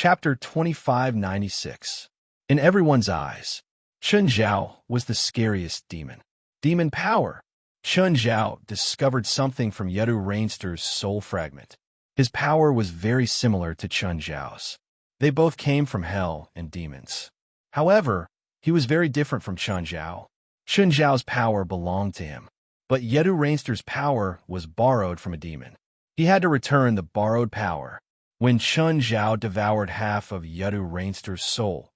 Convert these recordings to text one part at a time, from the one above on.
Chapter 2596. In everyone's eyes, Chun Zhao was the scariest demon. Demon power. Chun Zhao discovered something from Yedu Rainster's soul fragment. His power was very similar to Chun Zhao's. They both came from hell and demons. However, he was very different from Chun Zhao. Chun Zhao's power belonged to him, but Yedu Rainster's power was borrowed from a demon. He had to return the borrowed power. When Chun Zhao devoured half of Yedu Rainster's soul,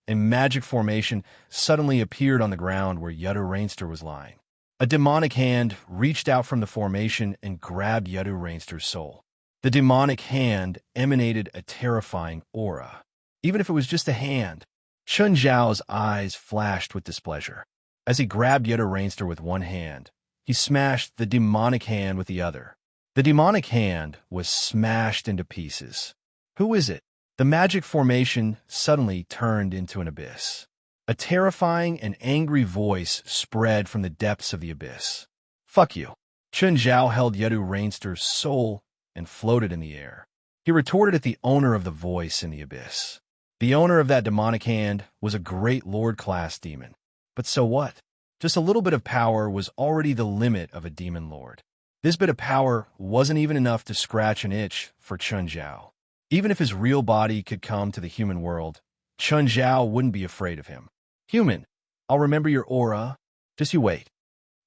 a magic formation suddenly appeared on the ground where Yedu Rainster was lying. A demonic hand reached out from the formation and grabbed Yedu Rainster's soul. The demonic hand emanated a terrifying aura. Even if it was just a hand, Chun Zhao's eyes flashed with displeasure. As he grabbed Yedu Rainster with one hand, he smashed the demonic hand with the other. The demonic hand was smashed into pieces. Who is it? The magic formation suddenly turned into an abyss. A terrifying and angry voice spread from the depths of the abyss. Fuck you. Chun Zhao held Yedu Rainster's soul and floated in the air. He retorted at the owner of the voice in the abyss. The owner of that demonic hand was a great lord-class demon. But so what? Just a little bit of power was already the limit of a demon lord. This bit of power wasn't even enough to scratch an itch for Chun Zhao. Even if his real body could come to the human world, Chun Zhao wouldn't be afraid of him. Human, I'll remember your aura. Just you wait.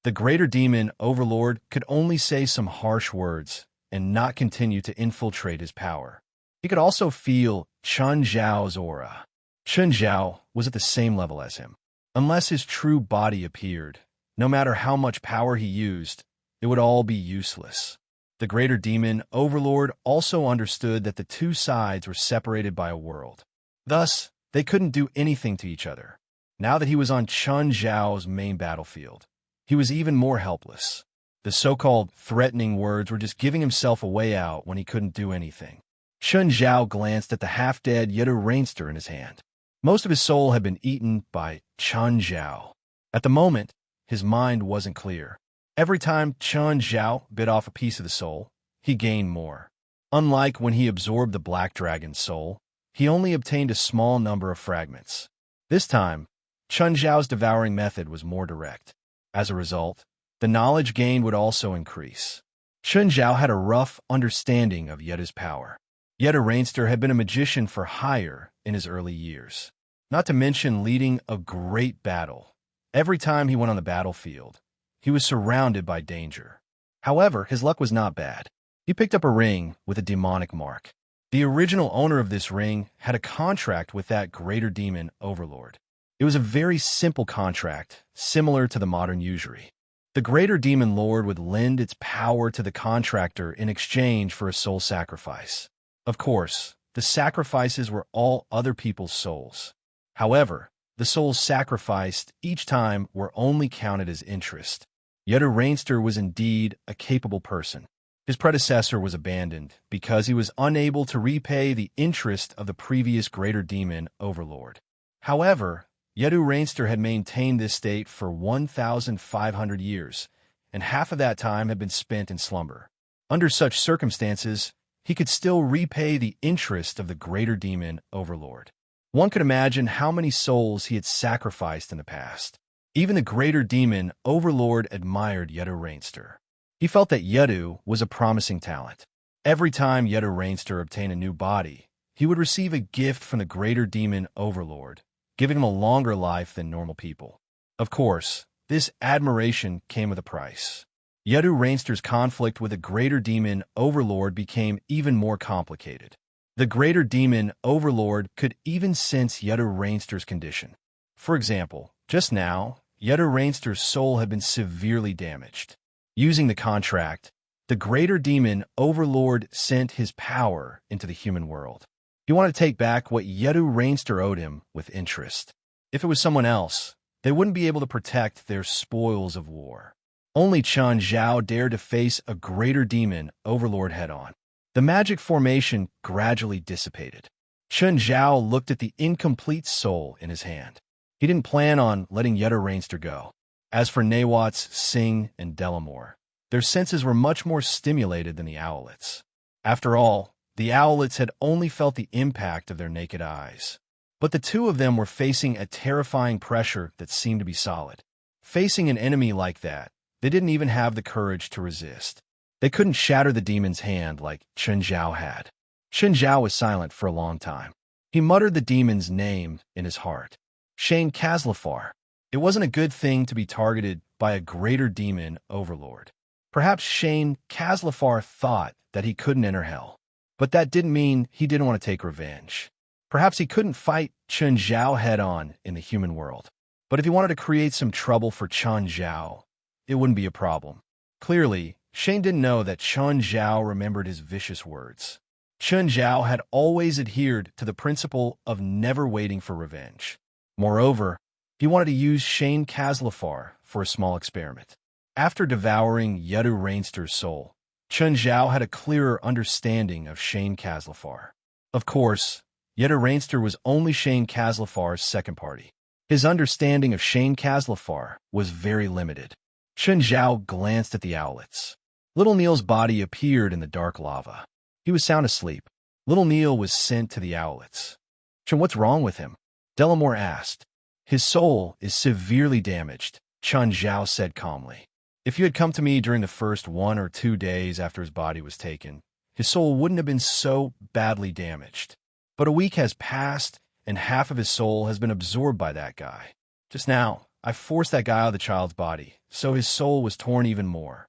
The greater demon overlord could only say some harsh words and not continue to infiltrate his power. He could also feel Chun Zhao's aura. Chun Zhao was at the same level as him. Unless his true body appeared, no matter how much power he used, it would all be useless. The greater demon overlord also understood that the two sides were separated by a world. Thus, they couldn't do anything to each other. Now that he was on Chun Zhao's main battlefield, he was even more helpless. The so-called threatening words were just giving himself a way out when he couldn't do anything. Chun Zhao glanced at the half-dead Yedu Rainster in his hand. Most of his soul had been eaten by Chun Zhao. At the moment, his mind wasn't clear. Every time Chun Zhao bit off a piece of the soul, he gained more. Unlike when he absorbed the Black Dragon's soul, he only obtained a small number of fragments. This time, Chun Zhao's devouring method was more direct. As a result, the knowledge gained would also increase. Chun Zhao had a rough understanding of Yedu's power. Yedu Rainster had been a magician for hire in his early years, not to mention leading a great battle. Every time he went on the battlefield, he was surrounded by danger. However, his luck was not bad. He picked up a ring with a demonic mark. The original owner of this ring had a contract with that greater demon overlord. It was a very simple contract, similar to the modern usury. The greater demon lord would lend its power to the contractor in exchange for a soul sacrifice. Of course, the sacrifices were all other people's souls. However, the souls sacrificed each time were only counted as interest. Yedu Rainster was indeed a capable person. His predecessor was abandoned because he was unable to repay the interest of the previous greater demon overlord. However, Yedu Rainster had maintained this state for 1,500 years, and half of that time had been spent in slumber. Under such circumstances, he could still repay the interest of the greater demon overlord. One could imagine how many souls he had sacrificed in the past. Even the greater demon overlord admired Yedu Rainster. He felt that Yedu was a promising talent. Every time Yedu Rainster obtained a new body, he would receive a gift from the greater demon overlord, giving him a longer life than normal people. Of course, this admiration came with a price. Yedu Rainster's conflict with the greater demon overlord became even more complicated. The greater demon overlord could even sense Yedu Rainster's condition. For example, just now, Yedu Rainster's soul had been severely damaged. Using the contract, the greater demon overlord sent his power into the human world. He wanted to take back what Yedu Rainster owed him with interest. If it was someone else, they wouldn't be able to protect their spoils of war. Only Chun Zhao dared to face a greater demon overlord head-on. The magic formation gradually dissipated. Chun Zhao looked at the incomplete soul in his hand. He didn't plan on letting Yedu Rainster go. As for Nawats, Singh, and Delamore, their senses were much more stimulated than the owlets. After all, The owlets had only felt the impact of their naked eyes. But the two of them were facing a terrifying pressure that seemed to be solid. Facing an enemy like that, they didn't even have the courage to resist. They couldn't shatter the demon's hand like Chen Zhao had. Chen Zhao was silent for a long time. He muttered the demon's name in his heart. Shane Kaslafar. It wasn't a good thing to be targeted by a greater demon overlord. Perhaps Shane Kaslafar thought that he couldn't enter hell. But that didn't mean he didn't want to take revenge. Perhaps he couldn't fight Chen Zhao head-on in the human world. But if he wanted to create some trouble for Chen Zhao, it wouldn't be a problem. Clearly, Shane didn't know that Chen Zhao remembered his vicious words. Chen Zhao had always adhered to the principle of never waiting for revenge. Moreover, he wanted to use Shane Kaslafar for a small experiment. After devouring Yedu Rainster's soul, Chen Zhao had a clearer understanding of Shane Kaslafar. Of course, Yedu Rainster was only Shane Kaslafar's second party. His understanding of Shane Kaslafar was very limited. Chen Zhao glanced at the owlets. Little Neil's body appeared in the dark lava. He was sound asleep. Little Neil was sent to the owlets. Chen, what's wrong with him? Delamore asked. His soul is severely damaged, Chen Zhao said calmly. If you had come to me during the first 1 or 2 days after his body was taken, his soul wouldn't have been so badly damaged. But a week has passed, and half of his soul has been absorbed by that guy. Just now, I forced that guy out of the child's body, so his soul was torn even more.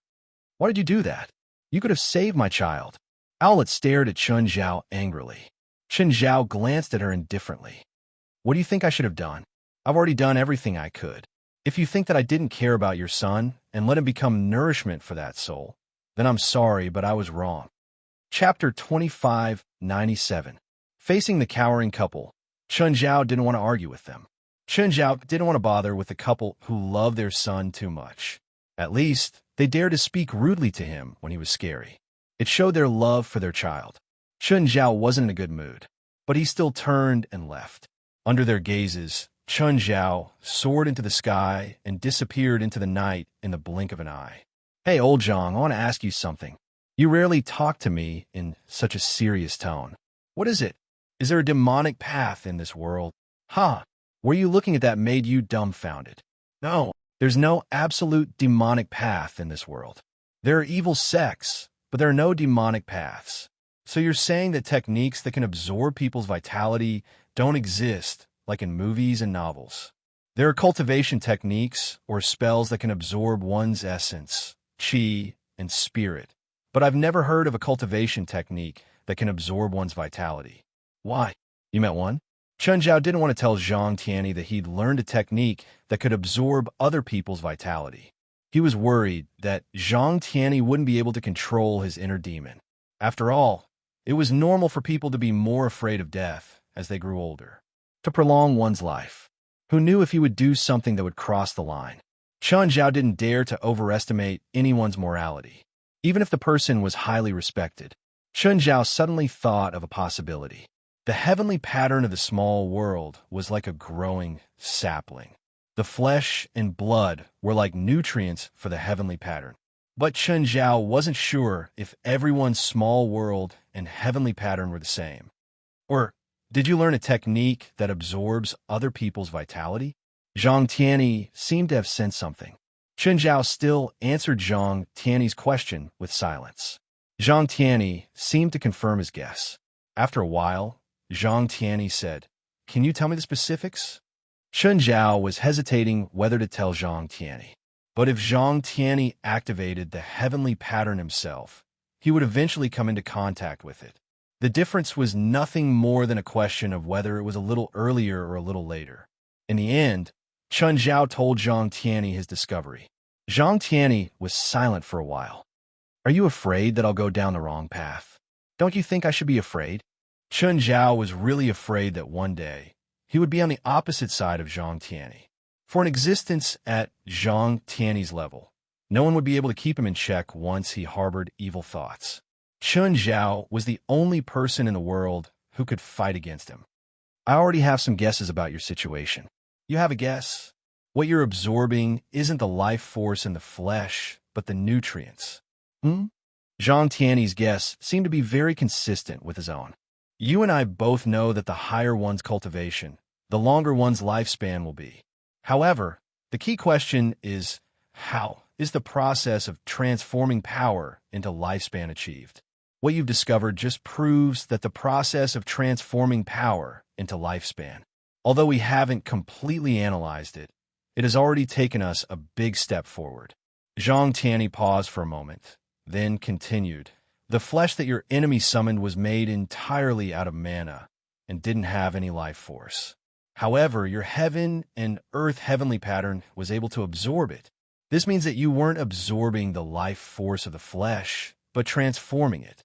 Why did you do that? You could have saved my child. Owlet stared at Chen Zhao angrily. Chen Zhao glanced at her indifferently. What do you think I should have done? I've already done everything I could. If you think that I didn't care about your son and let him become nourishment for that soul, then I'm sorry, but I was wrong. Chapter 2597. Facing the cowering couple, Chen Zhao didn't want to argue with them. Chen Zhao didn't want to bother with the couple who loved their son too much. At least, they dared to speak rudely to him when he was scary. It showed their love for their child. Chen Zhao wasn't in a good mood, but he still turned and left. Under their gazes, Chen Zhao soared into the sky and disappeared into the night in the blink of an eye. Hey, old Zhang, I want to ask you something. You rarely talk to me in such a serious tone. What is it? Is there a demonic path in this world? Huh? Were you looking at that made you dumbfounded? No, there's no absolute demonic path in this world. There are evil sects, but there are no demonic paths. So you're saying that techniques that can absorb people's vitality don't exist, like in movies and novels. There are cultivation techniques or spells that can absorb one's essence, chi, and spirit. But I've never heard of a cultivation technique that can absorb one's vitality. Why? You met one? Chen Zhao didn't want to tell Zhang Tianyi that he'd learned a technique that could absorb other people's vitality. He was worried that Zhang Tianyi wouldn't be able to control his inner demon. After all, it was normal for people to be more afraid of death as they grew older. To prolong one's life. Who knew if he would do something that would cross the line? Chen Zhao didn't dare to overestimate anyone's morality, even if the person was highly respected. Chen Zhao suddenly thought of a possibility. The heavenly pattern of the small world was like a growing sapling. The flesh and blood were like nutrients for the heavenly pattern. But Chen Zhao wasn't sure if everyone's small world and heavenly pattern were the same. Or did you learn a technique that absorbs other people's vitality? Zhang Tianyi seemed to have sensed something. Chen Zhao still answered Zhang Tianyi's question with silence. Zhang Tianyi seemed to confirm his guess. After a while, Zhang Tianyi said, "Can you tell me the specifics?" Chen Zhao was hesitating whether to tell Zhang Tianyi. But if Zhang Tianyi activated the heavenly pattern himself, he would eventually come into contact with it. The difference was nothing more than a question of whether it was a little earlier or a little later. In the end, Chen Zhao told Zhang Tianyi his discovery. Zhang Tianyi was silent for a while. Are you afraid that I'll go down the wrong path? Don't you think I should be afraid? Chen Zhao was really afraid that one day he would be on the opposite side of Zhang Tianyi. For an existence at Zhang Tianyi's level, no one would be able to keep him in check once he harbored evil thoughts. Chen Zhao was the only person in the world who could fight against him. I already have some guesses about your situation. You have a guess? What you're absorbing isn't the life force in the flesh, but the nutrients. Zhang Tiany's guess seemed to be very consistent with his own. You and I both know that the higher one's cultivation, the longer one's lifespan will be. However, the key question is, how is the process of transforming power into lifespan achieved? What you've discovered just proves that the process of transforming power into lifespan, although we haven't completely analyzed it, it has already taken us a big step forward. Zhang Tiany paused for a moment, then continued. The flesh that your enemy summoned was made entirely out of mana and didn't have any life force. However, your heaven and earth heavenly pattern was able to absorb it. This means that you weren't absorbing the life force of the flesh, but transforming it.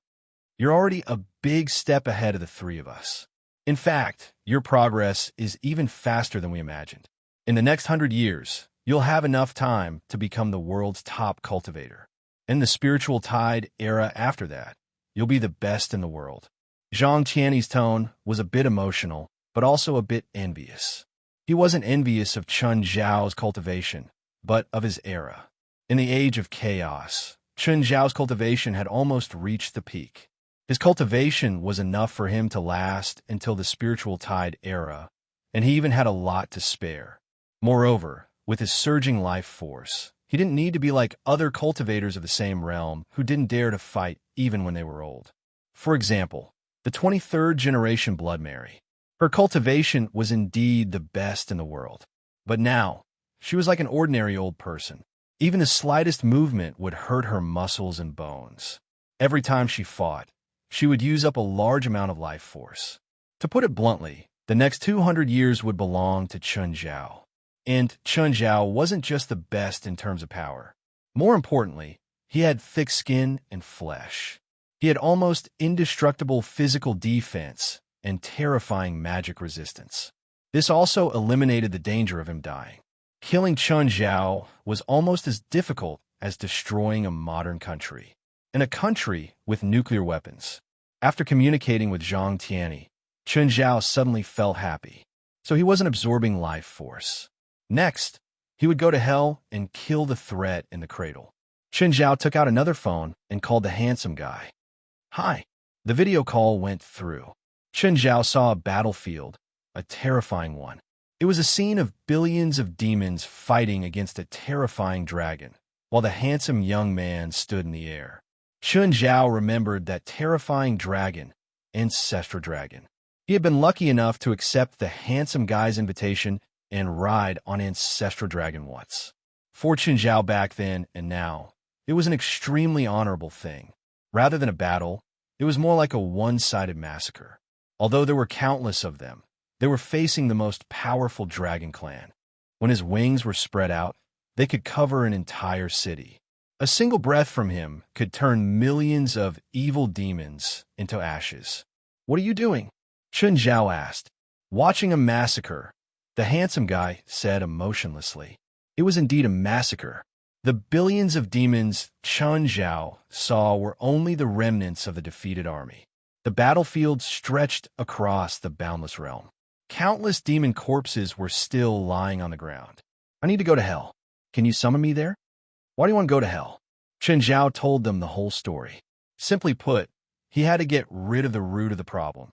You're already a big step ahead of the three of us. In fact, your progress is even faster than we imagined. In the next 100 years, you'll have enough time to become the world's top cultivator. In the spiritual tide era after that, you'll be the best in the world. Zhang Tiany's tone was a bit emotional, but also a bit envious. He wasn't envious of Chun Zhao's cultivation, but of his era. In the age of chaos, Chun Zhao's cultivation had almost reached the peak. His cultivation was enough for him to last until the spiritual tide era, and he even had a lot to spare. Moreover, with his surging life force, he didn't need to be like other cultivators of the same realm who didn't dare to fight even when they were old. For example, the 23rd generation Blood Mary. Her cultivation was indeed the best in the world. But now, she was like an ordinary old person. Even the slightest movement would hurt her muscles and bones. Every time she fought, she would use up a large amount of life force. To put it bluntly, the next 200 years would belong to Chun Zhao. And Chun Zhao wasn't just the best in terms of power. More importantly, he had thick skin and flesh. He had almost indestructible physical defense and terrifying magic resistance. This also eliminated the danger of him dying. Killing Chun Zhao was almost as difficult as destroying a modern country. In a country with nuclear weapons. After communicating with Zhang Tiany, Chun Zhao suddenly felt happy, so he wasn't absorbing life force. Next, he would go to hell and kill the threat in the cradle. Chun Zhao took out another phone and called the handsome guy. Hi. The video call went through. Chun Zhao saw a battlefield, a terrifying one. It was a scene of billions of demons fighting against a terrifying dragon, while the handsome young man stood in the air. Chun Zhao remembered that terrifying dragon, Ancestral Dragon. He had been lucky enough to accept the handsome guy's invitation and ride on Ancestral Dragon once. For Chun Zhao back then and now, it was an extremely honorable thing. Rather than a battle, it was more like a one-sided massacre. Although there were countless of them, they were facing the most powerful dragon clan. When his wings were spread out, they could cover an entire city. A single breath from him could turn millions of evil demons into ashes. What are you doing? Chun Zhao asked. Watching a massacre, the handsome guy said emotionlessly. It was indeed a massacre. The billions of demons Chun Zhao saw were only the remnants of the defeated army. The battlefield stretched across the boundless realm. Countless demon corpses were still lying on the ground. I need to go to hell. Can you summon me there? Why do you want to go to hell? Chun Zhao told them the whole story. Simply put, he had to get rid of the root of the problem.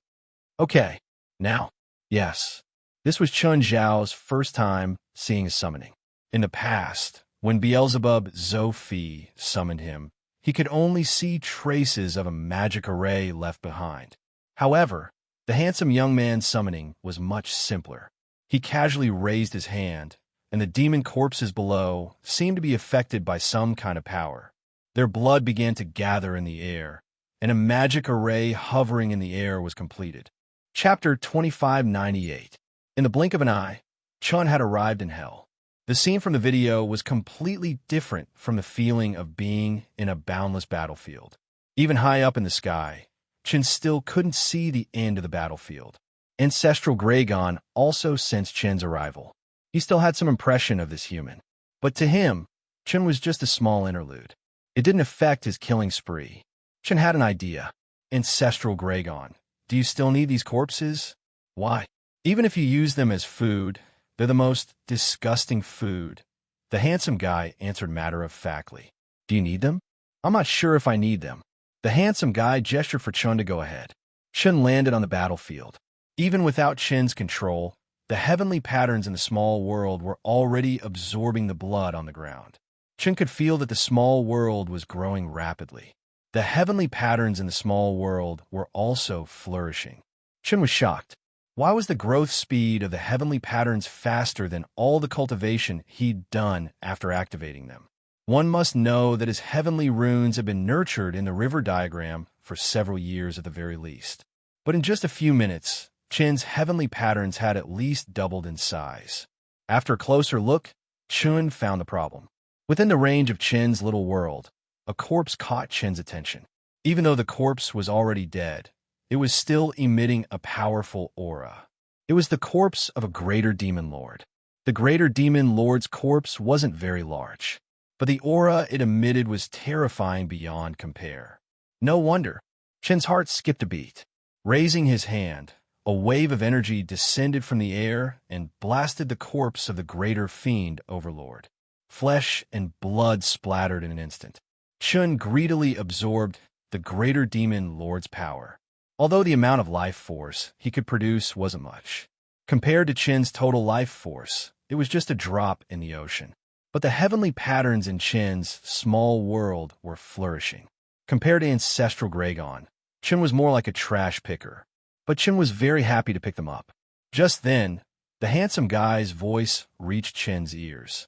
Okay, now, yes. This was Chun Zhao's first time seeing a summoning. In the past, when Beelzebub Zophi summoned him, he could only see traces of a magic array left behind. However, the handsome young man's summoning was much simpler. He casually raised his hand, and the demon corpses below seemed to be affected by some kind of power. Their blood began to gather in the air, and a magic array hovering in the air was completed. Chapter 2598. In the blink of an eye, Chun had arrived in hell. The scene from the video was completely different from the feeling of being in a boundless battlefield. Even high up in the sky, Chun still couldn't see the end of the battlefield. Ancestral Gragon also sensed Chun's arrival. He still had some impression of this human. But to him, Chun was just a small interlude. It didn't affect his killing spree. Chun had an idea. Ancestral Gragon, do you still need these corpses? Why? Even if you use them as food, they're the most disgusting food. The handsome guy answered matter-of-factly. Do you need them? I'm not sure if I need them. The handsome guy gestured for Chun to go ahead. Chun landed on the battlefield. Even without Chen's control, the heavenly patterns in the small world were already absorbing the blood on the ground. Chun could feel that the small world was growing rapidly. The heavenly patterns in the small world were also flourishing. Chun was shocked. Why was the growth speed of the heavenly patterns faster than all the cultivation he'd done after activating them? One must know that his heavenly runes had been nurtured in the river diagram for several years at the very least. But in just a few minutes, Chen's heavenly patterns had at least doubled in size. After a closer look, Chun found the problem. Within the range of Chen's little world, a corpse caught Chen's attention. Even though the corpse was already dead, it was still emitting a powerful aura. It was the corpse of a greater demon lord. The greater demon lord's corpse wasn't very large, but the aura it emitted was terrifying beyond compare. No wonder. Chen's heart skipped a beat. Raising his hand, a wave of energy descended from the air and blasted the corpse of the greater fiend overlord. Flesh and blood splattered in an instant. Chun greedily absorbed the greater demon lord's power. Although the amount of life force he could produce wasn't much. Compared to Chen's total life force, it was just a drop in the ocean. But the heavenly patterns in Chen's small world were flourishing. Compared to ancestral Gragon, Chen was more like a trash picker. But Chen was very happy to pick them up. Just then, the handsome guy's voice reached Chen's ears.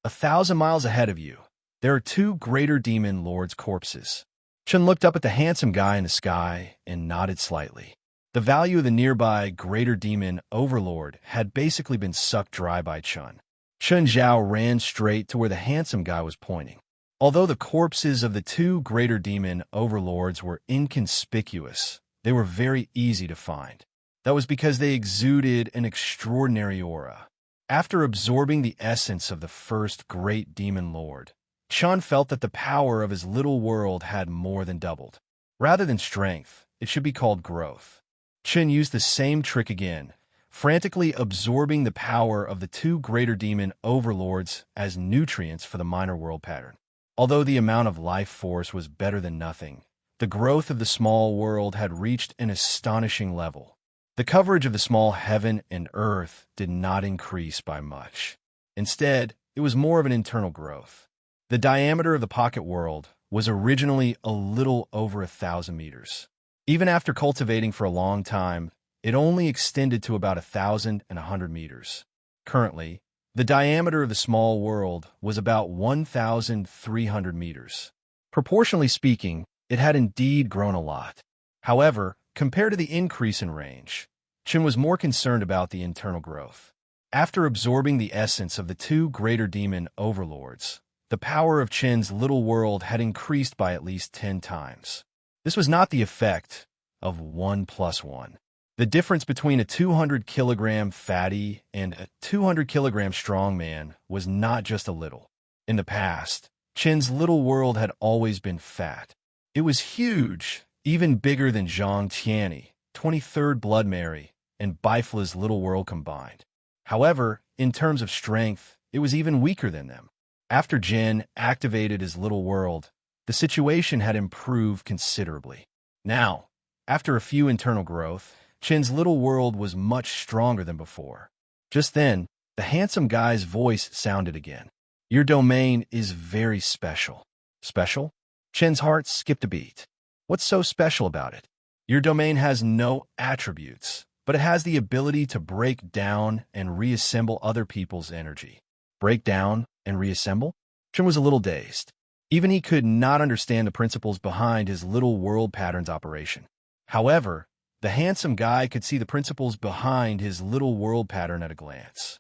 1,000 miles ahead of you, there are 2 greater demon lords' corpses. Chen looked up at the handsome guy in the sky and nodded slightly. The value of the nearby greater demon overlord had basically been sucked dry by Chun. Chun Zhao ran straight to where the handsome guy was pointing. Although the corpses of the 2 greater demon overlords were inconspicuous, they were very easy to find. That was because they exuded an extraordinary aura. After absorbing the essence of the first great demon lord, Chun felt that the power of his little world had more than doubled. Rather than strength, it should be called growth. Chun used the same trick again, frantically absorbing the power of the 2 greater demon overlords as nutrients for the minor world pattern. Although the amount of life force was better than nothing, the growth of the small world had reached an astonishing level. The coverage of the small heaven and earth did not increase by much. Instead, it was more of an internal growth. The diameter of the pocket world was originally a little over 1,000 meters. Even after cultivating for a long time, it only extended to about 1,100 meters. Currently, the diameter of the small world was about 1,300 meters. Proportionally speaking, it had indeed grown a lot. However, compared to the increase in range, Chen was more concerned about the internal growth. After absorbing the essence of the 2 greater demon overlords, the power of Chen's little world had increased by at least 10 times. This was not the effect of 1 plus 1. The difference between a 200-kilogram fatty and a 200-kilogram strong man was not just a little. In the past, Chen's little world had always been fat. It was huge, even bigger than Zhang Tianyi, 23rd Blood Mary, and Bifla's little world combined. However, in terms of strength, it was even weaker than them. After Jin activated his little world, the situation had improved considerably. Now, after a few internal growth, Chen's little world was much stronger than before. Just then, the handsome guy's voice sounded again. Your domain is very special. Special? Chen's heart skipped a beat. What's so special about it? Your domain has no attributes, but it has the ability to break down and reassemble other people's energy. Break down and reassemble? Chen was a little dazed. Even he could not understand the principles behind his little world patterns operation. However, the handsome guy could see the principles behind his little world pattern at a glance.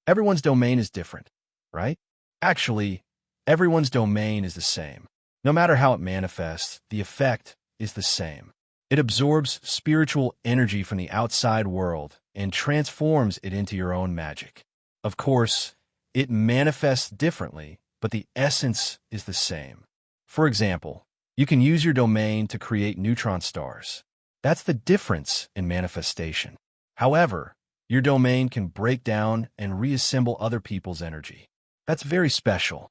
Everyone's domain is different, right? Actually, everyone's domain is the same. No matter how it manifests, the effect is the same. It absorbs spiritual energy from the outside world and transforms it into your own magic. Of course, it manifests differently, but the essence is the same. For example, you can use your domain to create neutron stars. That's the difference in manifestation. However, your domain can break down and reassemble other people's energy. That's very special.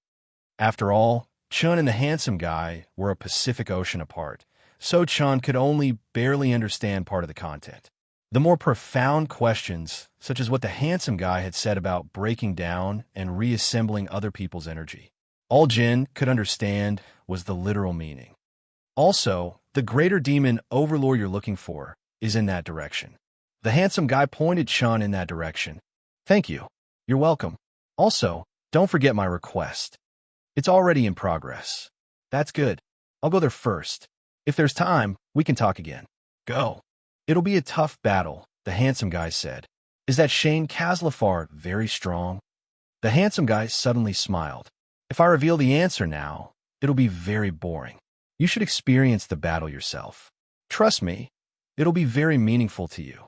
After all, Chun and the handsome guy were a Pacific Ocean apart, so Chun could only barely understand part of the content. The more profound questions, such as what the handsome guy had said about breaking down and reassembling other people's energy, all Jin could understand was the literal meaning. Also, the greater demon overlord you're looking for is in that direction. The handsome guy pointed Chun in that direction. Thank you. You're welcome. Also, don't forget my request. It's already in progress. That's good. I'll go there first. If there's time, we can talk again. Go. It'll be a tough battle, the handsome guy said. Is that Shane Caslafar very strong? The handsome guy suddenly smiled. If I reveal the answer now, it'll be very boring. You should experience the battle yourself. Trust me, it'll be very meaningful to you.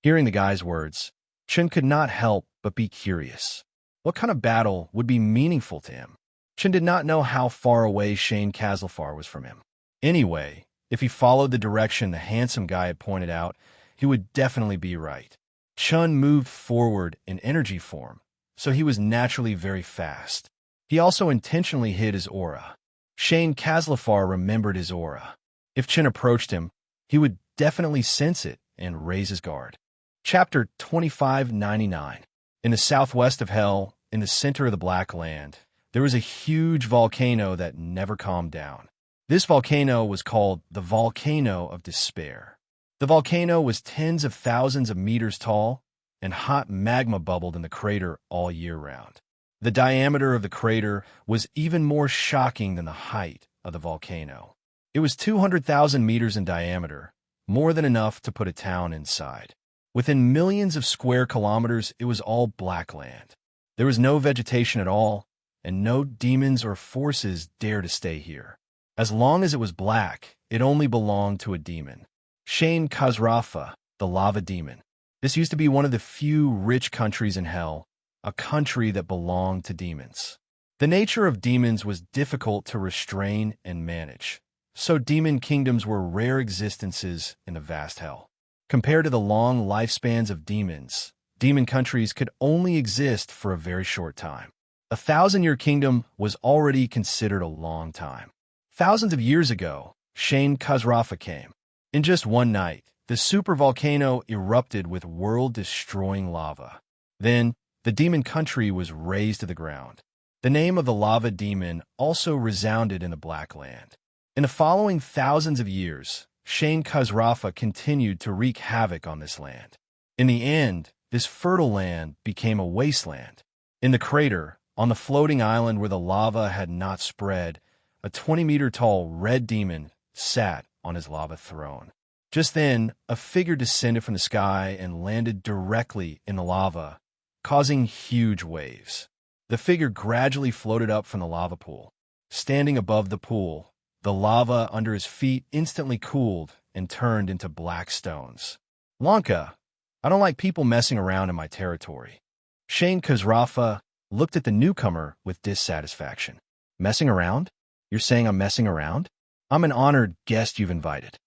Hearing the guy's words, Chen could not help but be curious. What kind of battle would be meaningful to him? Chen did not know how far away Shane Caslafar was from him. Anyway, if he followed the direction the handsome guy had pointed out, he would definitely be right. Chun moved forward in energy form, so he was naturally very fast. He also intentionally hid his aura. Shane Caslafar remembered his aura. If Chen approached him, he would definitely sense it and raise his guard. Chapter 2599. In the southwest of Hell, in the center of the Black Land, there was a huge volcano that never calmed down. This volcano was called the Volcano of Despair. The volcano was tens of thousands of meters tall, and hot magma bubbled in the crater all year round. The diameter of the crater was even more shocking than the height of the volcano. It was 200,000 meters in diameter, more than enough to put a town inside. Within millions of square kilometers, it was all black land. There was no vegetation at all, and no demons or forces dare to stay here. As long as it was black, it only belonged to a demon. Shane Khazrafa, the lava demon. This used to be one of the few rich countries in Hell, a country that belonged to demons. The nature of demons was difficult to restrain and manage, so demon kingdoms were rare existences in the vast Hell. Compared to the long lifespans of demons, demon countries could only exist for a very short time. A 1,000-year kingdom was already considered a long time. Thousands of years ago, Shane Khazrafa came. In just one night, the supervolcano erupted with world-destroying lava. Then, the demon country was razed to the ground. The name of the lava demon also resounded in the Black Land. In the following thousands of years, Shane Khazrafa continued to wreak havoc on this land. In the end, this fertile land became a wasteland. In the crater, on the floating island where the lava had not spread, a 20-meter-tall red demon sat on his lava throne. Just then, a figure descended from the sky and landed directly in the lava, causing huge waves. The figure gradually floated up from the lava pool. Standing above the pool, the lava under his feet instantly cooled and turned into black stones. Lanka, I don't like people messing around in my territory. Shane Khazrafa looked at the newcomer with dissatisfaction. Messing around? You're saying I'm messing around? I'm an honored guest you've invited.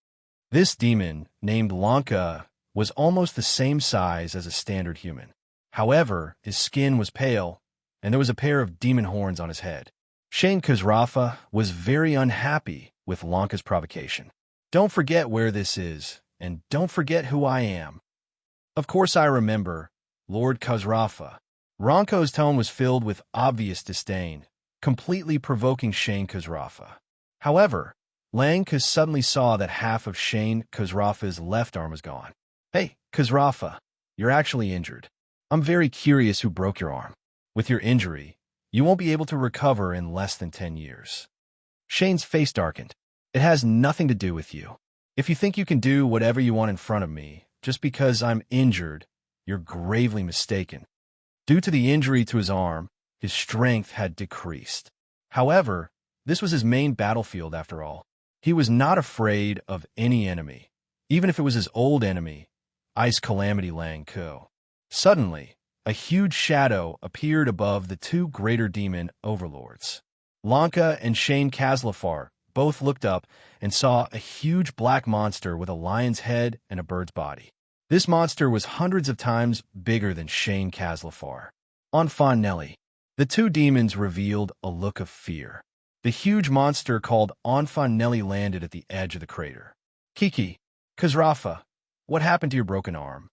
This demon, named Lanka, was almost the same size as a standard human. However, his skin was pale, and there was a pair of demon horns on his head. Shane Khazrafa was very unhappy with Lanka's provocation. Don't forget where this is, and don't forget who I am. Of course I remember, Lord Khazrafa. Ronko's tone was filled with obvious disdain, completely provoking Shane Khazrafa. However, Lang Kaz suddenly saw that half of Shane Khazrafa's left arm was gone. Hey, Khazrafa, you're actually injured. I'm very curious who broke your arm. With your injury, you won't be able to recover in less than 10 years. Shane's face darkened. It has nothing to do with you. If you think you can do whatever you want in front of me, just because I'm injured, you're gravely mistaken. Due to the injury to his arm, his strength had decreased. However, this was his main battlefield after all. He was not afraid of any enemy, even if it was his old enemy, Ice Calamity Lang Ko. Suddenly, a huge shadow appeared above the two greater demon overlords. Lanka and Shane Caslafar both looked up and saw a huge black monster with a lion's head and a bird's body. This monster was hundreds of times bigger than Shane Caslafar. Enfant Nelly. The two demons revealed a look of fear. The huge monster called Onfanelli landed at the edge of the crater. Kiki, Kazrafa, what happened to your broken arm?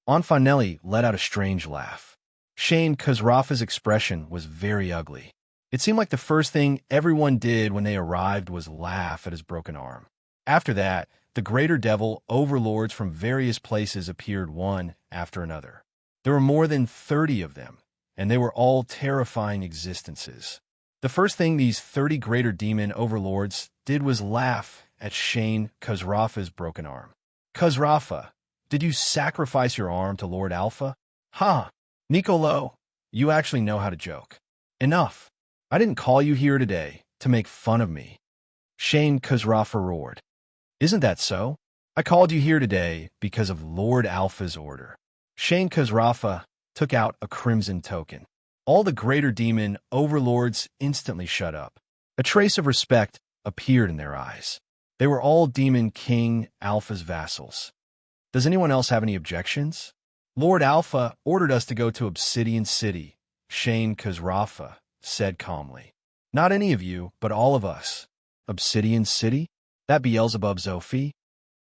Onfanelli let out a strange laugh. Shane Kazrafa's expression was very ugly. It seemed like the first thing everyone did when they arrived was laugh at his broken arm. After that, the greater devil overlords from various places appeared one after another. There were more than 30 of them, and they were all terrifying existences. The first thing these 30 greater demon overlords did was laugh at Shane Kazrafa's broken arm. Kazrafa, did you sacrifice your arm to Lord Alpha? Ha! Nicolo, you actually know how to joke. Enough. I didn't call you here today to make fun of me. Shane Kazrafa roared. Isn't that so? I called you here today because of Lord Alpha's order. Shane Kazrafa took out a crimson token. All the greater demon overlords instantly shut up. A trace of respect appeared in their eyes. They were all Demon King Alpha's vassals. Does anyone else have any objections? Lord Alpha ordered us to go to Obsidian City, Shane Kazrafa said calmly. Not any of you, but all of us. Obsidian City? That Beelzebub Zophie?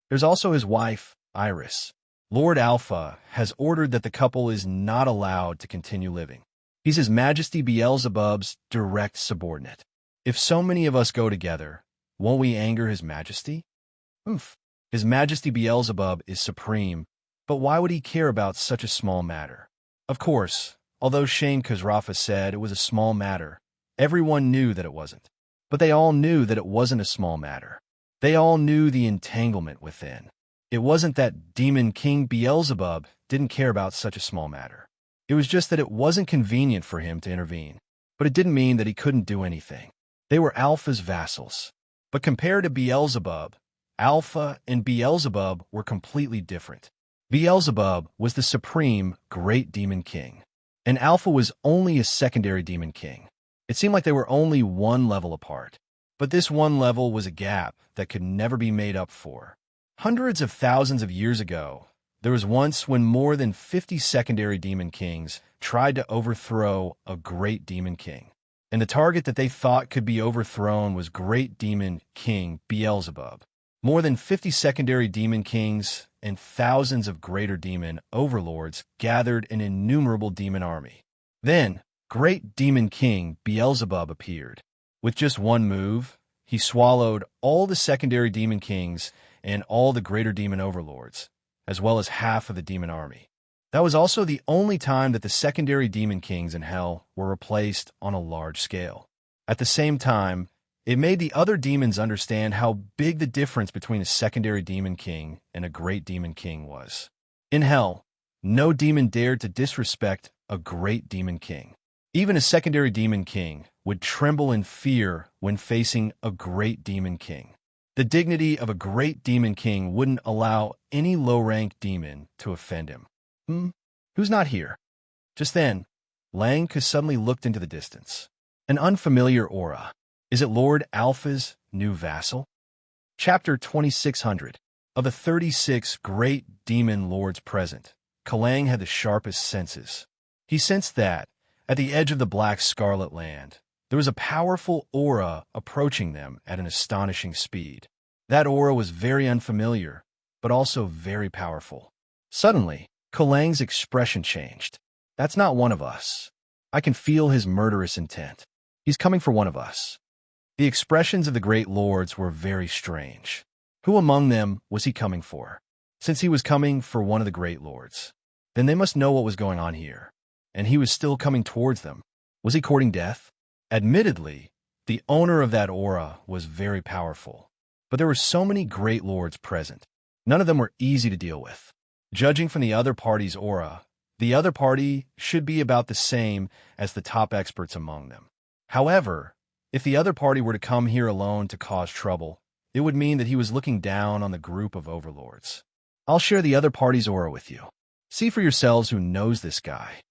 There's also his wife, Iris. Lord Alpha has ordered that the couple is not allowed to continue living. He's His Majesty Beelzebub's direct subordinate. If so many of us go together, won't we anger His Majesty? His Majesty Beelzebub is supreme, but why would he care about such a small matter? Of course, although Shane Kazrafa said it was a small matter, everyone knew that it wasn't. But they all knew that it wasn't a small matter. They all knew the entanglement within. It wasn't that Demon King Beelzebub didn't care about such a small matter. It was just that it wasn't convenient for him to intervene. But it didn't mean that he couldn't do anything. They were Alpha's vassals. But compared to Beelzebub, Alpha and Beelzebub were completely different. Beelzebub was the supreme great demon king, and Alpha was only a secondary demon king. It seemed like they were only one level apart. But this one level was a gap that could never be made up for. Hundreds of thousands of years ago, there was once when more than 50 secondary demon kings tried to overthrow a great demon king. And the target that they thought could be overthrown was great demon king Beelzebub. More than 50 secondary demon kings and thousands of greater demon overlords gathered an innumerable demon army. Then, great demon king Beelzebub appeared. With just one move, he swallowed all the secondary demon kings and all the greater demon overlords, as well as half of the demon army. That was also the only time that the secondary demon kings in hell were replaced on a large scale. At the same time, it made the other demons understand how big the difference between a secondary demon king and a great demon king was. In hell, no demon dared to disrespect a great demon king. Even a secondary demon king would tremble in fear when facing a great demon king. The dignity of a great demon king wouldn't allow any low-ranked demon to offend him. Who's not here? Just then, Lang suddenly looked into the distance. An unfamiliar aura. Is it Lord Alpha's new vassal? Chapter 2600. Of the 36 great demon lords present, Kalang had the sharpest senses. He sensed that, at the edge of the black scarlet land, there was a powerful aura approaching them at an astonishing speed. That aura was very unfamiliar, but also very powerful. Suddenly, Kalang's expression changed. That's not one of us. I can feel his murderous intent. He's coming for one of us. The expressions of the great lords were very strange. Who among them was he coming for? Since he was coming for one of the great lords, then they must know what was going on here. And he was still coming towards them. Was he courting death? Admittedly, the owner of that aura was very powerful. But there were so many great lords present. None of them were easy to deal with. Judging from the other party's aura, the other party should be about the same as the top experts among them. However, if the other party were to come here alone to cause trouble, it would mean that he was looking down on the group of overlords. I'll share the other party's aura with you. See for yourselves who knows this guy.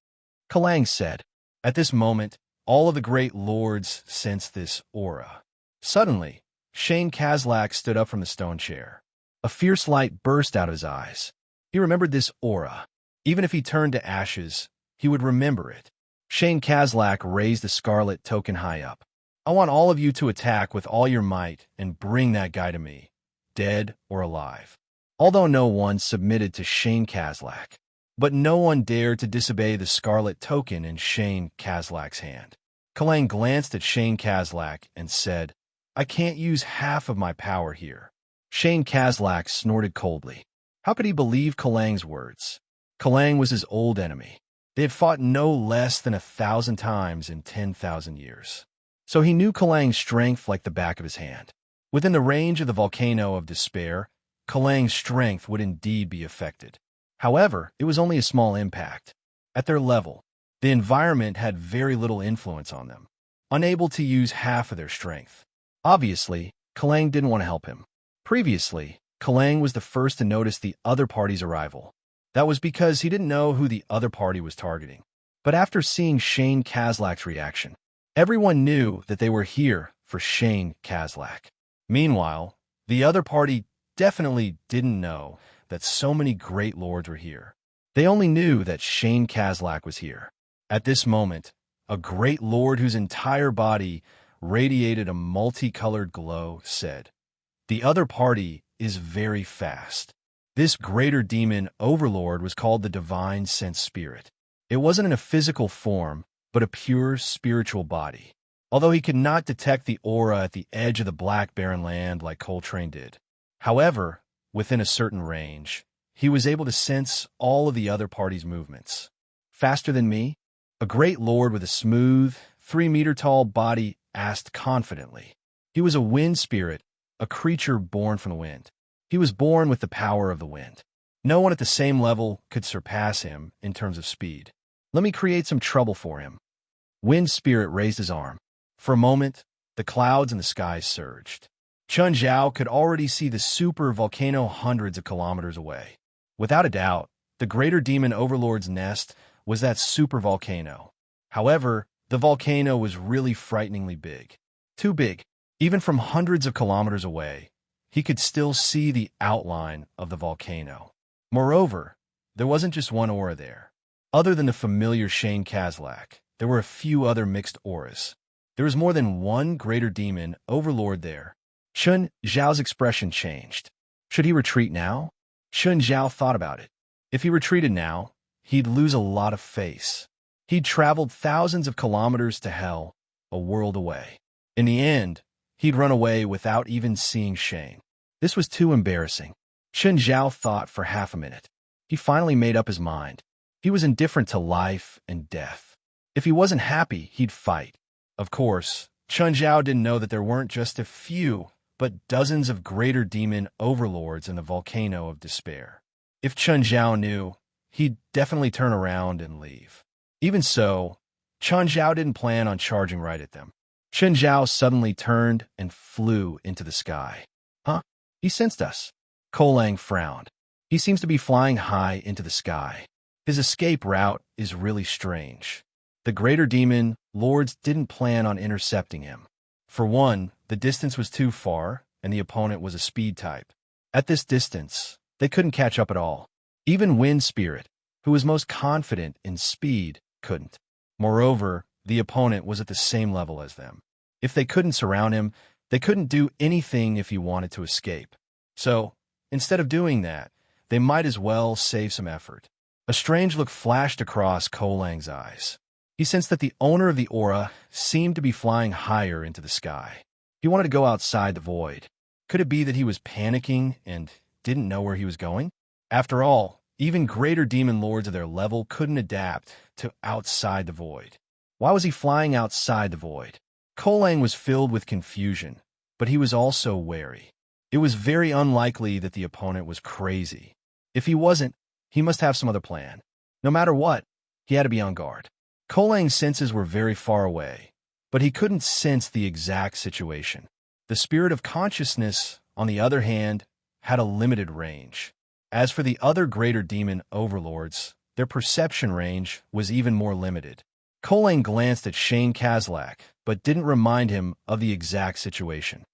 Kalang said. At this moment, all of the great lords sensed this aura. Suddenly, Shane Kazlak stood up from the stone chair. A fierce light burst out of his eyes. He remembered this aura. Even if he turned to ashes, he would remember it. Shane Kazlak raised the scarlet token high up. I want all of you to attack with all your might and bring that guy to me, dead or alive. Although no one submitted to Shane Kazlak, but no one dared to disobey the scarlet token in Shane Kazlak's hand. Kalang glanced at Shane Kazlak and said, I can't use half of my power here. Shane Kazlak snorted coldly. How could he believe Kalang's words? Kalang was his old enemy. They had fought no less than 1,000 times in 10,000 years. So he knew Kalang's strength like the back of his hand. Within the range of the volcano of despair, Kalang's strength would indeed be affected. However, it was only a small impact. At their level, the environment had very little influence on them, unable to use half of their strength. Obviously, Kalang didn't want to help him. Previously, Kalang was the first to notice the other party's arrival. That was because he didn't know who the other party was targeting. But after seeing Shane Kazlak's reaction, everyone knew that they were here for Shane Kazlak. Meanwhile, the other party definitely didn't know that so many great lords were here. They only knew that Shane Kazlak was here. At this moment, a great lord whose entire body radiated a multicolored glow said, The other party is very fast. This greater demon overlord was called the Divine Sense Spirit. It wasn't in a physical form, but a pure spiritual body. Although he could not detect the aura at the edge of the Black Barren Land like Coltrane did. However, within a certain range, he was able to sense all of the other party's movements. Faster than me? A great lord with a smooth, 3-meter-tall body asked confidently. He was a wind spirit, a creature born from the wind. He was born with the power of the wind. No one at the same level could surpass him in terms of speed. Let me create some trouble for him. Wind Spirit raised his arm. For a moment, the clouds in the sky surged. Chun Zhao could already see the super volcano hundreds of kilometers away. Without a doubt, the greater demon overlord's nest was that super volcano. However, the volcano was really frighteningly big. Too big. Even from hundreds of kilometers away, he could still see the outline of the volcano. Moreover, there wasn't just one aura there. Other than the familiar Shane Kazlak, there were a few other mixed auras. There was more than one greater demon overlord there. Chun Zhao's expression changed. Should he retreat now? Chun Zhao thought about it. If he retreated now, he'd lose a lot of face. He'd traveled thousands of kilometers to hell, a world away. In the end, he'd run away without even seeing Shane. This was too embarrassing. Chun Zhao thought for half a minute. He finally made up his mind. He was indifferent to life and death. If he wasn't happy, he'd fight. Of course, Chun Zhao didn't know that there weren't just a few, but dozens of greater demon overlords in the volcano of despair. If Chun Zhao knew, he'd definitely turn around and leave. Even so, Chun Zhao didn't plan on charging right at them. Chun Zhao suddenly turned and flew into the sky. Huh? He sensed us. Kolang frowned. He seems to be flying high into the sky. His escape route is really strange. The greater demon lords didn't plan on intercepting him. For one, the distance was too far, and the opponent was a speed type. At this distance, they couldn't catch up at all. Even Wind Spirit, who was most confident in speed, couldn't. Moreover, the opponent was at the same level as them. If they couldn't surround him, they couldn't do anything if he wanted to escape. So, instead of doing that, they might as well save some effort. A strange look flashed across Kolang's eyes. He sensed that the owner of the aura seemed to be flying higher into the sky. He wanted to go outside the void. Could it be that he was panicking and didn't know where he was going? After all, even greater demon lords of their level couldn't adapt to outside the void. Why was he flying outside the void? Kolang was filled with confusion, but he was also wary. It was very unlikely that the opponent was crazy. If he wasn't, he must have some other plan. No matter what, he had to be on guard. Kolang's senses were very far away, but he couldn't sense the exact situation. The spirit of consciousness, on the other hand, had a limited range. As for the other greater demon overlords, their perception range was even more limited. Kolang glanced at Shane Kazlak, but didn't remind him of the exact situation.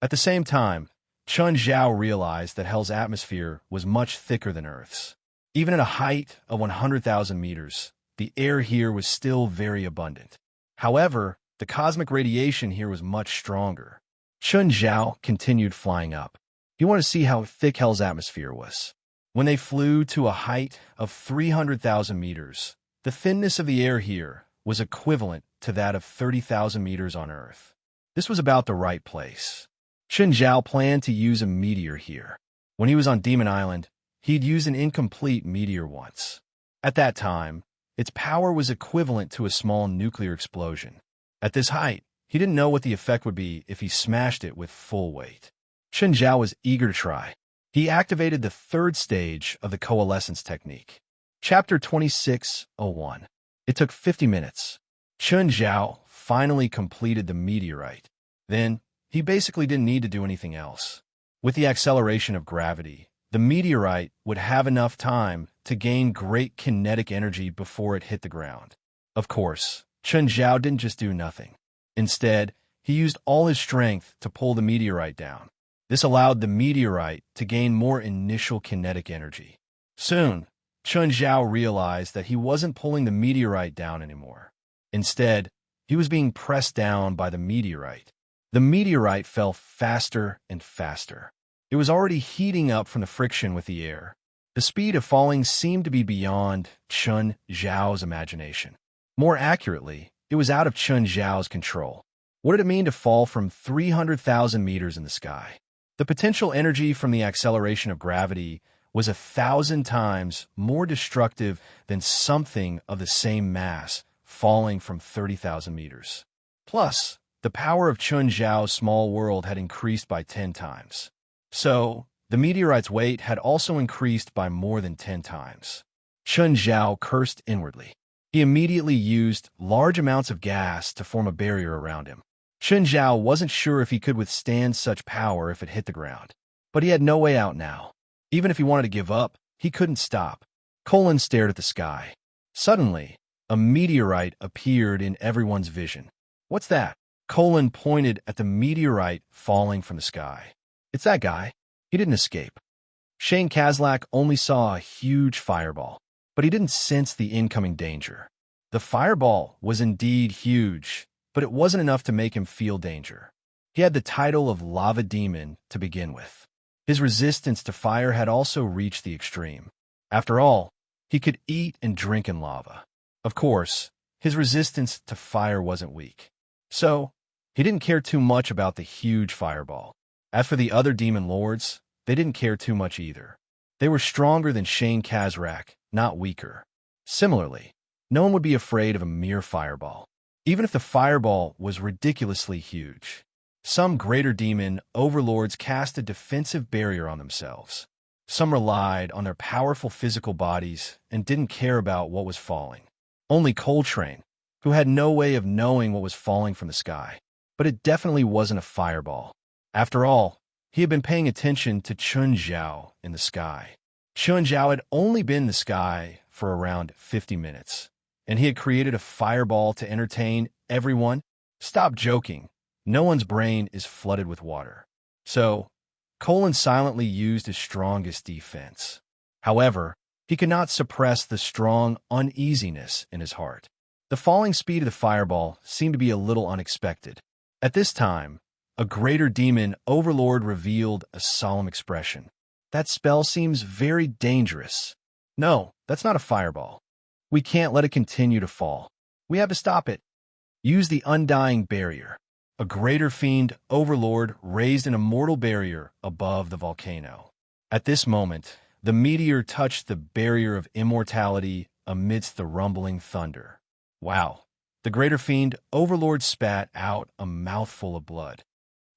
At the same time, Chun Zhao realized that Hell's atmosphere was much thicker than Earth's. Even at a height of 100,000 meters, the air here was still very abundant. However, The cosmic radiation here was much stronger. Chun Zhao continued flying up. He wanted to see how thick Hell's atmosphere was. When they flew to a height of 300,000 meters, the thinness of the air here was equivalent to that of 30,000 meters on Earth. This was about the right place. Chun Zhao planned to use a meteor here. When he was on Demon Island, he'd used an incomplete meteor once. At that time, its power was equivalent to a small nuclear explosion. At this height, he didn't know what the effect would be if he smashed it with full weight. Chun Zhao was eager to try. He activated the third stage of the coalescence technique. Chapter 26:01. It took 50 minutes. Chun Zhao finally completed the meteorite. Then, he basically didn't need to do anything else. With the acceleration of gravity, the meteorite would have enough time to gain great kinetic energy before it hit the ground. Of course, Chun Zhao didn't just do nothing. Instead, he used all his strength to pull the meteorite down. This allowed the meteorite to gain more initial kinetic energy. Soon, Chun Zhao realized that he wasn't pulling the meteorite down anymore. Instead, he was being pressed down by the meteorite. The meteorite fell faster and faster. It was already heating up from the friction with the air. The speed of falling seemed to be beyond Chun Zhao's imagination. More accurately, it was out of Chun Zhao's control. What did it mean to fall from 300,000 meters in the sky? The potential energy from the acceleration of gravity was 1,000 times more destructive than something of the same mass falling from 30,000 meters. Plus, the power of Chun Zhao's small world had increased by 10 times. So, the meteorite's weight had also increased by more than 10 times. Chun Zhao cursed inwardly. He immediately used large amounts of gas to form a barrier around him. Chun Zhao wasn't sure if he could withstand such power if it hit the ground. But he had no way out now. Even if he wanted to give up, he couldn't stop. Colin stared at the sky. Suddenly, a meteorite appeared in everyone's vision. What's that? Colin pointed at the meteorite falling from the sky. It's that guy. He didn't escape. Shane Kazlak only saw a huge fireball, but he didn't sense the incoming danger. The fireball was indeed huge, but it wasn't enough to make him feel danger. He had the title of Lava Demon to begin with. His resistance to fire had also reached the extreme. After all, he could eat and drink in lava. Of course, his resistance to fire wasn't weak. So, he didn't care too much about the huge fireball. As for the other demon lords, they didn't care too much either. They were stronger than Shane Kazrak, not weaker. Similarly, no one would be afraid of a mere fireball, even if the fireball was ridiculously huge. Some greater demon overlords cast a defensive barrier on themselves. Some relied on their powerful physical bodies and didn't care about what was falling. Only Coltrane, who had no way of knowing what was falling from the sky. But it definitely wasn't a fireball. After all, he had been paying attention to Chun Zhao in the sky. Chun Zhao had only been in the sky for around 50 minutes, and he had created a fireball to entertain everyone. Stop joking. No one's brain is flooded with water. So, Colin silently used his strongest defense. However, he could not suppress the strong uneasiness in his heart. The falling speed of the fireball seemed to be a little unexpected. At this time, a greater demon overlord revealed a solemn expression. That spell seems very dangerous. No, that's not a fireball. We can't let it continue to fall. We have to stop it. Use the undying barrier. A greater fiend overlord raised an immortal barrier above the volcano. At this moment, the meteor touched the barrier of immortality amidst the rumbling thunder. Wow! The greater fiend overlord spat out a mouthful of blood.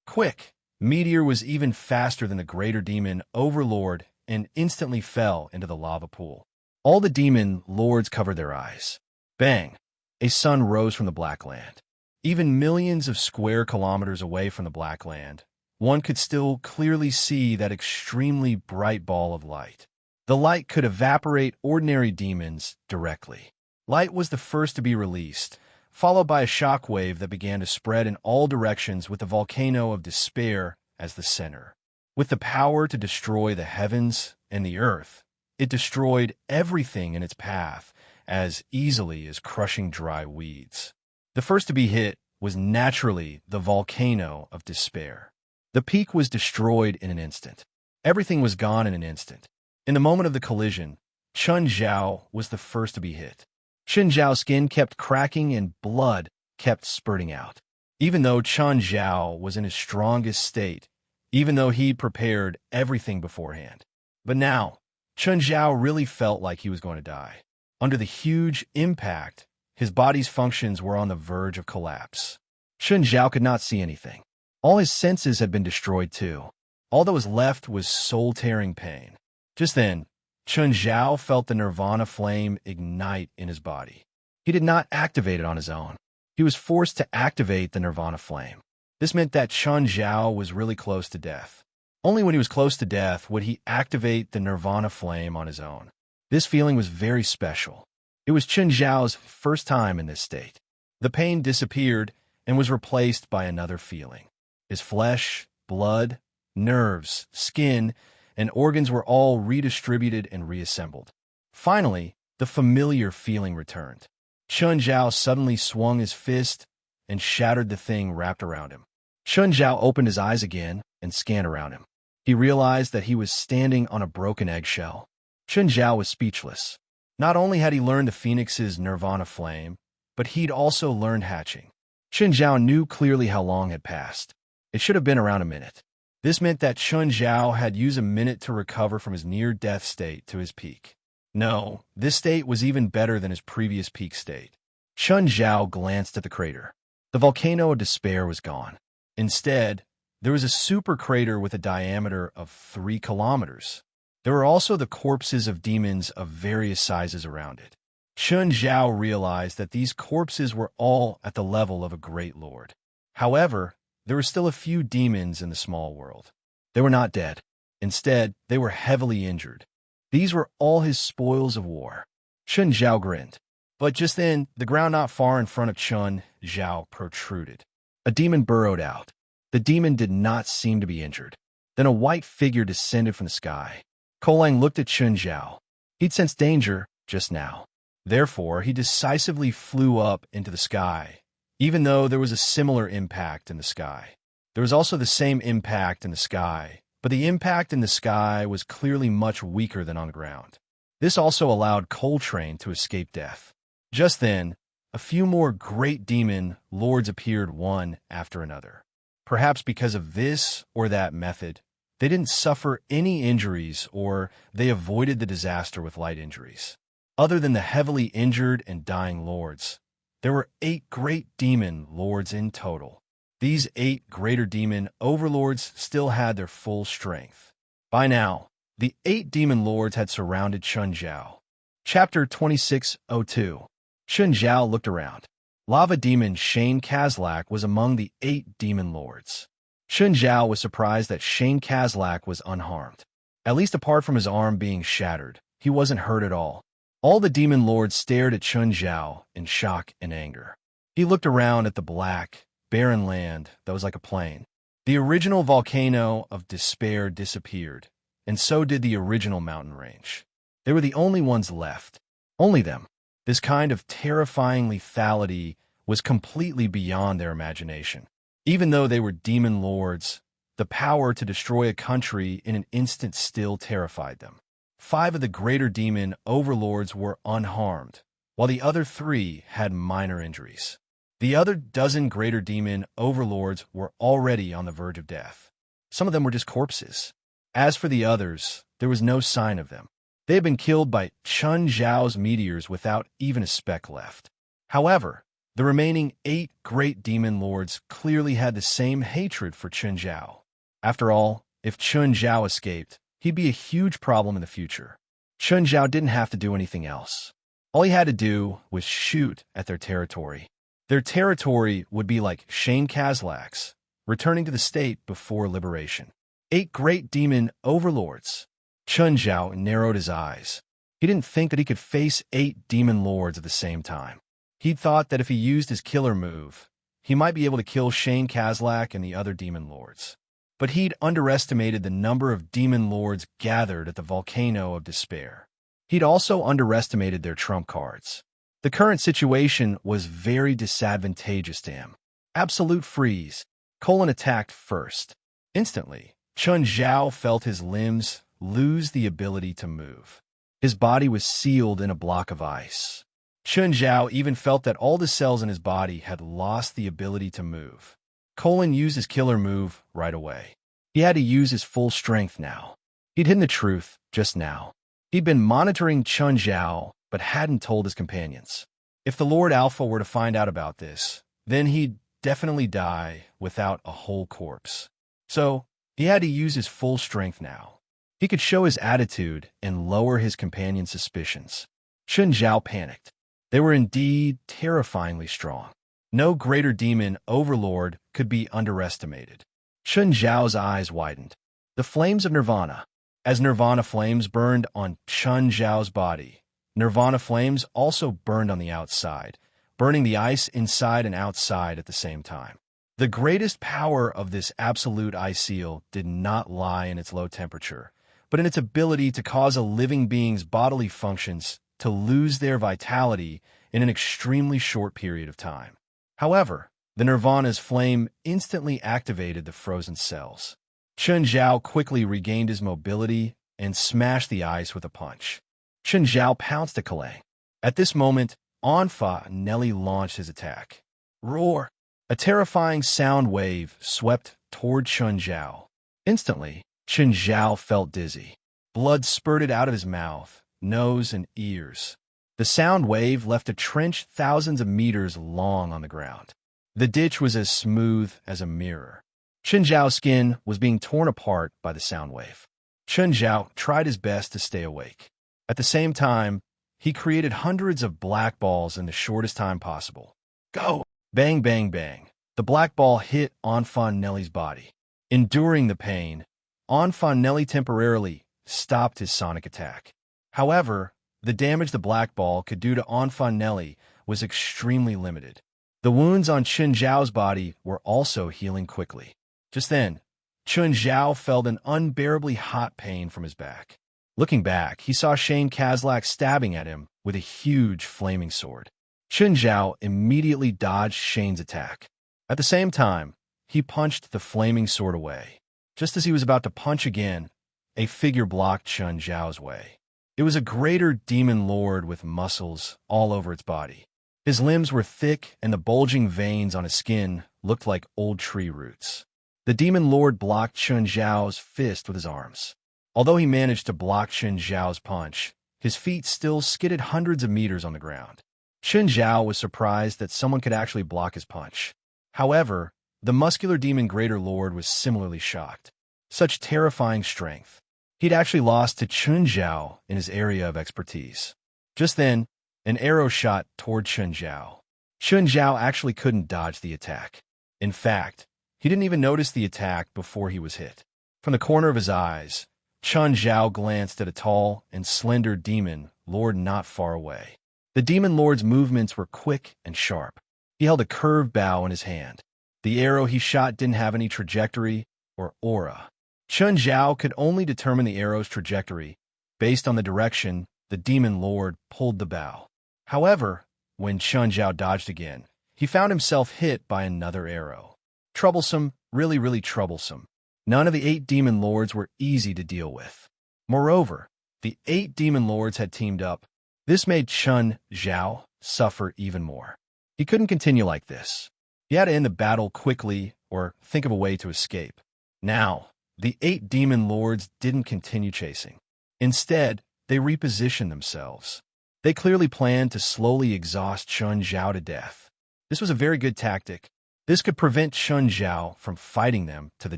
Quick! Meteor was even faster than the greater demon overlord and instantly fell into the lava pool. All the demon lords covered their eyes. Bang! A sun rose from the black land. Even millions of square kilometers away from the black land, one could still clearly see that extremely bright ball of light. The light could evaporate ordinary demons directly. Light was the first to be released, followed by a shockwave that began to spread in all directions with the volcano of despair as the center. With the power to destroy the heavens and the earth, it destroyed everything in its path as easily as crushing dry weeds. The first to be hit was naturally the volcano of despair. The peak was destroyed in an instant. Everything was gone in an instant. In the moment of the collision, Chun Zhao was the first to be hit. Chun Zhao's skin kept cracking and blood kept spurting out. Even though Chun Zhao was in his strongest state, even though he'd prepared everything beforehand. But now, Chun Zhao really felt like he was going to die. Under the huge impact, his body's functions were on the verge of collapse. Chun Zhao could not see anything. All his senses had been destroyed too. All that was left was soul-tearing pain. Just then, Chun Zhao felt the nirvana flame ignite in his body. He did not activate it on his own. He was forced to activate the nirvana flame. This meant that Chun Zhao was really close to death. Only when he was close to death would he activate the nirvana flame on his own. This feeling was very special. It was Chun Zhao's first time in this state. The pain disappeared and was replaced by another feeling. His flesh, blood, nerves, skin, and organs were all redistributed and reassembled. Finally, the familiar feeling returned. Chun Zhao suddenly swung his fist and shattered the thing wrapped around him. Chun Zhao opened his eyes again and scanned around him. He realized that he was standing on a broken eggshell. Chun Zhao was speechless. Not only had he learned the Phoenix's nirvana flame, but he'd also learned hatching. Chun Zhao knew clearly how long had passed. It should have been around a minute. This meant that Chun Zhao had used a minute to recover from his near-death state to his peak. No, this state was even better than his previous peak state. Chun Zhao glanced at the crater. The volcano of despair was gone. Instead, there was a super crater with a diameter of 3 kilometers. There were also the corpses of demons of various sizes around it. Chun Zhao realized that these corpses were all at the level of a great lord. However, there were still a few demons in the small world. They were not dead. Instead, they were heavily injured. These were all his spoils of war. Chun Zhao grinned. But just then, the ground not far in front of Chun Zhao protruded. A demon burrowed out. The demon did not seem to be injured. Then a white figure descended from the sky. Kolang looked at Chun Zhao. He'd sensed danger just now. Therefore, he decisively flew up into the sky, even though there was a similar impact in the sky. There was also the same impact in the sky, but the impact in the sky was clearly much weaker than on the ground. This also allowed Coltrane to escape death. Just then, a few more great demon lords appeared one after another. Perhaps because of this or that method, they didn't suffer any injuries or they avoided the disaster with light injuries. Other than the heavily injured and dying lords, there were 8 great demon lords in total. These 8 greater demon overlords still had their full strength. By now, the 8 demon lords had surrounded Chun Zhao. Chapter 2602. Chun Zhao looked around. Lava demon Shane Kazlak was among the 8 demon lords. Chun Zhao was surprised that Shane Kazlak was unharmed. At least apart from his arm being shattered, he wasn't hurt at all. All the demon lords stared at Chun Zhao in shock and anger. He looked around at the black, barren land that was like a plain. The original volcano of despair disappeared, and so did the original mountain range. They were the only ones left. Only them. This kind of terrifying lethality was completely beyond their imagination. Even though they were demon lords, the power to destroy a country in an instant still terrified them. 5 of the greater demon overlords were unharmed, while the other 3 had minor injuries. The other dozen greater demon overlords were already on the verge of death. Some of them were just corpses. As for the others, there was no sign of them. They had been killed by Chun Zhao's meteors without even a speck left. However, the remaining 8 great demon lords clearly had the same hatred for Chun Zhao. After all, if Chun Zhao escaped, he'd be a huge problem in the future. Chun Zhao didn't have to do anything else. All he had to do was shoot at their territory. Their territory would be like Shane Kazlak's, returning to the state before liberation. 8 great demon overlords. Chun Zhao narrowed his eyes. He didn't think that he could face 8 demon lords at the same time. He'd thought that if he used his killer move, he might be able to kill Shane Kazlak and the other demon lords. But he'd underestimated the number of demon lords gathered at the volcano of despair. He'd also underestimated their trump cards. The current situation was very disadvantageous to him. Absolute freeze. Colon attacked first. Instantly, Chun Zhao felt his limbs lose the ability to move. His body was sealed in a block of ice. Chun Zhao even felt that all the cells in his body had lost the ability to move. Colon used his killer move right away. He had to use his full strength now. He'd hidden the truth just now. He'd been monitoring Chun Zhao, but hadn't told his companions. If the Lord Alpha were to find out about this, then he'd definitely die without a whole corpse. So, he had to use his full strength now. He could show his attitude and lower his companion's suspicions. Chun Zhao panicked. They were indeed terrifyingly strong. No greater demon overlord could be underestimated. Chun Zhao's eyes widened. The flames of Nirvana. As Nirvana flames burned on Chun Zhao's body, Nirvana flames also burned on the outside, burning the ice inside and outside at the same time. The greatest power of this absolute ice seal did not lie in its low temperature, but in its ability to cause a living being's bodily functions to lose their vitality in an extremely short period of time. However, the Nirvana's flame instantly activated the frozen cells. Chun Zhao quickly regained his mobility and smashed the ice with a punch. Chun Zhao pounced at Kalang. At this moment, Anfa Nelly launched his attack. Roar! A terrifying sound wave swept toward Chun Zhao. Instantly, Chun Zhao felt dizzy. Blood spurted out of his mouth, nose, and ears. The sound wave left a trench thousands of meters long on the ground. The ditch was as smooth as a mirror. Chun Zhao's skin was being torn apart by the sound wave. Chun Zhao tried his best to stay awake. At the same time, he created hundreds of black balls in the shortest time possible. Go! Bang, bang, bang. The black ball hit Enfant Nelly's body. Enduring the pain, Enfant Nelly temporarily stopped his sonic attack. However, the damage the black ball could do to Enfant Nelly was extremely limited. The wounds on Chun Zhao's body were also healing quickly. Just then, Chun Zhao felt an unbearably hot pain from his back. Looking back, he saw Shane Kazlak stabbing at him with a huge flaming sword. Chun Zhao immediately dodged Shane's attack. At the same time, he punched the flaming sword away. Just as he was about to punch again, a figure blocked Chun Zhao's way. It was a greater demon lord with muscles all over its body. His limbs were thick, and the bulging veins on his skin looked like old tree roots. The demon lord blocked Chun Zhao's fist with his arms. Although he managed to block Chun Zhao's punch, his feet still skidded hundreds of meters on the ground. Chun Zhao was surprised that someone could actually block his punch. However, the muscular demon Greater Lord was similarly shocked. Such terrifying strength. He'd actually lost to Chun Zhao in his area of expertise. Just then, an arrow shot toward Chun Zhao. Chun Zhao actually couldn't dodge the attack. In fact, he didn't even notice the attack before he was hit. From the corner of his eyes, Chun Zhao glanced at a tall and slender demon lord not far away. The demon lord's movements were quick and sharp. He held a curved bow in his hand. The arrow he shot didn't have any trajectory or aura. Chun Zhao could only determine the arrow's trajectory based on the direction the demon lord pulled the bow. However, when Chun Zhao dodged again, he found himself hit by another arrow. Troublesome, really troublesome. None of the 8 demon lords were easy to deal with. Moreover, the 8 demon lords had teamed up. This made Chun Zhao suffer even more. He couldn't continue like this. He had to end the battle quickly or think of a way to escape. Now, the 8 demon lords didn't continue chasing. Instead, they repositioned themselves. They clearly planned to slowly exhaust Chun Zhao to death. This was a very good tactic. This could prevent Chun Zhao from fighting them to the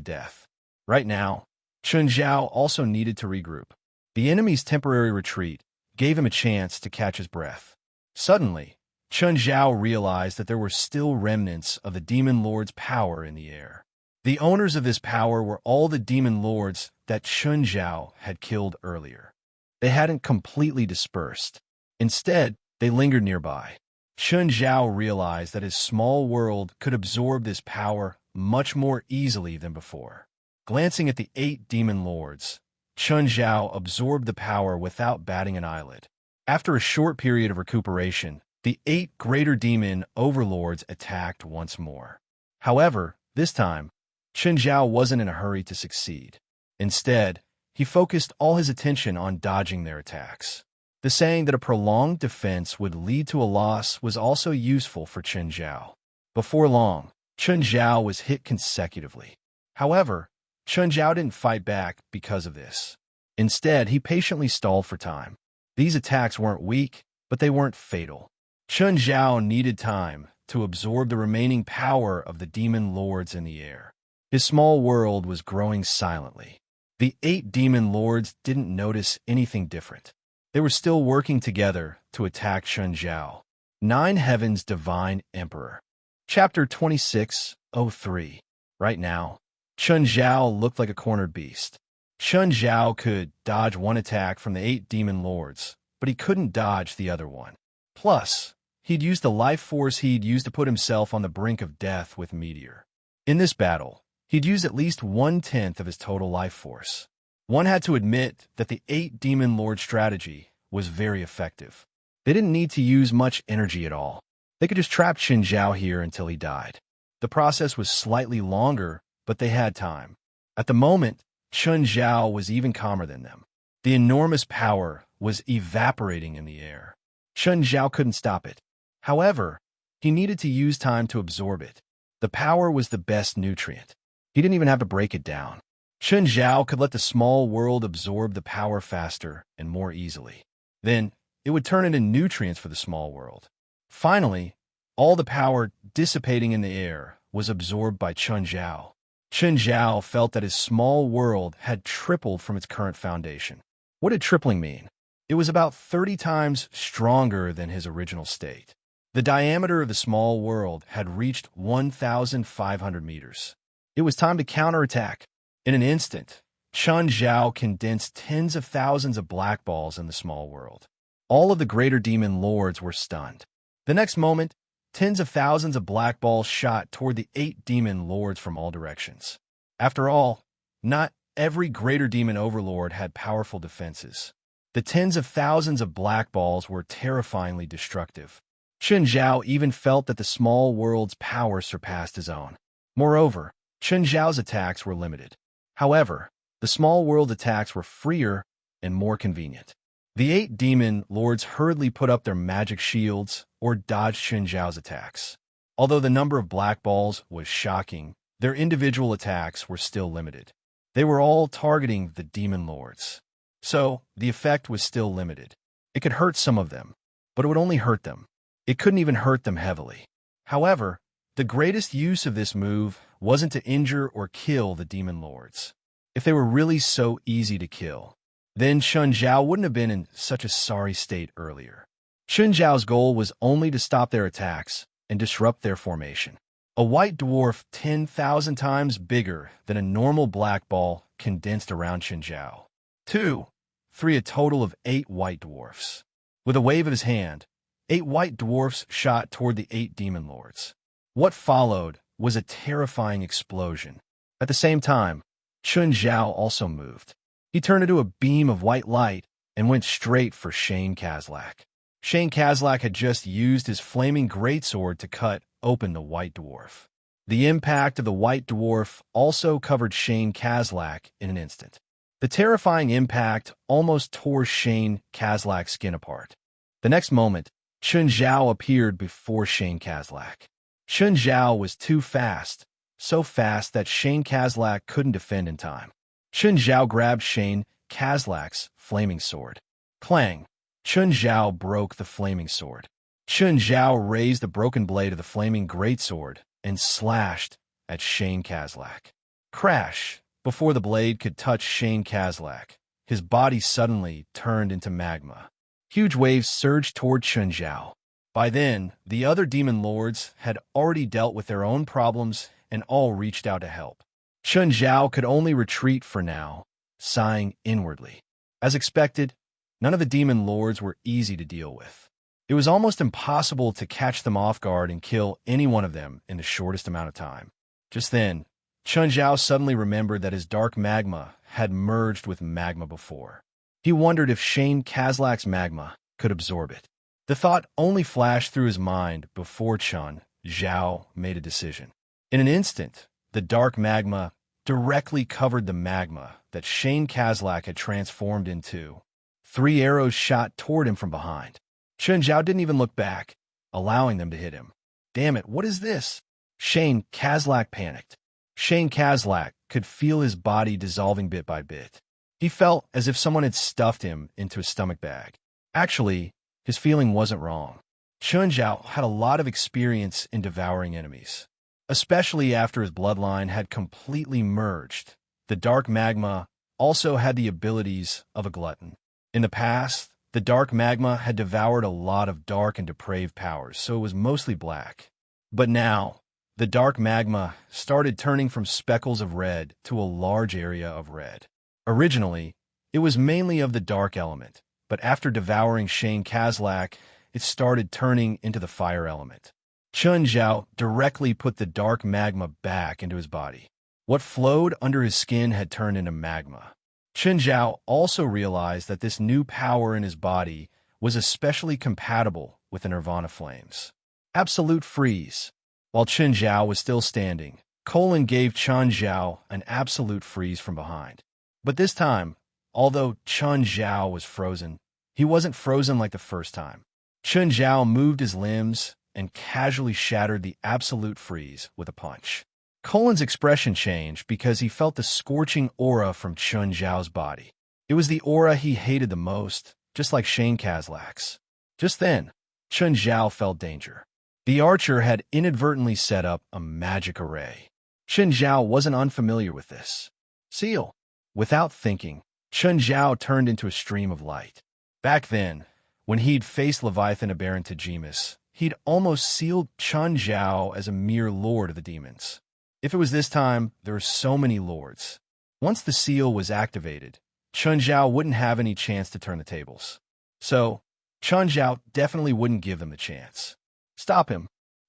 death. Right now, Chun Zhao also needed to regroup. The enemy's temporary retreat gave him a chance to catch his breath. Suddenly, Chun Zhao realized that there were still remnants of the demon lord's power in the air. The owners of this power were all the demon lords that Chun Zhao had killed earlier. They hadn't completely dispersed. Instead, they lingered nearby. Chun Zhao realized that his small world could absorb this power much more easily than before. Glancing at the 8 demon lords, Chun Zhao absorbed the power without batting an eyelid. After a short period of recuperation, the 8 greater demon overlords attacked once more. However, this time, Chen Zhao wasn't in a hurry to succeed. Instead, he focused all his attention on dodging their attacks. The saying that a prolonged defense would lead to a loss was also useful for Chen Zhao. Before long, Chen Zhao was hit consecutively. However, Chen Zhao didn't fight back because of this. Instead, he patiently stalled for time. These attacks weren't weak, but they weren't fatal. Chen Zhao needed time to absorb the remaining power of the demon lords in the air. His small world was growing silently. The 8 demon lords didn't notice anything different. They were still working together to attack Chen Zhao. 9 Heavens Divine Emperor. Chapter 26:03. Right now, Chen Zhao looked like a cornered beast. Chen Zhao could dodge one attack from the 8 demon lords, but he couldn't dodge the other one. Plus, he'd used the life force he'd used to put himself on the brink of death with Meteor. In this battle, he'd used at least 1/10 of his total life force. One had to admit that the 8 demon lord strategy was very effective. They didn't need to use much energy at all. They could just trap Chen Zhao here until he died. The process was slightly longer, but they had time. At the moment, Chen Zhao was even calmer than them. The enormous power was evaporating in the air. Chen Zhao couldn't stop it. However, he needed to use time to absorb it. The power was the best nutrient. He didn't even have to break it down. Chen Zhao could let the small world absorb the power faster and more easily. Then, it would turn into nutrients for the small world. Finally, all the power dissipating in the air was absorbed by Chen Zhao. Chen Zhao felt that his small world had tripled from its current foundation. What did tripling mean? It was about 30 times stronger than his original state. The diameter of the small world had reached 1,500 meters. It was time to counterattack. In an instant, Chen Zhao condensed tens of thousands of black balls in the small world. All of the greater demon lords were stunned. The next moment, tens of thousands of black balls shot toward the 8 demon lords from all directions. After all, not every greater demon overlord had powerful defenses. The tens of thousands of black balls were terrifyingly destructive. Chen Zhao even felt that the small world's power surpassed his own. Moreover, Chen Zhao's attacks were limited. However, the small world attacks were freer and more convenient. The 8 demon lords hurriedly put up their magic shields or dodged Chen Zhao's attacks. Although the number of black balls was shocking, their individual attacks were still limited. They were all targeting the demon lords. So, the effect was still limited. It could hurt some of them, but it would only hurt them. It couldn't even hurt them heavily. However, the greatest use of this move wasn't to injure or kill the demon lords. If they were really so easy to kill, then Chen Zhao wouldn't have been in such a sorry state earlier. Chen Zhao's goal was only to stop their attacks and disrupt their formation. A white dwarf 10,000 times bigger than a normal black ball condensed around Chen Zhao. 2, 3, a total of 8 white dwarfs. With a wave of his hand, 8 white dwarfs shot toward the 8 demon lords. What followed was a terrifying explosion. At the same time, Chen Zhao also moved. He turned into a beam of white light and went straight for Shane Kazlak. Shane Kazlak had just used his flaming greatsword to cut open the white dwarf. The impact of the white dwarf also covered Shane Kazlak in an instant. The terrifying impact almost tore Shane Kazlak's skin apart. The next moment, Chen Zhao appeared before Shane Kazlak. Chen Zhao was too fast, so fast that Shane Kazlak couldn't defend in time. Chen Zhao grabbed Shane Kazlak's flaming sword. Clang! Chen Zhao broke the flaming sword. Chen Zhao raised the broken blade of the flaming greatsword and slashed at Shane Kazlak. Crash! Before the blade could touch Shane Kazlak, his body suddenly turned into magma. Huge waves surged toward Chen Zhao. By then, the other demon lords had already dealt with their own problems and all reached out to help. Chen Zhao could only retreat for now, sighing inwardly. As expected, none of the demon lords were easy to deal with. It was almost impossible to catch them off guard and kill any one of them in the shortest amount of time. Just then, Chen Zhao suddenly remembered that his dark magma had merged with magma before. He wondered if Shane Kazlak's magma could absorb it. The thought only flashed through his mind before Chen Zhao made a decision. In an instant, the dark magma directly covered the magma that Shane Kazlak had transformed into. 3 arrows shot toward him from behind. Chun Zhao didn't even look back, allowing them to hit him. Damn it, what is this? Shane Kazlak panicked. Shane Kazlak could feel his body dissolving bit by bit. He felt as if someone had stuffed him into a stomach bag. Actually, his feeling wasn't wrong. Chun Zhao had a lot of experience in devouring enemies, especially after his bloodline had completely merged. The dark magma also had the abilities of a glutton. In the past, the dark magma had devoured a lot of dark and depraved powers, so it was mostly black. But now, the dark magma started turning from speckles of red to a large area of red. Originally, it was mainly of the dark element, but after devouring Shane Kazlak, it started turning into the fire element. Chun Zhao directly put the dark magma back into his body. What flowed under his skin had turned into magma. Chun Zhao also realized that this new power in his body was especially compatible with the Nirvana flames. Absolute freeze. While Chun Zhao was still standing, Colin gave Chun Zhao an absolute freeze from behind. But this time, although Chun Zhao was frozen, he wasn't frozen like the first time. Chun Zhao moved his limbs and casually shattered the absolute freeze with a punch. Colin's expression changed because he felt the scorching aura from Chun Zhao's body. It was the aura he hated the most, just like Shane Kazlak's. Just then, Chun Zhao felt danger. The archer had inadvertently set up a magic array. Chun Zhao wasn't unfamiliar with this. Seal. Without thinking, Chun Zhao turned into a stream of light. Back then, when he'd faced Leviathan Aberrant Tajimas, he'd almost sealed Chun Zhao as a mere lord of the demons. If it was this time, there were so many lords. Once the seal was activated, Chun Zhao wouldn't have any chance to turn the tables. So, Chun Zhao definitely wouldn't give them the chance. Stop him.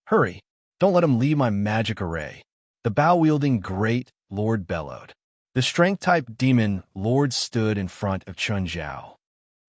Hurry. Don't let him leave my magic array. The bow-wielding great lord bellowed. The strength-type demon lord stood in front of Chun Zhao.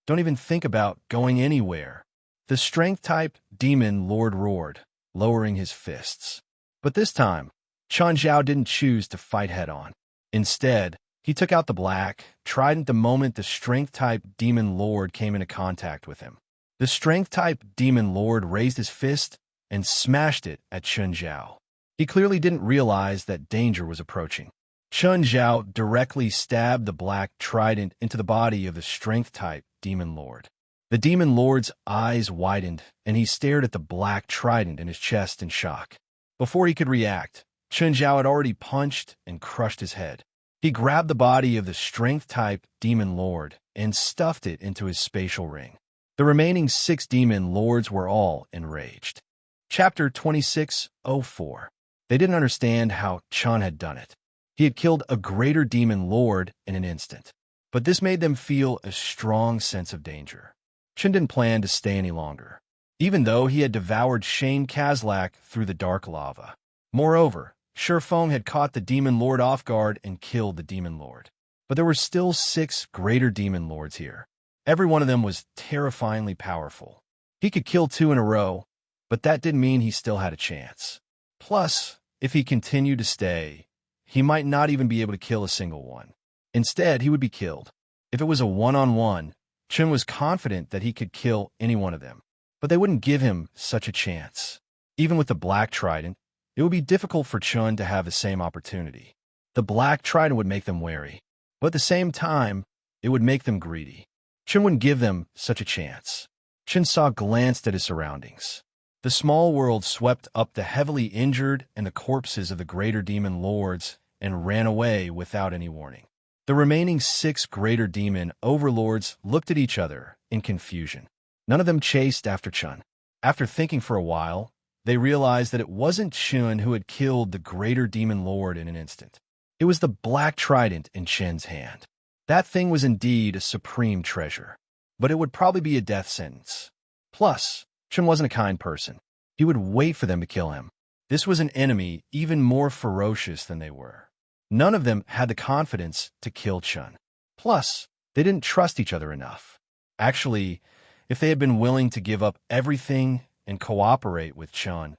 Don't even think about going anywhere. The strength-type demon lord roared, lowering his fists. But this time, Chun Zhao didn't choose to fight head-on. Instead, he took out the black trident the moment the strength-type demon lord came into contact with him. The strength-type demon lord raised his fist and smashed it at Chun Zhao. He clearly didn't realize that danger was approaching. Chun Zhao directly stabbed the black trident into the body of the strength-type demon lord. The demon lord's eyes widened, and he stared at the black trident in his chest in shock. Before he could react, Chun Zhao had already punched and crushed his head. He grabbed the body of the strength-type demon lord and stuffed it into his spatial ring. The remaining 6 demon lords were all enraged. Chapter 26:04. They didn't understand how Chun had done it. He had killed a greater demon lord in an instant. But this made them feel a strong sense of danger. Chun didn't plan to stay any longer, even though he had devoured Shane Kazlak through the dark lava. Moreover, Shifeng had caught the demon lord off guard and killed the demon lord. But there were still 6 greater demon lords here. Every one of them was terrifyingly powerful. He could kill 2 in a row, but that didn't mean he still had a chance. Plus, if he continued to stay, he might not even be able to kill a single one. Instead, he would be killed. If it was a one-on-one, Chun was confident that he could kill any one of them. But they wouldn't give him such a chance. Even with the black trident, it would be difficult for Chun to have the same opportunity. The black trident would make them wary, but at the same time, it would make them greedy. Chun wouldn't give them such a chance. Chun glanced at his surroundings. The small world swept up the heavily injured and the corpses of the greater demon lords and ran away without any warning. The remaining 6 greater demon overlords looked at each other in confusion. None of them chased after Chun. After thinking for a while, they realized that it wasn't Chun who had killed the greater demon lord in an instant. It was the black trident in Chun's hand. That thing was indeed a supreme treasure, but it would probably be a death sentence. Plus, Chun wasn't a kind person. He would wait for them to kill him. This was an enemy even more ferocious than they were. None of them had the confidence to kill Chun. Plus, they didn't trust each other enough. Actually, if they had been willing to give up everything and cooperate with Chun,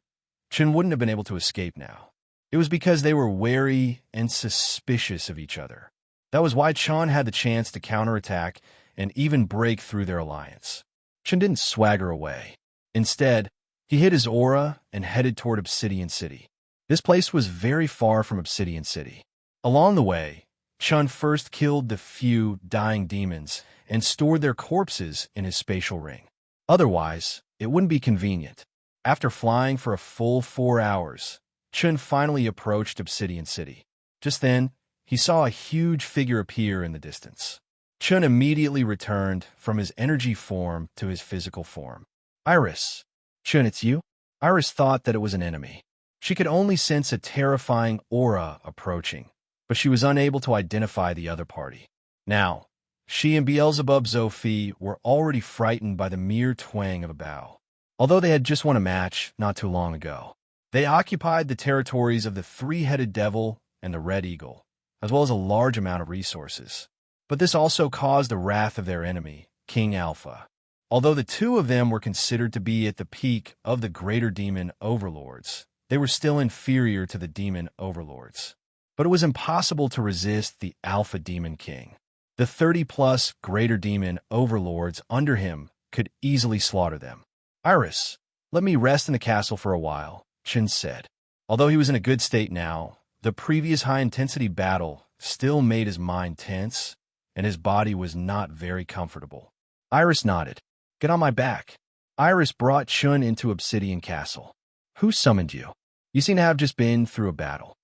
Chun wouldn't have been able to escape now. It was because they were wary and suspicious of each other. That was why Chun had the chance to counterattack and even break through their alliance. Chun didn't swagger away. Instead, he hid his aura and headed toward Obsidian City. This place was very far from Obsidian City. Along the way, Chun first killed the few dying demons and stored their corpses in his spatial ring. Otherwise, it wouldn't be convenient. After flying for a full 4 hours, Chun finally approached Obsidian City. Just then, he saw a huge figure appear in the distance. Chun immediately returned from his energy form to his physical form. Iris. Chun, it's you? Iris thought that it was an enemy. She could only sense a terrifying aura approaching, but she was unable to identify the other party. Now, she and Beelzebub Zophi were already frightened by the mere twang of a bow. Although they had just won a match not too long ago, they occupied the territories of the three-headed devil and the red eagle, as well as a large amount of resources. But this also caused the wrath of their enemy, King Alpha. Although the two of them were considered to be at the peak of the greater demon overlords, they were still inferior to the demon overlords. But it was impossible to resist the Alpha Demon King. The 30-plus greater demon overlords under him could easily slaughter them. Iris, let me rest in the castle for a while, Chun said. Although he was in a good state now, the previous high-intensity battle still made his mind tense, and his body was not very comfortable. Iris nodded. Get on my back. Iris brought Chun into Obsidian Castle. Who summoned you? You seem to have just been through a battle.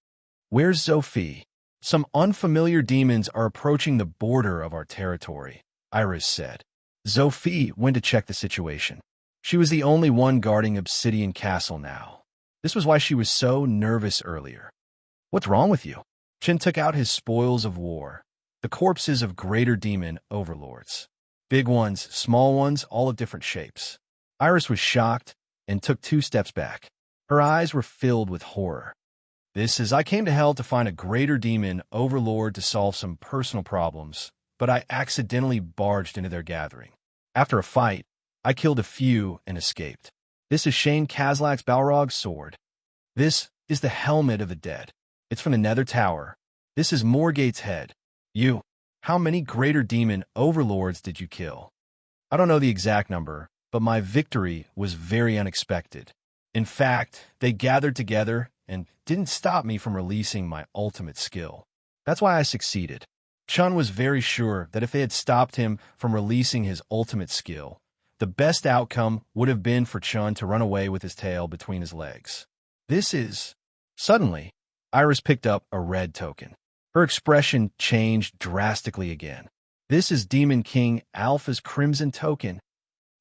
Where's Zophi? Some unfamiliar demons are approaching the border of our territory, Iris said. Zophi went to check the situation. She was the only one guarding Obsidian Castle now. This was why she was so nervous earlier. What's wrong with you? Chun took out his spoils of war, the corpses of greater demon overlords. Big ones, small ones, all of different shapes. Iris was shocked and took 2 steps back. Her eyes were filled with horror. This is, I came to hell to find a greater demon overlord to solve some personal problems, but I accidentally barged into their gathering. After a fight, I killed a few and escaped. This is Shane Kazlak's Balrog's sword. This is the helmet of the dead. It's from the Nether Tower. This is Morgate's head. You. How many greater demon overlords did you kill? I don't know the exact number, but my victory was very unexpected. In fact, they gathered together and didn't stop me from releasing my ultimate skill. That's why I succeeded. Chun was very sure that if they had stopped him from releasing his ultimate skill, the best outcome would have been for Chun to run away with his tail between his legs. This is... Suddenly, Iris picked up a red token. Her expression changed drastically again. This is Demon King Alpha's Crimson Token.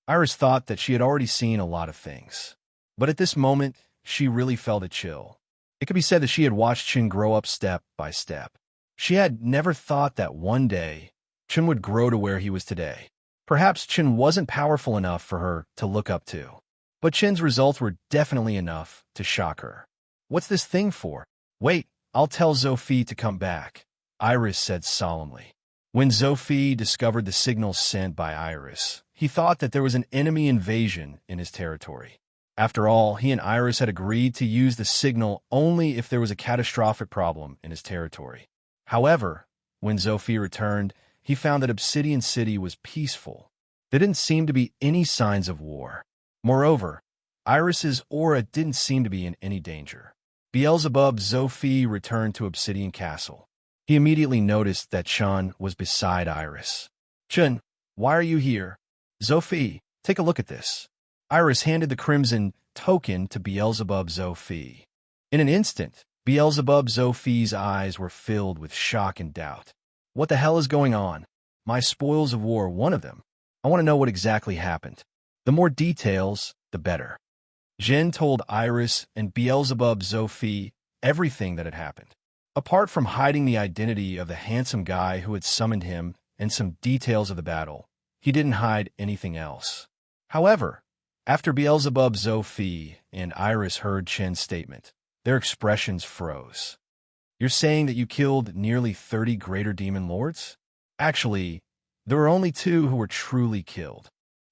Iris thought that she had already seen a lot of things. But at this moment, she really felt a chill. It could be said that she had watched Chun grow up step by step. She had never thought that one day, Chun would grow to where he was today. Perhaps Chun wasn't powerful enough for her to look up to. But Chun's results were definitely enough to shock her. What's this thing for? Wait, I'll tell Zophi to come back, Iris said solemnly. When Zophi discovered the signal sent by Iris, he thought that there was an enemy invasion in his territory. After all, he and Iris had agreed to use the signal only if there was a catastrophic problem in his territory. However, when Zophi returned, he found that Obsidian City was peaceful. There didn't seem to be any signs of war. Moreover, Iris's aura didn't seem to be in any danger. Beelzebub Zophi returned to Obsidian Castle. He immediately noticed that Chun was beside Iris. Chun, why are you here? Zophi, take a look at this. Iris handed the crimson token to Beelzebub Zophi. In an instant, Beelzebub Zophi's eyes were filled with shock and doubt. What the hell is going on? My spoils of war, one of them. I want to know what exactly happened. The more details, the better. Jin told Iris and Beelzebub Zophi everything that had happened. Apart from hiding the identity of the handsome guy who had summoned him and some details of the battle, he didn't hide anything else. However, after Beelzebub Zophi and Iris heard Chen's statement, their expressions froze. You're saying that you killed nearly 30 greater demon lords? Actually, there were only 2 who were truly killed.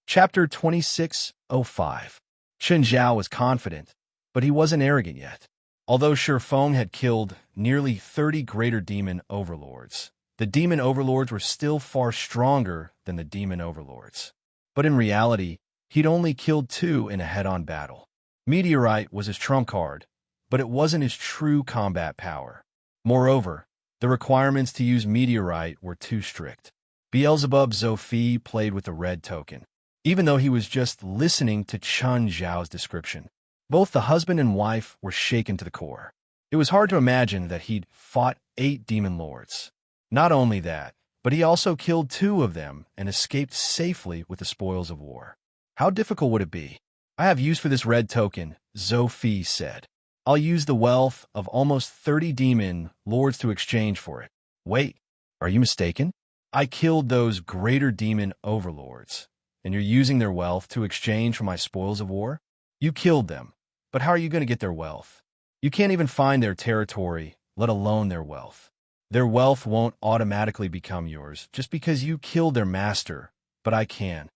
Chapter 26:05. Chen Zhao was confident, but he wasn't arrogant yet. Although Shifeng had killed nearly 30 greater demon overlords, the demon overlords were still far stronger than the demon overlords. But in reality, he'd only killed 2 in a head-on battle. Meteorite was his trump card, but it wasn't his true combat power. Moreover, the requirements to use Meteorite were too strict. Beelzebub Zophi played with the red token, even though he was just listening to Chun Zhao's description. Both the husband and wife were shaken to the core. It was hard to imagine that he'd fought 8 demon lords. Not only that, but he also killed 2 of them and escaped safely with the spoils of war. How difficult would it be? I have use for this red token, Zophi said. I'll use the wealth of almost 30 demon lords to exchange for it. Wait, are you mistaken? I killed those greater demon overlords, and you're using their wealth to exchange for my spoils of war? You killed them, but how are you going to get their wealth? You can't even find their territory, let alone their wealth. Their wealth won't automatically become yours just because you killed their master, but I can.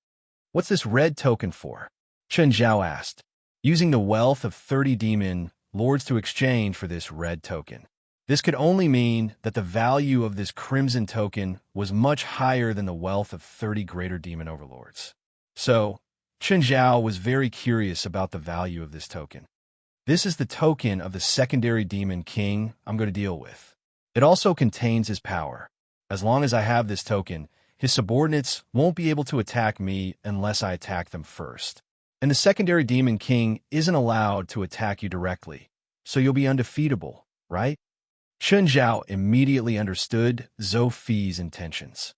What's this red token for? Chen Zhao asked, using the wealth of 30 demon lords to exchange for this red token. This could only mean that the value of this crimson token was much higher than the wealth of 30 greater demon overlords. So, Chen Zhao was very curious about the value of this token. This is the token of the secondary demon king I'm going to deal with. It also contains his power. As long as I have this token, his subordinates won't be able to attack me unless I attack them first. And the secondary demon king isn't allowed to attack you directly, so you'll be undefeatable, right? Chen Zhao immediately understood Zophi's intentions.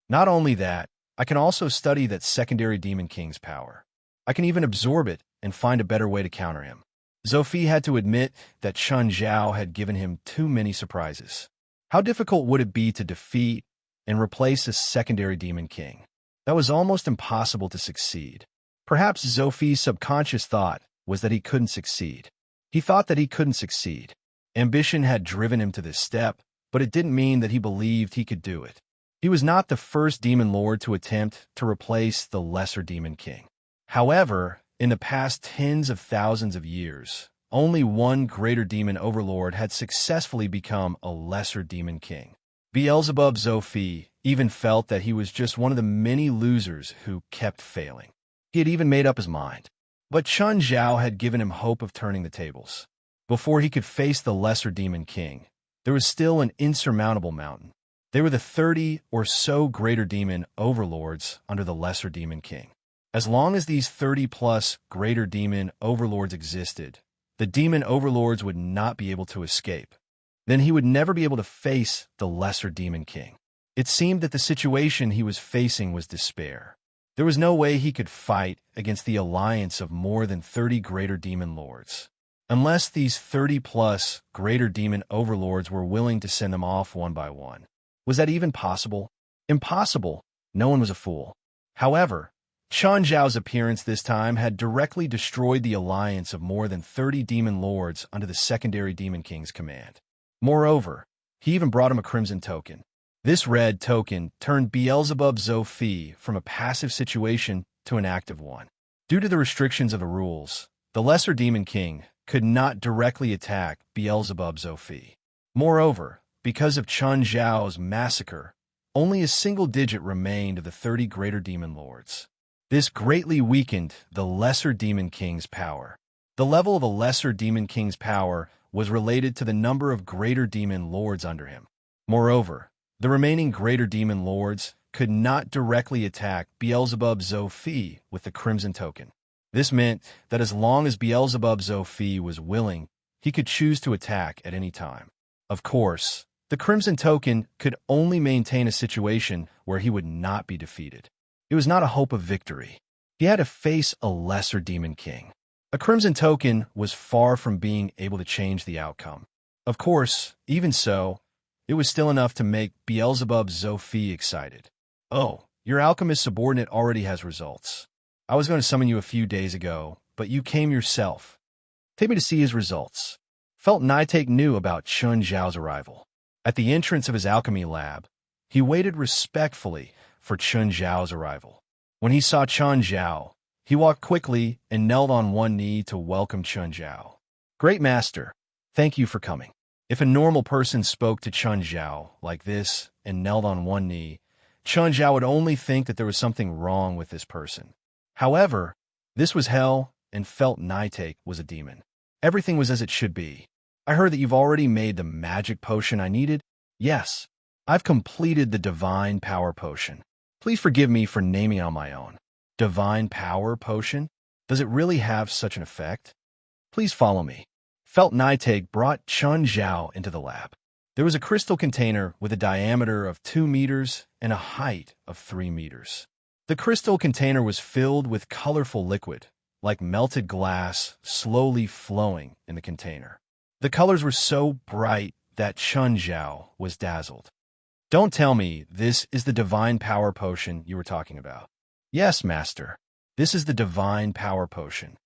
Not only that, I can also study that secondary demon king's power. I can even absorb it and find a better way to counter him. Zophi had to admit that Chen Zhao had given him too many surprises. How difficult would it be to defeat and replace a secondary demon king? That was almost impossible to succeed. Perhaps Zophi's subconscious thought was that he couldn't succeed. He thought that he couldn't succeed. Ambition had driven him to this step, but it didn't mean that he believed he could do it. He was not the first demon lord to attempt to replace the lesser demon king. However, in the past tens of thousands of years, only one greater demon overlord had successfully become a lesser demon king. Beelzebub Zophi even felt that he was just one of the many losers who kept failing. He had even made up his mind. But Chun Zhao had given him hope of turning the tables. Before he could face the lesser demon king, there was still an insurmountable mountain. They were the 30 or so greater demon overlords under the lesser demon king. As long as these 30-plus greater demon overlords existed, the demon overlords would not be able to escape. Then he would never be able to face the lesser demon king. It seemed that the situation he was facing was despair. There was no way he could fight against the alliance of more than 30 greater demon lords. Unless these 30-plus greater demon overlords were willing to send them off one by one. Was that even possible? Impossible. No one was a fool. However, Chun Zhao's appearance this time had directly destroyed the alliance of more than 30 demon lords under the secondary demon king's command. Moreover, he even brought him a crimson token. This red token turned Beelzebub Zophi from a passive situation to an active one. Due to the restrictions of the rules, the lesser demon king could not directly attack Beelzebub Zophi. Moreover, because of Chun Zhao's massacre, only a single digit remained of the 30 greater demon lords. This greatly weakened the lesser demon king's power. The level of a lesser demon king's power was related to the number of greater demon lords under him. Moreover, the remaining greater demon lords could not directly attack Beelzebub Zophi with the crimson token. This meant that as long as Beelzebub Zophi was willing, he could choose to attack at any time. Of course, the crimson token could only maintain a situation where he would not be defeated. It was not a hope of victory. He had to face a lesser demon king. A crimson token was far from being able to change the outcome. Of course, even so, it was still enough to make Beelzebub Zophi excited. Oh, your alchemist subordinate already has results. I was going to summon you a few days ago, but you came yourself. Take me to see his results. Felt Nitake knew about Chun Zhao's arrival. At the entrance of his alchemy lab, he waited respectfully for Chun Zhao's arrival. When he saw Chun Zhao, he walked quickly and knelt on one knee to welcome Chun Zhao. Great master, Thank you for coming. If a normal person spoke to Chun Zhao like this and knelt on one knee, Chun Zhao would only think that there was something wrong with this person. However, this was hell, and felt Nightake was a demon. Everything was as it should be. I heard that you've already made the magic potion I needed. Yes, I've completed the divine power potion. Please forgive me for naming it on my own. Divine power potion? Does it really have such an effect? Please follow me. Felt Nightake brought Chun Zhao into the lab. There was a crystal container with a diameter of 2 meters and a height of 3 meters. The crystal container was filled with colorful liquid, like melted glass, slowly flowing in the container. The colors were so bright that Chun Zhao was dazzled. Don't tell me this is the divine power potion you were talking about. Yes, master. This is the divine power potion.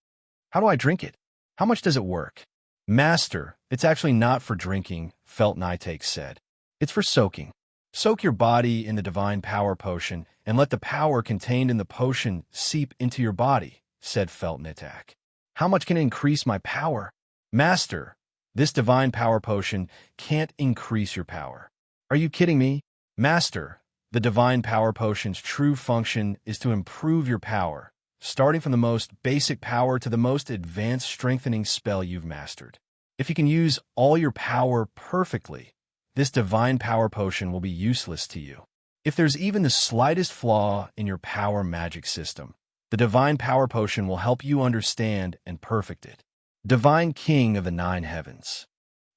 How do I drink it? How much does it work? Master, it's actually not for drinking, Felt Nightake said. It's for soaking. Soak your body in the divine power potion and let the power contained in the potion seep into your body, said Felt Nightake. How much can it increase my power? Master, this divine power potion can't increase your power. Are you kidding me? Master, the divine power potion's true function is to improve your power, starting from the most basic power to the most advanced strengthening spell you've mastered. If you can use all your power perfectly, this divine power potion will be useless to you. If there's even the slightest flaw in your power magic system, the divine power potion will help you understand and perfect it. Divine King of the Nine Heavens.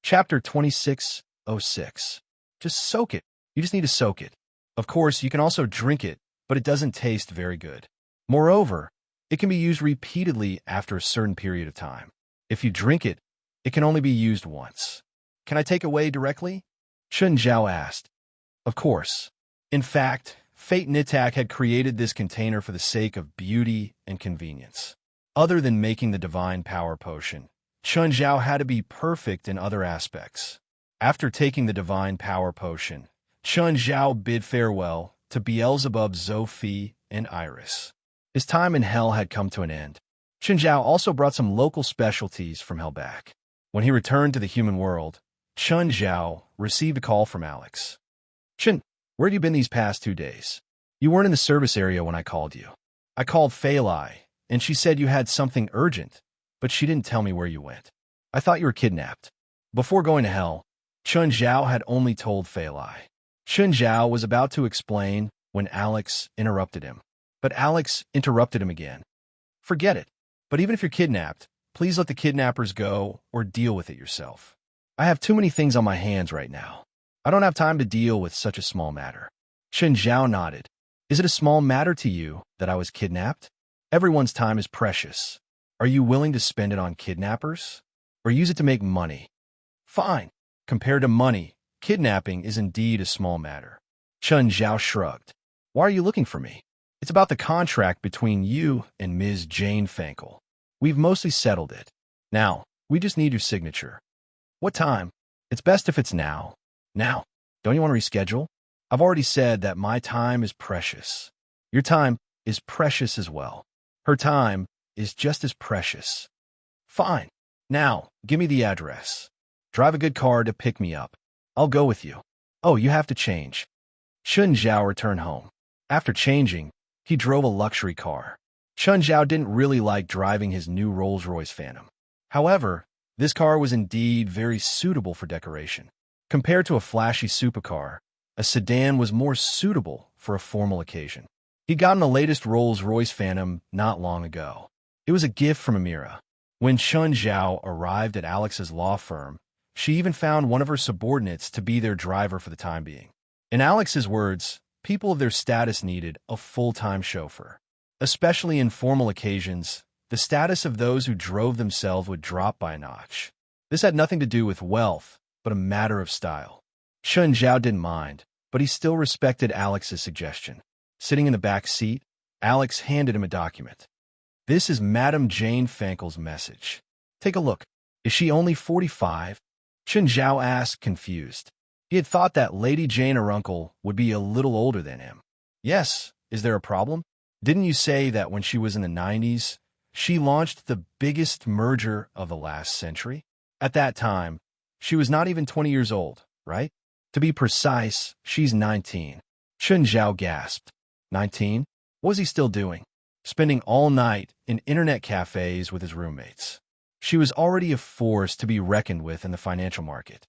Chapter 26:06. Just soak it. You just need to soak it. Of course, you can also drink it, but it doesn't taste very good. Moreover, it can be used repeatedly after a certain period of time. If you drink it, it can only be used once. Can I take away directly? Chun Zhao asked. Of course. In fact, Fate Nitak had created this container for the sake of beauty and convenience. Other than making the divine power potion, Chun Zhao had to be perfect in other aspects. After taking the divine power potion, Chun Zhao bid farewell to Beelzebub, Zophi, and Iris. His time in hell had come to an end. Chun Zhao also brought some local specialties from hell back. When he returned to the human world, Chun Zhao received a call from Alex. Chun, where have you been these past 2 days? You weren't in the service area when I called you. I called Fei Lai, and she said you had something urgent, but she didn't tell me where you went. I thought you were kidnapped. Before going to hell, Chun Zhao had only told Fei Lai. Chun Zhao was about to explain when Alex interrupted him. But Alex interrupted him again. Forget it. But even if you're kidnapped, please let the kidnappers go or deal with it yourself. I have too many things on my hands right now. I don't have time to deal with such a small matter. Chun Zhao nodded. Is it a small matter to you that I was kidnapped? Everyone's time is precious. Are you willing to spend it on kidnappers? Or use it to make money? Fine. Compared to money, kidnapping is indeed a small matter. Chun Zhao shrugged. Why are you looking for me? It's about the contract between you and Ms. Jane Fankel. We've mostly settled it. Now, we just need your signature. What time? It's best if it's now. Now. Don't you want to reschedule? I've already said that my time is precious. Your time is precious as well. Her time is just as precious. Fine. Now, give me the address. Drive a good car to pick me up. I'll go with you. Oh, you have to change. Chun Zhao returned home. After changing, he drove a luxury car. Chun Zhao didn't really like driving his new Rolls-Royce Phantom. However, this car was indeed very suitable for decoration. Compared to a flashy supercar, a sedan was more suitable for a formal occasion. He'd gotten the latest Rolls-Royce Phantom not long ago. It was a gift from Amira. When Chun Zhao arrived at Alex's law firm, she even found one of her subordinates to be their driver for the time being. In Alex's words, people of their status needed a full-time chauffeur. Especially in formal occasions, the status of those who drove themselves would drop by a notch. This had nothing to do with wealth, but a matter of style. Chun Zhao didn't mind, but he still respected Alex's suggestion. Sitting in the back seat, Alex handed him a document. This is Madame Jane Fankel's message. Take a look. Is she only 45? Chun Zhao asked, confused. He had thought that Lady Jane, her uncle, would be a little older than him. Yes, is there a problem? Didn't you say that when she was in the 90s, she launched the biggest merger of the last century? At that time, she was not even 20 years old, right? To be precise, she's 19. Chen Zhao gasped. 19? What was he still doing? Spending all night in internet cafes with his roommates. She was already a force to be reckoned with in the financial market.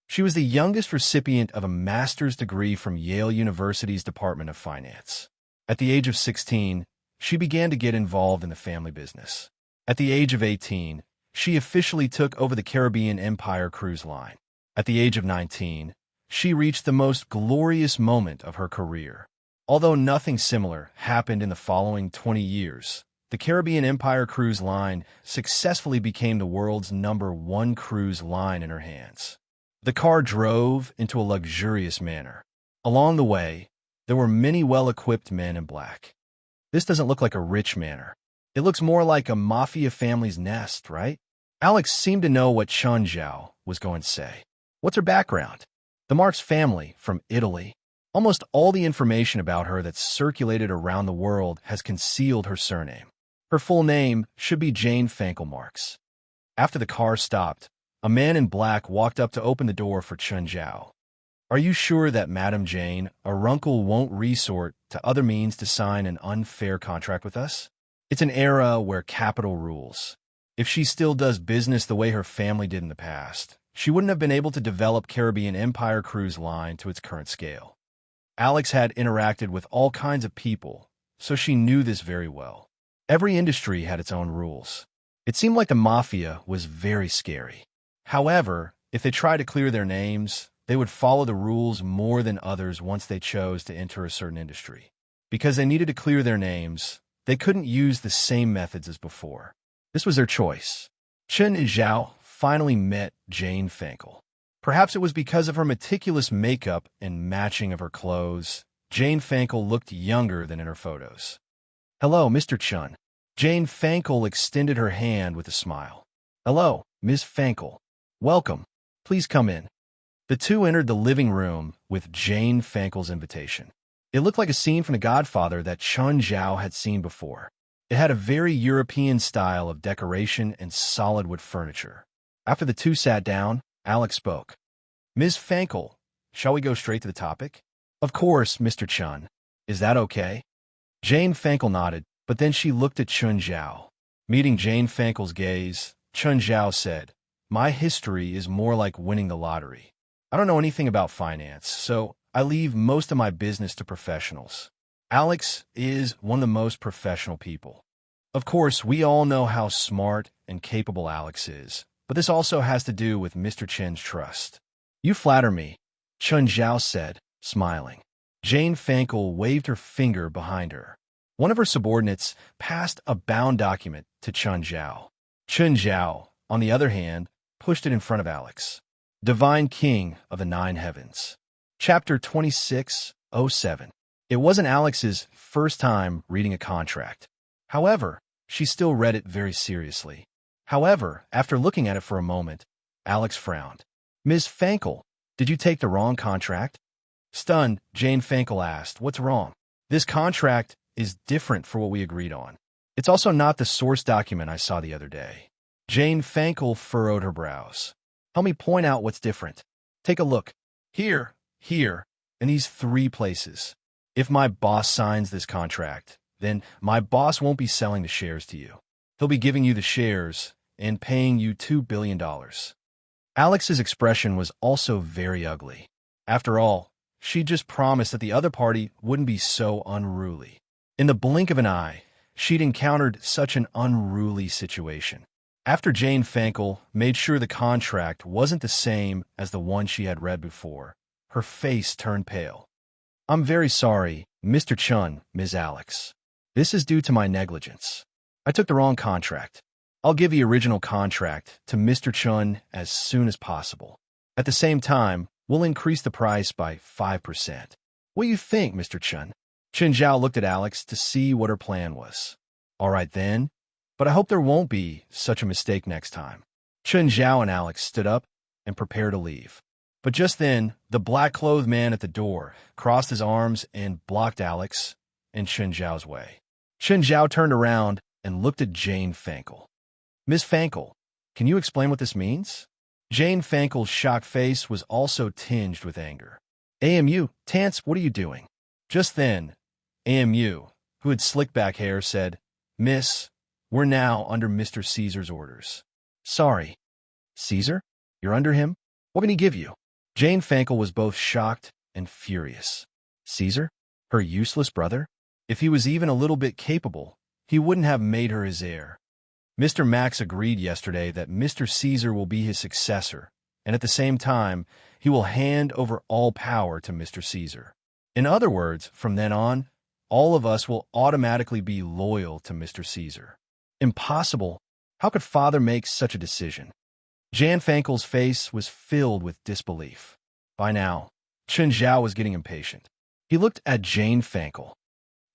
She was the youngest recipient of a master's degree from Yale University's Department of Finance. At the age of 16, she began to get involved in the family business. At the age of 18, she officially took over the Caribbean Empire cruise line. At the age of 19, she reached the most glorious moment of her career. Although nothing similar happened in the following 20 years, the Caribbean Empire cruise line successfully became the world's #1 cruise line in her hands. The car drove into a luxurious manor. Along the way, there were many well-equipped men in black. This doesn't look like a rich manor. It looks more like a mafia family's nest, right? Alex seemed to know what Chen Zhao was going to say. What's her background? The Marx family from Italy. Almost all the information about her that's circulated around the world has concealed her surname. Her full name should be Jane Fankel Marx. After the car stopped, a man in black walked up to open the door for Chen Zhao. Are you sure that Madame Jane, our uncle, won't resort to other means to sign an unfair contract with us? It's an era where capital rules. If she still does business the way her family did in the past, she wouldn't have been able to develop Caribbean Empire Cruise Line to its current scale. Alex had interacted with all kinds of people, so she knew this very well. Every industry had its own rules. It seemed like the mafia was very scary. However, if they tried to clear their names, they would follow the rules more than others once they chose to enter a certain industry. Because they needed to clear their names, they couldn't use the same methods as before. This was their choice. Chen Zhao finally met Jane Fankel. Perhaps it was because of her meticulous makeup and matching of her clothes. Jane Fankel looked younger than in her photos. Hello, Mr. Chen. Jane Fankel extended her hand with a smile. Hello, Ms. Fankel. Welcome. Please come in. The two entered the living room with Jane Fankel's invitation. It looked like a scene from The Godfather that Chen Zhao had seen before. It had a very European style of decoration and solid wood furniture. After the two sat down, Alex spoke. Ms. Fankel, shall we go straight to the topic? Of course, Mr. Chen. Is that okay? Jane Fankel nodded, but then she looked at Chen Zhao. Meeting Jane Fankel's gaze, Chen Zhao said, My history is more like winning the lottery. I don't know anything about finance, so I leave most of my business to professionals. Alex is one of the most professional people. Of course, we all know how smart and capable Alex is, but this also has to do with Mr. Chen's trust. You flatter me, Chen Zhao said, smiling. Jane Fankel waved her finger behind her. One of her subordinates passed a bound document to Chen Zhao. Chen Zhao, on the other hand, pushed it in front of Alex. Divine King of the Nine Heavens. Chapter 26:07. It wasn't Alex's first time reading a contract. However, she still read it very seriously. However, after looking at it for a moment, Alex frowned. Ms. Fankel, did you take the wrong contract? Stunned, Jane Fankel asked, What's wrong? This contract is different for what we agreed on. It's also not the source document I saw the other day. Jane Fankel furrowed her brows. Help me point out what's different. Take a look. Here, and these 3 places. If my boss signs this contract, then my boss won't be selling the shares to you. He'll be giving you the shares and paying you $2 billion. Alex's expression was also very ugly. After all, she just promised that the other party wouldn't be so unruly. In the blink of an eye, she'd encountered such an unruly situation. After Jane Fankel made sure the contract wasn't the same as the one she had read before, her face turned pale. I'm very sorry, Mr. Chen, Ms. Alex. This is due to my negligence. I took the wrong contract. I'll give the original contract to Mr. Chen as soon as possible. At the same time, we'll increase the price by 5%. What do you think, Mr. Chen? Chen Zhao looked at Alex to see what her plan was. All right then, but I hope there won't be such a mistake next time. Chen Zhao and Alex stood up and prepared to leave. But just then, the black-clothed man at the door crossed his arms and blocked Alex and Chen Zhao's way. Chen Zhao turned around and looked at Jane Fankel. Ms. Fankel, can you explain what this means? Jane Fankel's shocked face was also tinged with anger. AMU, Tance, what are you doing? Just then, AMU, who had slicked back hair, said, Miss, we're now under Mr. Caesar's orders. Sorry. Caesar? You're under him? What can he give you? Jane Fankel was both shocked and furious. Caesar? Her useless brother? If he was even a little bit capable, he wouldn't have made her his heir. Mr. Max agreed yesterday that Mr. Caesar will be his successor, and at the same time, he will hand over all power to Mr. Caesar. In other words, from then on, all of us will automatically be loyal to Mr. Caesar. Impossible. How could father make such a decision? Jan Fankel's face was filled with disbelief. By now, Chun Zhao was getting impatient. He looked at Jane Fankel.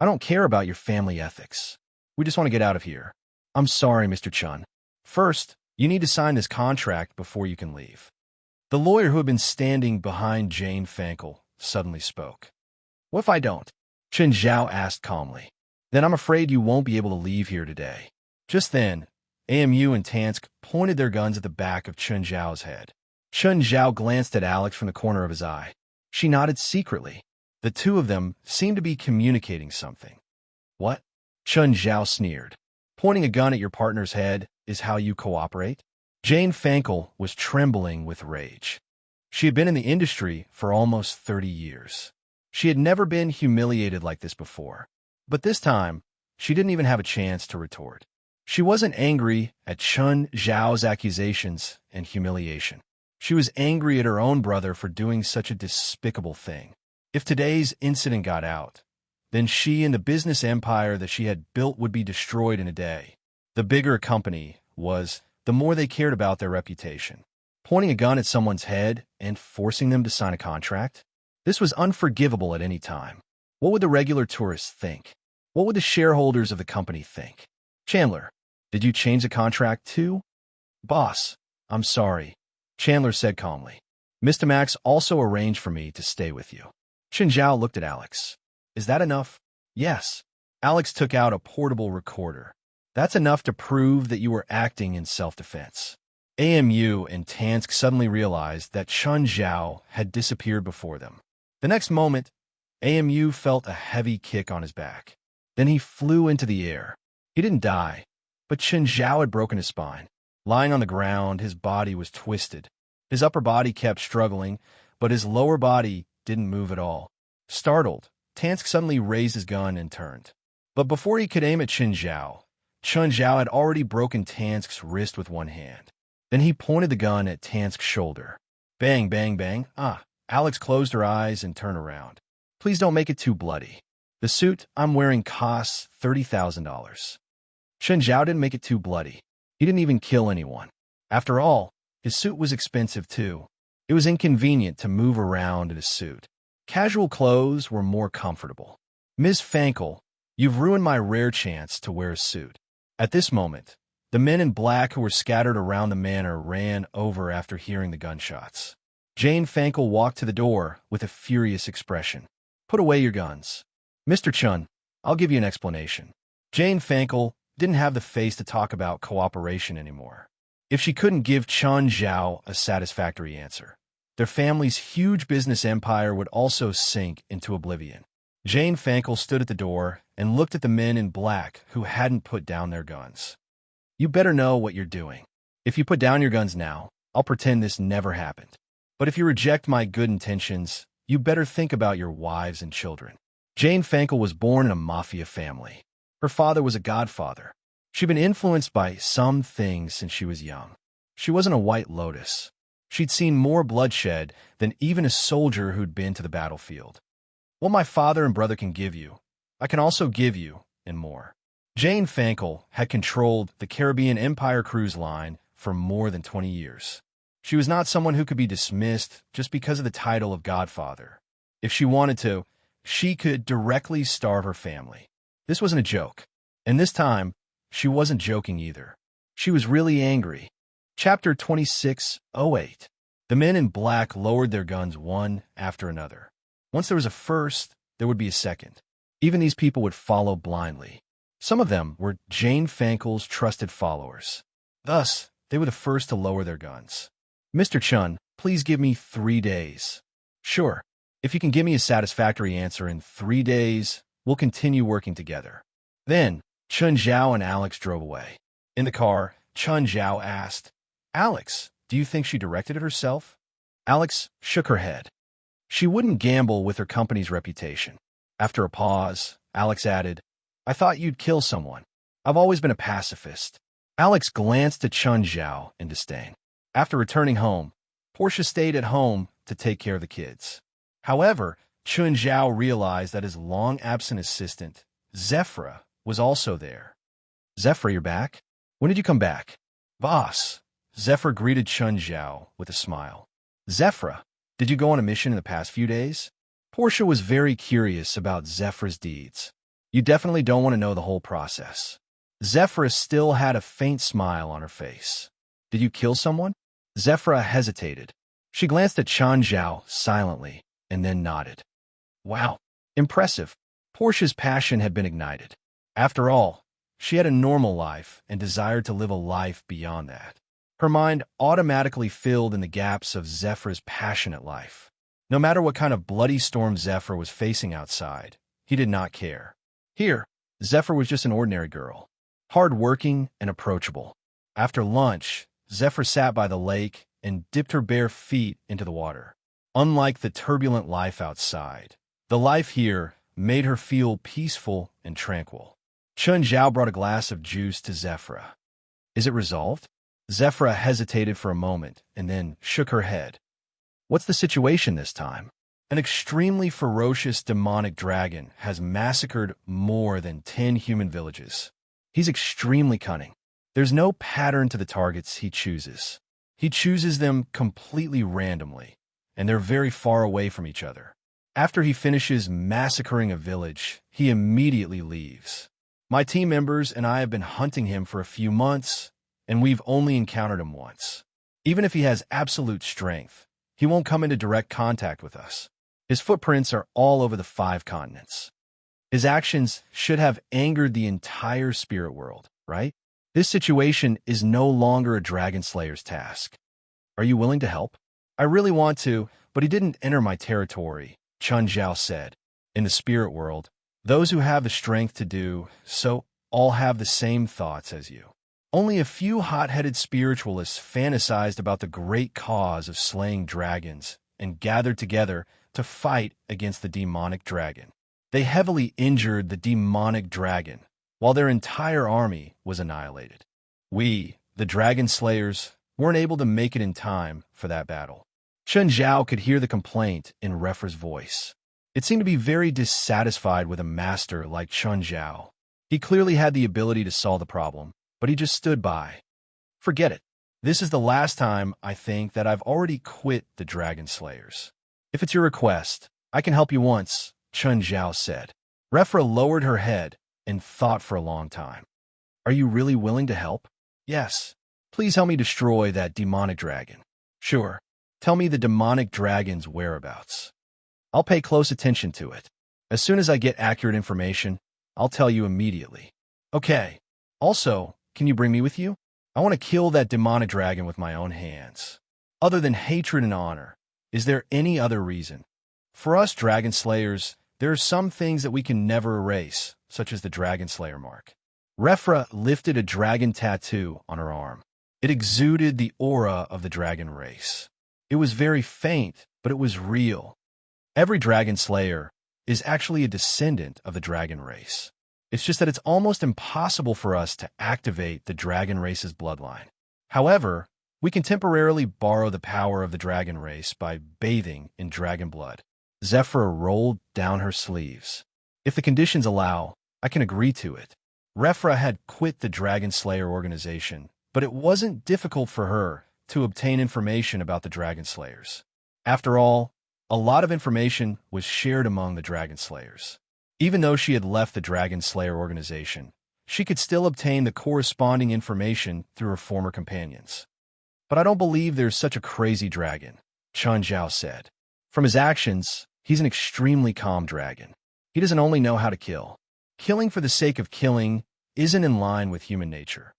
I don't care about your family ethics. We just want to get out of here. I'm sorry, Mr. Chun. First, you need to sign this contract before you can leave. The lawyer who had been standing behind Jane Fankel suddenly spoke. What if I don't? Chun Zhao asked calmly. Then I'm afraid you won't be able to leave here today. Just then, AMU and Tansk pointed their guns at the back of Chun Zhao's head. Chun Zhao glanced at Alex from the corner of his eye. She nodded secretly. The two of them seemed to be communicating something. What? Chun Zhao sneered. Pointing a gun at your partner's head is how you cooperate? Jane Fankel was trembling with rage. She had been in the industry for almost 30 years. She had never been humiliated like this before. But this time, she didn't even have a chance to retort. She wasn't angry at Chun Zhao's accusations and humiliation. She was angry at her own brother for doing such a despicable thing. If today's incident got out, then she and the business empire that she had built would be destroyed in a day. The bigger a company was, the more they cared about their reputation. Pointing a gun at someone's head and forcing them to sign a contract? This was unforgivable at any time. What would the regular tourists think? What would the shareholders of the company think? Chandler, did you change the contract too? Boss, I'm sorry, Chandler said calmly. Mr. Max also arranged for me to stay with you. Chun Zhao looked at Alex. Is that enough? Yes. Alex took out a portable recorder. That's enough to prove that you were acting in self-defense. AMU and Tansk suddenly realized that Chun Zhao had disappeared before them. The next moment, AMU felt a heavy kick on his back. Then he flew into the air. He didn't die, but Chun Zhao had broken his spine. Lying on the ground, his body was twisted. His upper body kept struggling, but his lower body didn't move at all. Startled, Tansk suddenly raised his gun and turned. But before he could aim at Chun Zhao had already broken Tansk's wrist with one hand. Then he pointed the gun at Tansk's shoulder. Bang, bang, bang. Alex closed her eyes and turned around. Please don't make it too bloody. The suit I'm wearing costs $30,000. Chun Zhao didn't make it too bloody. He didn't even kill anyone. After all, his suit was expensive too. It was inconvenient to move around in a suit. Casual clothes were more comfortable. Ms. Fankel, you've ruined my rare chance to wear a suit. At this moment, the men in black who were scattered around the manor ran over after hearing the gunshots. Jane Fankel walked to the door with a furious expression. Put away your guns. Mr. Chun, I'll give you an explanation. Jane Fankel didn't have the face to talk about cooperation anymore. If she couldn't give Chun Zhao a satisfactory answer, their family's huge business empire would also sink into oblivion. Jane Fankel stood at the door and looked at the men in black who hadn't put down their guns. You better know what you're doing. If you put down your guns now, I'll pretend this never happened. But if you reject my good intentions, you better think about your wives and children. Jane Fankel was born in a mafia family. Her father was a godfather. She'd been influenced by some things since she was young. She wasn't a white lotus. She'd seen more bloodshed than even a soldier who'd been to the battlefield. What my father and brother can give you, I can also give you, and more. Jane Fankel had controlled the Caribbean Empire Cruise Line for more than 20 years. She was not someone who could be dismissed just because of the title of godfather. If she wanted to, she could directly starve her family. This wasn't a joke. And this time, she wasn't joking either. She was really angry. Chapter 26:08. The men in black lowered their guns one after another. Once there was a first, there would be a second. Even these people would follow blindly. Some of them were Jane Fankel's trusted followers. Thus, they were the first to lower their guns. Mr. Chun, please give me 3 days. Sure. If you can give me a satisfactory answer in 3 days, we'll continue working together. Then, Chun Zhao and Alex drove away. In the car, Chun Zhao asked, Alex, do you think she directed it herself? Alex shook her head. She wouldn't gamble with her company's reputation. After a pause, Alex added, I thought you'd kill someone. I've always been a pacifist. Alex glanced at Chun Zhao in disdain. After returning home, Portia stayed at home to take care of the kids. However, Chun Zhao realized that his long-absent assistant, Zephyra, was also there. Zephyra, you're back? When did you come back? Boss, Zephyra greeted Chun Zhao with a smile. Zephyra, did you go on a mission in the past few days? Portia was very curious about Zephyra's deeds. You definitely don't want to know the whole process. Zephyra still had a faint smile on her face. Did you kill someone? Zephyra hesitated. She glanced at Chun Zhao silently and then nodded. Wow, impressive. Portia's passion had been ignited. After all, she had a normal life and desired to live a life beyond that. Her mind automatically filled in the gaps of Zephyra's passionate life. No matter what kind of bloody storm Zephyr was facing outside, he did not care. Here, Zephyr was just an ordinary girl, hard-working and approachable. After lunch, Zephyr sat by the lake and dipped her bare feet into the water. Unlike the turbulent life outside, the life here made her feel peaceful and tranquil. Chun Zhao brought a glass of juice to Zephyra. Is it resolved? Zephyra hesitated for a moment and then shook her head. What's the situation this time? An extremely ferocious demonic dragon has massacred more than 10 human villages. He's extremely cunning. There's no pattern to the targets he chooses. He chooses them completely randomly, and they're very far away from each other. After he finishes massacring a village, he immediately leaves. My team members and I have been hunting him for a few months, and we've only encountered him once. Even if he has absolute strength, he won't come into direct contact with us. His footprints are all over the 5 continents. His actions should have angered the entire spirit world, right? This situation is no longer a dragon slayer's task. Are you willing to help? I really want to, but he didn't enter my territory, Chun Zhao said. In the spirit world, those who have the strength to do so all have the same thoughts as you. Only a few hot-headed spiritualists fantasized about the great cause of slaying dragons and gathered together to fight against the demonic dragon. They heavily injured the demonic dragon, while their entire army was annihilated. We, the dragon slayers, weren't able to make it in time for that battle. Chun Zhao could hear the complaint in Refra's voice. It seemed to be very dissatisfied with a master like Chun Zhao. He clearly had the ability to solve the problem, but he just stood by. Forget it. This is the last time I think that I've already quit the Dragon Slayers. If it's your request, I can help you once, Chun Zhao said. Refra lowered her head and thought for a long time. Are you really willing to help? Yes. Please help me destroy that demonic dragon. Sure. Tell me the demonic dragon's whereabouts. I'll pay close attention to it. As soon as I get accurate information, I'll tell you immediately. Okay. Also, can you bring me with you? I want to kill that demonic dragon with my own hands. Other than hatred and honor, is there any other reason? For us Dragon Slayers, there are some things that we can never erase, such as the Dragon Slayer mark. Refra lifted a dragon tattoo on her arm. It exuded the aura of the dragon race. It was very faint, but it was real. Every Dragon Slayer is actually a descendant of the dragon race. It's just that it's almost impossible for us to activate the dragon race's bloodline. However, we can temporarily borrow the power of the dragon race by bathing in dragon blood. Zephyr rolled down her sleeves. If the conditions allow, I can agree to it. Refra had quit the Dragon Slayer organization, but it wasn't difficult for her to obtain information about the Dragon Slayers. After all, a lot of information was shared among the Dragon Slayers. Even though she had left the Dragon Slayer organization, she could still obtain the corresponding information through her former companions. But I don't believe there's such a crazy dragon, Chun Zhao said. From his actions, he's an extremely calm dragon. He doesn't only know how to kill. Killing for the sake of killing isn't in line with human nature.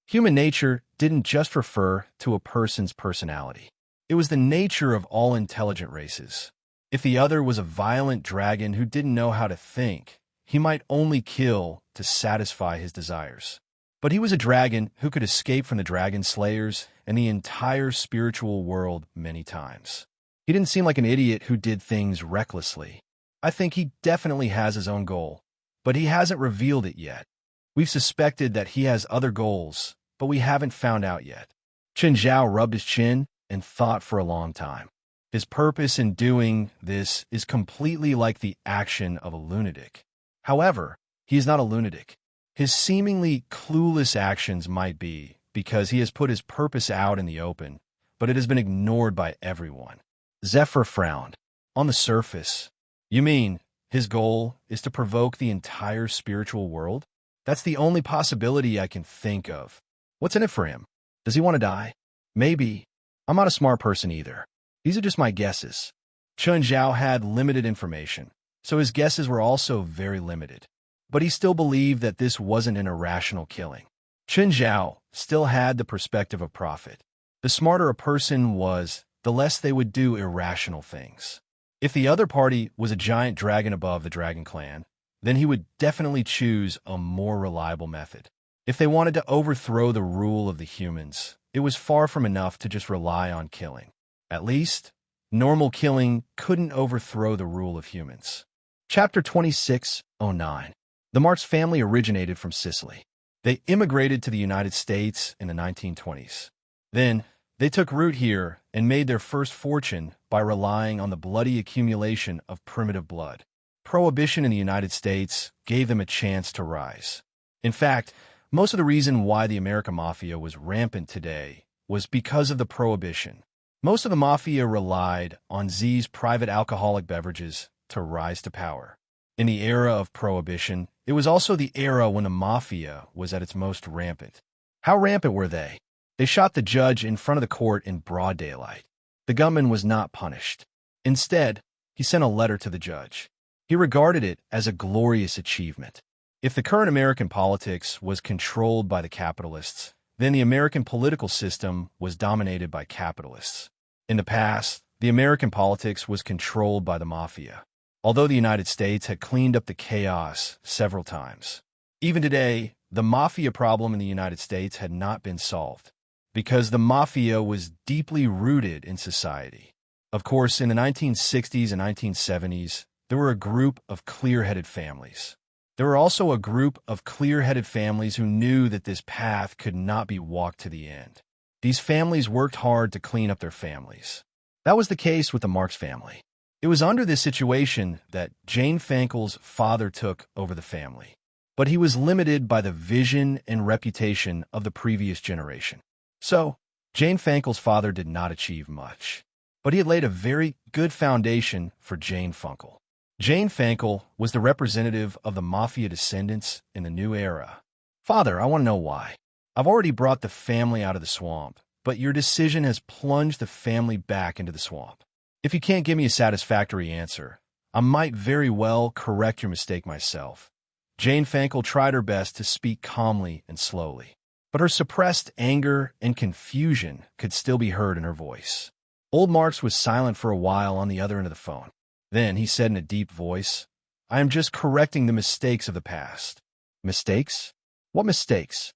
Human nature didn't just refer to a person's personality. It was the nature of all intelligent races. If the other was a violent dragon who didn't know how to think, he might only kill to satisfy his desires. But he was a dragon who could escape from the dragon slayers and the entire spiritual world many times. He didn't seem like an idiot who did things recklessly. I think he definitely has his own goal, but he hasn't revealed it yet. We've suspected that he has other goals, but we haven't found out yet. Chen Zhao rubbed his chin and thought for a long time. His purpose in doing this is completely like the action of a lunatic. However, he is not a lunatic. His seemingly clueless actions might be because he has put his purpose out in the open, but it has been ignored by everyone. Zephyr frowned. On the surface, you mean his goal is to provoke the entire spiritual world? That's the only possibility I can think of. What's in it for him? Does he want to die? Maybe. I'm not a smart person either. These are just my guesses. Chen Zhao had limited information, so his guesses were also very limited. But he still believed that this wasn't an irrational killing. Chen Zhao still had the perspective of profit. The smarter a person was, the less they would do irrational things. If the other party was a giant dragon above the dragon clan, then he would definitely choose a more reliable method. If they wanted to overthrow the rule of the humans, it was far from enough to just rely on killing. At least, normal killing couldn't overthrow the rule of humans. Chapter 2609. The Marx family originated from Sicily. They immigrated to the United States in the 1920s. Then, they took root here and made their first fortune by relying on the bloody accumulation of primitive blood. Prohibition in the United States gave them a chance to rise. In fact, most of the reason why the American Mafia was rampant today was because of the Prohibition. Most of the Mafia relied on Z's private alcoholic beverages to rise to power. In the era of Prohibition, it was also the era when the Mafia was at its most rampant. How rampant were they? They shot the judge in front of the court in broad daylight. The gunman was not punished. Instead, he sent a letter to the judge. He regarded it as a glorious achievement. If the current American politics was controlled by the capitalists, then the American political system was dominated by capitalists. In the past, the American politics was controlled by the Mafia, although the United States had cleaned up the chaos several times. Even today, the Mafia problem in the United States had not been solved, because the Mafia was deeply rooted in society. Of course, in the 1960s and 1970s, there were a group of clear-headed families. There were also a group of clear-headed families who knew that this path could not be walked to the end. These families worked hard to clean up their families. That was the case with the Marx family. It was under this situation that Jane Fankel's father took over the family. But he was limited by the vision and reputation of the previous generation. So, Jane Fankel's father did not achieve much. But he had laid a very good foundation for Jane Funkel. Jane Fankel was the representative of the Mafia descendants in the new era. Father, I want to know why. I've already brought the family out of the swamp, but your decision has plunged the family back into the swamp. If you can't give me a satisfactory answer, I might very well correct your mistake myself. Jane Fankel tried her best to speak calmly and slowly, but her suppressed anger and confusion could still be heard in her voice. Old Marx was silent for a while on the other end of the phone. Then he said in a deep voice, I am just correcting the mistakes of the past. Mistakes? What mistakes?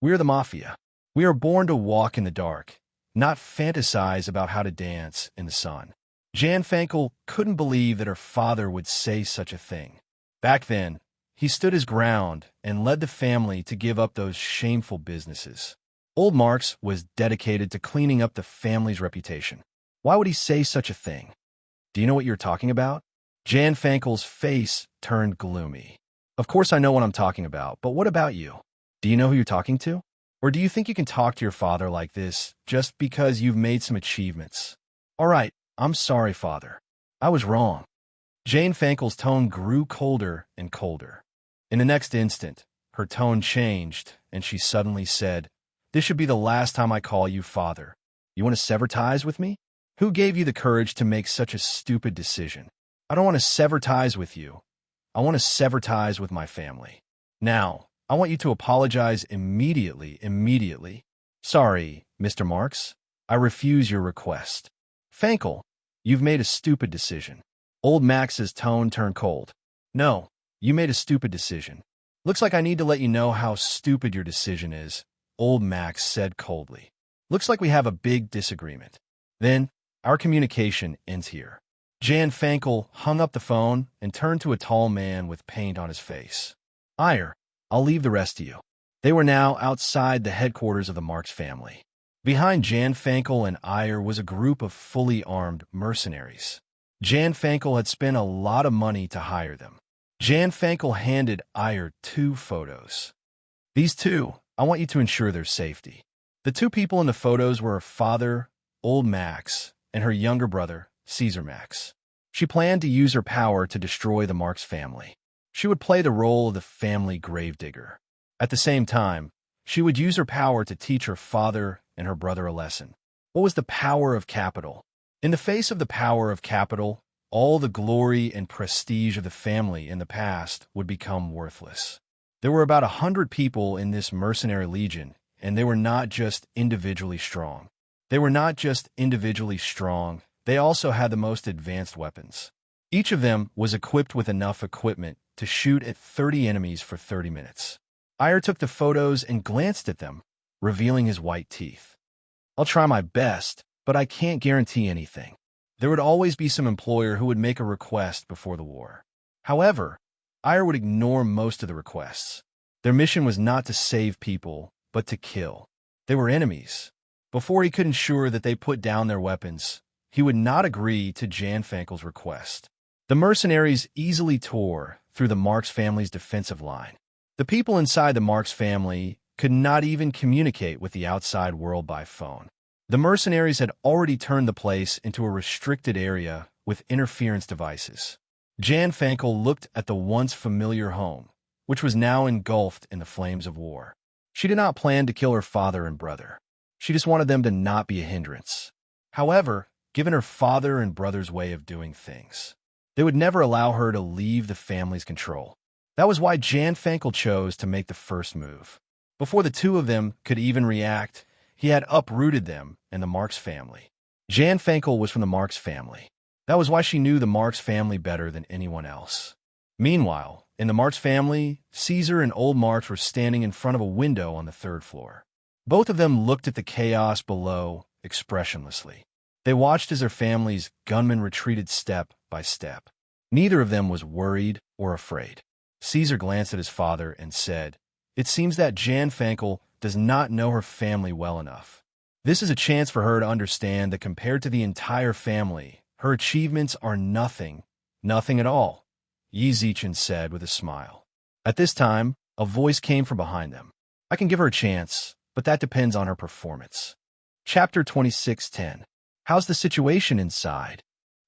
We are the Mafia. We are born to walk in the dark, not fantasize about how to dance in the sun. Jan Fankel couldn't believe that her father would say such a thing. Back then, he stood his ground and led the family to give up those shameful businesses. Old Marx was dedicated to cleaning up the family's reputation. Why would he say such a thing? Do you know what you're talking about? Jan Fankel's face turned gloomy. Of course I know what I'm talking about, but what about you? Do you know who you're talking to? Or do you think you can talk to your father like this just because you've made some achievements? All right, I'm sorry, Father. I was wrong. Jane Fankel's tone grew colder and colder. In the next instant, her tone changed, and she suddenly said, This should be the last time I call you Father. You want to sever ties with me? Who gave you the courage to make such a stupid decision? I don't want to sever ties with you. I want to sever ties with my family. Now, I want you to apologize immediately. Sorry, Mr. Marx. I refuse your request. Fankel, you've made a stupid decision. Old Max's tone turned cold. No, you made a stupid decision. Looks like I need to let you know how stupid your decision is, Old Max said coldly. Looks like we have a big disagreement. Then, our communication ends here. Jan Fankel hung up the phone and turned to a tall man with paint on his face. Ire, I'll leave the rest to you. They were now outside the headquarters of the Marx family. Behind Jan Fankel and Ire was a group of fully armed mercenaries. Jan Fankel had spent a lot of money to hire them. Jan Fankel handed Ire 2 photos. These 2, I want you to ensure their safety. The 2 people in the photos were her father, Old Max, and her younger brother, Caesar Max. She planned to use her power to destroy the Marx family. She would play the role of the family gravedigger. At the same time, she would use her power to teach her father and her brother a lesson. What was the power of capital? In the face of the power of capital, all the glory and prestige of the family in the past would become worthless. There were about 100 people in this mercenary legion, and they were not just individually strong. They also had the most advanced weapons. Each of them was equipped with enough equipment to shoot at 30 enemies for 30 minutes. Ire took the photos and glanced at them, revealing his white teeth. I'll try my best, but I can't guarantee anything. There would always be some employer who would make a request before the war. However, Ire would ignore most of the requests. Their mission was not to save people, but to kill. They were enemies. Before he could ensure that they put down their weapons, he would not agree to Jan Fankel's request. The mercenaries easily tore through the Marx family's defensive line. The people inside the Marx family could not even communicate with the outside world by phone. The mercenaries had already turned the place into a restricted area with interference devices. Jan Fankel looked at the once familiar home, which was now engulfed in the flames of war. She did not plan to kill her father and brother. She just wanted them to not be a hindrance. However, given her father and brother's way of doing things, they would never allow her to leave the family's control. That was why Jan Fankel chose to make the first move. Before the 2 of them could even react, he had uprooted them and the Marx family. Jan Fankel was from the Marx family. That was why she knew the Marx family better than anyone else. Meanwhile, in the Marx family, Caesar and Old Marx were standing in front of a window on the 3rd floor. Both of them looked at the chaos below expressionlessly. They watched as their family's gunmen retreated step by step. Neither of them was worried or afraid. Caesar glanced at his father and said, "It seems that Jan Fankel does not know her family well enough. This is a chance for her to understand that compared to the entire family, her achievements are nothing at all," Yi Zichen said with a smile. At this time, a voice came from behind them. "I can give her a chance, but that depends on her performance." Chapter 26:10. How's the situation inside?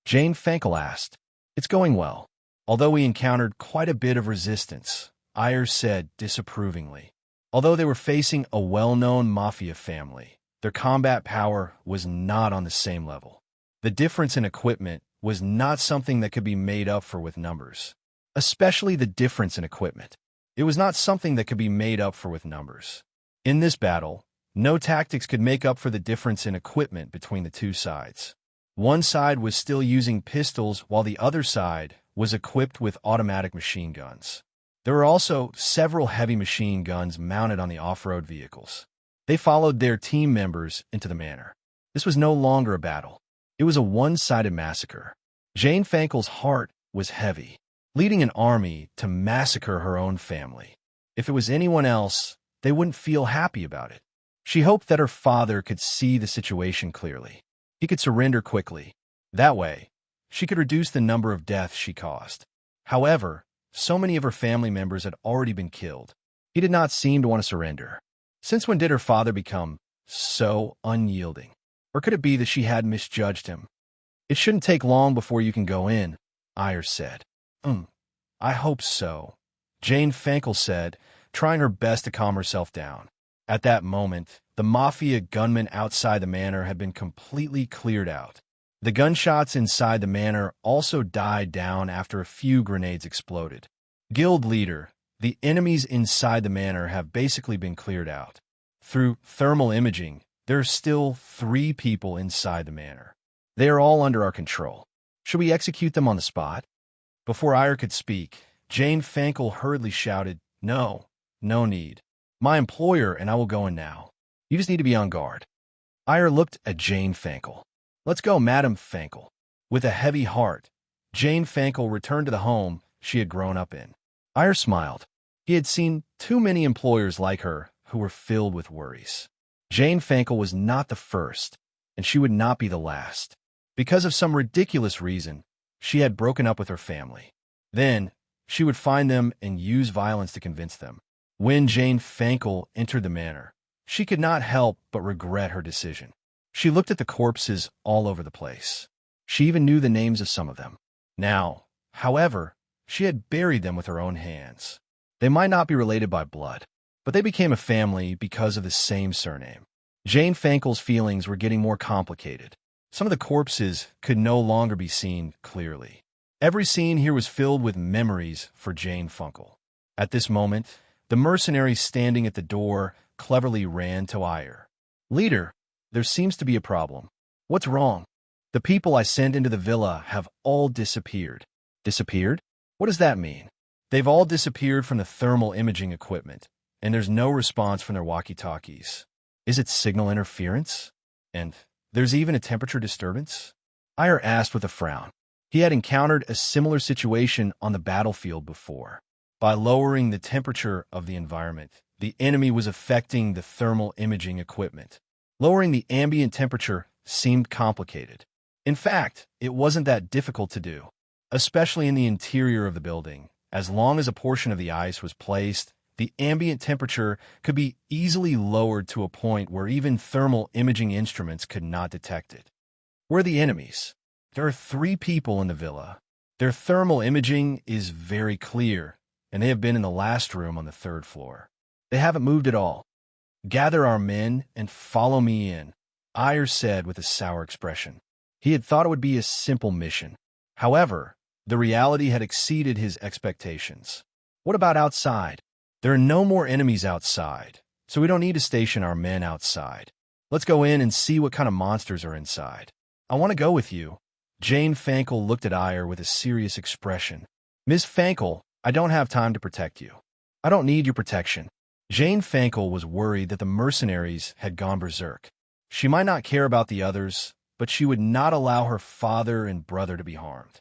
Jane Fankel asked. It's going well. Although we encountered quite a bit of resistance, Ire said disapprovingly. Although they were facing a well-known mafia family, their combat power was not on the same level. The difference in equipment was not something that could be made up for with numbers. Especially the difference in equipment. It was not something that could be made up for with numbers. In this battle, no tactics could make up for the difference in equipment between the 2 sides. One side was still using pistols while the other side was equipped with automatic machine guns. There were also several heavy machine guns mounted on the off-road vehicles. They followed their team members into the manor. This was no longer a battle. It was a one-sided massacre. Jane Fankel's heart was heavy, leading an army to massacre her own family. If it was anyone else, they wouldn't feel happy about it. She hoped that her father could see the situation clearly. He could surrender quickly. That way, she could reduce the number of deaths she caused. However, so many of her family members had already been killed. He did not seem to want to surrender. Since when did her father become so unyielding? Or could it be that she had misjudged him? It shouldn't take long before you can go in, Ire said. I hope so, Jane Fankel said, trying her best to calm herself down. At that moment, the mafia gunmen outside the manor had been completely cleared out. The gunshots inside the manor also died down after a few grenades exploded. Guild leader, the enemies inside the manor have basically been cleared out. Through thermal imaging, There are still 3 people inside the manor. They are all under our control. Should we execute them on the spot? Before Ire could speak, Jane Fankel hurriedly shouted, No, no need. My employer and I will go in now. You just need to be on guard. Ire looked at Jane Fankel. Let's go, Madam Fankel. With a heavy heart, Jane Fankel returned to the home she had grown up in. Ire smiled. He had seen too many employers like her who were filled with worries. Jane Fankel was not the first, and she would not be the last. Because of some ridiculous reason, she had broken up with her family. Then, she would find them and use violence to convince them. When Jane Fankel entered the manor, she could not help but regret her decision. She looked at the corpses all over the place. She even knew the names of some of them. Now, however, she had buried them with her own hands. They might not be related by blood, but they became a family because of the same surname. Jane Fankel's feelings were getting more complicated. Some of the corpses could no longer be seen clearly. Every scene here was filled with memories for Jane Fankel. At this moment, the mercenary standing at the door cleverly ran to Ire. Leader, there seems to be a problem. What's wrong? The people I sent into the villa have all disappeared. Disappeared? What does that mean? They've all disappeared from the thermal imaging equipment, and there's no response from their walkie-talkies. Is it signal interference? And there's even a temperature disturbance? Ire asked with a frown. He had encountered a similar situation on the battlefield before. By lowering the temperature of the environment, the enemy was affecting the thermal imaging equipment. Lowering the ambient temperature seemed complicated. In fact, it wasn't that difficult to do, especially in the interior of the building. As long as a portion of the ice was placed, the ambient temperature could be easily lowered to a point where even thermal imaging instruments could not detect it. Where are the enemies? There are 3 people in the villa. Their thermal imaging is very clear, and they have been in the last room on the 3rd floor. They haven't moved at all. Gather our men and follow me in, Ire said with a sour expression. He had thought it would be a simple mission. However, the reality had exceeded his expectations. What about outside? There are no more enemies outside, so we don't need to station our men outside. Let's go in and see what kind of monsters are inside. I want to go with you. Jane Fankel looked at Ire with a serious expression. Miss Fankel, I don't have time to protect you. I don't need your protection. Jane Fankel was worried that the mercenaries had gone berserk. She might not care about the others, but she would not allow her father and brother to be harmed.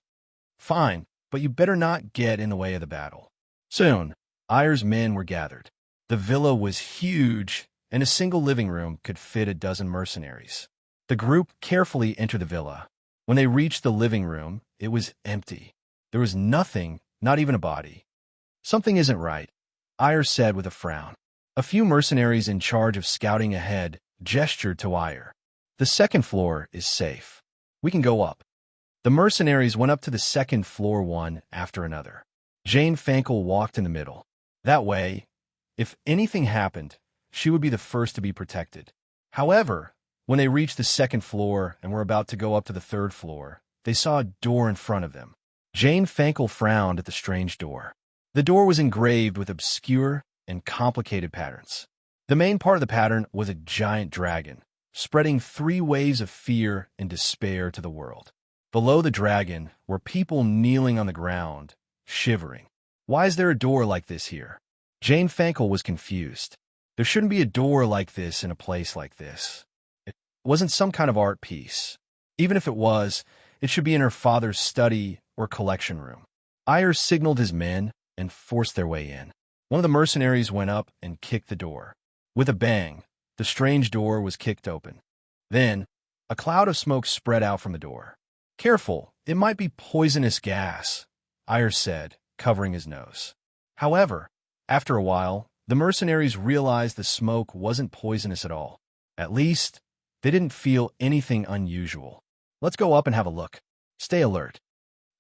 Fine, but you better not get in the way of the battle. Soon, Ire's men were gathered. The villa was huge, and a single living room could fit a dozen mercenaries. The group carefully entered the villa. When they reached the living room, it was empty. There was nothing, not even a body. Something isn't right, Ire said with a frown. A few mercenaries in charge of scouting ahead gestured to Ire. The 2nd floor is safe. We can go up. The mercenaries went up to the 2nd floor one after another. Jane Fankel walked in the middle. That way, if anything happened, she would be the first to be protected. However, when they reached the 2nd floor and were about to go up to the 3rd floor, they saw a door in front of them. Jane Fankel frowned at the strange door. The door was engraved with obscure and complicated patterns. The main part of the pattern was a giant dragon, spreading 3 waves of fear and despair to the world. Below the dragon were people kneeling on the ground, shivering. Why is there a door like this here? Jane Fankel was confused. There shouldn't be a door like this in a place like this. It wasn't some kind of art piece. Even if it was, it should be in her father's study or collection room. Ire signaled his men and forced their way in. One of the mercenaries went up and kicked the door. With a bang, the strange door was kicked open. Then, a cloud of smoke spread out from the door. Careful, it might be poisonous gas, Ire said, covering his nose. However, after a while, the mercenaries realized the smoke wasn't poisonous at all. At least, they didn't feel anything unusual. Let's go up and have a look. Stay alert.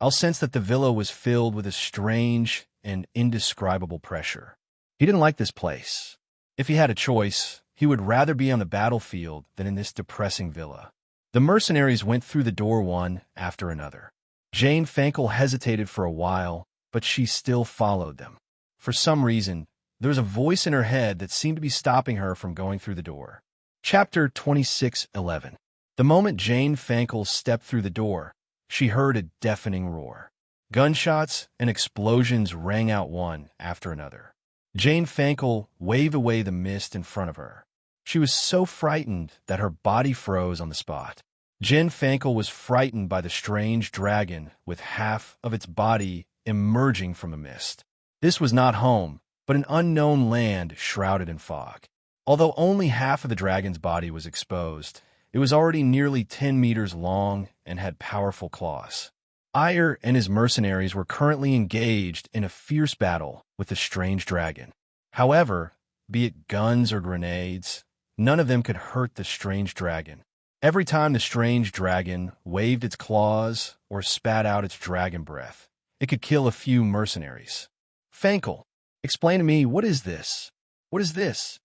I'll sense that the villa was filled with a strange and indescribable pressure. He didn't like this place. If he had a choice, he would rather be on the battlefield than in this depressing villa. The mercenaries went through the door one after another. Jane Fankel hesitated for a while, but she still followed them. For some reason, there was a voice in her head that seemed to be stopping her from going through the door. Chapter 26:11. The moment Jane Fankel stepped through the door, she heard a deafening roar. Gunshots and explosions rang out one after another. Jane Fankel waved away the mist in front of her. She was so frightened that her body froze on the spot. Jane Fankel was frightened by the strange dragon with half of its body emerging from a mist. This was not home, but an unknown land shrouded in fog. Although only half of the dragon's body was exposed, it was already nearly 10 meters long and had powerful claws. Ire and his mercenaries were currently engaged in a fierce battle with the strange dragon. However, be it guns or grenades, none of them could hurt the strange dragon. Every time the strange dragon waved its claws or spat out its dragon breath, it could kill a few mercenaries. Fankel, explain to me, what is this? What is this?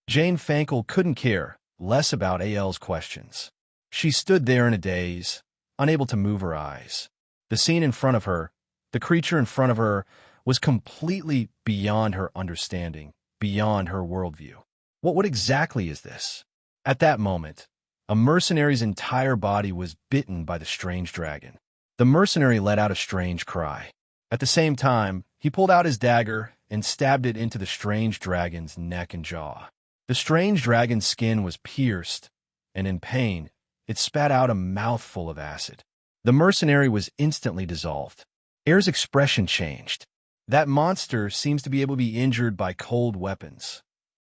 Jane Fankel couldn't care less about AL's questions. She stood there in a daze, unable to move her eyes. The scene in front of her, the creature in front of her, was completely beyond her understanding, beyond her worldview. What exactly is this? At that moment, a mercenary's entire body was bitten by the strange dragon. The mercenary let out a strange cry. At the same time, he pulled out his dagger and stabbed it into the strange dragon's neck and jaw. The strange dragon's skin was pierced, and in pain, it spat out a mouthful of acid. The mercenary was instantly dissolved. Air's expression changed. That monster seems to be able to be injured by cold weapons.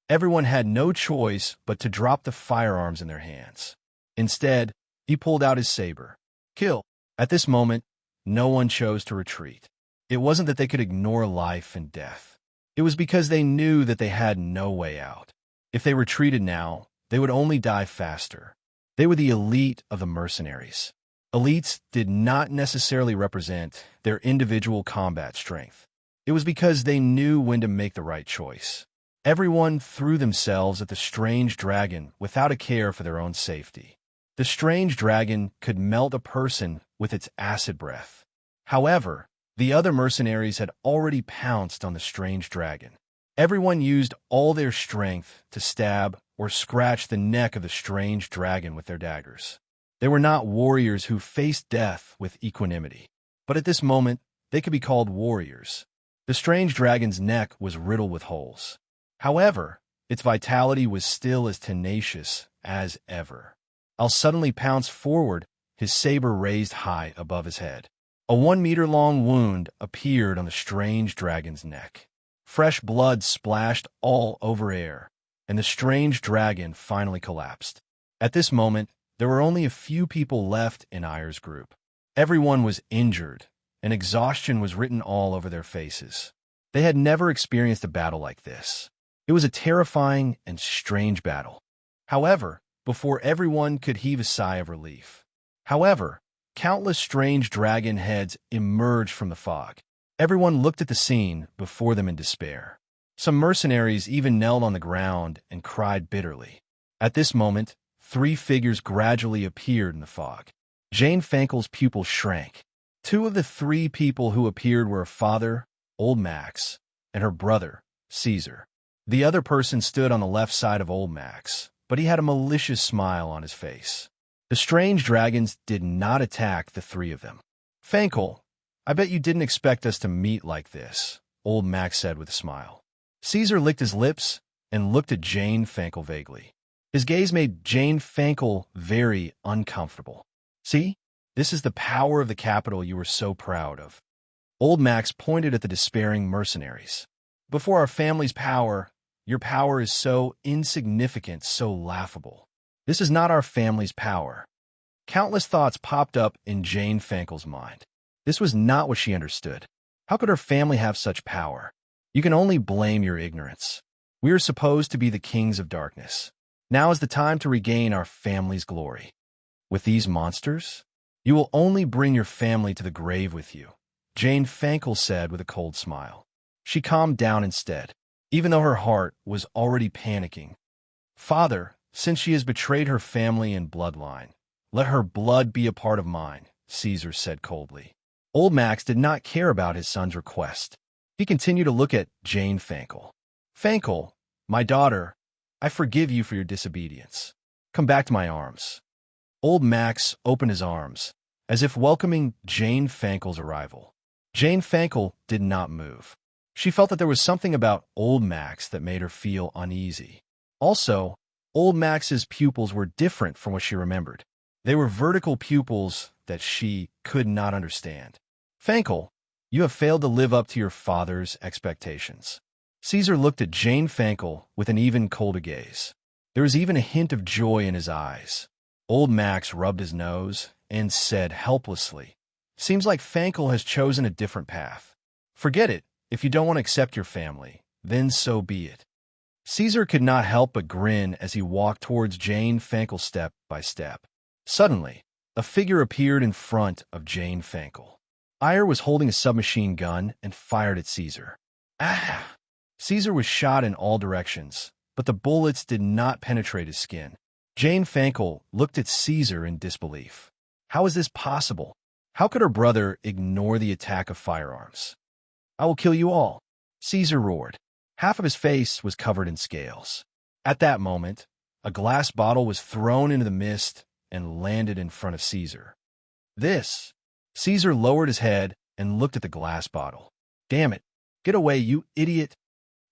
Everyone had no choice but to drop the firearms in their hands. Instead, he pulled out his saber. Kill. At this moment, no one chose to retreat. It wasn't that they could ignore life and death. It was because they knew that they had no way out. If they retreated now, they would only die faster. They were the elite of the mercenaries. Elites did not necessarily represent their individual combat strength. It was because they knew when to make the right choice. Everyone threw themselves at the strange dragon without a care for their own safety. The strange dragon could melt a person with its acid breath. However, the other mercenaries had already pounced on the strange dragon. Everyone used all their strength to stab or scratch the neck of the strange dragon with their daggers. They were not warriors who faced death with equanimity, but at this moment, they could be called warriors. The strange dragon's neck was riddled with holes. However, its vitality was still as tenacious as ever. Al suddenly pounced forward, his saber raised high above his head. A 1-meter-long wound appeared on the strange dragon's neck. Fresh blood splashed all over Air, and the strange dragon finally collapsed. At this moment, there were only a few people left in Ire's group. Everyone was injured, and exhaustion was written all over their faces. They had never experienced a battle like this. It was a terrifying and strange battle. However, before everyone could heave a sigh of relief. Countless strange dragon heads emerged from the fog. Everyone looked at the scene before them in despair. Some mercenaries even knelt on the ground and cried bitterly. At this moment, 3 figures gradually appeared in the fog. Jane Fankel's pupils shrank. 2 of the 3 people who appeared were her father, Old Max, and her brother, Caesar. The other person stood on the left side of Old Max, but he had a malicious smile on his face. The strange dragons did not attack the 3 of them. Fankel, I bet you didn't expect us to meet like this, Old Max said with a smile. Caesar licked his lips and looked at Jane Fankel vaguely. His gaze made Jane Fankel very uncomfortable. See? This is the power of the capital you were so proud of. Old Max pointed at the despairing mercenaries. Before our family's power, your power is so insignificant, so laughable. This is not our family's power. Countless thoughts popped up in Jane Fankel's mind. This was not what she understood. How could her family have such power? You can only blame your ignorance. We are supposed to be the kings of darkness. Now is the time to regain our family's glory. With these monsters, you will only bring your family to the grave with you, Jane Fankel said with a cold smile. She calmed down instead, even though her heart was already panicking. Father, since she has betrayed her family and bloodline, let her blood be a part of mine, Caesar said coldly. Old Max did not care about his son's request. He continued to look at Jane Fankel. Fankel, my daughter, I forgive you for your disobedience. Come back to my arms. Old Max opened his arms, as if welcoming Jane Fankel's arrival. Jane Fankel did not move. She felt that there was something about Old Max that made her feel uneasy. Also, Old Max's pupils were different from what she remembered. They were vertical pupils that she could not understand. Fankel, you have failed to live up to your father's expectations. Caesar looked at Jane Fankel with an even colder gaze. There was even a hint of joy in his eyes. Old Max rubbed his nose and said helplessly, "Seems like Fankel has chosen a different path. Forget it. If you don't want to accept your family, then so be it." Caesar could not help but grin as he walked towards Jane Fankel step by step. Suddenly, a figure appeared in front of Jane Fankel. Iyer was holding a submachine gun and fired at Caesar. Ah! Caesar was shot in all directions, but the bullets did not penetrate his skin. Jane Fankel looked at Caesar in disbelief. How is this possible? How could her brother ignore the attack of firearms? "I will kill you all," Caesar roared. Half of his face was covered in scales. At that moment, a glass bottle was thrown into the mist and landed in front of Caesar. This. Caesar lowered his head and looked at the glass bottle. "Damn it! Get away, you idiot!"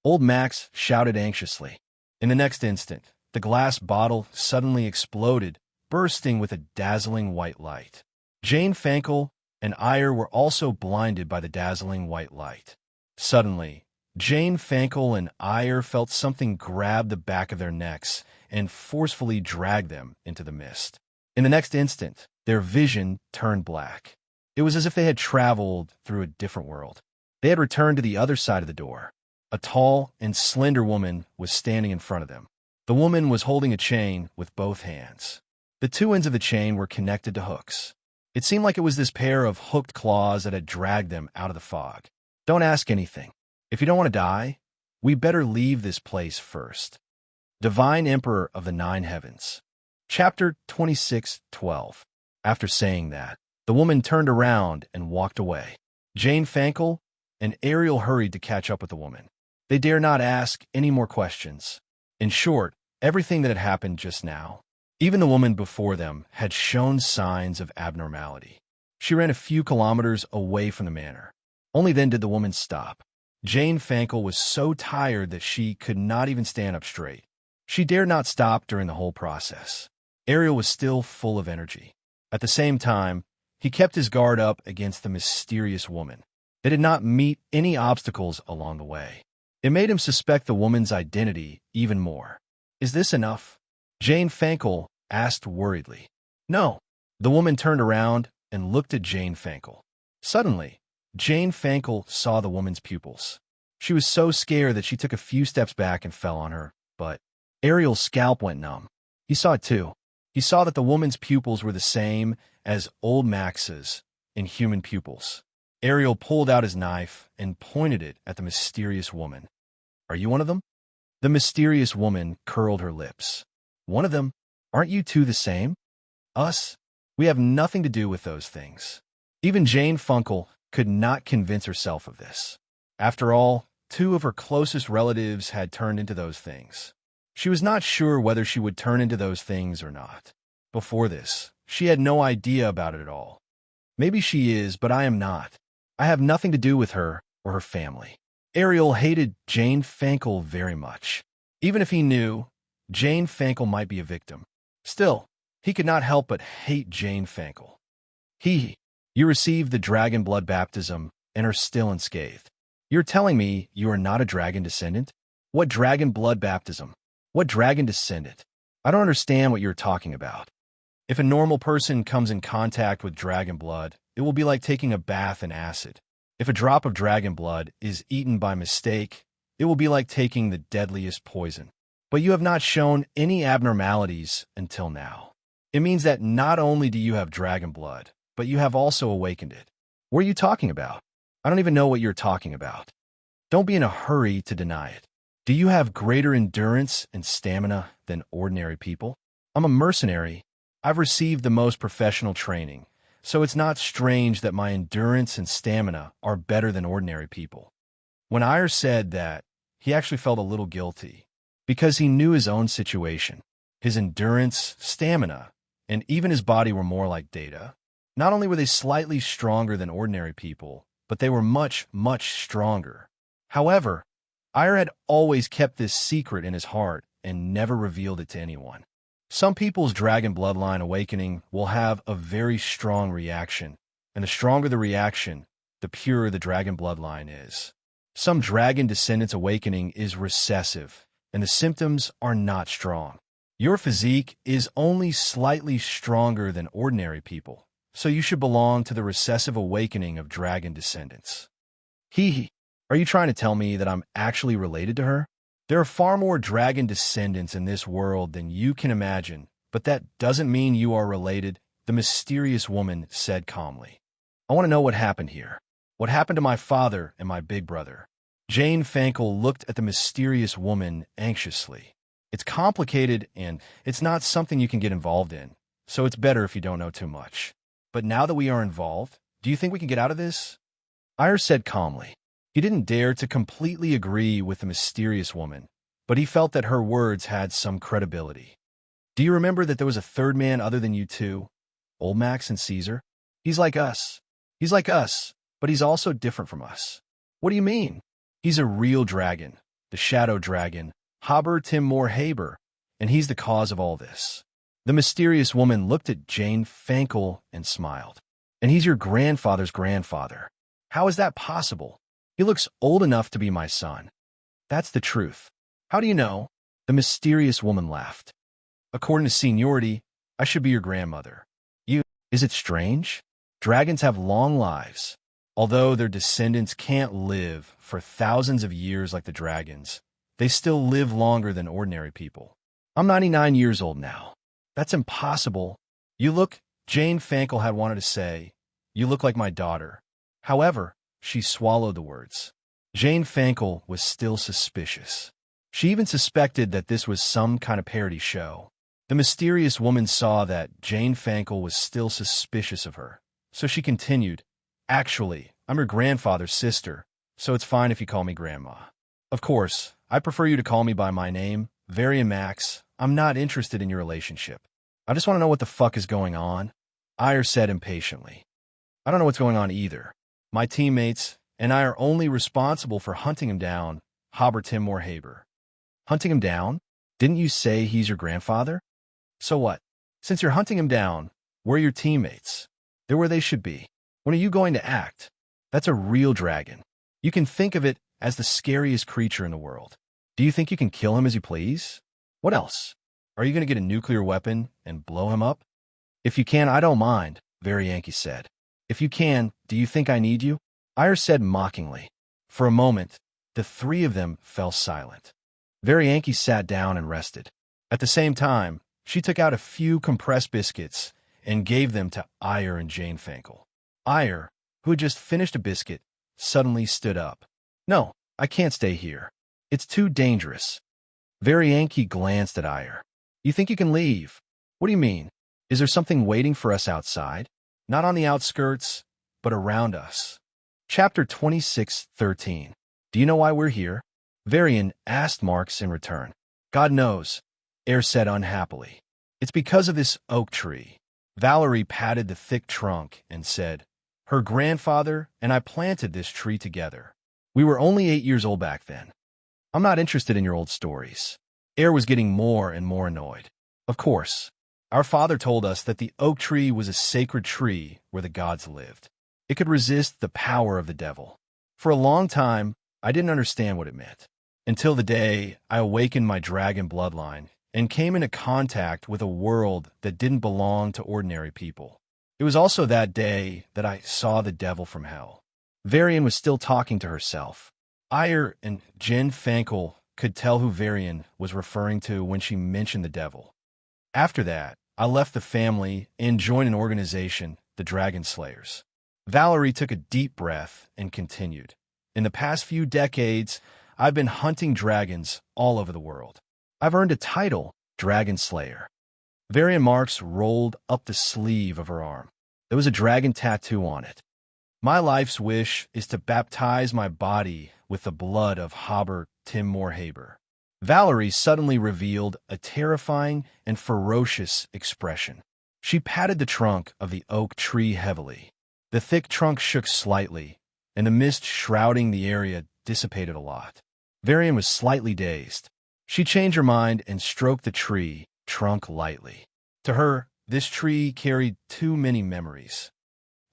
Old Max shouted anxiously. In the next instant, the glass bottle suddenly exploded, bursting with a dazzling white light. Jane Fankel and Iyer were also blinded by the dazzling white light. Suddenly, Jane Fankel and Iyer felt something grab the back of their necks and forcefully drag them into the mist. In the next instant, their vision turned black. It was as if they had traveled through a different world. They had returned to the other side of the door. A tall and slender woman was standing in front of them. The woman was holding a chain with both hands. The two ends of the chain were connected to hooks. It seemed like it was this pair of hooked claws that had dragged them out of the fog. "Don't ask anything. If you don't want to die, we better leave this place first." Divine Emperor of the Nine Heavens. Chapter 26:12. After saying that, the woman turned around and walked away. Jane Fankel and Ariel hurried to catch up with the woman. They dare not ask any more questions. In short, everything that had happened just now, even the woman before them, had shown signs of abnormality. She ran a few kilometers away from the manor. Only then did the woman stop. Jane Fankel was so tired that she could not even stand up straight. She dared not stop during the whole process. Ariel was still full of energy. At the same time, he kept his guard up against the mysterious woman. They did not meet any obstacles along the way. It made him suspect the woman's identity even more. "Is this enough?" Jane Fankel asked worriedly. "No." The woman turned around and looked at Jane Fankel. Suddenly, Jane Fankel saw the woman's pupils. She was so scared that she took a few steps back and fell on her, but Ariel's scalp went numb. He saw it too. He saw that the woman's pupils were the same as Old Max's inhuman pupils. Ariel pulled out his knife and pointed it at the mysterious woman. "Are you one of them?" The mysterious woman curled her lips. "One of them? Aren't you two the same?" "Us? We have nothing to do with those things." Even Jane Fankel could not convince herself of this. After all, two of her closest relatives had turned into those things. She was not sure whether she would turn into those things or not. Before this, she had no idea about it at all. "Maybe she is, but I am not. I have nothing to do with her or her family." Ariel hated Jane Fankel very much. Even if he knew, Jane Fankel might be a victim. Still, he could not help but hate Jane Fankel. You received the dragon blood baptism and are still unscathed. You're telling me you are not a dragon descendant? What dragon blood baptism? What dragon descendant? I don't understand what you're talking about. If a normal person comes in contact with dragon blood, it will be like taking a bath in acid. If a drop of dragon blood is eaten by mistake, it will be like taking the deadliest poison. But you have not shown any abnormalities until now. It means that not only do you have dragon blood, but you have also awakened it. What are you talking about? I don't even know what you're talking about. Don't be in a hurry to deny it. Do you have greater endurance and stamina than ordinary people? I'm a mercenary. I've received the most professional training, so it's not strange that my endurance and stamina are better than ordinary people. When Iyer said that, he actually felt a little guilty. because he knew his own situation. His endurance, stamina, and even his body were more like Data. Not only were they slightly stronger than ordinary people, but they were much, much stronger. However, Ire had always kept this secret in his heart and never revealed it to anyone. Some people's dragon bloodline awakening will have a very strong reaction, and the stronger the reaction, the purer the dragon bloodline is. Some dragon descendants awakening is recessive, and the symptoms are not strong. Your physique is only slightly stronger than ordinary people, so you should belong to the recessive awakening of dragon descendants. Are you trying to tell me that I'm actually related to her? There are far more dragon descendants in this world than you can imagine, but that doesn't mean you are related, the mysterious woman said calmly. I want to know what happened here. What happened to my father and my big brother? Jane Fankel looked at the mysterious woman anxiously. It's complicated and it's not something you can get involved in, so it's better if you don't know too much. But now that we are involved, do you think we can get out of this? Ire said calmly. He didn't dare to completely agree with the mysterious woman, but he felt that her words had some credibility. Do you remember that there was a third man other than you two? Old Max and Caesar? He's like us. He's like us, but he's also different from us. What do you mean? He's a real dragon, the shadow dragon, Haber Timur Haber, and he's the cause of all this. The mysterious woman looked at Jane Fankel and smiled. And he's your grandfather's grandfather. How is that possible? He looks old enough to be my son. That's the truth. How do you know? The mysterious woman laughed. According to seniority, I should be your grandmother. Is it strange? Dragons have long lives. Although their descendants can't live for thousands of years like the dragons, they still live longer than ordinary people. I'm 99 years old now. That's impossible. Jane Fankel had wanted to say, you look like my daughter. However, she swallowed the words. Jane Fankel was still suspicious. She even suspected that this was some kind of parody show. The mysterious woman saw that Jane Fankel was still suspicious of her, so she continued, Actually, I'm your grandfather's sister, so it's fine if you call me Grandma. Of course, I prefer you to call me by my name, Varian Max. I'm not interested in your relationship. I just want to know what the fuck is going on, Ire said impatiently. I don't know what's going on either. My teammates and I are only responsible for hunting him down, Haber Timur Haber. Hunting him down? Didn't you say he's your grandfather? So what? Since you're hunting him down, we're your teammates. They're where they should be. When are you going to act? That's a real dragon. You can think of it as the scariest creature in the world. Do you think you can kill him as you please? What else? Are you going to get a nuclear weapon and blow him up? If you can, I don't mind, Varianki said. If you can, do you think I need you? Ire said mockingly. For a moment, the three of them fell silent. Varianki sat down and rested. At the same time, she took out a few compressed biscuits and gave them to Ire and Jane Fankel. Ire, who had just finished a biscuit, suddenly stood up. No, I can't stay here. It's too dangerous. Varianki glanced at Ire. You think you can leave? What do you mean? Is there something waiting for us outside? Not on the outskirts, but around us. Chapter 26:13. Do you know why we're here? Varian asked Marx in return. God knows, Ire said unhappily. It's because of this oak tree. Valerie patted the thick trunk and said, her grandfather and I planted this tree together. We were only 8 years old back then. I'm not interested in your old stories. Ire was getting more and more annoyed. Of course, our father told us that the oak tree was a sacred tree where the gods lived. It could resist the power of the devil. For a long time, I didn't understand what it meant, until the day I awakened my dragon bloodline and came into contact with a world that didn't belong to ordinary people. It was also that day that I saw the devil from hell. Varian was still talking to herself. Ire and Jane Fankel could tell who Varian was referring to when she mentioned the devil. After that, I left the family and joined an organization, the Dragon Slayers. Valerie took a deep breath and continued. In the past few decades, I've been hunting dragons all over the world. I've earned a title, Dragon Slayer. Varian Marx rolled up the sleeve of her arm. There was a dragon tattoo on it. My life's wish is to baptize my body with the blood of Haber Timur Haber. Valerie suddenly revealed a terrifying and ferocious expression. She patted the trunk of the oak tree heavily. The thick trunk shook slightly, and the mist shrouding the area dissipated a lot. Varian was slightly dazed. She changed her mind and stroked the tree trunk lightly. To her, this tree carried too many memories.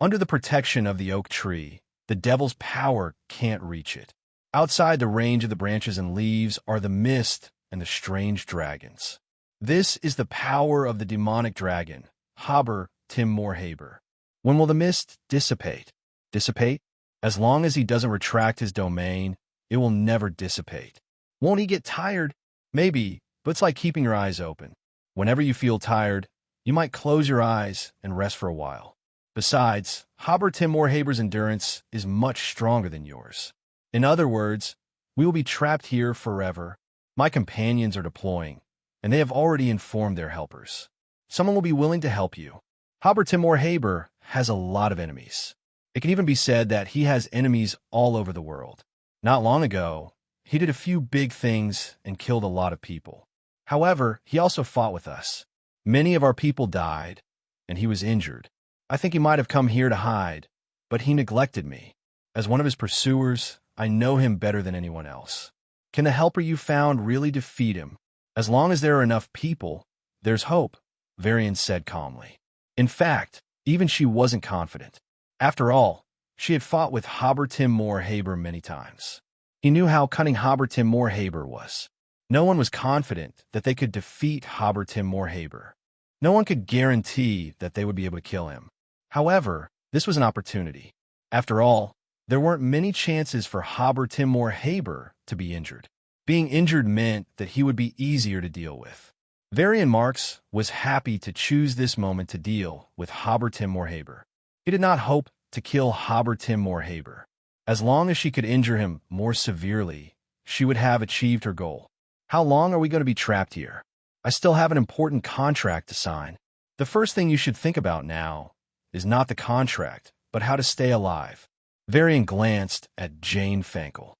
Under the protection of the oak tree, the devil's power can't reach it. Outside the range of the branches and leaves are the mist and the strange dragons. This is the power of the demonic dragon, Haber Timur Haber. When will the mist dissipate? Dissipate? As long as he doesn't retract his domain, it will never dissipate. Won't he get tired? Maybe, but it's like keeping your eyes open. Whenever you feel tired, you might close your eyes and rest for a while. Besides, Haber Timur Haber's endurance is much stronger than yours. In other words, we will be trapped here forever. My companions are deploying, and they have already informed their helpers. Someone will be willing to help you. Haber Timur Haber has a lot of enemies. It can even be said that he has enemies all over the world. Not long ago, he did a few big things and killed a lot of people. However, he also fought with us. Many of our people died, and he was injured. I think he might have come here to hide, but he neglected me. As one of his pursuers, I know him better than anyone else. Can the helper you found really defeat him? As long as there are enough people, there's hope, Varian said calmly. In fact, even she wasn't confident. After all, she had fought with Haber Timur Haber many times. He knew how cunning Haber Timur Haber was. No one was confident that they could defeat Haber Timur Haber. No one could guarantee that they would be able to kill him. However, this was an opportunity. After all, there weren't many chances for Haber Timur Haber to be injured. Being injured meant that he would be easier to deal with. Varian Marx was happy to choose this moment to deal with Haber Timur Haber. He did not hope to kill Haber Timur Haber. As long as she could injure him more severely, she would have achieved her goal. How long are we going to be trapped here? I still have an important contract to sign. The first thing you should think about now is not the contract, but how to stay alive. Varian glanced at Jane Fankel.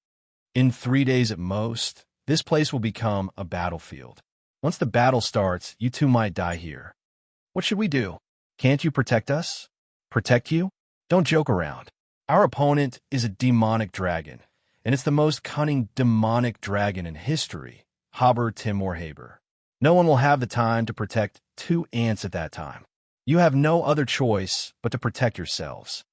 In 3 days at most, this place will become a battlefield. Once the battle starts, you two might die here. What should we do? Can't you protect us? Protect you? Don't joke around. Our opponent is a demonic dragon, and it's the most cunning demonic dragon in history, Haber Timur Haber. No one will have the time to protect 2 ants at that time. You have no other choice but to protect yourselves.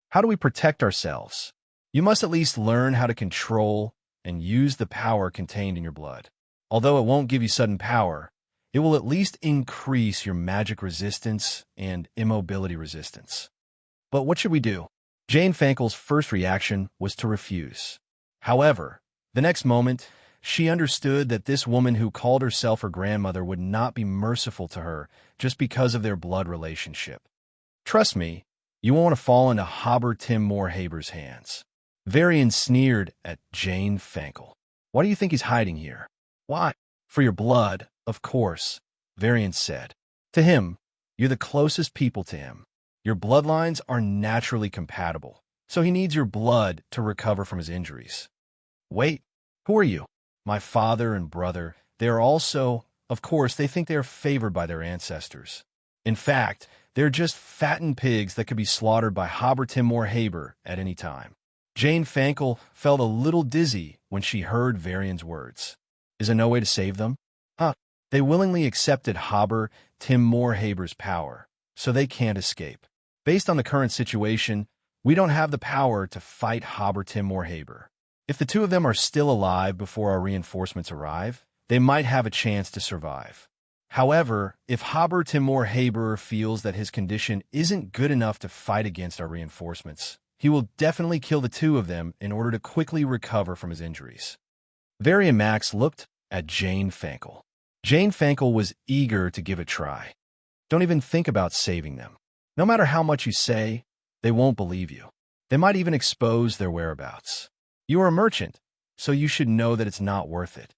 How do we protect ourselves? You must at least learn how to control and use the power contained in your blood. Although it won't give you sudden power, it will at least increase your magic resistance and immobility resistance. But what should we do? Jane Fankel's first reaction was to refuse. However, the next moment, she understood that this woman who called herself her grandmother would not be merciful to her just because of their blood relationship. Trust me, you won't want to fall into Haber Timur Haber's hands. Varian sneered at Jane Fankel. Why do you think he's hiding here? Why? For your blood, of course, Varian said. To him, you're the closest people to him. Your bloodlines are naturally compatible, so he needs your blood to recover from his injuries. Wait, who are you? My father and brother, they are also, of course, they think they are favored by their ancestors. In fact, they're just fattened pigs that could be slaughtered by Haber Timur Haber at any time. Jane Fankel felt a little dizzy when she heard Varian's words. Is there no way to save them? They willingly accepted Haber Timur Haber's power, so they can't escape. Based on the current situation, we don't have the power to fight Haber Timur Haber. If the 2 of them are still alive before our reinforcements arrive, they might have a chance to survive. However, if Haber Timur Haber feels that his condition isn't good enough to fight against our reinforcements, he will definitely kill the 2 of them in order to quickly recover from his injuries. Varian Max looked at Jane Fankel. Jane Fankel was eager to give it a try. Don't even think about saving them. No matter how much you say, they won't believe you. They might even expose their whereabouts. You are a merchant, so you should know that it's not worth it.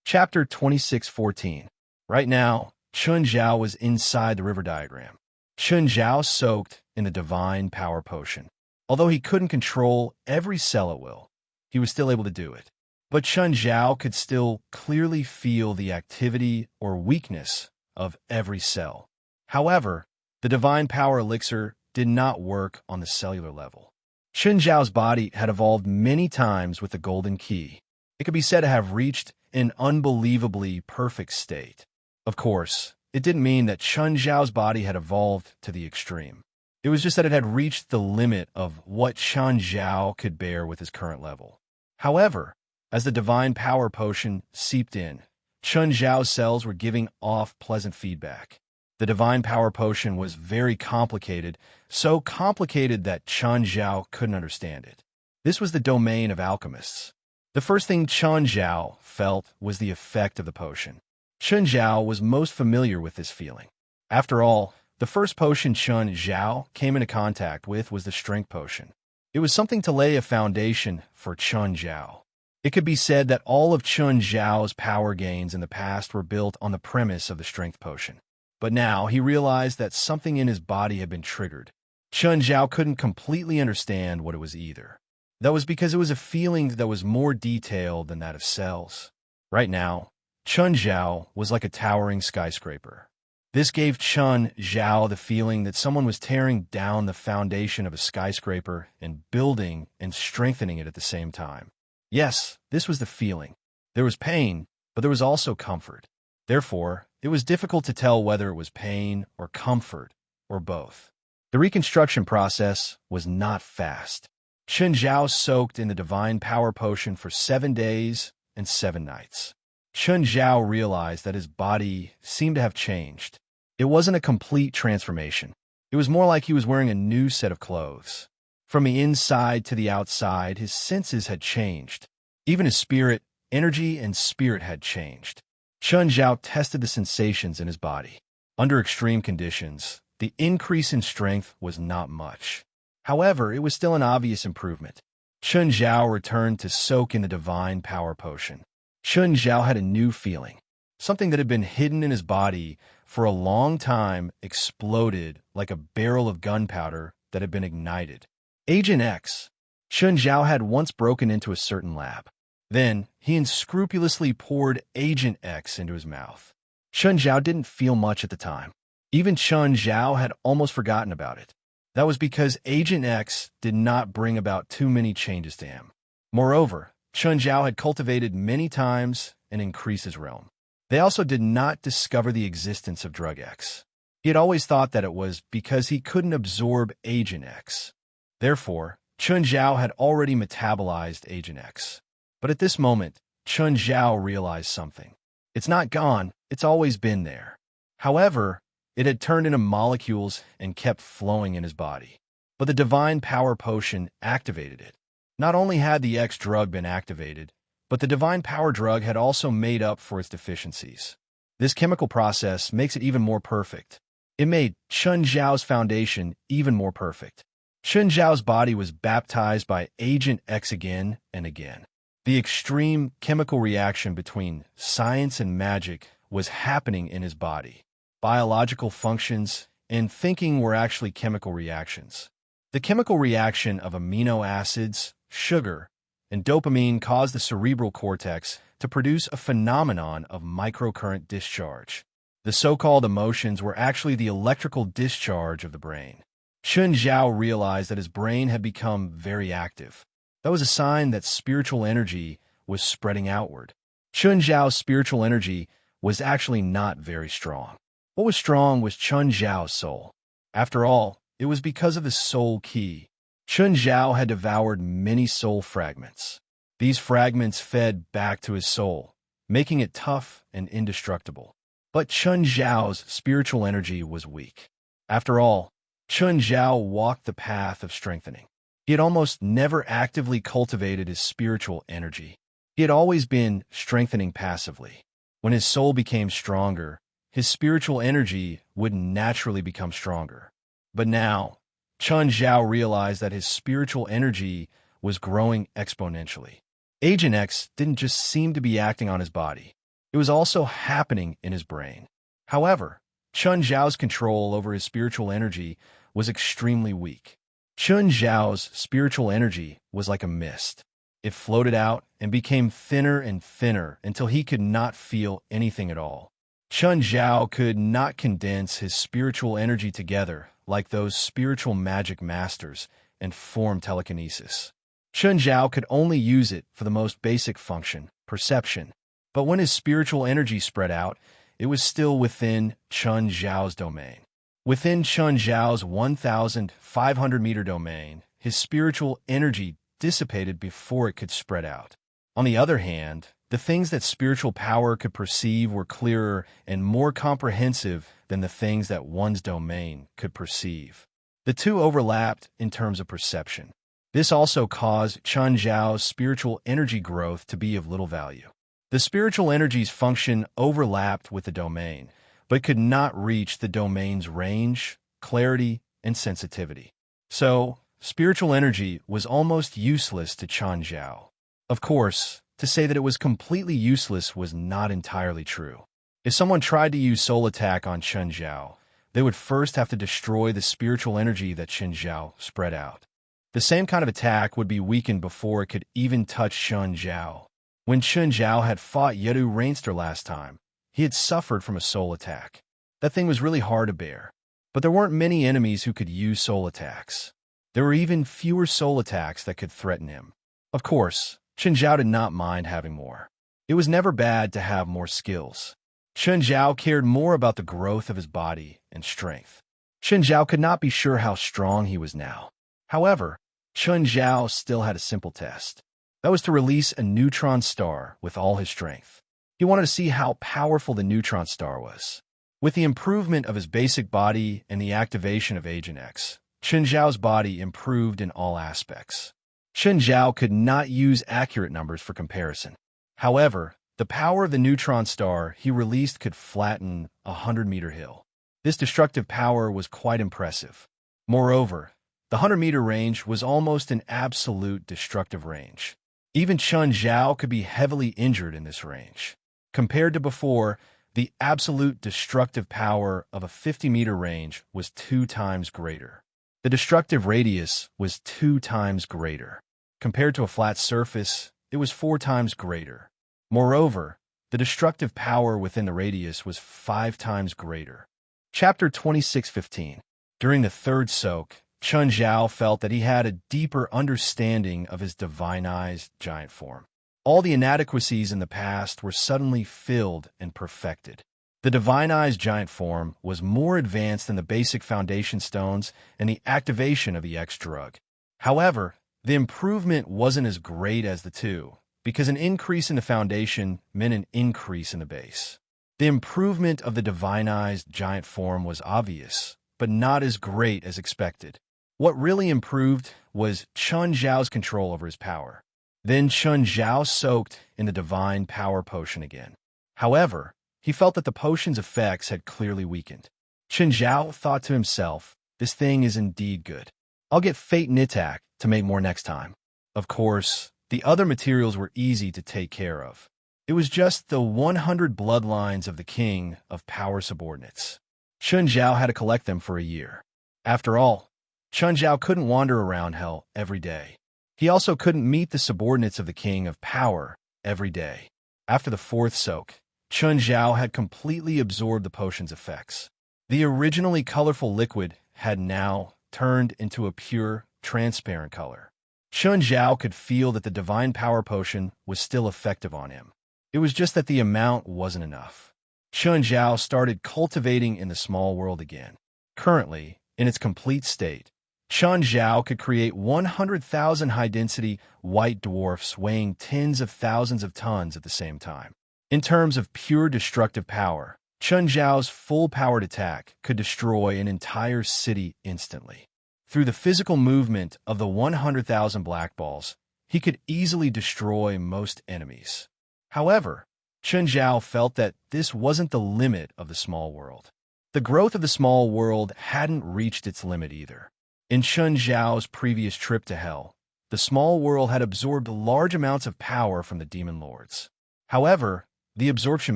Chapter 26:14. Right now, Chun Zhao was inside the river diagram. Chun Zhao soaked in the divine power potion. Although he couldn't control every cell at will, he was still able to do it. But Chun Zhao could still clearly feel the activity or weakness of every cell. However, the divine power elixir did not work on the cellular level. Chun Zhao's body had evolved many times with the golden key. It could be said to have reached an unbelievably perfect state. Of course, it didn't mean that Chun Zhao's body had evolved to the extreme. It was just that it had reached the limit of what Chun Zhao could bear with his current level. However, as the divine power potion seeped in, Chun Zhao's cells were giving off pleasant feedback. The divine power potion was very complicated, so complicated that Chun Zhao couldn't understand it. This was the domain of alchemists. The first thing Chun Zhao felt was the effect of the potion. Chun Zhao was most familiar with this feeling. After all, the first potion Chun Zhao came into contact with was the strength potion. It was something to lay a foundation for Chun Zhao. It could be said that all of Chun Zhao's power gains in the past were built on the premise of the strength potion. But now he realized that something in his body had been triggered. Chun Zhao couldn't completely understand what it was either. That was because it was a feeling that was more detailed than that of cells. Right now, Chun Zhao was like a towering skyscraper. This gave Chun Zhao the feeling that someone was tearing down the foundation of a skyscraper and building and strengthening it at the same time. Yes, this was the feeling. There was pain, but there was also comfort. Therefore, it was difficult to tell whether it was pain or comfort or both. The reconstruction process was not fast. Chun Zhao soaked in the divine power potion for 7 days and 7 nights. Chun Zhao realized that his body seemed to have changed. It wasn't a complete transformation. It was more like he was wearing a new set of clothes. From the inside to the outside, his senses had changed. Even his spirit, energy, and spirit had changed. Chun Zhao tested the sensations in his body. Under extreme conditions, the increase in strength was not much. However, it was still an obvious improvement. Chun Zhao returned to soak in the divine power potion. Chun Zhao had a new feeling. Something that had been hidden in his body for a long time exploded like a barrel of gunpowder that had been ignited. Agent X. Chun Zhao had once broken into a certain lab. Then, he unscrupulously poured Agent X into his mouth. Chun Zhao didn't feel much at the time. Even Chun Zhao had almost forgotten about it. That was because Agent X did not bring about too many changes to him. Moreover, Chun Zhao had cultivated many times and increased his realm. They also did not discover the existence of Drug X. He had always thought that it was because he couldn't absorb Agent X. Therefore, Chun Zhao had already metabolized Agent X. But at this moment, Chun Zhao realized something. It's not gone, it's always been there. However, it had turned into molecules and kept flowing in his body. But the divine power potion activated it. Not only had the X drug been activated, but the divine power drug had also made up for its deficiencies. This chemical process makes it even more perfect. It made Chun Zhao's foundation even more perfect. Chun Zhao's body was baptized by Agent X again and again. The extreme chemical reaction between science and magic was happening in his body. Biological functions and thinking were actually chemical reactions. The chemical reaction of amino acids, sugar, and dopamine caused the cerebral cortex to produce a phenomenon of microcurrent discharge. The so-called emotions were actually the electrical discharge of the brain. Chun Zhao realized that his brain had become very active. That was a sign that spiritual energy was spreading outward. Chun Zhao's spiritual energy was actually not very strong. What was strong was Chun Zhao's soul. After all, it was because of his soul key. Chun Zhao had devoured many soul fragments. These fragments fed back to his soul, making it tough and indestructible. But Chun Zhao's spiritual energy was weak. After all, Chun Zhao walked the path of strengthening. He had almost never actively cultivated his spiritual energy. He had always been strengthening passively. When his soul became stronger, his spiritual energy would naturally become stronger. But now, Chun Zhao realized that his spiritual energy was growing exponentially. Agent X didn't just seem to be acting on his body. It was also happening in his brain. However, Chun Zhao's control over his spiritual energy was extremely weak. Chun Zhao's spiritual energy was like a mist. It floated out and became thinner and thinner until he could not feel anything at all. Chun Zhao could not condense his spiritual energy together like those spiritual magic masters and form telekinesis. Chun Zhao could only use it for the most basic function, perception. But when his spiritual energy spread out, it was still within Chun Zhao's domain. Within Chun Zhao's 1,500-meter domain, his spiritual energy dissipated before it could spread out. On the other hand, the things that spiritual power could perceive were clearer and more comprehensive than the things that one's domain could perceive. The two overlapped in terms of perception. This also caused Chun Zhao's spiritual energy growth to be of little value. The spiritual energy's function overlapped with the domain, but could not reach the domain's range, clarity, and sensitivity. So, spiritual energy was almost useless to Chun Zhao. Of course, to say that it was completely useless was not entirely true. If someone tried to use soul attack on Chun Zhao, they would first have to destroy the spiritual energy that Chun Zhao spread out. The same kind of attack would be weakened before it could even touch Chun Zhao. When Chun Zhao had fought Yedu Rainster last time, he had suffered from a soul attack. That thing was really hard to bear. But there weren't many enemies who could use soul attacks. There were even fewer soul attacks that could threaten him. Of course, Chun Zhao did not mind having more. It was never bad to have more skills. Chun Zhao cared more about the growth of his body and strength. Chun Zhao could not be sure how strong he was now. However, Chun Zhao still had a simple test. That was to release a neutron star with all his strength. He wanted to see how powerful the neutron star was. With the improvement of his basic body and the activation of Agent X, Chun Zhao's body improved in all aspects. Chun Zhao could not use accurate numbers for comparison. However, the power of the neutron star he released could flatten a 100-meter hill. This destructive power was quite impressive. Moreover, the 100-meter range was almost an absolute destructive range. Even Chun Zhao could be heavily injured in this range. Compared to before, the absolute destructive power of a 50-meter range was 2 times greater. The destructive radius was 2 times greater. Compared to a flat surface, it was 4 times greater. Moreover, the destructive power within the radius was 5 times greater. Chapter 26:15. During the third soak, Chun Zhao felt that he had a deeper understanding of his divinized giant form. All the inadequacies in the past were suddenly filled and perfected. The divinized giant form was more advanced than the basic foundation stones and the activation of the X drug. However, the improvement wasn't as great as the two, because an increase in the foundation meant an increase in the base. The improvement of the divinized giant form was obvious, but not as great as expected. What really improved was Chun Zhao's control over his power. Then Chun Zhao soaked in the divine power potion again. However, he felt that the potion's effects had clearly weakened. Chun Zhao thought to himself, this thing is indeed good. I'll get Fate Nitak to make more next time. Of course, the other materials were easy to take care of. It was just the 100 bloodlines of the king of power subordinates. Chun Zhao had to collect them for a year. After all, Chun Zhao couldn't wander around hell every day. He also couldn't meet the subordinates of the king of power every day. After the fourth soak, Chun Zhao had completely absorbed the potion's effects. The originally colorful liquid had now turned into a pure, transparent color. Chun Zhao could feel that the divine power potion was still effective on him. It was just that the amount wasn't enough. Chun Zhao started cultivating in the small world again. Currently, in its complete state, Chun Zhao could create 100,000 high-density white dwarfs weighing tens of thousands of tons at the same time. In terms of pure destructive power, Chun Zhao's full-powered attack could destroy an entire city instantly. Through the physical movement of the 100,000 black balls, he could easily destroy most enemies. However, Chun Zhao felt that this wasn't the limit of the small world. The growth of the small world hadn't reached its limit either. In Chun Zhao's previous trip to hell, the small world had absorbed large amounts of power from the demon lords. However, the absorption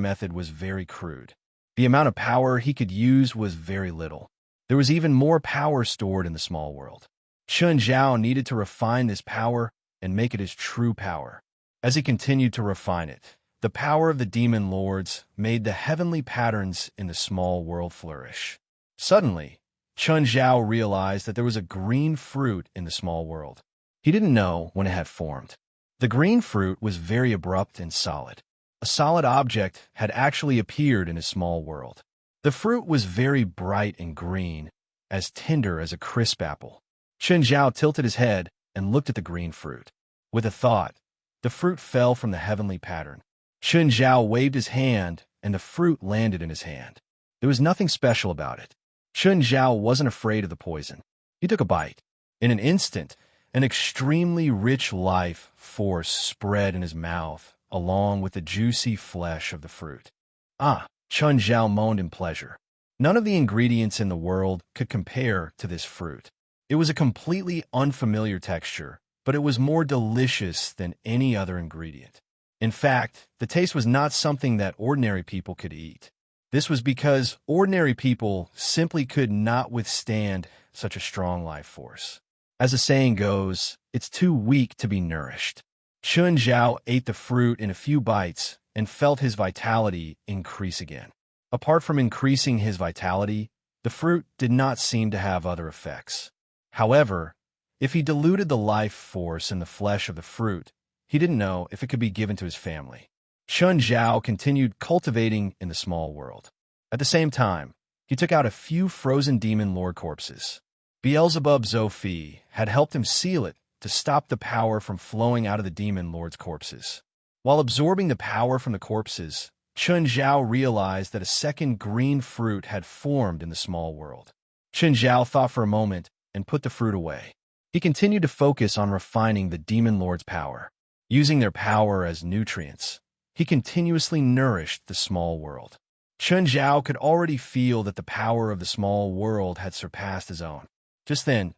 method was very crude. The amount of power he could use was very little. There was even more power stored in the small world. Chun Zhao needed to refine this power and make it his true power. As he continued to refine it, the power of the demon lords made the heavenly patterns in the small world flourish. Suddenly, Chun Zhao realized that there was a green fruit in the small world. He didn't know when it had formed. The green fruit was very abrupt and solid. A solid object had actually appeared in his small world. The fruit was very bright and green, as tender as a crisp apple. Chun Zhao tilted his head and looked at the green fruit. With a thought, the fruit fell from the heavenly pattern. Chun Zhao waved his hand, and the fruit landed in his hand. There was nothing special about it. Chun Zhao wasn't afraid of the poison. He took a bite. In an instant, an extremely rich life force spread in his mouth, along with the juicy flesh of the fruit. Ah, Chun Zhao moaned in pleasure. None of the ingredients in the world could compare to this fruit. It was a completely unfamiliar texture, but it was more delicious than any other ingredient. In fact, the taste was not something that ordinary people could eat. This was because ordinary people simply could not withstand such a strong life force. As the saying goes, it's too weak to be nourished. Chun Zhao ate the fruit in a few bites and felt his vitality increase again. Apart from increasing his vitality, the fruit did not seem to have other effects. However, if he diluted the life force in the flesh of the fruit, he didn't know if it could be given to his family. Chun Zhao continued cultivating in the small world. At the same time, he took out a few frozen demon lord corpses. Beelzebub Zophi had helped him seal it to stop the power from flowing out of the demon lord's corpses. While absorbing the power from the corpses, Chun Zhao realized that a second green fruit had formed in the small world. Chun Zhao thought for a moment and put the fruit away. He continued to focus on refining the demon lord's power. Using their power as nutrients, he continuously nourished the small world. Chun Zhao could already feel that the power of the small world had surpassed his own. Just then,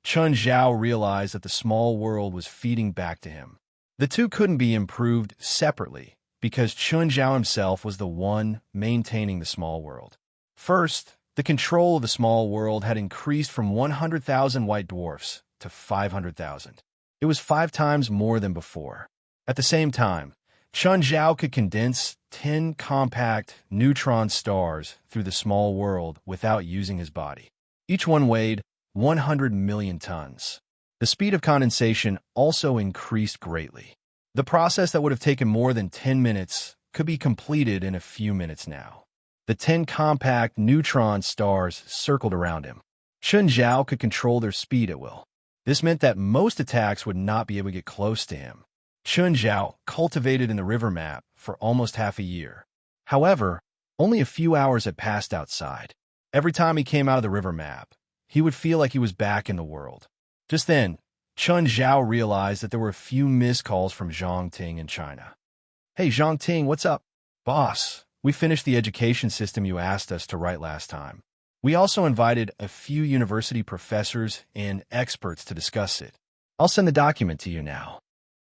Chun Zhao realized that the small world was feeding back to him. The two couldn't be improved separately, because Chun Zhao himself was the one maintaining the small world. First, the control of the small world had increased from 100,000 white dwarfs to 500,000. It was 5 times more than before. At the same time, Chun Zhao could condense 10 compact neutron stars through the small world without using his body. Each one weighed 100 million tons. The speed of condensation also increased greatly. The process that would have taken more than 10 minutes could be completed in a few minutes now. The 10 compact neutron stars circled around him. Chun Zhao could control their speed at will. This meant that most attacks would not be able to get close to him. Chun Zhao cultivated in the river map for almost half a year. However, only a few hours had passed outside. Every time he came out of the river map, he would feel like he was back in the world. Just then, Chun Zhao realized that there were a few missed calls from Zhang Ting in China. "Hey, Zhang Ting, what's up?" "Boss, we finished the education system you asked us to write last time. We also invited a few university professors and experts to discuss it. I'll send the document to you now."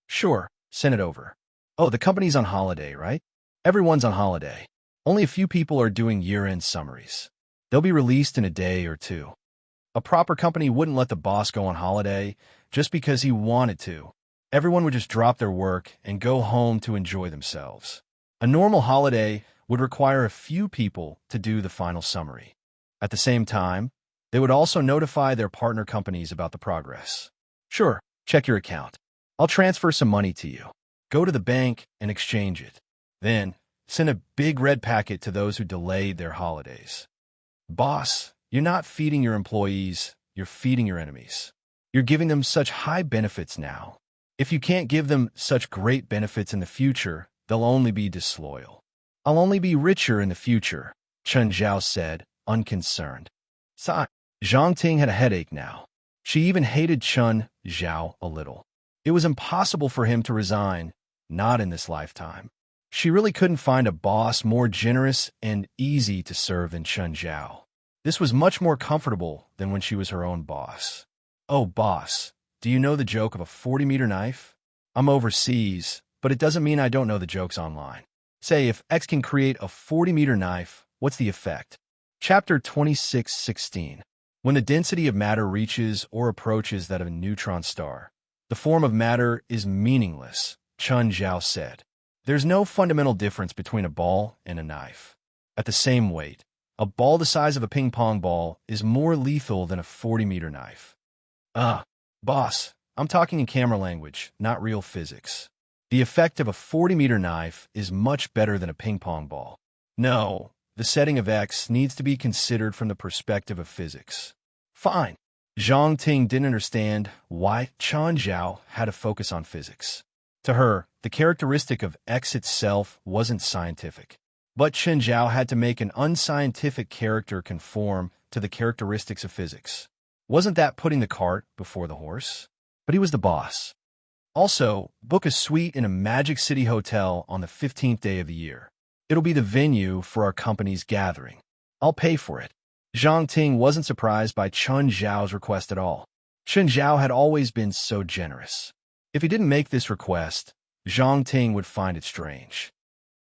"Sure, send it over." "Oh, the company's on holiday, right?" "Everyone's on holiday. Only a few people are doing year-end summaries. They'll be released in a day or two." A proper company wouldn't let the boss go on holiday just because he wanted to. Everyone would just drop their work and go home to enjoy themselves. A normal holiday would require a few people to do the final summary. At the same time, they would also notify their partner companies about the progress. "Sure, check your account. I'll transfer some money to you. Go to the bank and exchange it. Then, send a big red packet to those who delayed their holidays." "Boss, you're not feeding your employees, you're feeding your enemies. You're giving them such high benefits now. If you can't give them such great benefits in the future, they'll only be disloyal." "I'll only be richer in the future," Chun Zhao said, unconcerned. Zhang Ting had a headache now. She even hated Chun Zhao a little. It was impossible for him to resign, not in this lifetime. She really couldn't find a boss more generous and easy to serve than Chun Zhao. This was much more comfortable than when she was her own boss. "Oh, boss, do you know the joke of a 40-meter knife? I'm overseas, but it doesn't mean I don't know the jokes online. Say, if X can create a 40-meter knife, what's the effect?" Chapter 26:16. When the density of matter reaches or approaches that of a neutron star, The form of matter is meaningless, Chun Zhao said. There's no fundamental difference between a ball and a knife. At the same weight, a ball the size of a ping-pong ball is more lethal than a 40-meter knife. Boss, I'm talking in camera language, not real physics. The effect of a 40-meter knife is much better than a ping-pong ball. No, the setting of X needs to be considered from the perspective of physics. Fine. Zhang Ting didn't understand why Chun Zhao had to focus on physics. To her, the characteristic of X itself wasn't scientific. But Chun Zhao had to make an unscientific character conform to the characteristics of physics. Wasn't that putting the cart before the horse? But he was the boss. Also, book a suite in a Magic City hotel on the 15th day of the year. It'll be the venue for our company's gathering. I'll pay for it. Zhang Ting wasn't surprised by Chun Zhao's request at all. Chun Zhao had always been so generous. If he didn't make this request, Zhang Ting would find it strange.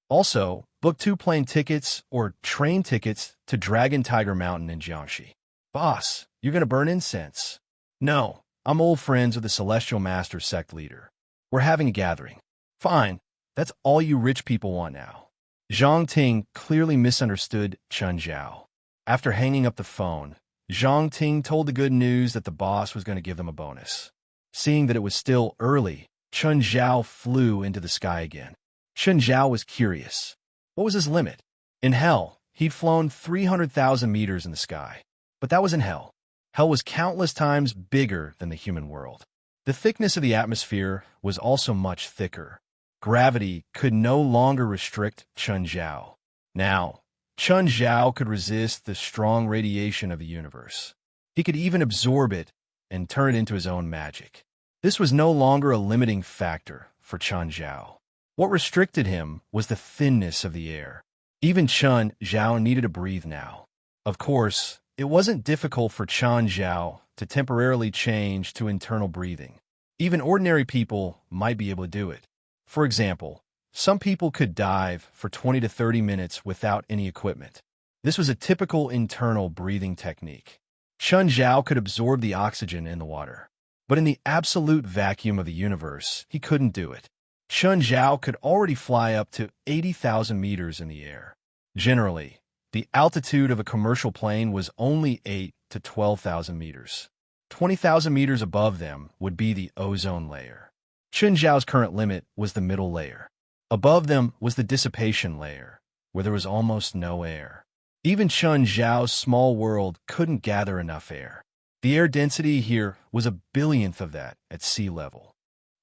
Also, book 2 plane tickets or train tickets to Dragon Tiger Mountain in Jiangxi. Boss, you're going to burn incense. No, I'm old friends with the Celestial Master sect leader. We're having a gathering. Fine, that's all you rich people want now. Zhang Ting clearly misunderstood Chun Zhao. After hanging up the phone, Zhang Ting told the good news that the boss was going to give them a bonus. Seeing that it was still early, Chun Zhao flew into the sky again. Chun Zhao was curious. What was his limit? In hell, he'd flown 300,000 meters in the sky. But that was in hell. Hell was countless times bigger than the human world. The thickness of the atmosphere was also much thicker. Gravity could no longer restrict Chun Zhao. Now, Chun Zhao could resist the strong radiation of the universe. He could even absorb it and turn it into his own magic. This was no longer a limiting factor for Chun Zhao. What restricted him was the thinness of the air. Even Chun Zhao needed to breathe now. Of course, it wasn't difficult for Chun Zhao to temporarily change to internal breathing. Even ordinary people might be able to do it. For example, some people could dive for 20 to 30 minutes without any equipment. This was a typical internal breathing technique. Chun Zhao could absorb the oxygen in the water. But in the absolute vacuum of the universe, he couldn't do it. Chun Zhao could already fly up to 80,000 meters in the air. Generally, the altitude of a commercial plane was only 8 to 12,000 meters. 20,000 meters above them would be the ozone layer. Chun Zhao's current limit was the middle layer. Above them was the dissipation layer, where there was almost no air. Even Chun Zhao's small world couldn't gather enough air. The air density here was a billionth of that at sea level.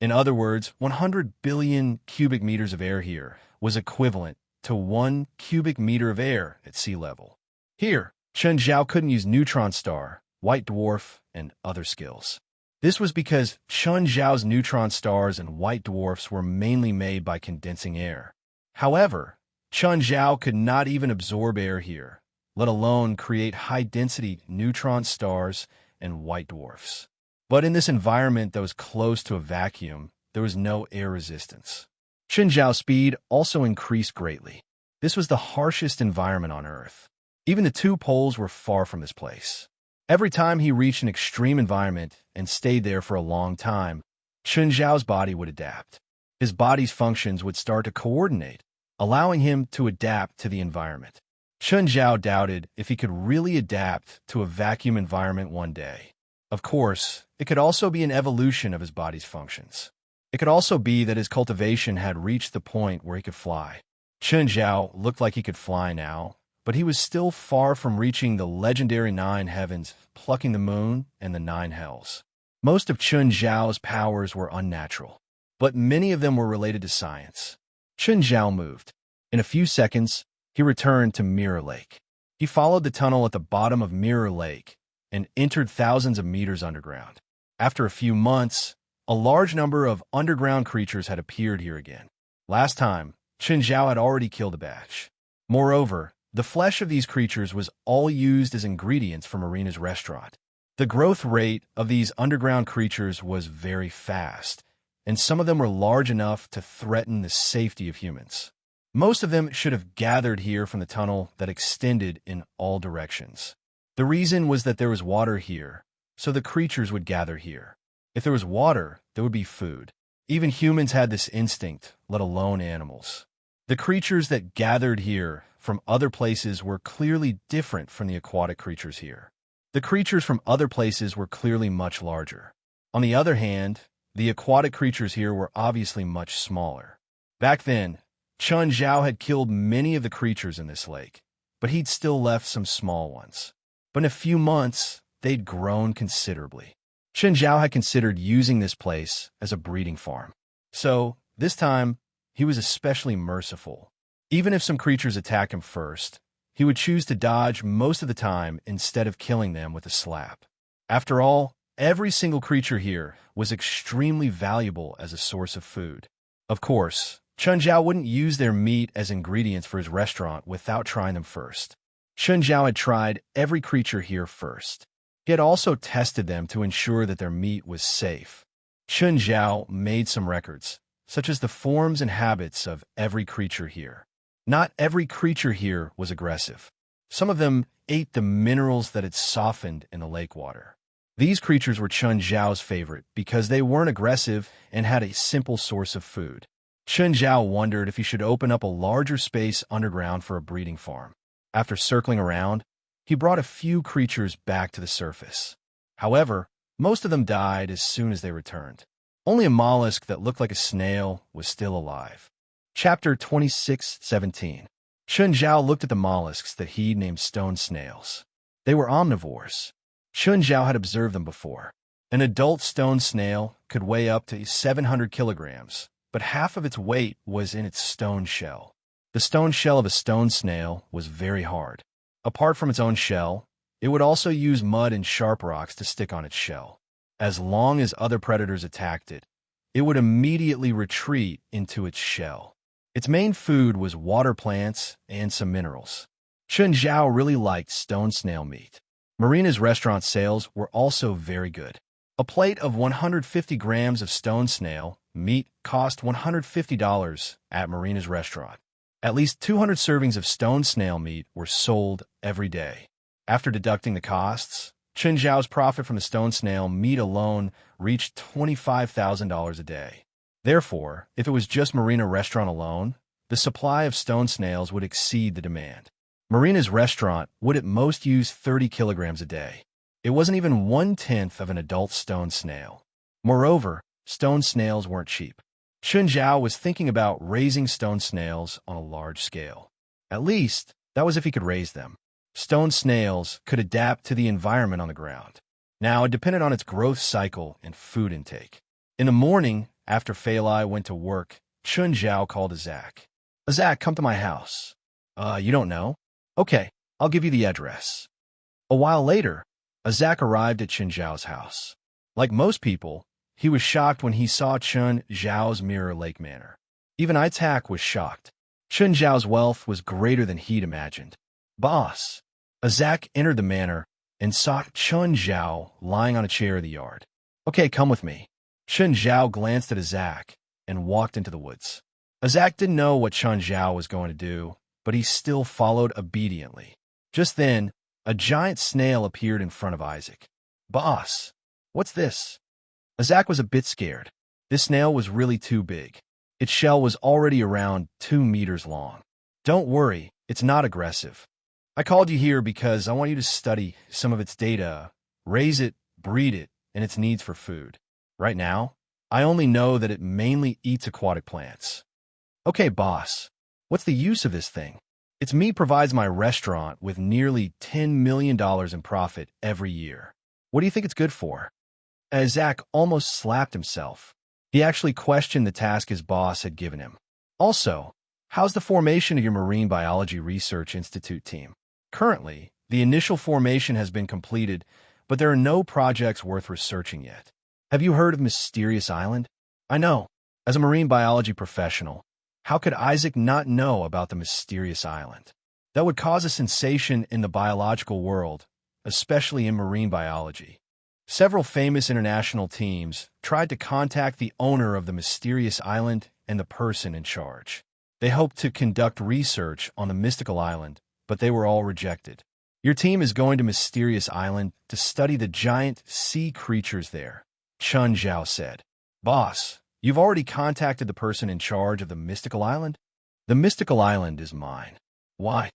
In other words, 100 billion cubic meters of air here was equivalent to 1 cubic meter of air at sea level. Here, Chun Zhao couldn't use neutron star, white dwarf, and other skills. This was because Chun Zhao's neutron stars and white dwarfs were mainly made by condensing air. However, Chun Zhao could not even absorb air here, let alone create high-density neutron stars and white dwarfs. But in this environment that was close to a vacuum, there was no air resistance. Chun Zhao's speed also increased greatly. This was the harshest environment on Earth. Even the 2 poles were far from this place. Every time he reached an extreme environment and stayed there for a long time, Chun Zhao's body would adapt. His body's functions would start to coordinate, allowing him to adapt to the environment. Chun Zhao doubted if he could really adapt to a vacuum environment one day. Of course, it could also be an evolution of his body's functions. It could also be that his cultivation had reached the point where he could fly. Chun Zhao looked like he could fly now, but he was still far from reaching the legendary 9 heavens, plucking the moon, and the 9 hells. Most of Chun Zhao's powers were unnatural, but many of them were related to science. Chun Zhao moved. In a few seconds, he returned to Mirror Lake. He followed the tunnel at the bottom of Mirror Lake and entered thousands of meters underground. After a few months, a large number of underground creatures had appeared here again. Last time, Chun Zhao had already killed a batch. Moreover, the flesh of these creatures was all used as ingredients for Marina's restaurant. The growth rate of these underground creatures was very fast, and some of them were large enough to threaten the safety of humans. Most of them should have gathered here from the tunnel that extended in all directions. The reason was that there was water here, so the creatures would gather here. If there was water, there would be food. Even humans had this instinct, let alone animals. The creatures that gathered here from other places were clearly different from the aquatic creatures here. The creatures from other places were clearly much larger. On the other hand, the aquatic creatures here were obviously much smaller. Back then, Chun Zhao had killed many of the creatures in this lake, but he'd still left some small ones. But in a few months, they'd grown considerably. Chun Zhao had considered using this place as a breeding farm. So, this time, he was especially merciful. Even if some creatures attacked him first, he would choose to dodge most of the time instead of killing them with a slap. After all, every single creature here was extremely valuable as a source of food. Of course, Chun Zhao wouldn't use their meat as ingredients for his restaurant without trying them first. Chun Zhao had tried every creature here first. He had also tested them to ensure that their meat was safe. Chun Zhao made some records, such as the forms and habits of every creature here. Not every creature here was aggressive. Some of them ate the minerals that had softened in the lake water. These creatures were Chun Zhao's favorite because they weren't aggressive and had a simple source of food. Chun Zhao wondered if he should open up a larger space underground for a breeding farm. After circling around, he brought a few creatures back to the surface. However, most of them died as soon as they returned. Only a mollusk that looked like a snail was still alive. Chapter 26:17. Chun Zhao looked at the mollusks that he'd named stone snails. They were omnivores. Chun Zhao had observed them before. An adult stone snail could weigh up to 700 kilograms, but half of its weight was in its stone shell. The stone shell of a stone snail was very hard. Apart from its own shell, it would also use mud and sharp rocks to stick on its shell. As long as other predators attacked it, it would immediately retreat into its shell. Its main food was water plants and some minerals. Chun Zhao really liked stone snail meat. Marina's restaurant sales were also very good. A plate of 150 grams of stone snail meat cost $150 at Marina's restaurant. At least 200 servings of stone snail meat were sold every day. After deducting the costs, Chun Zhao's profit from the stone snail meat alone reached $25,000 a day. Therefore, if it was just Marina restaurant alone, the supply of stone snails would exceed the demand. Marina's restaurant would at most use 30 kilograms a day. It wasn't even 1/10 of an adult stone snail. Moreover, stone snails weren't cheap. Chun Zhao was thinking about raising stone snails on a large scale. At least, that was if he could raise them. Stone snails could adapt to the environment on the ground. Now, it depended on its growth cycle and food intake. In the morning, after Feilai went to work, Chun Zhao called Azak. Azak, come to my house. You don't know? Okay, I'll give you the address. A while later, Azak arrived at Chun Zhao's house. Like most people, he was shocked when he saw Chun Zhao's Mirror Lake Manor. Even Itak was shocked. Chun Zhao's wealth was greater than he'd imagined. Boss. Azak entered the manor and saw Chun Zhao lying on a chair in the yard. Okay, come with me. Chun Zhao glanced at Azak and walked into the woods. Azak didn't know what Chun Zhao was going to do, but he still followed obediently. Just then, a giant snail appeared in front of Isaac. Boss, what's this? Azak was a bit scared. This snail was really too big. Its shell was already around 2 meters long. Don't worry, it's not aggressive. I called you here because I want you to study some of its data, raise it, breed it, and its needs for food. Right now, I only know that it mainly eats aquatic plants. Okay, boss, what's the use of this thing? Its meat provides my restaurant with nearly $10 million in profit every year. What do you think it's good for? As Zach almost slapped himself. He actually questioned the task his boss had given him. Also, how's the formation of your Marine Biology Research Institute team? Currently, the initial formation has been completed, but there are no projects worth researching yet. Have you heard of Mysterious Island? I know. As a marine biology professional, how could Isaac not know about the Mysterious Island? That would cause a sensation in the biological world, especially in marine biology. Several famous international teams tried to contact the owner of the Mysterious Island and the person in charge. They hoped to conduct research on the mystical island, but they were all rejected. Your team is going to Mysterious Island to study the giant sea creatures there. Chun Zhao said. Boss, you've already contacted the person in charge of the mystical island? The mystical island is mine. Why?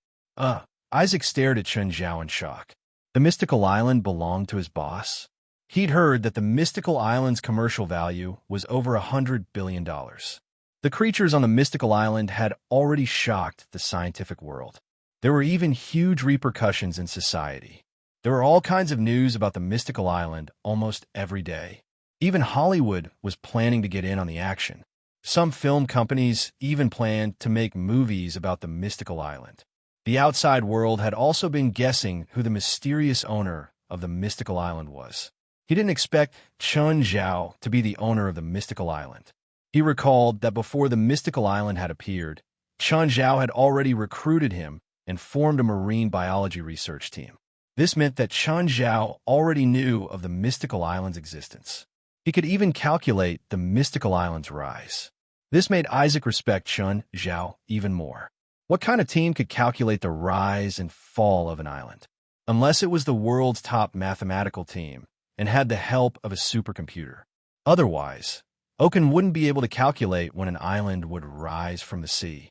Isaac stared at Chun Zhao in shock. The mystical island belonged to his boss? He'd heard that the mystical island's commercial value was over $100 billion. The creatures on the mystical island had already shocked the scientific world. There were even huge repercussions in society. There were all kinds of news about the mystical island almost every day. Even Hollywood was planning to get in on the action. Some film companies even planned to make movies about the mystical island. The outside world had also been guessing who the mysterious owner of the mystical island was. He didn't expect Chun Zhao to be the owner of the mystical island. He recalled that before the mystical island had appeared, Chun Zhao had already recruited him and formed a marine biology research team. This meant that Chun Zhao already knew of the mystical island's existence. He could even calculate the mystical island's rise. This made Isaac respect Chun Zhao even more. What kind of team could calculate the rise and fall of an island? Unless it was the world's top mathematical team and had the help of a supercomputer. Otherwise, Oken wouldn't be able to calculate when an island would rise from the sea.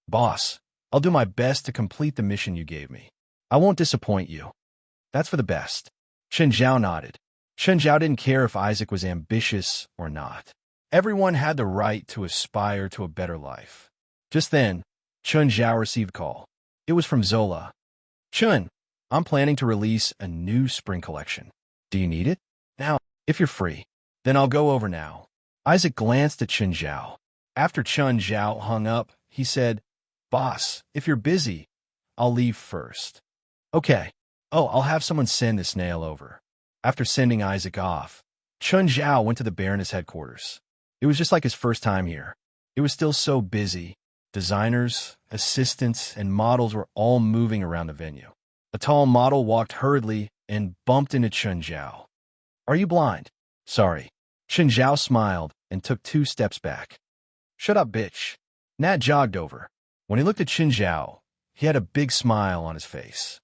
Boss, I'll do my best to complete the mission you gave me. I won't disappoint you. That's for the best. Chun Zhao nodded. Chun Zhao didn't care if Isaac was ambitious or not. Everyone had the right to aspire to a better life. Just then, Chun Zhao received a call. It was from Zola. Chun, I'm planning to release a new spring collection. Do you need it? Now, if you're free. Then I'll go over now. Isaac glanced at Chun Zhao. After Chun Zhao hung up, he said, Boss, if you're busy, I'll leave first. Okay. Oh, I'll have someone send the snail over. After sending Isaac off, Chun Zhao went to the Baroness headquarters. It was just like his first time here. It was still so busy. Designers, assistants, and models were all moving around the venue. A tall model walked hurriedly and bumped into Chun Zhao. Are you blind? Sorry. Chun Zhao smiled and took 2 steps back. Shut up, bitch. Nat jogged over. When he looked at Chun Zhao, he had a big smile on his face.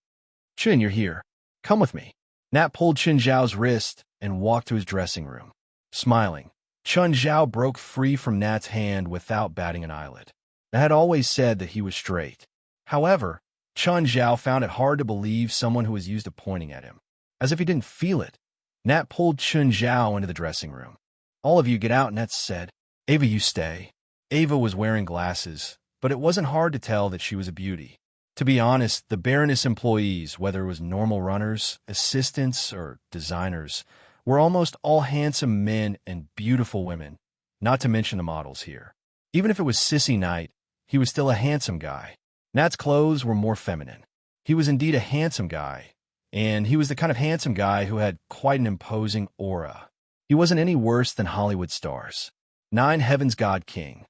Chun, you're here. Come with me. Nat pulled Chun Zhao's wrist and walked to his dressing room. Smiling, Chun Zhao broke free from Nat's hand without batting an eyelid. Nat had always said that he was straight. However, Chun Zhao found it hard to believe someone who was used to pointing at him. As if he didn't feel it, Nat pulled Chun Zhao into the dressing room. All of you get out, Nat said. Ava, you stay. Ava was wearing glasses, but it wasn't hard to tell that she was a beauty. To be honest, the Baroness employees, whether it was normal runners, assistants, or designers, were almost all handsome men and beautiful women, not to mention the models here. Even if it was Sissy Knight, he was still a handsome guy. Nat's clothes were more feminine. He was indeed a handsome guy, and he was the kind of handsome guy who had quite an imposing aura. He wasn't any worse than Hollywood stars. 9 Heaven's God King.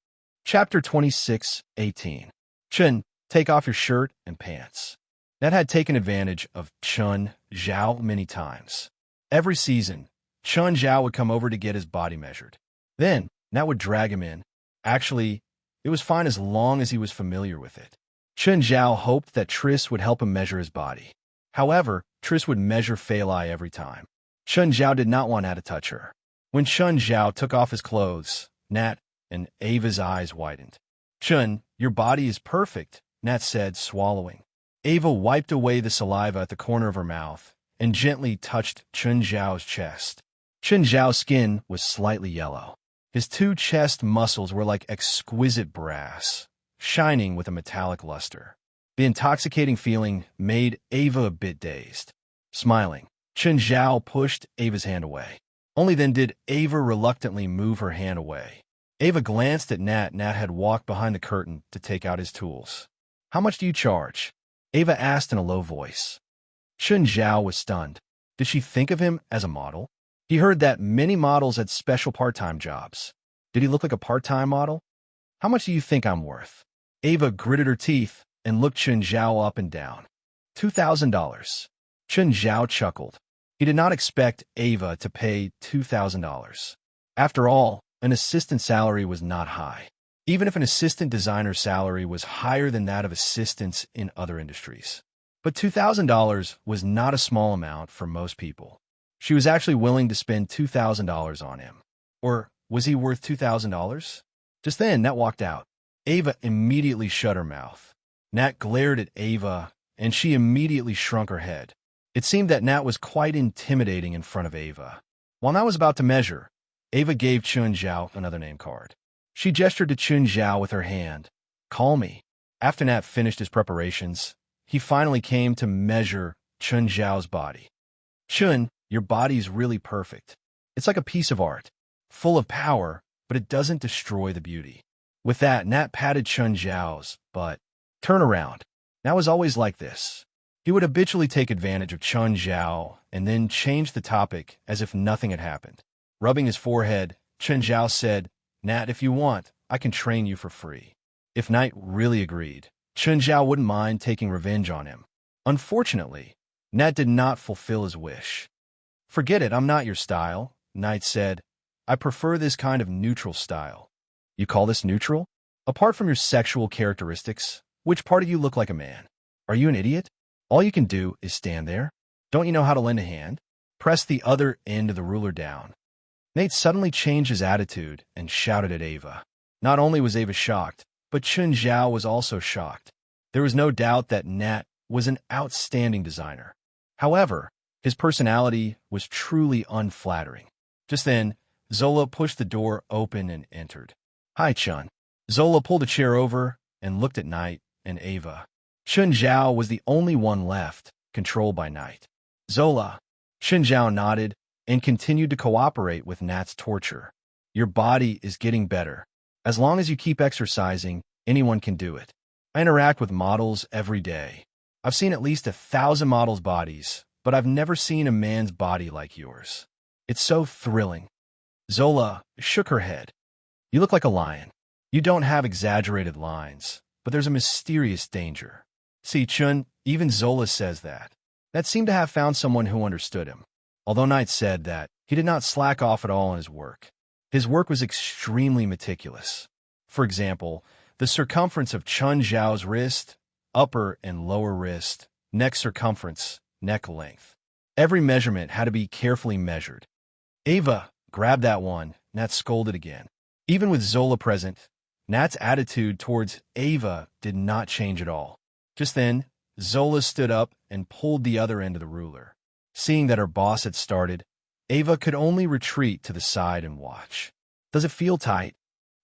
Chapter 26:18. Chun, take off your shirt and pants. Nat had taken advantage of Chun Zhao many times. Every season, Chun Zhao would come over to get his body measured. Then, Nat would drag him in. Actually, it was fine as long as he was familiar with it. Chun Zhao hoped that Triss would help him measure his body. However, Triss would measure Phalai every time. Chun Zhao did not want Nat to touch her. When Chun Zhao took off his clothes, Nat and Ava's eyes widened. Chun, your body is perfect, Nat said, swallowing. Ava wiped away the saliva at the corner of her mouth and gently touched Chun Zhao's chest. Chun Zhao's skin was slightly yellow. His 2 chest muscles were like exquisite brass, shining with a metallic luster. The intoxicating feeling made Ava a bit dazed. Smiling, Chun Zhao pushed Ava's hand away. Only then did Ava reluctantly move her hand away. Ava glanced at Nat. Nat had walked behind the curtain to take out his tools. How much do you charge? Ava asked in a low voice. Chun Zhao was stunned. Did she think of him as a model? He heard that many models had special part-time jobs. Did he look like a part-time model? How much do you think I'm worth? Ava gritted her teeth and looked Chun Zhao up and down. $2,000. Chun Zhao chuckled. He did not expect Ava to pay $2,000. After all, an assistant salary was not high. Even if an assistant designer's salary was higher than that of assistants in other industries. But $2,000 was not a small amount for most people. She was actually willing to spend $2,000 on him. Or was he worth $2,000? Just then, Nat walked out. Ava immediately shut her mouth. Nat glared at Ava, and she immediately shrunk her head. It seemed that Nat was quite intimidating in front of Ava. While Nat was about to measure, Ava gave Chun Zhao another name card. She gestured to Chun Zhao with her hand. Call me. After Nat finished his preparations, he finally came to measure Chun Zhao's body. Chun, your body is really perfect. It's like a piece of art, full of power, but it doesn't destroy the beauty. With that, Nat patted Chun Zhao's butt. Turn around. Nat was always like this. He would habitually take advantage of Chun Zhao and then change the topic as if nothing had happened. Rubbing his forehead, Chun Zhao said, Nat, if you want, I can train you for free. If Knight really agreed, Chun Zhao wouldn't mind taking revenge on him. Unfortunately, Nat did not fulfill his wish. Forget it, I'm not your style, Knight said. I prefer this kind of neutral style. You call this neutral? Apart from your sexual characteristics, which part of you look like a man? Are you an idiot? All you can do is stand there. Don't you know how to lend a hand? Press the other end of the ruler down. Nate suddenly changed his attitude and shouted at Ava. Not only was Ava shocked, but Chun Zhao was also shocked. There was no doubt that Nat was an outstanding designer. However, his personality was truly unflattering. Just then, Zola pushed the door open and entered. Hi, Chun. Zola pulled a chair over and looked at Knight and Ava. Chun Zhao was the only one left, controlled by Knight. Zola. Chun Zhao nodded and continued to cooperate with Nat's torture. Your body is getting better. As long as you keep exercising, anyone can do it. I interact with models every day. I've seen at least 1,000 models' bodies, but I've never seen a man's body like yours. It's so thrilling. Zola shook her head. You look like a lion. You don't have exaggerated lines, but there's a mysterious danger. See, Chun, even Zola says that. That seemed to have found someone who understood him. Although Knight said that, he did not slack off at all in his work. His work was extremely meticulous. For example, the circumference of Chun Zhao's wrist, upper and lower wrist, neck circumference, neck length. Every measurement had to be carefully measured. Ava, grab that one, Nat scolded again. Even with Zola present, Nat's attitude towards Ava did not change at all. Just then, Zola stood up and pulled the other end of the ruler. Seeing that her boss had started, Ava could only retreat to the side and watch. Does it feel tight?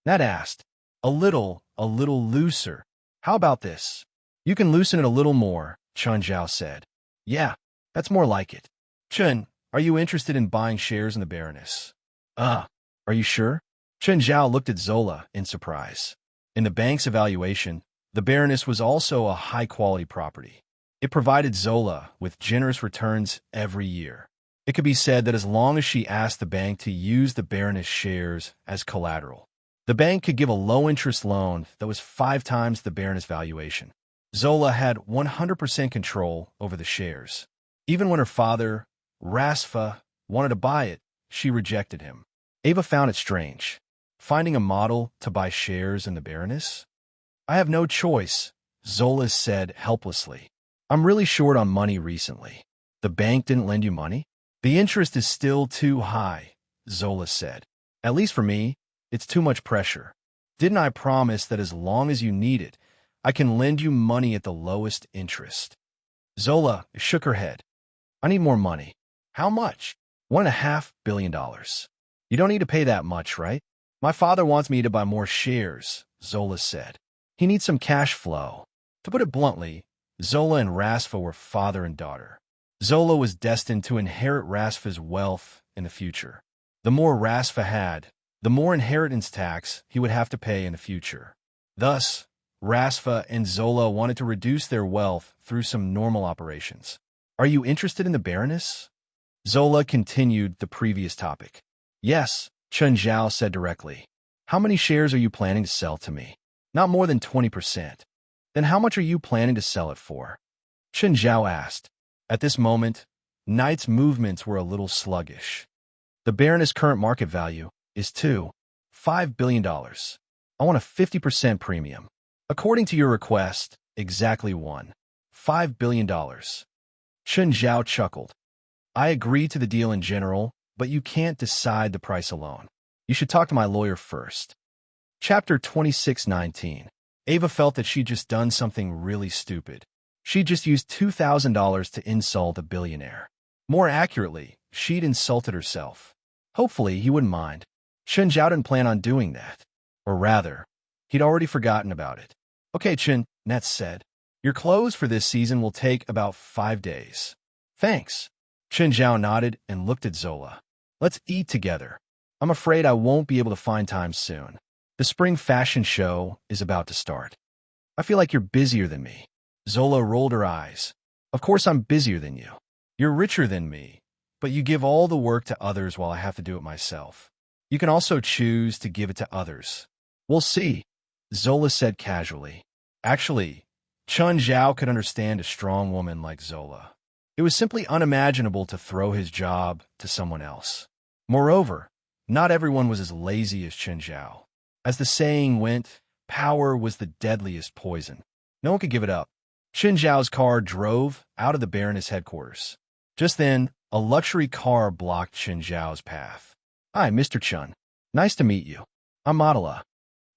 Nat asked. A little looser. How about this? You can loosen it a little more, Chun Zhao said. Yeah, that's more like it. Chun, are you interested in buying shares in the Baroness? Are you sure? Chun Zhao looked at Zola in surprise. In the bank's evaluation, the Baroness was also a high-quality property. It provided Zola with generous returns every year. It could be said that as long as she asked the bank to use the Baroness shares as collateral, the bank could give a low-interest loan that was 5 times the Baroness valuation. Zola had 100% control over the shares. Even when her father, Rasfa, wanted to buy it, she rejected him. Ava found it strange. Finding a model to buy shares in the Baroness? I have no choice, Zola said helplessly. I'm really short on money recently. The bank didn't lend you money? The interest is still too high, Zola said. At least for me, it's too much pressure. Didn't I promise that as long as you need it, I can lend you money at the lowest interest? Zola shook her head. I need more money. How much? $1.5 billion. You don't need to pay that much, right? My father wants me to buy more shares, Zola said. He needs some cash flow. To put it bluntly, Zola and Rasfa were father and daughter. Zola was destined to inherit Rasfa's wealth in the future. The more Rasfa had, the more inheritance tax he would have to pay in the future. Thus, Rasfa and Zola wanted to reduce their wealth through some normal operations. Are you interested in the Baroness? Zola continued the previous topic. Yes, Chun Zhao said directly. How many shares are you planning to sell to me? Not more than 20%. Then how much are you planning to sell it for? Chun Zhao asked. At this moment, Knight's movements were a little sluggish. The Baroness' current market value is $5 billion. I want a 50% premium. According to your request, exactly $1.5 billion. Chun Zhao chuckled. I agree to the deal in general, but you can't decide the price alone. You should talk to my lawyer first. Chapter 26:19. Ava felt that she'd just done something really stupid. She'd just used $2,000 to insult a billionaire. More accurately, she'd insulted herself. Hopefully, he wouldn't mind. Chen Zhao didn't plan on doing that. Or rather, he'd already forgotten about it. Okay, Chen, Nat said. Your clothes for this season will take about 5 days. Thanks. Chen Zhao nodded and looked at Zola. Let's eat together. I'm afraid I won't be able to find time soon. The spring fashion show is about to start. I feel like you're busier than me. Zola rolled her eyes. Of course I'm busier than you. You're richer than me, but you give all the work to others while I have to do it myself. You can also choose to give it to others. We'll see, Zola said casually. Actually, Chen Zhao could understand a strong woman like Zola. It was simply unimaginable to throw his job to someone else. Moreover, not everyone was as lazy as Chen Zhao. As the saying went, power was the deadliest poison. No one could give it up. Chen Zhao's car drove out of the Baroness headquarters. Just then, a luxury car blocked Chen Zhao's path. Hi, Mr. Chen. Nice to meet you. I'm Madala.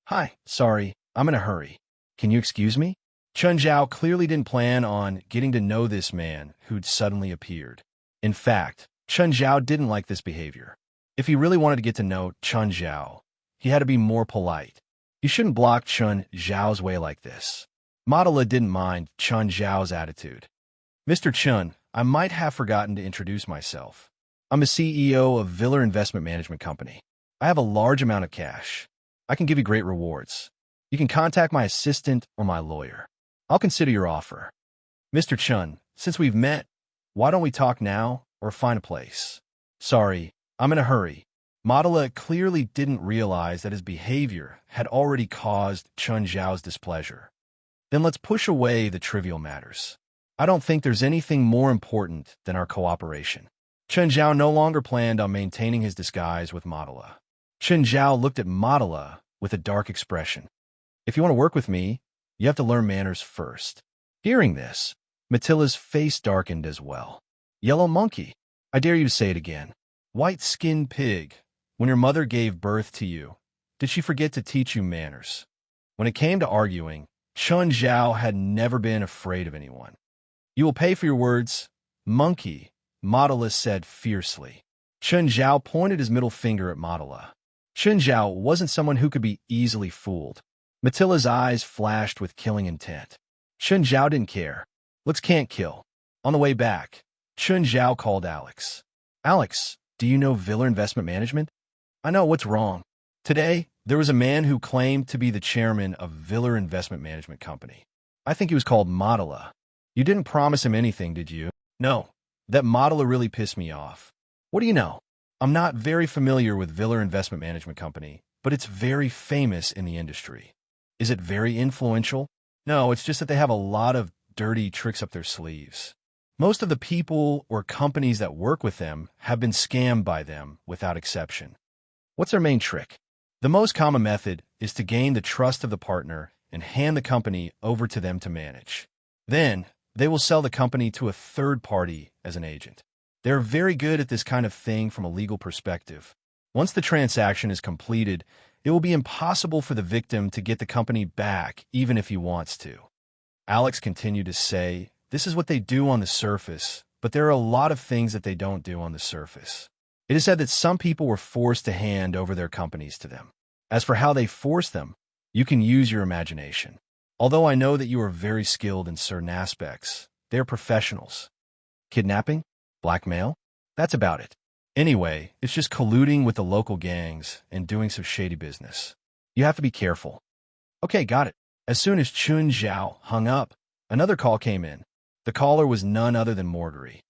Hi, sorry, I'm in a hurry. Can you excuse me? Chen Zhao clearly didn't plan on getting to know this man who'd suddenly appeared. In fact, Chen Zhao didn't like this behavior. If he really wanted to get to know Chen Zhao, he had to be more polite. You shouldn't block Chen Zhao's way like this. Madala didn't mind Chen Zhao's attitude. Mr. Chen, I might have forgotten to introduce myself. I'm the CEO of Viller Investment Management Company. I have a large amount of cash. I can give you great rewards. You can contact my assistant or my lawyer. I'll consider your offer. Mr. Chen, since we've met, why don't we talk now or find a place? Sorry, I'm in a hurry. Madala clearly didn't realize that his behavior had already caused Chen Zhao's displeasure. Then let's push away the trivial matters. I don't think there's anything more important than our cooperation. Chen Zhao no longer planned on maintaining his disguise with Madala. Chen Zhao looked at Madala with a dark expression. If you want to work with me, you have to learn manners first. Hearing this, Matilla's face darkened as well. Yellow monkey. I dare you to say it again. White-skinned pig. When your mother gave birth to you, did she forget to teach you manners? When it came to arguing, Chen Zhao had never been afraid of anyone. You will pay for your words, monkey, Madala said fiercely. Chen Zhao pointed his middle finger at Madala. Chen Zhao wasn't someone who could be easily fooled. Matilla's eyes flashed with killing intent. Chen Zhao didn't care. Looks can't kill. On the way back, Chen Zhao called Alex. Alex, do you know Viller Investment Management? I know, what's wrong? Today, there was a man who claimed to be the chairman of Viller Investment Management Company. I think he was called Madala. You didn't promise him anything, did you? No. That Madala really pissed me off. What do you know? I'm not very familiar with Viller Investment Management Company, but it's very famous in the industry. Is it very influential? No, it's just that they have a lot of dirty tricks up their sleeves. Most of the people or companies that work with them have been scammed by them without exception. What's their main trick? The most common method is to gain the trust of the partner and hand the company over to them to manage. Then, they will sell the company to a third party as an agent. They're very good at this kind of thing from a legal perspective. Once the transaction is completed, it will be impossible for the victim to get the company back even if he wants to. Alex continued to say, this is what they do on the surface, but there are a lot of things that they don't do on the surface. It is said that some people were forced to hand over their companies to them. As for how they forced them, you can use your imagination. Although I know that you are very skilled in certain aspects, they are professionals. Kidnapping? Blackmail? That's about it. Anyway, it's just colluding with the local gangs and doing some shady business. You have to be careful. Okay, got it. As soon as Chen Zhao hung up, another call came in. The caller was none other than Mordery.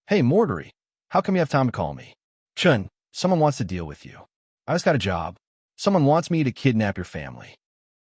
Hey, Mordery, how come you have time to call me? Chen, someone wants to deal with you. I just got a job. Someone wants me to kidnap your family.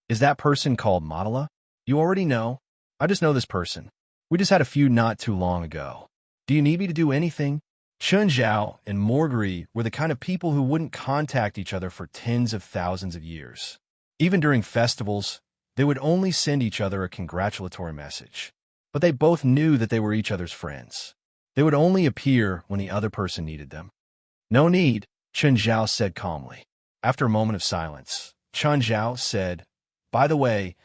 Is that person called Madala? You already know. I just know this person. We just had a feud not too long ago. Do you need me to do anything? Chen Zhao and Mordery were the kind of people who wouldn't contact each other for tens of thousands of years. Even during festivals, they would only send each other a congratulatory message. But they both knew that they were each other's friends. They would only appear when the other person needed them. No need, Chen Zhao said calmly. After a moment of silence, Chen Zhao said, by the way,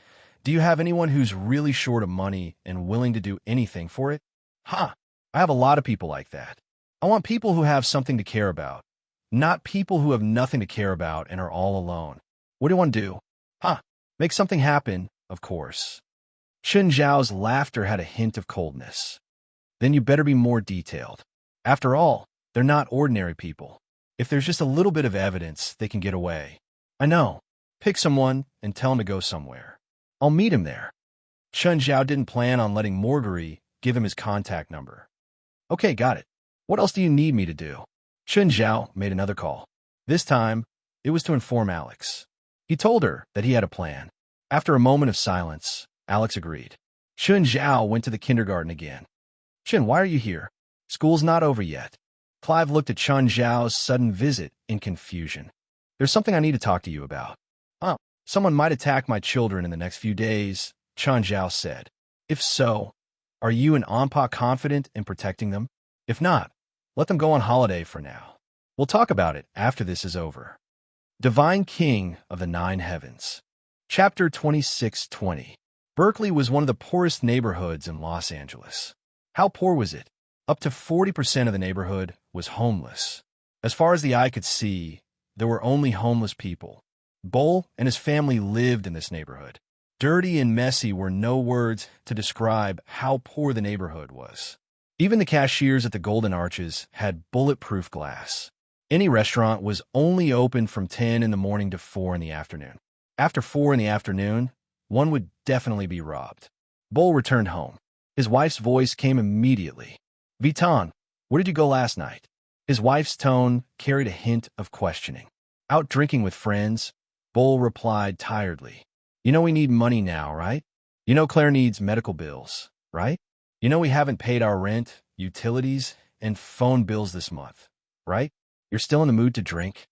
do you have anyone who's really short of money and willing to do anything for it? Ha! I have a lot of people like that. I want people who have something to care about, not people who have nothing to care about and are all alone. What do you want to do? Ha! Make something happen, of course. Chen Zhao's laughter had a hint of coldness. Then you better be more detailed. After all, they're not ordinary people. If there's just a little bit of evidence, they can get away. I know. Pick someone and tell him to go somewhere. I'll meet him there. Chen Zhao didn't plan on letting Marguerite give him his contact number. Okay, got it. What else do you need me to do? Chen Zhao made another call. This time, it was to inform Alex. He told her that he had a plan. After a moment of silence, Alex agreed. Chen Zhao went to the kindergarten again. Chen, why are you here? School's not over yet. Clive looked at Chen Zhao's sudden visit in confusion. There's something I need to talk to you about. Oh, someone might attack my children in the next few days, Chen Zhao said. If so, are you and Anpa confident in protecting them? If not, let them go on holiday for now. We'll talk about it after this is over. Divine King of the Nine Heavens. Chapter 2620. Berkeley was one of the poorest neighborhoods in Los Angeles. How poor was it? Up to 40% of the neighborhood was homeless. As far as the eye could see, there were only homeless people. Bull and his family lived in this neighborhood. Dirty and messy were no words to describe how poor the neighborhood was. Even the cashiers at the Golden Arches had bulletproof glass. Any restaurant was only open from 10 in the morning to 4 in the afternoon. After 4 in the afternoon, one would definitely be robbed. Bull returned home. His wife's voice came immediately. Vitan, where did you go last night? His wife's tone carried a hint of questioning. Out drinking with friends, Bull replied tiredly. You know we need money now, right? You know Claire needs medical bills, right? You know we haven't paid our rent, utilities, and phone bills this month, right? You're still in the mood to drink?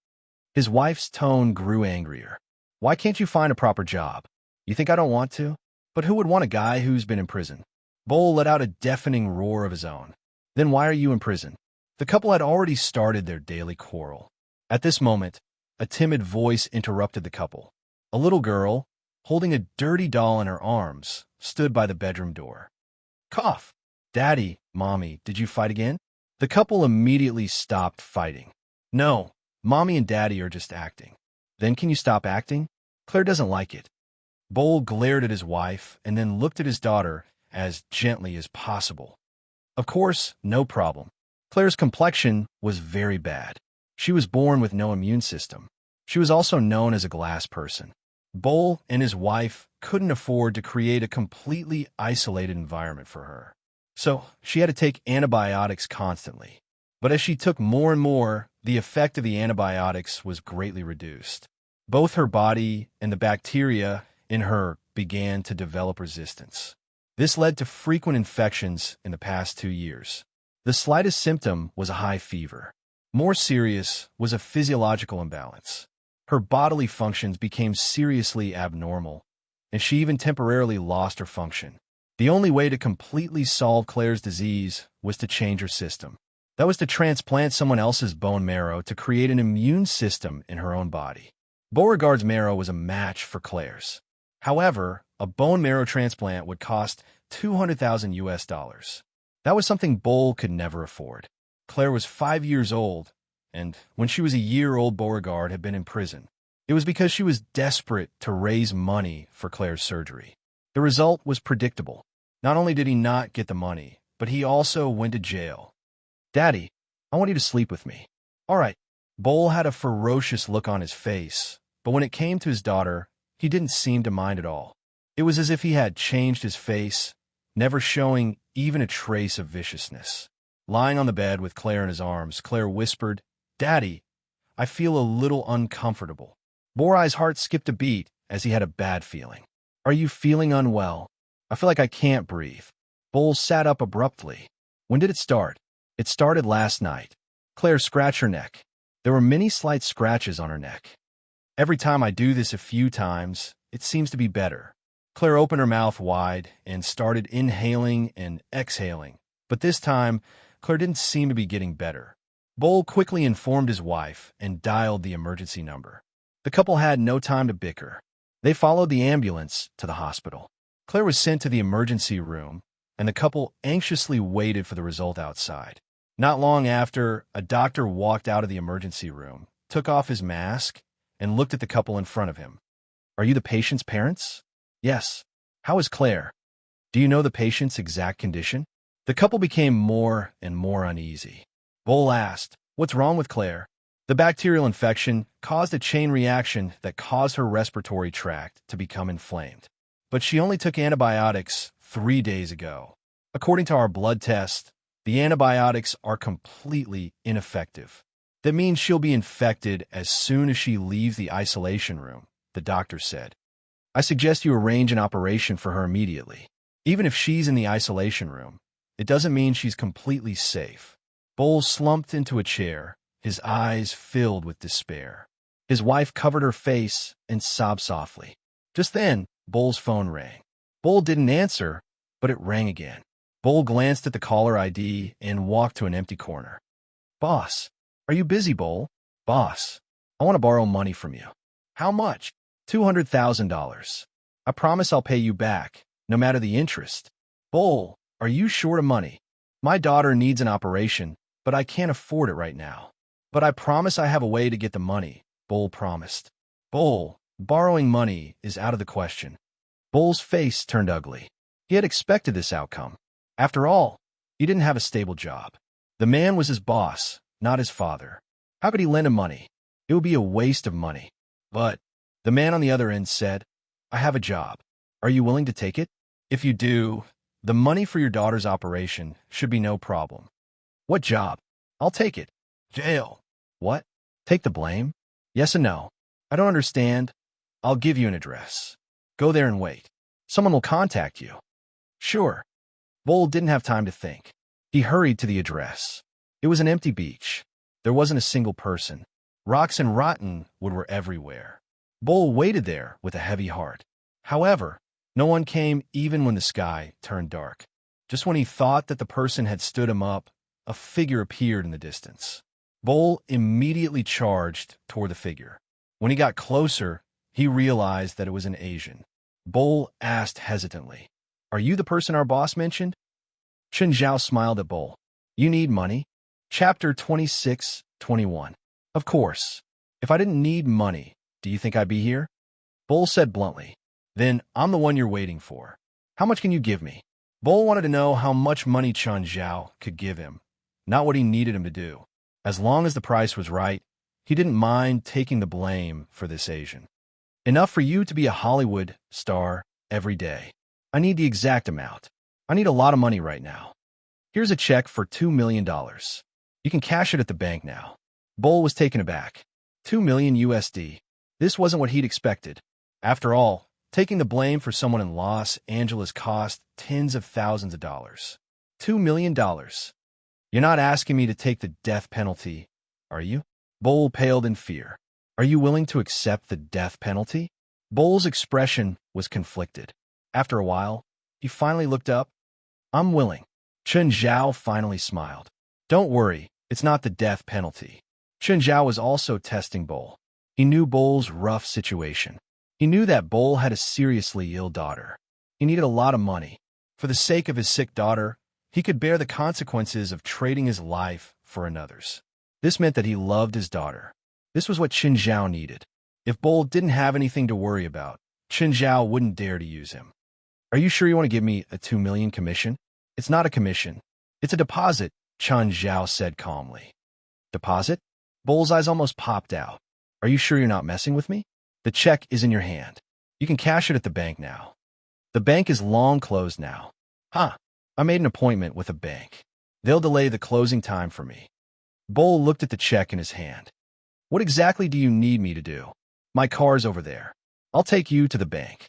His wife's tone grew angrier. Why can't you find a proper job? You think I don't want to? But who would want a guy who's been in prison? Bull let out a deafening roar of his own. Then why are you in prison? The couple had already started their daily quarrel. At this moment, a timid voice interrupted the couple. A little girl, holding a dirty doll in her arms, stood by the bedroom door. Cough! Daddy, Mommy, did you fight again? The couple immediately stopped fighting. No, Mommy and Daddy are just acting. Then can you stop acting? Claire doesn't like it. Bull glared at his wife and then looked at his daughter as gently as possible. Of course, no problem. Claire's complexion was very bad. She was born with no immune system. She was also known as a glass person. Bull and his wife couldn't afford to create a completely isolated environment for her. So she had to take antibiotics constantly. But as she took more and more, the effect of the antibiotics was greatly reduced. Both her body and the bacteria in her began to develop resistance. This led to frequent infections in the past 2 years. The slightest symptom was a high fever. More serious was a physiological imbalance. Her bodily functions became seriously abnormal, and she even temporarily lost her function. The only way to completely solve Claire's disease was to change her system. That was to transplant someone else's bone marrow to create an immune system in her own body. Beauregard's marrow was a match for Claire's. However, a bone marrow transplant would cost $200,000. That was something Bull could never afford. Claire was 5 years old, and when she was a year old, Beauregard had been in prison. It was because she was desperate to raise money for Claire's surgery. The result was predictable. Not only did he not get the money, but he also went to jail. Daddy, I want you to sleep with me. All right. Bull had a ferocious look on his face, but when it came to his daughter, he didn't seem to mind at all. It was as if he had changed his face, never showing even a trace of viciousness. Lying on the bed with Claire in his arms, Claire whispered, Daddy, I feel a little uncomfortable. Borai's heart skipped a beat as he had a bad feeling. Are you feeling unwell? I feel like I can't breathe. Bull sat up abruptly. When did it start? It started last night. Claire scratched her neck. There were many slight scratches on her neck. Every time I do this a few times, it seems to be better. Claire opened her mouth wide and started inhaling and exhaling, but this time, Claire didn't seem to be getting better. Bull quickly informed his wife and dialed the emergency number. The couple had no time to bicker. They followed the ambulance to the hospital. Claire was sent to the emergency room, and the couple anxiously waited for the result outside. Not long after, a doctor walked out of the emergency room, took off his mask, and looked at the couple in front of him. "Are you the patient's parents?" "Yes." "How is Claire?" "Do you know the patient's exact condition?" The couple became more and more uneasy. Bull asked, "What's wrong with Claire?" The bacterial infection caused a chain reaction that caused her respiratory tract to become inflamed. But she only took antibiotics 3 days ago. According to our blood test, the antibiotics are completely ineffective. That means she'll be infected as soon as she leaves the isolation room, the doctor said. "I suggest you arrange an operation for her immediately. Even if she's in the isolation room, it doesn't mean she's completely safe." Bull slumped into a chair, his eyes filled with despair. His wife covered her face and sobbed softly. Just then, Bull's phone rang. Bull didn't answer, but it rang again. Bull glanced at the caller ID and walked to an empty corner. "Boss, are you busy, Bull?" "Boss, I want to borrow money from you." "How much?" $200,000. "I promise I'll pay you back, no matter the interest." "Bull, are you short of money?" "My daughter needs an operation, but I can't afford it right now." "But I promise I have a way to get the money," Bull promised. "Bull, borrowing money is out of the question." Bull's face turned ugly. He had expected this outcome. After all, he didn't have a stable job. The man was his boss, not his father. How could he lend him money? It would be a waste of money. But the man on the other end said, "I have a job. Are you willing to take it? If you do, the money for your daughter's operation should be no problem." "What job?" "I'll take it." "Jail." "What? Take the blame?" "Yes and no." "I don't understand." "I'll give you an address. Go there and wait. Someone will contact you." "Sure." Bull didn't have time to think. He hurried to the address. It was an empty beach. There wasn't a single person. Rocks and rotten wood were everywhere. Bull waited there with a heavy heart. However, no one came even when the sky turned dark. Just when he thought that the person had stood him up, a figure appeared in the distance. Bull immediately charged toward the figure. When he got closer, he realized that it was an Asian. Bull asked hesitantly, "Are you the person our boss mentioned?" Chen Zhao smiled at Bull. "You need money?" Chapter 26-21. "Of course. If I didn't need money, do you think I'd be here?" Bull said bluntly. "Then I'm the one you're waiting for. How much can you give me?" Bull wanted to know how much money Chen Zhao could give him, not what he needed him to do. As long as the price was right, he didn't mind taking the blame for this Asian. "Enough for you to be a Hollywood star every day. I need the exact amount. I need a lot of money right now. Here's a check for $2 million. You can cash it at the bank now." Bull was taken aback. $2 million USD. This wasn't what he'd expected. After all, taking the blame for someone in Los Angeles cost tens of thousands of dollars. $2 million. "You're not asking me to take the death penalty, are you?" Bull paled in fear. "Are you willing to accept the death penalty?" Bull's expression was conflicted. After a while, he finally looked up. "I'm willing." Chen Zhao finally smiled. "Don't worry, it's not the death penalty." Chen Zhao was also testing Bull. He knew Bull's rough situation. He knew that Bull had a seriously ill daughter. He needed a lot of money. For the sake of his sick daughter, he could bear the consequences of trading his life for another's. This meant that he loved his daughter. This was what Chen Zhao needed. If Bull didn't have anything to worry about, Chen Zhao wouldn't dare to use him. "Are you sure you want to give me a $2 million commission?" "It's not a commission. It's a deposit," Chen Zhao said calmly. "Deposit?" Bull's eyes almost popped out. "Are you sure you're not messing with me? The check is in your hand. You can cash it at the bank now." "The bank is long closed now." "Huh. I made an appointment with a bank. They'll delay the closing time for me." Bull looked at the check in his hand. "What exactly do you need me to do?" "My car's over there. I'll take you to the bank."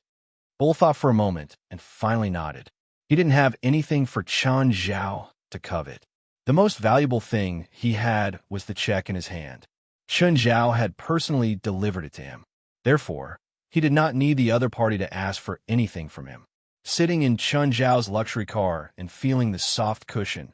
Bull thought for a moment and finally nodded. He didn't have anything for Chen Zhao to covet. The most valuable thing he had was the check in his hand. Chen Zhao had personally delivered it to him. Therefore, he did not need the other party to ask for anything from him. Sitting in Chen Zhao's luxury car and feeling the soft cushion,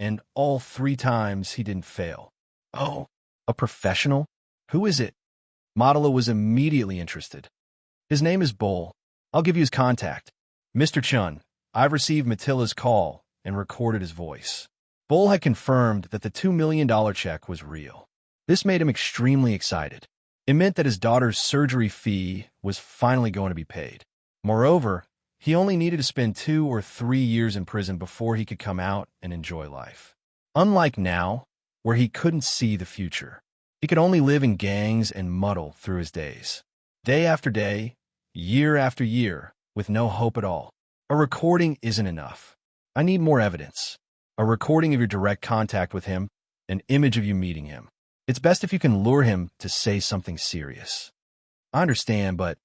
and all 3 times he didn't fail. Oh, a professional? Who is it? Madala was immediately interested. His name is Bull. I'll give you his contact. Mr. Chun, I've received Matila's call and recorded his voice. Bull had confirmed that the $2 million check was real. This made him extremely excited. It meant that his daughter's surgery fee was finally going to be paid. Moreover, he only needed to spend 2 or 3 years in prison before he could come out and enjoy life. Unlike now, where he couldn't see the future. He could only live in gangs and muddle through his days. Day after day, year after year, with no hope at all. A recording isn't enough. I need more evidence. A recording of your direct contact with him, an image of you meeting him. It's best if you can lure him to say something serious. I understand, but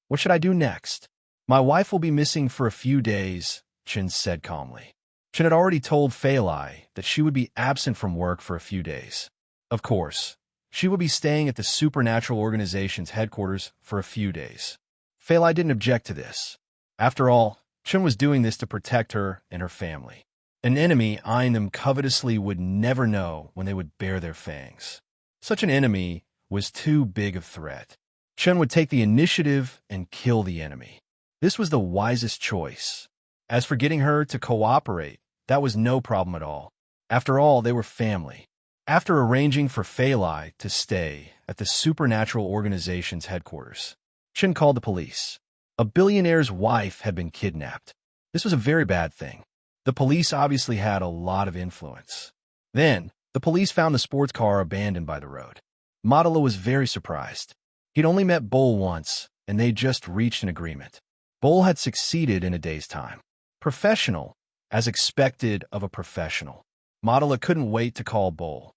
what should I do next? My wife will be missing for a few days, Chin said calmly. Chin had already told Fei Lai that she would be absent from work for a few days. Of course, she would be staying at the supernatural organization's headquarters for a few days. Fei Lai didn't object to this. After all, Chin was doing this to protect her and her family. An enemy eyeing them covetously would never know when they would bare their fangs. Such an enemy was too big a threat. Chen would take the initiative and kill the enemy. This was the wisest choice. As for getting her to cooperate, that was no problem at all. After all, they were family. After arranging for Fei Lai to stay at the supernatural organization's headquarters, Chen called the police. A billionaire's wife had been kidnapped. This was a very bad thing. The police obviously had a lot of influence. Then, the police found the sports car abandoned by the road. Madala was very surprised. He'd only met Bull once, and they just reached an agreement. Bull had succeeded in a day's time. Professional, as expected of a professional. Madala couldn't wait to call Bull.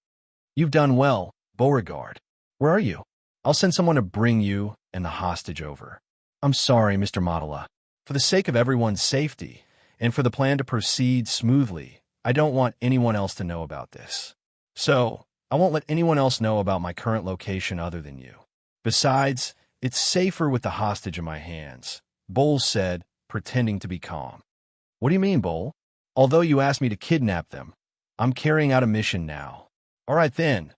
You've done well, Beauregard. Where are you? I'll send someone to bring you and the hostage over. I'm sorry, Mr. Madala. For the sake of everyone's safety, and for the plan to proceed smoothly, I don't want anyone else to know about this. So, I won't let anyone else know about my current location other than you. Besides, it's safer with the hostage in my hands, Bull said, pretending to be calm. What do you mean, Bull? Although you asked me to kidnap them, I'm carrying out a mission now. All right then,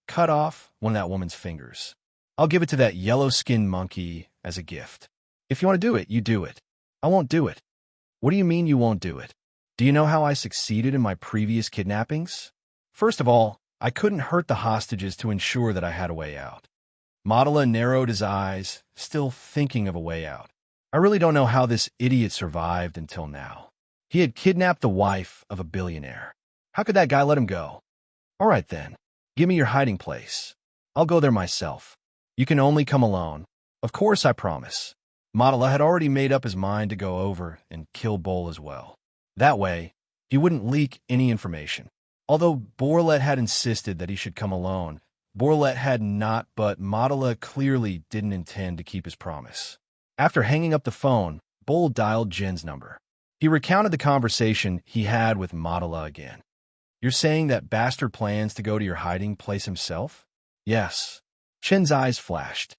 cut off one of that woman's fingers. I'll give it to that yellow-skinned monkey as a gift. If you want to do it, you do it. I won't do it. What do you mean you won't do it? Do you know how I succeeded in my previous kidnappings? First of all, I couldn't hurt the hostages to ensure that I had a way out. Madala narrowed his eyes, still thinking of a way out. I really don't know how this idiot survived until now. He had kidnapped the wife of a billionaire. How could that guy let him go? All right then, give me your hiding place. I'll go there myself. You can only come alone. Of course, I promise. Madala had already made up his mind to go over and kill Bull as well. That way, he wouldn't leak any information. Although Borlet had insisted that he should come alone, Borlet had not, but Madala clearly didn't intend to keep his promise. After hanging up the phone, Bull dialed Jin's number. He recounted the conversation he had with Madala again. You're saying that bastard plans to go to your hiding place himself? Yes. Chen's eyes flashed.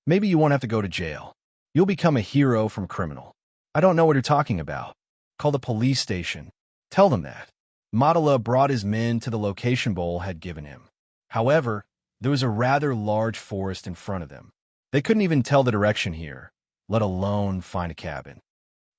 Maybe you won't have to go to jail. You'll become a hero from criminal. I don't know what you're talking about. Call the police station. Tell them that. Madala brought his men to the location Bull had given him. However, there was a rather large forest in front of them. They couldn't even tell the direction here, let alone find a cabin.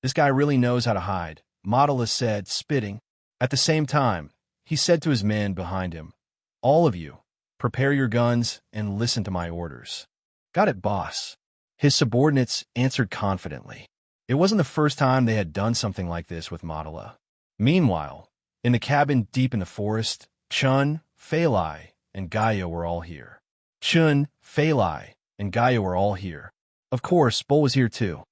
This guy really knows how to hide, Madala said, spitting. At the same time, he said to his men behind him, all of you, prepare your guns and listen to my orders. Got it, boss. His subordinates answered confidently. It wasn't the first time they had done something like this with Madala. Meanwhile, in the cabin deep in the forest, Chun, Fei Lai, and Gaia were all here. Chun, Fei Lai, and Gaia were all here. Of course, Bull was here too.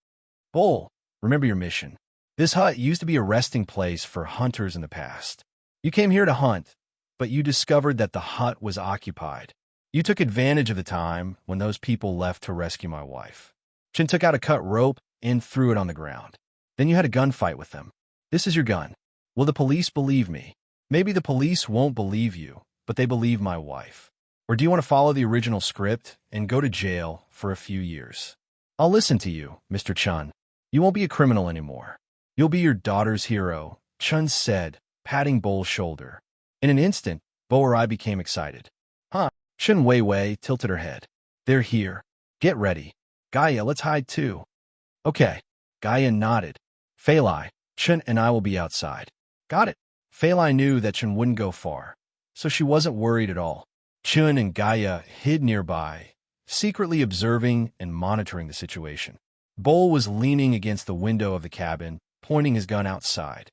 Bull, remember your mission. This hut used to be a resting place for hunters in the past. You came here to hunt, but you discovered that the hut was occupied. You took advantage of the time when those people left to rescue my wife. Chin took out a cut rope and threw it on the ground. Then you had a gunfight with them. This is your gun. Will the police believe me? Maybe the police won't believe you, but they believe my wife. Or do you want to follow the original script and go to jail for a few years? I'll listen to you, Mr. Chun. You won't be a criminal anymore. You'll be your daughter's hero, Chun said, patting Bull's shoulder. In an instant, Bo-Rai became excited. Huh? Chen Wei tilted her head. They're here. Get ready. Gaia, let's hide too. Okay. Gaia nodded. Fei Lai, Chen and I will be outside. Got it. Fei Lai knew that Chen wouldn't go far, so she wasn't worried at all. Chen and Gaia hid nearby, secretly observing and monitoring the situation. Bol was leaning against the window of the cabin, pointing his gun outside.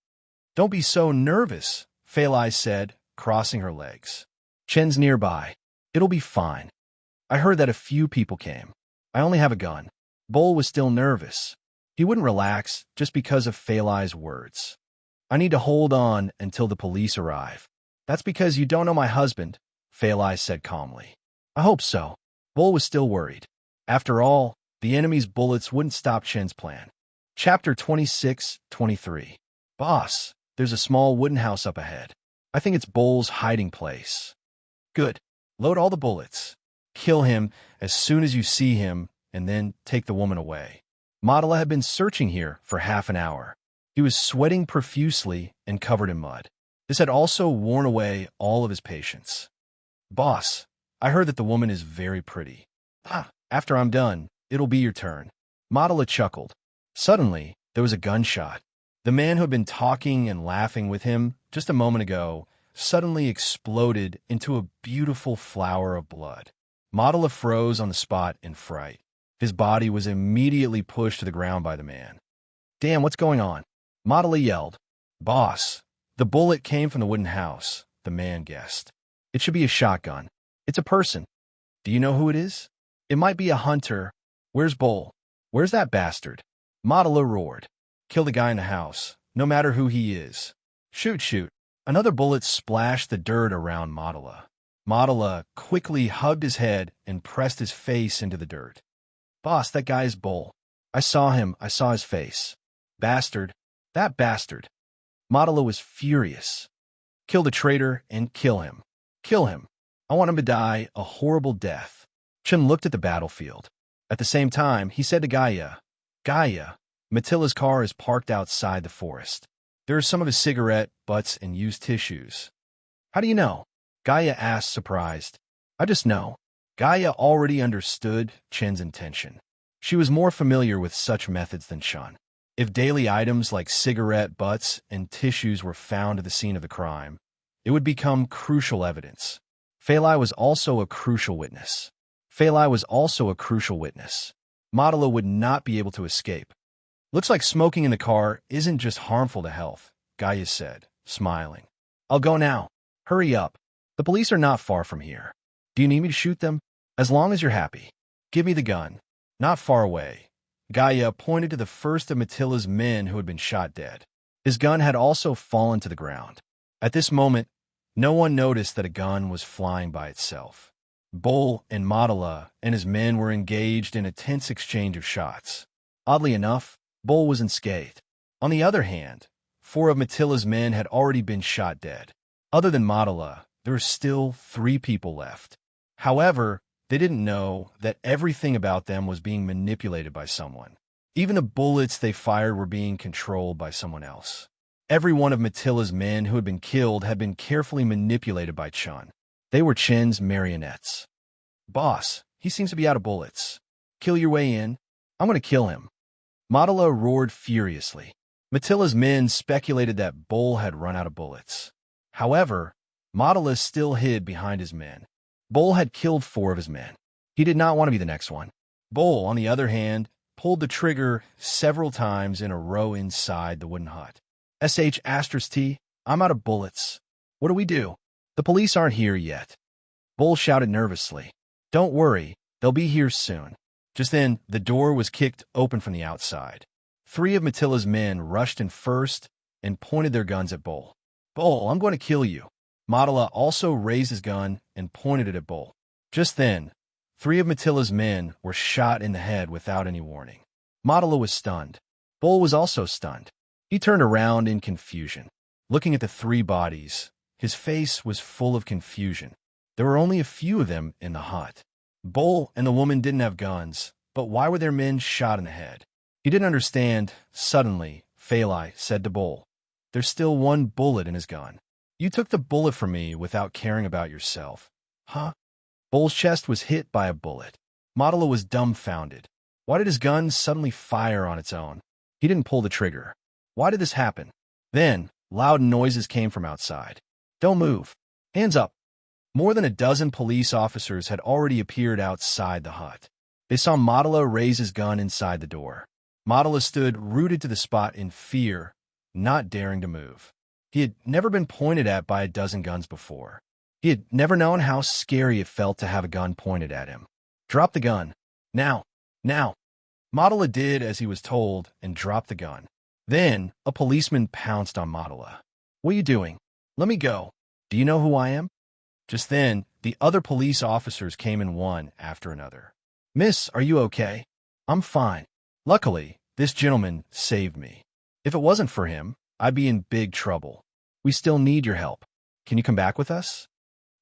Don't be so nervous, Fei Lai said, crossing her legs. Chen's nearby. It'll be fine. I heard that a few people came. I only have a gun. Bol was still nervous. He wouldn't relax just because of Fei Lai's words. I need to hold on until the police arrive. That's because you don't know my husband, Fei Lai said calmly. I hope so. Bol was still worried. After all, the enemy's bullets wouldn't stop Chen's plan. Chapter 26-23. Boss, there's a small wooden house up ahead. I think it's Bol's hiding place. Good. Load all the bullets. Kill him as soon as you see him, and then take the woman away. Madala had been searching here for half an hour. He was sweating profusely and covered in mud. This had also worn away all of his patience. Boss, I heard that the woman is very pretty. After I'm done, it'll be your turn. Madala chuckled. Suddenly, there was a gunshot. The man who had been talking and laughing with him just a moment ago suddenly exploded into a beautiful flower of blood. Madala froze on the spot in fright. His body was immediately pushed to the ground by the man. Damn, what's going on? Madala yelled. Boss, the bullet came from the wooden house, the man guessed. It should be a shotgun. It's a person. Do you know who it is? It might be a hunter. Where's Bol? Where's that bastard? Madala roared. Kill the guy in the house, no matter who he is. Shoot. Another bullet splashed the dirt around Madala. Madala quickly hugged his head and pressed his face into the dirt. Boss, that guy's Bol. I saw him. I saw his face. Bastard. That bastard. Madala was furious. Kill the traitor and kill him. Kill him. I want him to die a horrible death. Chen looked at the battlefield. At the same time, he said to Gaia, Matila's car is parked outside the forest. There are some of his cigarette butts and used tissues. How do you know? Gaia asked, surprised. I just know. Gaia already understood Chen's intention. She was more familiar with such methods than Chen. If daily items like cigarette butts and tissues were found at the scene of the crime, it would become crucial evidence. Fei Lai was also a crucial witness. Madala would not be able to escape. Looks like smoking in the car isn't just harmful to health, Gaia said, smiling. I'll go now. Hurry up. The police are not far from here. Do you need me to shoot them? As long as you're happy. Give me the gun. Not far away. Gaia pointed to the first of Matila's men who had been shot dead. His gun had also fallen to the ground. At this moment, no one noticed that a gun was flying by itself. Bol and Madala and his men were engaged in a tense exchange of shots. Oddly enough, Bol was unscathed. On the other hand, 4 of Matila's men had already been shot dead. Other than Madala, there were still 3 people left. However, they didn't know that everything about them was being manipulated by someone. Even the bullets they fired were being controlled by someone else. Every one of Matila's men who had been killed had been carefully manipulated by Chen. They were Chen's marionettes. Boss, he seems to be out of bullets. Kill your way in. I'm going to kill him. Madala roared furiously. Matila's men speculated that Bol had run out of bullets. However, Madala still hid behind his men. Bol had killed 4 of his men. He did not want to be the next one. Bol, on the other hand, pulled the trigger several times in a row inside the wooden hut. *T, I'm out of bullets. What do we do? The police aren't here yet. Bol shouted nervously. Don't worry, they'll be here soon. Just then, the door was kicked open from the outside. 3 of Matila's men rushed in first and pointed their guns at Bol. Bol, I'm going to kill you. Madala also raised his gun and pointed it at Bol. Just then, 3 of Matila's men were shot in the head without any warning. Madala was stunned. Bol was also stunned. He turned around in confusion. Looking at the 3 bodies, his face was full of confusion. There were only a few of them in the hut. Bol and the woman didn't have guns, but why were their men shot in the head? He didn't understand. Suddenly, Fei Lai said to Bol, There's still 1 bullet in his gun. You took the bullet from me without caring about yourself. Huh? Bull's chest was hit by a bullet. Modelo was dumbfounded. Why did his gun suddenly fire on its own? He didn't pull the trigger. Why did this happen? Then, loud noises came from outside. Don't move. Hands up. More than a dozen police officers had already appeared outside the hut. They saw Modelo raise his gun inside the door. Modelo stood rooted to the spot in fear, not daring to move. He had never been pointed at by a dozen guns before. He had never known how scary it felt to have a gun pointed at him. Drop the gun. Now. Now. Modelo did as he was told and dropped the gun. Then, a policeman pounced on Modelo. What are you doing? Let me go. Do you know who I am? Just then, the other police officers came in one after another. Miss, are you okay? I'm fine. Luckily, this gentleman saved me. If it wasn't for him, I'd be in big trouble. We still need your help. Can you come back with us?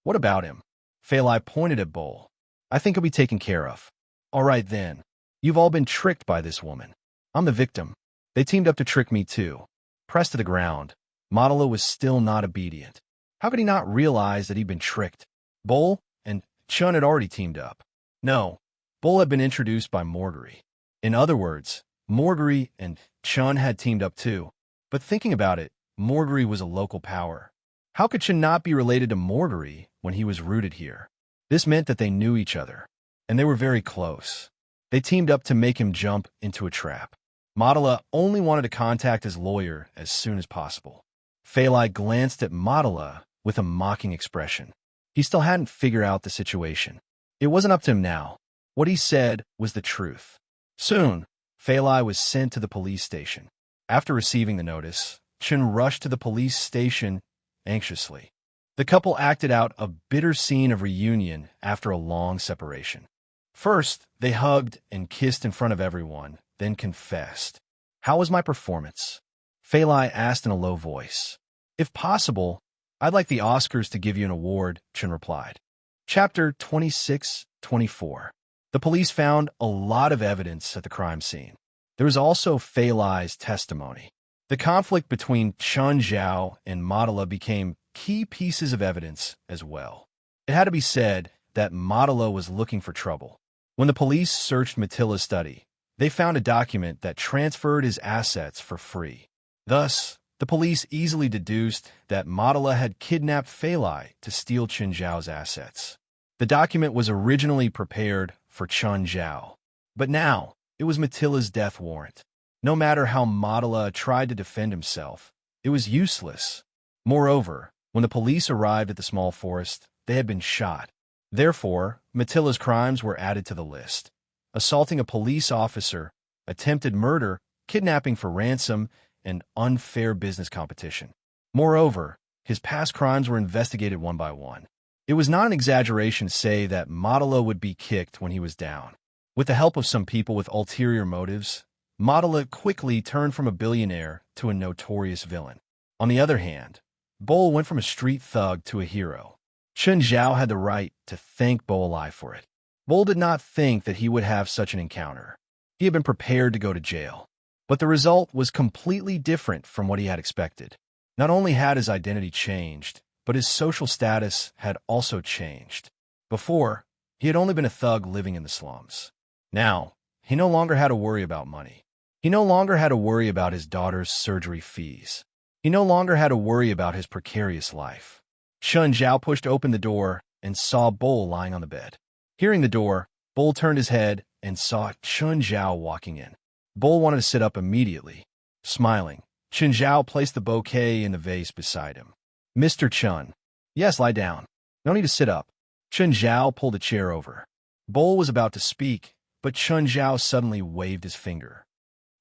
What about him? Phalai pointed at Bull. I think he'll be taken care of. All right then. You've all been tricked by this woman. I'm the victim. They teamed up to trick me too. Pressed to the ground, Modelo was still not obedient. How could he not realize that he'd been tricked? Bull and Chun had already teamed up. No, Bull had been introduced by Morgary. In other words, Morgary and Chun had teamed up too. But thinking about it, Morgary was a local power. How could Chun not be related to Morgary when he was rooted here? This meant that they knew each other, and they were very close. They teamed up to make him jump into a trap. Modelo only wanted to contact his lawyer as soon as possible. Phalai glanced at Modelo with a mocking expression. He still hadn't figured out the situation. It wasn't up to him now. What he said was the truth. Soon, Phalai was sent to the police station. After receiving the notice, Chun rushed to the police station anxiously. The couple acted out a bitter scene of reunion after a long separation. First, they hugged and kissed in front of everyone, then confessed. How was my performance? Phalai asked in a low voice. If possible, I'd like the Oscars to give you an award, Chun replied. Chapter 26-24. The police found a lot of evidence at the crime scene. There was also Phalai's testimony. The conflict between Chun Zhao and Modelo became key pieces of evidence as well. It had to be said that Modelo was looking for trouble. When the police searched Matilla's study, they found a document that transferred his assets for free. Thus, the police easily deduced that Modelo had kidnapped Phalai to steal Chun Zhao's assets. The document was originally prepared for Chun Zhao, but now it was Matilla's death warrant. No matter how Modelo tried to defend himself, it was useless. Moreover, when the police arrived at the small forest, they had been shot. Therefore, Matilla's crimes were added to the list. Assaulting a police officer, attempted murder, kidnapping for ransom, and unfair business competition. Moreover, his past crimes were investigated one by one. It was not an exaggeration to say that Modelo would be kicked when he was down. With the help of some people with ulterior motives, Modelo quickly turned from a billionaire to a notorious villain. On the other hand, Bull went from a street thug to a hero. Chun Zhao had the right to thank Bolai for it. Bull did not think that he would have such an encounter. He had been prepared to go to jail. But the result was completely different from what he had expected. Not only had his identity changed, but his social status had also changed. Before, he had only been a thug living in the slums. Now, he no longer had to worry about money. He no longer had to worry about his daughter's surgery fees. He no longer had to worry about his precarious life. Chun Zhao pushed open the door and saw Bull lying on the bed. Hearing the door, Bull turned his head and saw Chun Zhao walking in. Bull wanted to sit up immediately. Smiling, Chun Zhao placed the bouquet in the vase beside him. Mr. Chun. Yes, lie down. No need to sit up. Chun Zhao pulled a chair over. Bull was about to speak, but Chun Zhao suddenly waved his finger.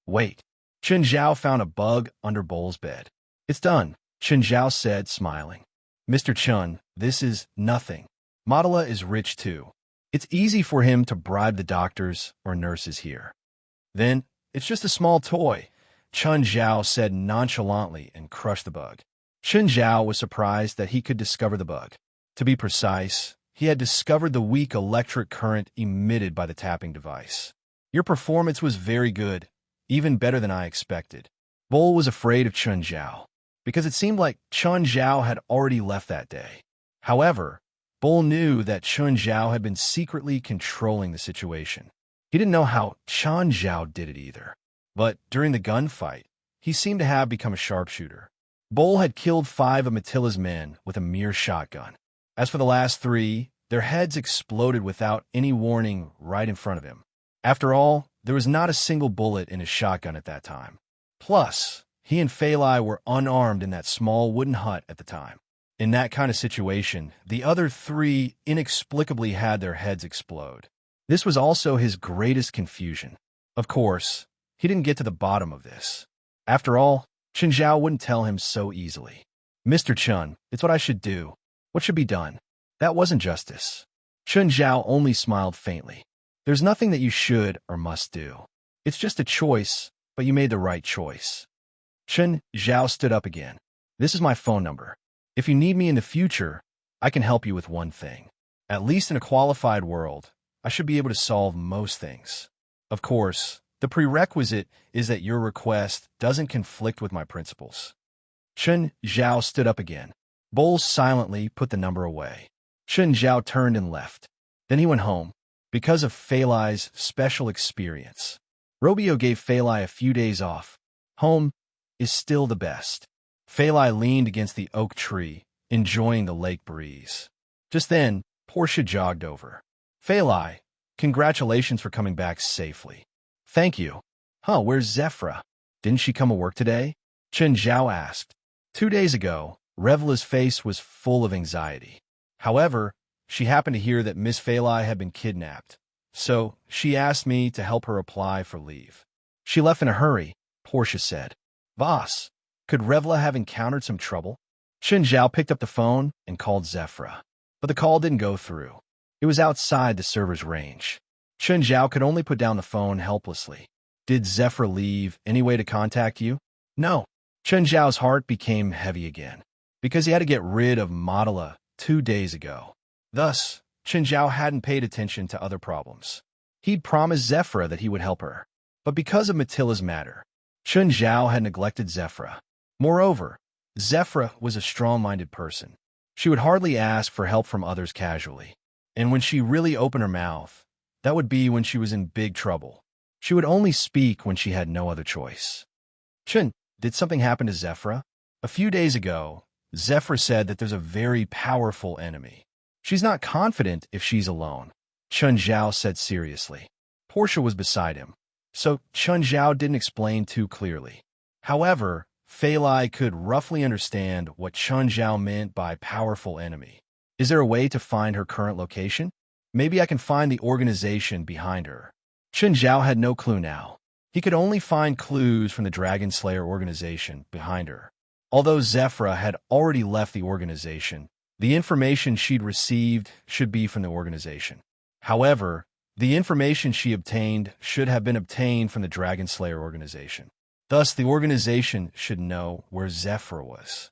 Wait. Chun Zhao found a bug under Bull's bed. It's done, Chun Zhao said, smiling. Mr. Chun, this is nothing. Modela is rich too. It's easy for him to bribe the doctors or nurses here. Then, it's just a small toy, Chun Zhao said nonchalantly and crushed the bug. Chun Zhao was surprised that he could discover the bug. To be precise, he had discovered the weak electric current emitted by the tapping device. Your performance was very good, even better than I expected. Bull was afraid of Chun Zhao. because it seemed like Chun Zhao had already left that day. However, Bull knew that Chun Zhao had been secretly controlling the situation. He didn't know how Chun Zhao did it either. But during the gunfight, he seemed to have become a sharpshooter. Bull had killed 5 of Matilla's men with a mere shotgun. As for the last 3, their heads exploded without any warning right in front of him. After all, there was not a single bullet in his shotgun at that time. Plus, he and Fei Lai were unarmed in that small wooden hut at the time. In that kind of situation, the other 3 inexplicably had their heads explode. This was also his greatest confusion. Of course, he didn't get to the bottom of this. After all, Chun Zhao wouldn't tell him so easily. Mr. Chun, it's what I should do. What should be done? That wasn't justice. Chun Zhao only smiled faintly. There's nothing that you should or must do. It's just a choice, but you made the right choice. Chun Zhao stood up again. This is my phone number. If you need me in the future, I can help you with one thing. At least in a qualified world, I should be able to solve most things. Of course, the prerequisite is that your request doesn't conflict with my principles. Chun Zhao stood up again. Bull silently put the number away. Chun Zhao turned and left. Then he went home, because of Fei Lai's special experience. Robio gave Fei Lai a few days off. Home is still the best. Fei Lai leaned against the oak tree, enjoying the lake breeze. Just then, Portia jogged over. Fei Lai, congratulations for coming back safely. Thank you. Huh, where's Zephyra? Didn't she come to work today? Chun Zhao asked. 2 days ago, Revela's face was full of anxiety. However, she happened to hear that Miss Fei Lai had been kidnapped, so she asked me to help her apply for leave. She left in a hurry, Portia said. Boss, could Revela have encountered some trouble? Chun Zhao picked up the phone and called Zephyra, but the call didn't go through. It was outside the server's range. Chun Zhao could only put down the phone helplessly. Did Zephyra leave any way to contact you? No. Chun Zhao's heart became heavy again, because he had to get rid of Matila 2 days ago. Thus, Chun Zhao hadn't paid attention to other problems. He'd promised Zephyra that he would help her, but because of Matilla's matter, Chun Zhao had neglected Zephyra. Moreover, Zephyra was a strong-minded person. She would hardly ask for help from others casually, and when she really opened her mouth, that would be when she was in big trouble. She would only speak when she had no other choice. Chun, did something happen to Zephyra? A few days ago, Zephyra said that there's a very powerful enemy. She's not confident if she's alone, Chun Zhao said seriously. Portia was beside him, so Chun Zhao didn't explain too clearly. However, Fei Lai could roughly understand what Chun Zhao meant by powerful enemy. Is there a way to find her current location? Maybe I can find the organization behind her. Chun Zhao had no clue now. He could only find clues from the Dragon Slayer organization behind her. Although Zephyra had already left the organization, the information she'd received should be from the organization. However, the information she obtained should have been obtained from the Dragon Slayer organization. Thus, the organization should know where Zephyra was.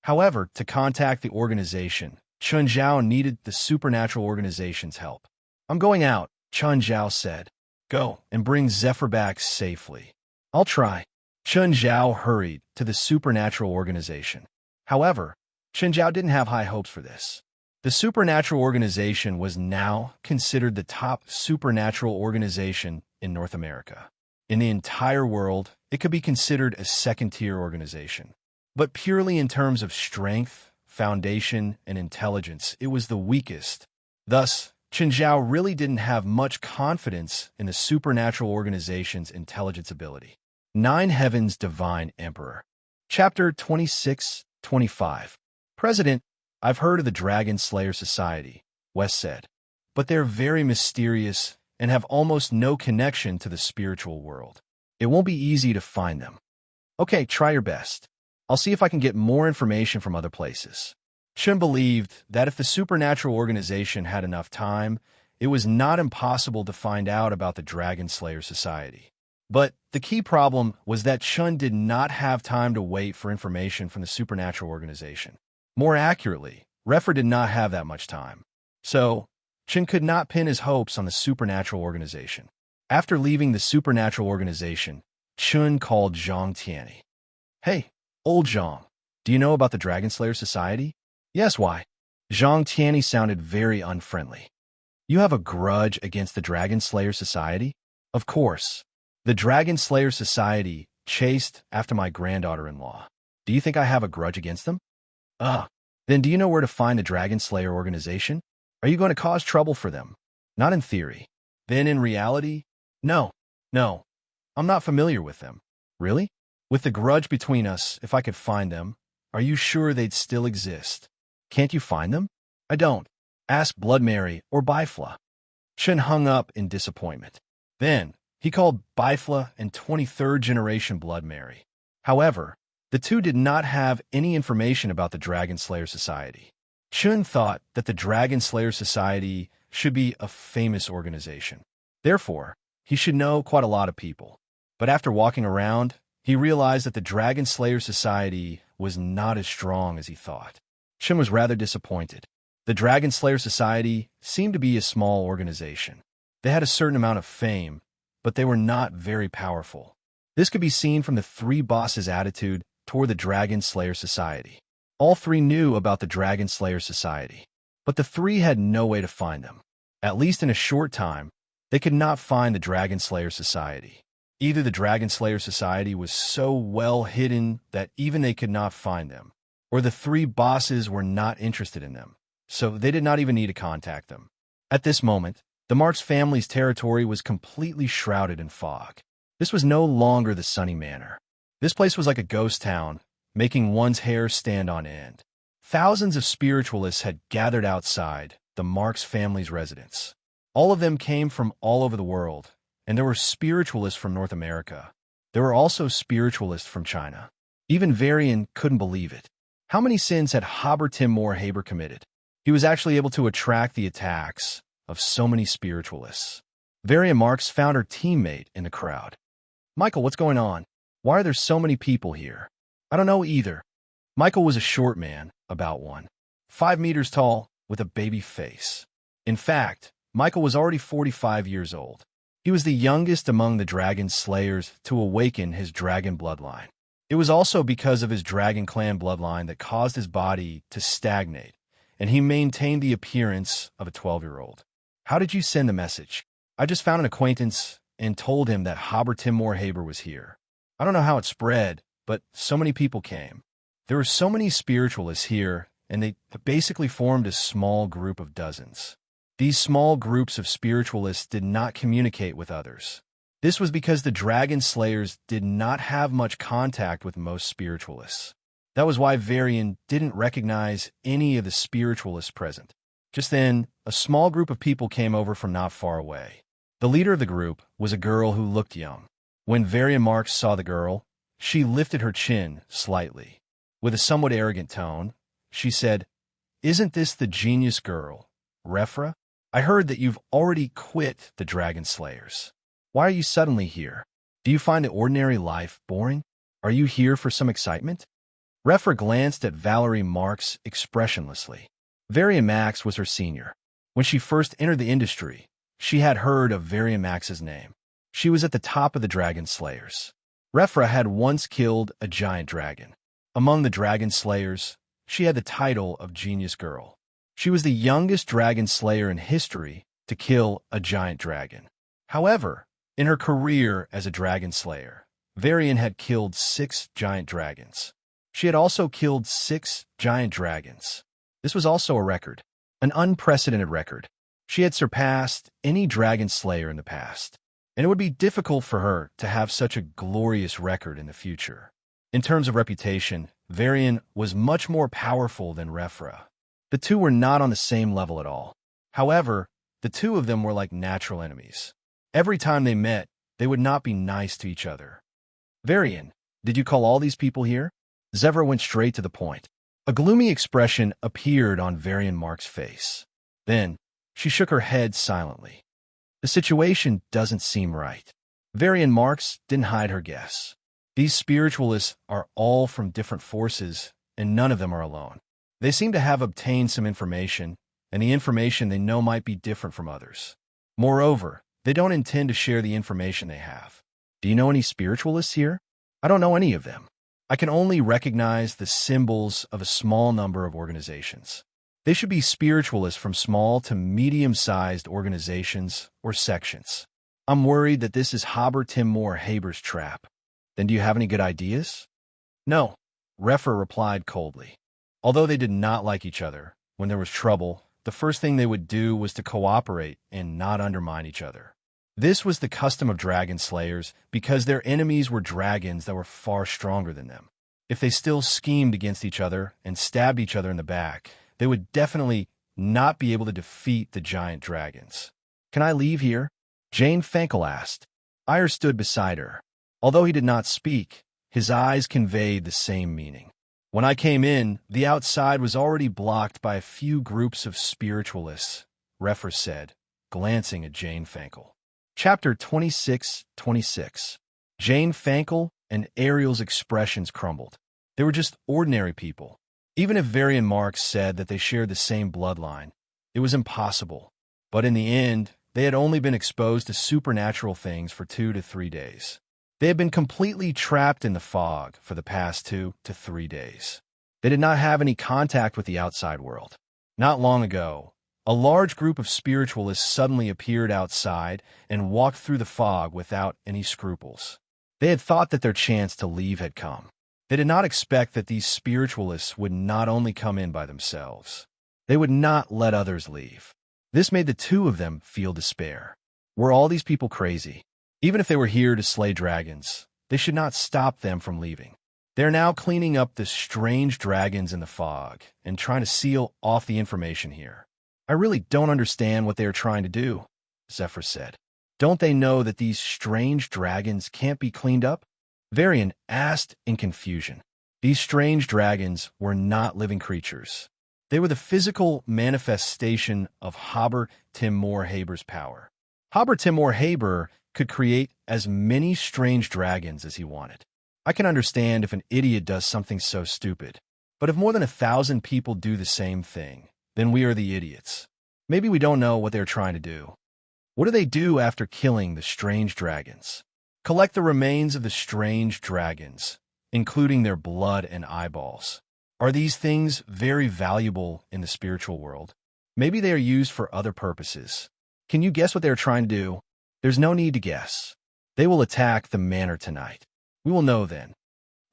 However, to contact the organization, Chun Zhao needed the supernatural organization's help. I'm going out, Chun Zhao said. Go and bring Zephyr back safely. I'll try. Chun Zhao hurried to the supernatural organization. However, Chun Zhao didn't have high hopes for this. The supernatural organization was now considered the top supernatural organization in North America. In the entire world, it could be considered a second-tier organization. But purely in terms of strength, foundation, and intelligence, it was the weakest. Thus, Chun Zhao really didn't have much confidence in the supernatural organization's intelligence ability. 9 Heavens Divine Emperor. Chapter 26-25. President, I've heard of the Dragon Slayer Society, West said, but they're very mysterious and have almost no connection to the spiritual world. It won't be easy to find them. Okay, try your best. I'll see if I can get more information from other places. Chun believed that if the supernatural organization had enough time, it was not impossible to find out about the Dragon Slayer Society. But the key problem was that Chun did not have time to wait for information from the supernatural organization. More accurately, Refer did not have that much time. So, Chun could not pin his hopes on the supernatural organization. After leaving the supernatural organization, Chun called Zhang Tianyi. Hey, old Zhang, Do you know about the Dragon Slayer Society? Yes, why? Zhang Tianyi sounded very unfriendly. You have a grudge against the Dragon Slayer Society? Of course. The Dragon Slayer Society chased after my granddaughter-in-law. Do you think I have a grudge against them? Ugh. Then do you know where to find the Dragon Slayer organization? Are you going to cause trouble for them? Not in theory. Then in reality? No. No. I'm not familiar with them. Really? With the grudge between us, if I could find them, are you sure they'd still exist? Can't you find them? I don't. Ask Blood Mary or Bifla. Chen hung up in disappointment. Then, he called Bifla and 23rd generation Blood Mary. However, the two did not have any information about the Dragon Slayer Society. Chen thought that the Dragon Slayer Society should be a famous organization. Therefore, he should know quite a lot of people. But after walking around, he realized that the Dragon Slayer Society was not as strong as he thought. Chen was rather disappointed. The Dragon Slayer Society seemed to be a small organization. They had a certain amount of fame, but they were not very powerful. This could be seen from the three bosses' attitude toward the Dragon Slayer Society. All three knew about the Dragon Slayer Society, but the three had no way to find them. At least in a short time, they could not find the Dragon Slayer Society. Either the Dragon Slayer Society was so well hidden that even they could not find them, or the three bosses were not interested in them, so they did not even need to contact them. At this moment, the Marks family's territory was completely shrouded in fog. This was no longer the Sunny Manor. This place was like a ghost town, making one's hair stand on end. Thousands of spiritualists had gathered outside the Marks family's residence. All of them came from all over the world, and there were spiritualists from North America. There were also spiritualists from China. Even Varian couldn't believe it. How many sins had Haber Timur Haber committed? He was actually able to attract the attacks of so many spiritualists. Varian Marks found her teammate in the crowd. Michael, what's going on? Why are there so many people here? I don't know either. Michael was a short man, about 5 meters tall, with a baby face. In fact, Michael was already 45 years old. He was the youngest among the dragon slayers to awaken his dragon bloodline. It was also because of his dragon clan bloodline that caused his body to stagnate, and he maintained the appearance of a 12-year-old. How did you send the message? I just found an acquaintance and told him that Haber Timur Haber was here. I don't know how it spread, but so many people came. There were so many spiritualists here, and they basically formed a small group of dozens. These small groups of spiritualists did not communicate with others. This was because the dragon slayers did not have much contact with most spiritualists. That was why Varian didn't recognize any of the spiritualists present. Just then, a small group of people came over from not far away. The leader of the group was a girl who looked young. When Varian Marks saw the girl, she lifted her chin slightly. With a somewhat arrogant tone, she said, "Isn't this the genius girl, Refra? I heard that you've already quit the Dragon Slayers. Why are you suddenly here? Do you find the ordinary life boring? Are you here for some excitement?" Refra glanced at Valerie Marks expressionlessly. Varian Max was her senior. When she first entered the industry, she had heard of Varian Max's name. She was at the top of the Dragon Slayers. Refra had once killed a giant dragon. Among the Dragon Slayers, she had the title of Genius Girl. She was the youngest Dragon Slayer in history to kill a giant dragon. However, in her career as a Dragon Slayer, Varian had killed 6 giant dragons. She had also killed 6 giant dragons. This was also a record, an unprecedented record. She had surpassed any Dragon Slayer in the past, and it would be difficult for her to have such a glorious record in the future. In terms of reputation, Varian was much more powerful than Refra. The two were not on the same level at all. However, the two of them were like natural enemies. Every time they met, they would not be nice to each other. "Varian, did you call all these people here?" Zevra went straight to the point. A gloomy expression appeared on Varian Mark's face. Then, she shook her head silently. The situation doesn't seem right. Varian Marks didn't hide her guess. These spiritualists are all from different forces, and none of them are alone. They seem to have obtained some information, and the information they know might be different from others. Moreover, they don't intend to share the information they have. Do you know any spiritualists here? I don't know any of them. I can only recognize the symbols of a small number of organizations. They should be spiritualists from small to medium-sized organizations or sections. I'm worried that this is Haber Timur Haber's trap. Then do you have any good ideas? No, Refer replied coldly. Although they did not like each other, when there was trouble, the first thing they would do was to cooperate and not undermine each other. This was the custom of dragon slayers because their enemies were dragons that were far stronger than them. If they still schemed against each other and stabbed each other in the back, they would definitely not be able to defeat the giant dragons. Can I leave here? Jane Fankel asked. Iyer stood beside her. Although he did not speak, his eyes conveyed the same meaning. When I came in, the outside was already blocked by a few groups of spiritualists, Refer said, glancing at Jane Fankel. Chapter 26:26. Jane Fankel and Ariel's expressions crumbled. They were just ordinary people. Even if Varian Marx said that they shared the same bloodline, it was impossible. But in the end, they had only been exposed to supernatural things for 2 to 3 days. They had been completely trapped in the fog for the past 2 to 3 days. They did not have any contact with the outside world. Not long ago, a large group of spiritualists suddenly appeared outside and walked through the fog without any scruples. They had thought that their chance to leave had come. They did not expect that these spiritualists would not only come in by themselves, they would not let others leave. This made the two of them feel despair. Were all these people crazy? Even if they were here to slay dragons, they should not stop them from leaving. They are now cleaning up the strange dragons in the fog and trying to seal off the information here. I really don't understand what they are trying to do, Zephyr said. Don't they know that these strange dragons can't be cleaned up? Varian asked in confusion. These strange dragons were not living creatures. They were the physical manifestation of Haber Timur Haber's power. Haber Timur Haber could create as many strange dragons as he wanted. I can understand if an idiot does something so stupid. But if more than 1,000 people do the same thing, then we are the idiots. Maybe we don't know what they're trying to do. What do they do after killing the strange dragons? Collect the remains of the strange dragons, including their blood and eyeballs. Are these things very valuable in the spiritual world? Maybe they are used for other purposes. Can you guess what they are trying to do? There's no need to guess. They will attack the manor tonight. We will know then.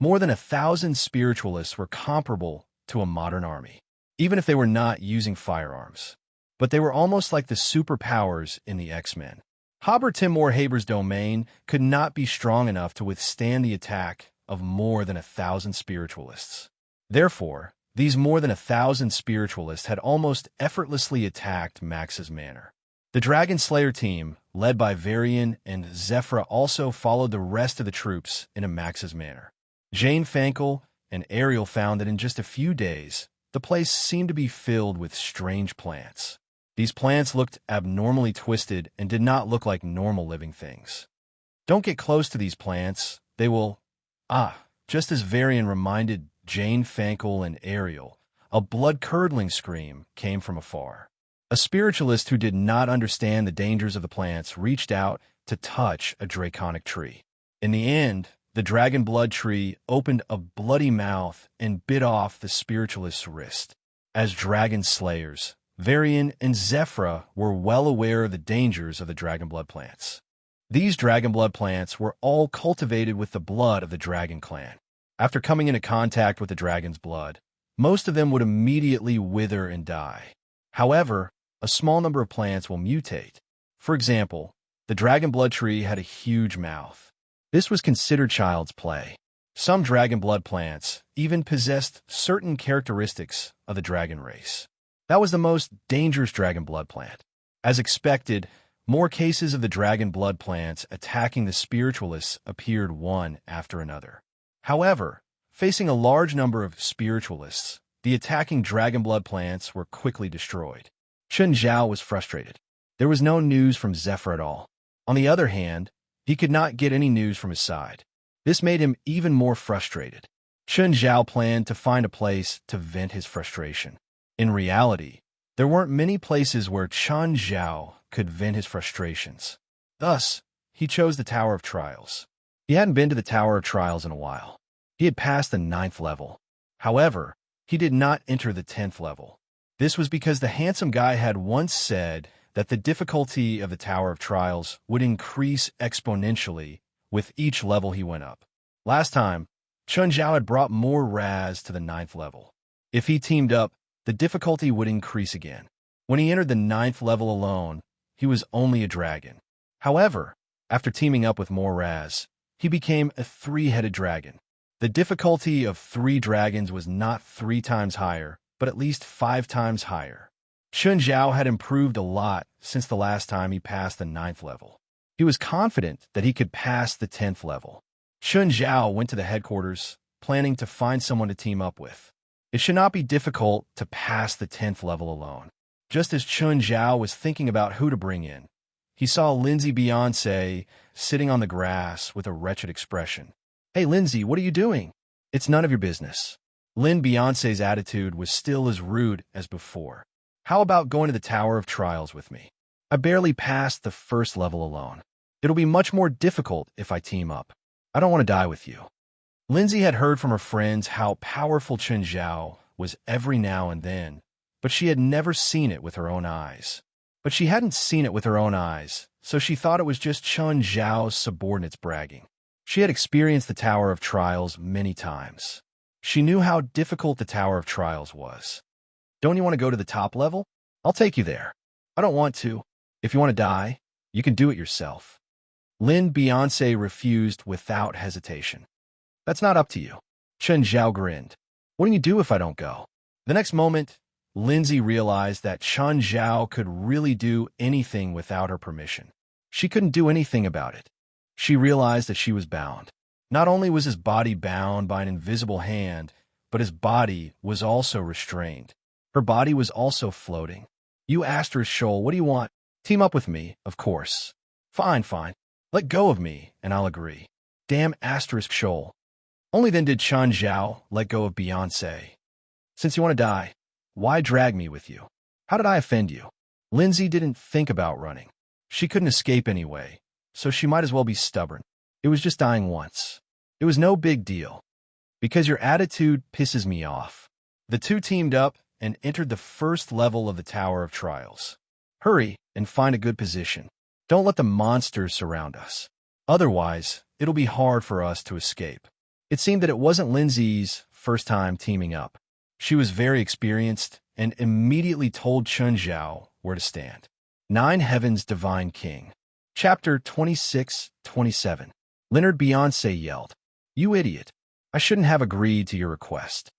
More than 1,000 spiritualists were comparable to a modern army, even if they were not using firearms. But they were almost like the superpowers in the X-Men. Haber Timur Haber's domain could not be strong enough to withstand the attack of more than 1,000 spiritualists. Therefore, these more than 1,000 spiritualists had almost effortlessly attacked Max's manor. The Dragon Slayer team, led by Varian and Zephyr, also followed the rest of the troops into Max's manor. Jane Fankel and Ariel found that in just a few days, the place seemed to be filled with strange plants. These plants looked abnormally twisted and did not look like normal living things. Don't get close to these plants. They will... Just as Varian reminded Jane Fankel and Ariel, a blood-curdling scream came from afar. A spiritualist who did not understand the dangers of the plants reached out to touch a draconic tree. In the end, the dragon blood tree opened a bloody mouth and bit off the spiritualist's wrist. As dragon slayers, Varian and Zephyr were well aware of the dangers of the dragon blood plants. These dragon blood plants were all cultivated with the blood of the dragon clan. After coming into contact with the dragon's blood, most of them would immediately wither and die. However, a small number of plants will mutate. For example, the dragon blood tree had a huge mouth. This was considered child's play. Some dragon blood plants even possessed certain characteristics of the dragon race. That was the most dangerous dragon blood plant. As expected, more cases of the dragon blood plants attacking the spiritualists appeared one after another. However, facing a large number of spiritualists, the attacking dragon blood plants were quickly destroyed. Chun Zhao was frustrated. There was no news from Zephyr at all. On the other hand, he could not get any news from his side. This made him even more frustrated. Chun Zhao planned to find a place to vent his frustration. In reality, there weren't many places where Chun Zhao could vent his frustrations. Thus, he chose the Tower of Trials. He hadn't been to the Tower of Trials in a while. He had passed the 9th level. However, he did not enter the 10th level. This was because the handsome guy had once said that the difficulty of the Tower of Trials would increase exponentially with each level he went up. Last time, Chun Zhao had brought more Raz to the 9th level. If he teamed up, the difficulty would increase again. When he entered the 9th level alone, he was only a dragon. However, after teaming up with more Raz, he became a 3-headed dragon. The difficulty of 3 dragons was not 3 times higher, but at least 5 times higher. Chun Zhao had improved a lot since the last time he passed the 9th level. He was confident that he could pass the 10th level. Chun Zhao went to the headquarters, planning to find someone to team up with. It should not be difficult to pass the 10th level alone. Just as Chun Zhao was thinking about who to bring in, he saw Lindsay Beyonce sitting on the grass with a wretched expression. "Hey, Lindsay, what are you doing?" "It's none of your business." Lin Beyonce's attitude was still as rude as before. "How about going to the Tower of Trials with me? I barely passed the 1st level alone. It'll be much more difficult if I team up. I don't want to die with you." Lindsay had heard from her friends how powerful Chun Zhao was every now and then, but she had never seen it with her own eyes. But she hadn't seen it with her own eyes, so she thought it was just Chun Zhao's subordinates bragging. She had experienced the Tower of Trials many times. She knew how difficult the Tower of Trials was. "Don't you want to go to the top level? I'll take you there." "I don't want to. If you want to die, you can do it yourself." Lin Beyonce refused without hesitation. "That's not up to you." Chun Zhao grinned. "What do you do if I don't go?" The next moment, Lindsay realized that Chun Zhao could really do anything without her permission. She couldn't do anything about it. She realized that she was bound. Not only was his body bound by an invisible hand, but his body was also restrained. Her body was also floating. "You asterisk shoal, what do you want?" "Team up with me, of course." Fine. Let go of me, and I'll agree." "Damn asterisk shoal." Only then did Chun Zhao let go of Beyonce. "Since you want to die, why drag me with you? How did I offend you?" Lindsay didn't think about running. She couldn't escape anyway, so she might as well be stubborn. It was just dying once. It was no big deal. "Because your attitude pisses me off." The two teamed up and entered the 1st level of the Tower of Trials. "Hurry and find a good position. Don't let the monsters surround us. Otherwise, it'll be hard for us to escape." It seemed that it wasn't Lindsay's first time teaming up. She was very experienced and immediately told Chun Zhao where to stand. 9 Heaven's Divine King. Chapter 26-27. Leonard Beyonce yelled, "You idiot. I shouldn't have agreed to your request."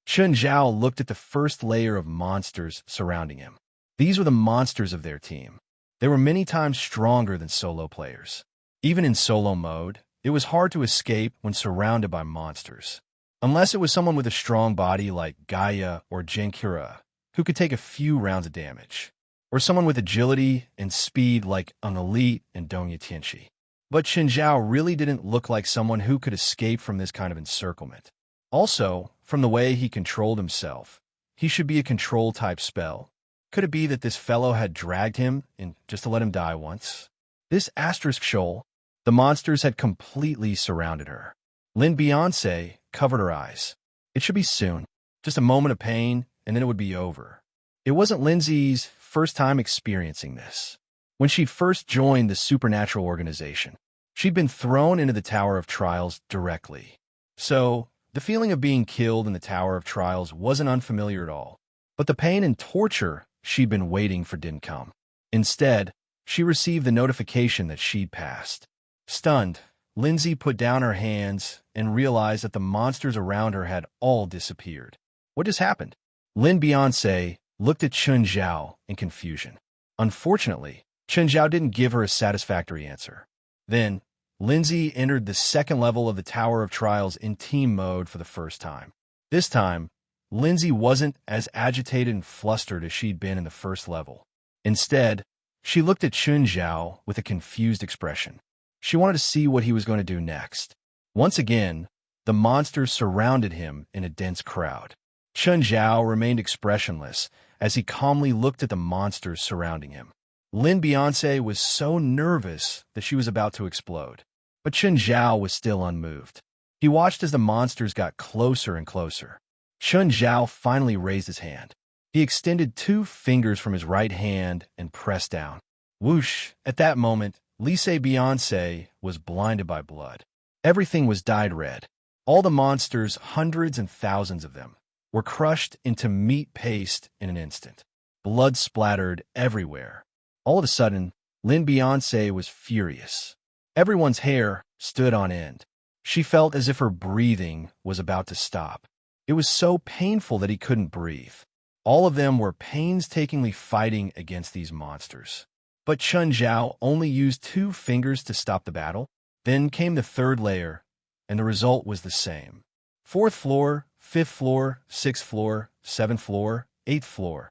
Chun Zhao looked at the first layer of monsters surrounding him. These were the monsters of their team. They were many times stronger than solo players. Even in solo mode, it was hard to escape when surrounded by monsters. Unless it was someone with a strong body like Gaia or Genkira, who could take a few rounds of damage. Or someone with agility and speed like an elite and Dongya Tianchi. But Chun Zhao really didn't look like someone who could escape from this kind of encirclement. Also, from the way he controlled himself, he should be a control-type spell. Could it be that this fellow had dragged him in just to let him die once? This asterisk shoal, the monsters had completely surrounded her. Lin Beyonce covered her eyes. It should be soon. Just a moment of pain, and then it would be over. It wasn't Lindsay's first time experiencing this. When she first joined the supernatural organization, she'd been thrown into the Tower of Trials directly. So, the feeling of being killed in the Tower of Trials wasn't unfamiliar at all. But the pain and torture she'd been waiting for didn't come. Instead, she received the notification that she'd passed. Stunned, Lindsay put down her hands and realized that the monsters around her had all disappeared. What just happened? Lin Beyonce looked at Chun Zhao in confusion. Unfortunately, Chun Zhao didn't give her a satisfactory answer. Then, Lindsay entered the 2nd level of the Tower of Trials in team mode for the first time. This time, Lindsay wasn't as agitated and flustered as she'd been in the 1st level. Instead, she looked at Chun Zhao with a confused expression. She wanted to see what he was going to do next. Once again, the monsters surrounded him in a dense crowd. Chun Zhao remained expressionless as he calmly looked at the monsters surrounding him. Lin Beyonce was so nervous that she was about to explode. But Chun Zhao was still unmoved. He watched as the monsters got closer and closer. Chun Zhao finally raised his hand. He extended 2 fingers from his right hand and pressed down. Whoosh! At that moment, Lycée Beyoncé was blinded by blood. Everything was dyed red. All the monsters, hundreds and thousands of them, were crushed into meat paste in an instant. Blood splattered everywhere. All of a sudden, Lin Beyoncé was furious. Everyone's hair stood on end. She felt as if her breathing was about to stop. It was so painful that he couldn't breathe. All of them were painstakingly fighting against these monsters. But Chun Zhao only used 2 fingers to stop the battle. Then came the 3rd layer, and the result was the same. 4th floor, 5th floor, 6th floor, 7th floor, 8th floor.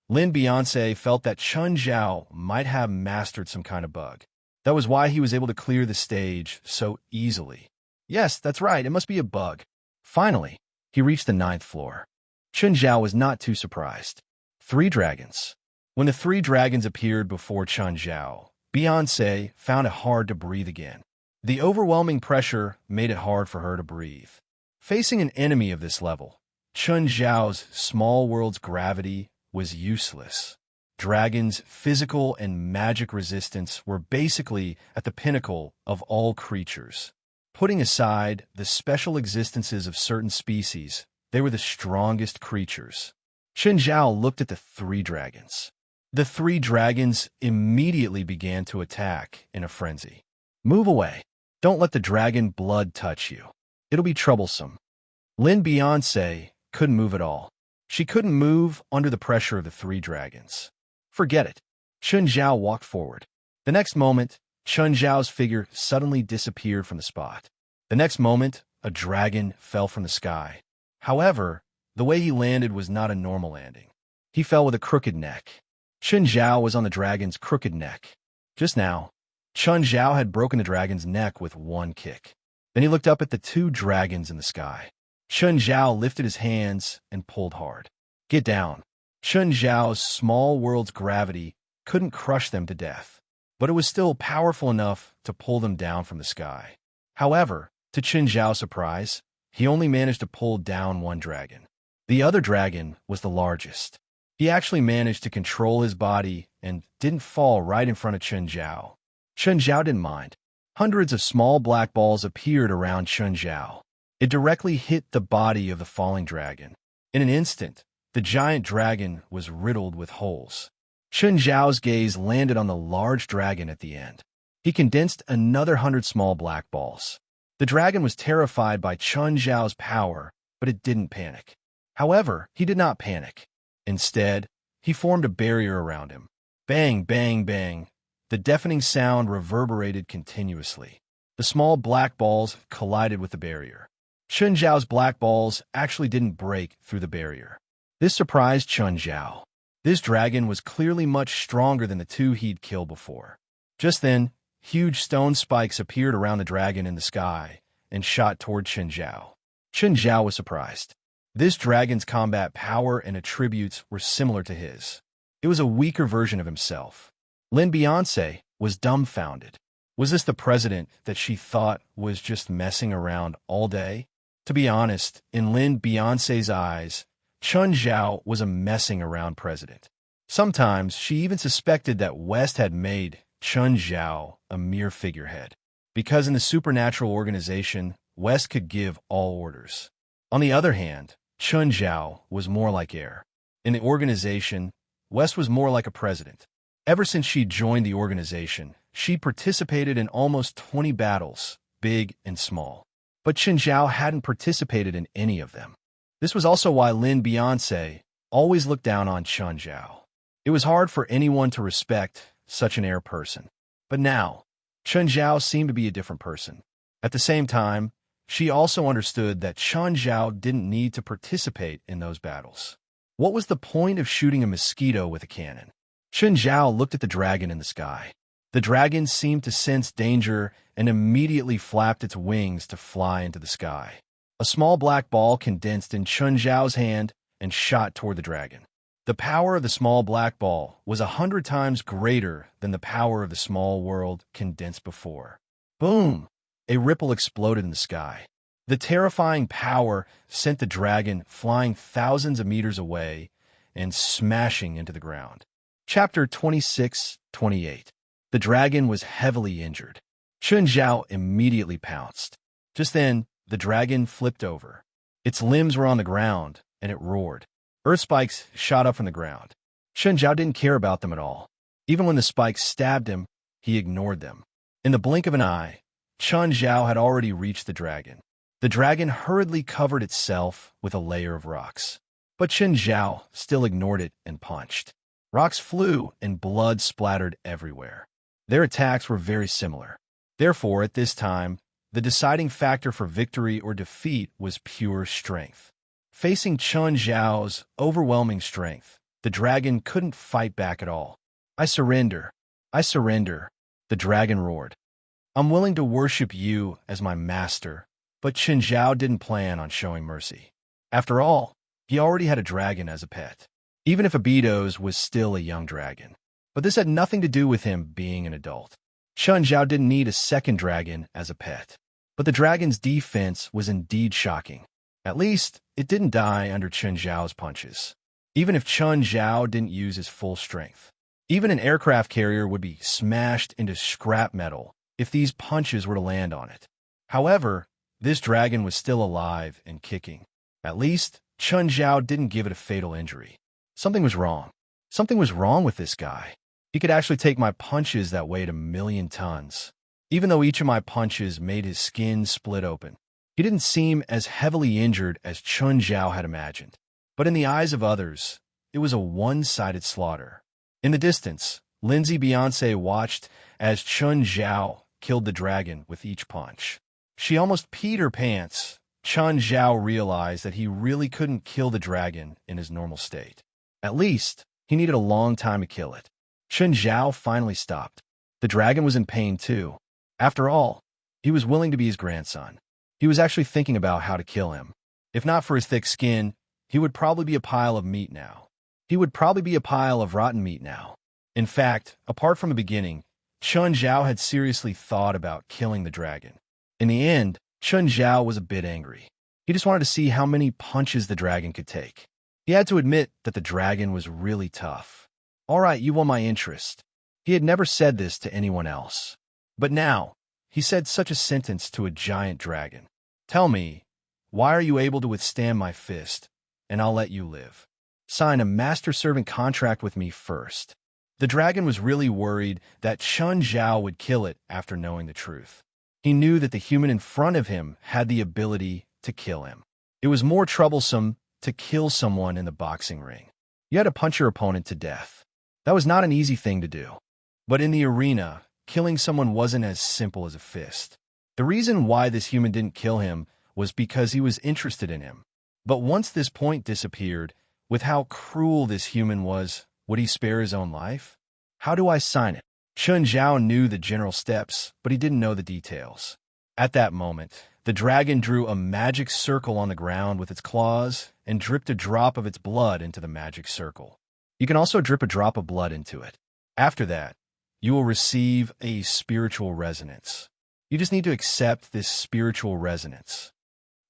Lin Beyoncé felt that Chun Zhao might have mastered some kind of bug. That was why he was able to clear the stage so easily. Yes, that's right, it must be a bug. Finally, he reached the 9th floor. Chun Zhao was not too surprised. 3 dragons. When the 3 dragons appeared before Chun Zhao, Beyoncé found it hard to breathe again. The overwhelming pressure made it hard for her to breathe. Facing an enemy of this level, Chun Zhao's small world's gravity was useless. Dragons' physical and magic resistance were basically at the pinnacle of all creatures. Putting aside the special existences of certain species, they were the strongest creatures. Chun Zhao looked at the 3 dragons. The 3 dragons immediately began to attack in a frenzy. Move away. Don't let the dragon blood touch you. It'll be troublesome. Lin Beyoncé couldn't move at all. She couldn't move under the pressure of the 3 dragons. Forget it. Chun Zhao walked forward. The next moment, Chun Zhao's figure suddenly disappeared from the spot. The next moment, a dragon fell from the sky. However, the way he landed was not a normal landing. He fell with a crooked neck. Chun Zhao was on the dragon's crooked neck. Just now, Chun Zhao had broken the dragon's neck with 1 kick. Then he looked up at the 2 dragons in the sky. Chun Zhao lifted his hands and pulled hard. Get down. Chun Zhao's small world's gravity couldn't crush them to death, but it was still powerful enough to pull them down from the sky. However, to Chun Zhao's surprise, he only managed to pull down 1 dragon. The other dragon was the largest. He actually managed to control his body and didn't fall right in front of Chun Zhao. Chun Zhao didn't mind. Hundreds of small black balls appeared around Chun Zhao. It directly hit the body of the falling dragon. In an instant, the giant dragon was riddled with holes. Chun Zhao's gaze landed on the large dragon at the end. He condensed another 100 small black balls. The dragon was terrified by Chun Zhao's power, but it didn't panic. However, he did not panic. Instead, he formed a barrier around him. Bang, bang, bang. The deafening sound reverberated continuously. The small black balls collided with the barrier. Chun Zhao's black balls actually didn't break through the barrier. This surprised Chun Zhao. This dragon was clearly much stronger than the 2 he'd killed before. Just then, huge stone spikes appeared around the dragon in the sky and shot toward Chun Zhao. Chun Zhao was surprised. This dragon's combat power and attributes were similar to his. It was a weaker version of himself. Lin Beyoncé was dumbfounded. Was this the president that she thought was just messing around all day? To be honest, in Lin Beyoncé's eyes, Chun Zhao was a messing around president. Sometimes she even suspected that West had made Chun Zhao a mere figurehead, because in the supernatural organization, West could give all orders. On the other hand, Chun Zhao was more like air. In the organization, West was more like a president. Ever since she joined the organization, she participated in almost 20 battles, big and small. But Chun Zhao hadn't participated in any of them. This was also why Lin Beyoncé always looked down on Chun Zhao. It was hard for anyone to respect such an air person. But now, Chun Zhao seemed to be a different person. At the same time, she also understood that Chun Zhao didn't need to participate in those battles. What was the point of shooting a mosquito with a cannon? Chun Zhao looked at the dragon in the sky. The dragon seemed to sense danger and immediately flapped its wings to fly into the sky. A small black ball condensed in Chun Zhao's hand and shot toward the dragon. The power of the small black ball was 100 times greater than the power of the small world condensed before. Boom! A ripple exploded in the sky. The terrifying power sent the dragon flying thousands of meters away and smashing into the ground. Chapter 26-28. The dragon was heavily injured. Chun Zhao immediately pounced. Just then, the dragon flipped over. Its limbs were on the ground, and it roared. Earth spikes shot up from the ground. Chun Zhao didn't care about them at all. Even when the spikes stabbed him, he ignored them. In the blink of an eye, Chun Zhao had already reached the dragon. The dragon hurriedly covered itself with a layer of rocks. But Chun Zhao still ignored it and punched. Rocks flew and blood splattered everywhere. Their attacks were very similar. Therefore, at this time, the deciding factor for victory or defeat was pure strength. Facing Chun Zhao's overwhelming strength, the dragon couldn't fight back at all. "I surrender. I surrender," the dragon roared. "I'm willing to worship you as my master." But Chun Zhao didn't plan on showing mercy. After all, he already had a dragon as a pet. Even if Abidos was still a young dragon. But this had nothing to do with him being an adult. Chun Zhao didn't need a second dragon as a pet. But the dragon's defense was indeed shocking. At least, it didn't die under Chun Zhao's punches. Even if Chun Zhao didn't use his full strength. Even an aircraft carrier would be smashed into scrap metal if these punches were to land on it. However, this dragon was still alive and kicking. At least, Chun Zhao didn't give it a fatal injury. Something was wrong. Something was wrong with this guy. He could actually take my punches that weighed 1,000,000 tons. Even though each of my punches made his skin split open, he didn't seem as heavily injured as Chun Zhao had imagined. But in the eyes of others, it was a one-sided slaughter. In the distance, Lindsay Beyonce watched as Chun Zhao killed the dragon with each punch. She almost peed her pants. Chun Zhao realized that he really couldn't kill the dragon in his normal state. At least, he needed a long time to kill it. Chun Zhao finally stopped. The dragon was in pain too. After all, he was willing to be his grandson. He was actually thinking about how to kill him. If not for his thick skin, he would probably be a pile of meat now. He would probably be a pile of rotten meat now. In fact, apart from the beginning, Chun Zhao had seriously thought about killing the dragon. In the end, Chun Zhao was a bit angry. He just wanted to see how many punches the dragon could take. He had to admit that the dragon was really tough. "All right, you won my interest." He had never said this to anyone else. But now, he said such a sentence to a giant dragon. "Tell me, why are you able to withstand my fist, and I'll let you live. Sign a master-servant contract with me first." The dragon was really worried that Chun Zhao would kill it after knowing the truth. He knew that the human in front of him had the ability to kill him. It was more troublesome to kill someone in the boxing ring. You had to punch your opponent to death. That was not an easy thing to do. But in the arena, killing someone wasn't as simple as a fist. The reason why this human didn't kill him was because he was interested in him. But once this point disappeared, with how cruel this human was, would he spare his own life? How do I sign it? Chun Zhao knew the general steps, but he didn't know the details. At that moment, the dragon drew a magic circle on the ground with its claws and dripped a drop of its blood into the magic circle. You can also drip a drop of blood into it. After that, you will receive a spiritual resonance. You just need to accept this spiritual resonance.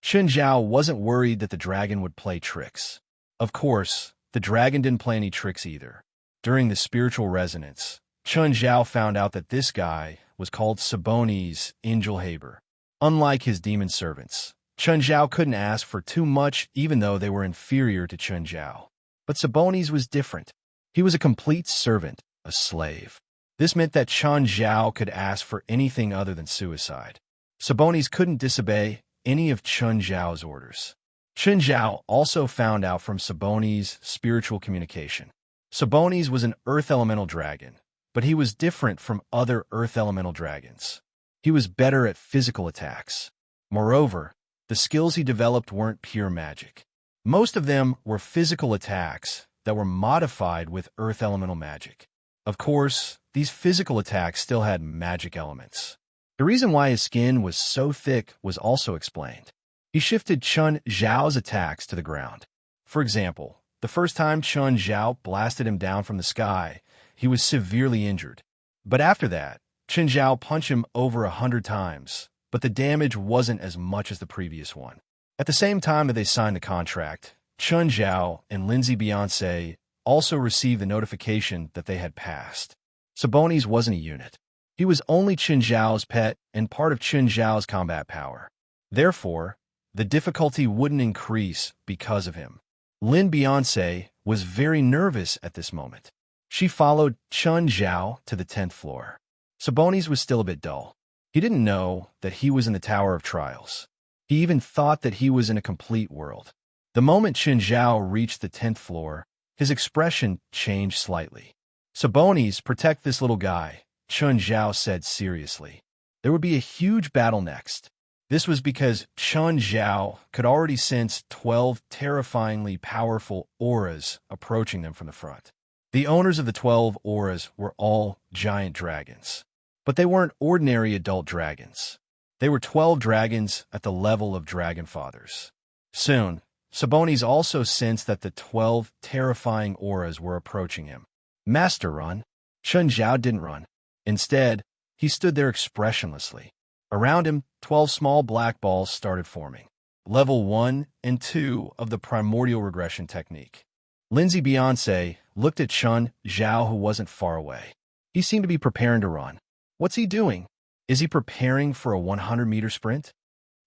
Chun Zhao wasn't worried that the dragon would play tricks. Of course, the dragon didn't play any tricks either. During the spiritual resonance, Chun Zhao found out that this guy was called Saboni's Ingelhaber. Unlike his demon servants, Chun Zhao couldn't ask for too much even though they were inferior to Chun Zhao. But Saboni's was different. He was a complete servant, a slave. This meant that Chun Zhao could ask for anything other than suicide. Saboni's couldn't disobey any of Chun Zhao's orders. Chun Zhao also found out from Saboni's spiritual communication. Saboni's was an earth elemental dragon, but he was different from other earth elemental dragons. He was better at physical attacks. Moreover, the skills he developed weren't pure magic. Most of them were physical attacks that were modified with earth elemental magic. Of course, these physical attacks still had magic elements. The reason why his skin was so thick was also explained. He shifted Chun Zhao's attacks to the ground. For example, the first time Chun Zhao blasted him down from the sky, he was severely injured. But after that, Chun Zhao punched him over 100 times, but the damage wasn't as much as the previous one. At the same time that they signed the contract, Chun Zhao and Lindsay Beyonce also received the notification that they had passed. Sabonis wasn't a unit. He was only Chun Zhao's pet and part of Chun Zhao's combat power. Therefore, the difficulty wouldn't increase because of him. Lin Beyonce was very nervous at this moment. She followed Chun Zhao to the 10th floor. Sabonis was still a bit dull. He didn't know that he was in the Tower of Trials. He even thought that he was in a complete world. The moment Chun Zhao reached the 10th floor, his expression changed slightly. Sabonis, protect this little guy, Chun Zhao said seriously. There would be a huge battle next. This was because Chun Zhao could already sense 12 terrifyingly powerful auras approaching them from the front. The owners of the 12 auras were all giant dragons. But they weren't ordinary adult dragons. They were 12 dragons at the level of dragon fathers. Soon, Sabonis also sensed that the 12 terrifying auras were approaching him. Master, run. Chun Zhao didn't run. Instead, he stood there expressionlessly. Around him, 12 small black balls started forming. Level 1 and 2 of the primordial regression technique. Lindsay Beyonce looked at Chun Zhao, who wasn't far away. He seemed to be preparing to run. What's he doing? Is he preparing for a 100-meter sprint?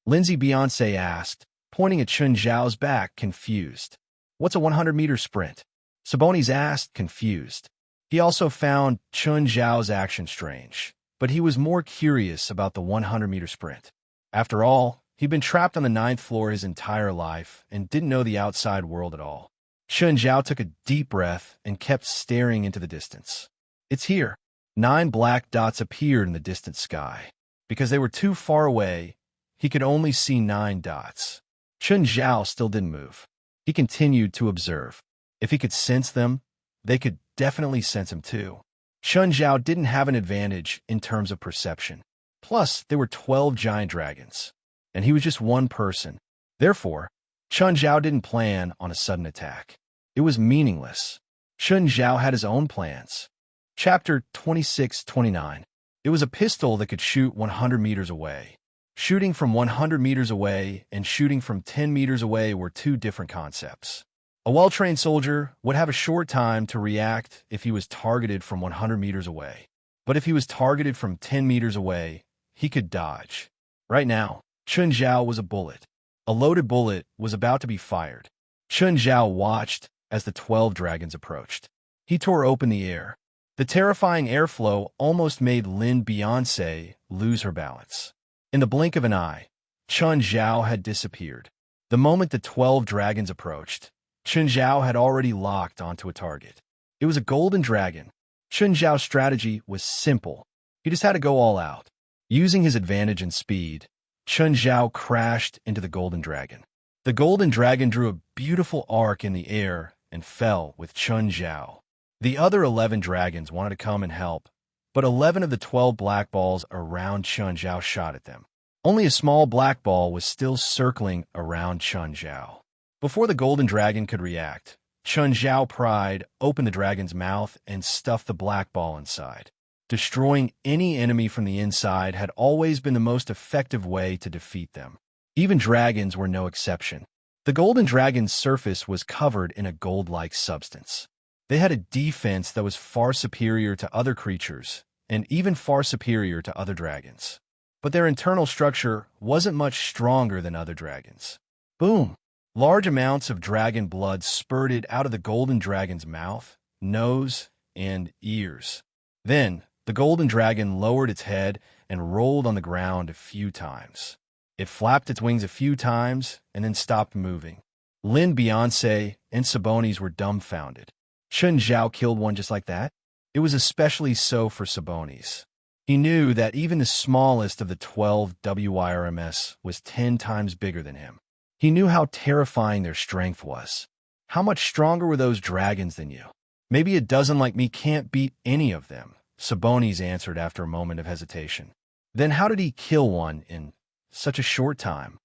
Lindsay Beyonce asked, pointing at Chun Zhao's back, confused. What's a 100-meter sprint? Sabonis asked, confused. He also found Chun Zhao's action strange, but he was more curious about the 100-meter sprint. After all, he'd been trapped on the 9th floor his entire life and didn't know the outside world at all. Chun Zhao took a deep breath and kept staring into the distance. It's here. 9 black dots appeared in the distant sky. Because they were too far away, he could only see 9 dots. Chun Zhao still didn't move. He continued to observe. If he could sense them, they could definitely sense him too. Chun Zhao didn't have an advantage in terms of perception. Plus, there were 12 giant dragons, and he was just one person. Therefore, Chun Zhao didn't plan on a sudden attack. It was meaningless. Chun Zhao had his own plans. Chapter 26-29. It was a pistol that could shoot 100 meters away. Shooting from 100 meters away and shooting from 10 meters away were two different concepts. A well-trained soldier would have a short time to react if he was targeted from 100 meters away. But if he was targeted from 10 meters away, he could dodge. Right now, Chun Zhao was a bullet. A loaded bullet was about to be fired. Chun Zhao watched as the 12 dragons approached. He tore open the air. The terrifying airflow almost made Lin Beyonce lose her balance. In the blink of an eye, Chun Zhao had disappeared. The moment the 12 dragons approached, Chun Zhao had already locked onto a target. It was a golden dragon. Chun Zhao's strategy was simple. He just had to go all out. Using his advantage in speed, Chun Zhao crashed into the golden dragon. The golden dragon drew a beautiful arc in the air and fell with Chun Zhao. The other 11 dragons wanted to come and help, but 11 of the 12 black balls around Chun Zhao shot at them. Only a small black ball was still circling around Chun Zhao. Before the golden dragon could react, Chun Zhao pried open the dragon's mouth and stuffed the black ball inside. Destroying any enemy from the inside had always been the most effective way to defeat them. Even dragons were no exception. The golden dragon's surface was covered in a gold-like substance. They had a defense that was far superior to other creatures, and even far superior to other dragons. But their internal structure wasn't much stronger than other dragons. Boom! Large amounts of dragon blood spurted out of the golden dragon's mouth, nose, and ears. Then, the golden dragon lowered its head and rolled on the ground a few times. It flapped its wings a few times and then stopped moving. Lin Beyonce and Sabonis were dumbfounded. Chun Zhao killed one just like that? It was especially so for Sabonis. He knew that even the smallest of the 12 WIRMS was 10 times bigger than him. He knew how terrifying their strength was. How much stronger were those dragons than you? Maybe a dozen like me can't beat any of them, Sabonis answered after a moment of hesitation. Then how did he kill one in such a short time?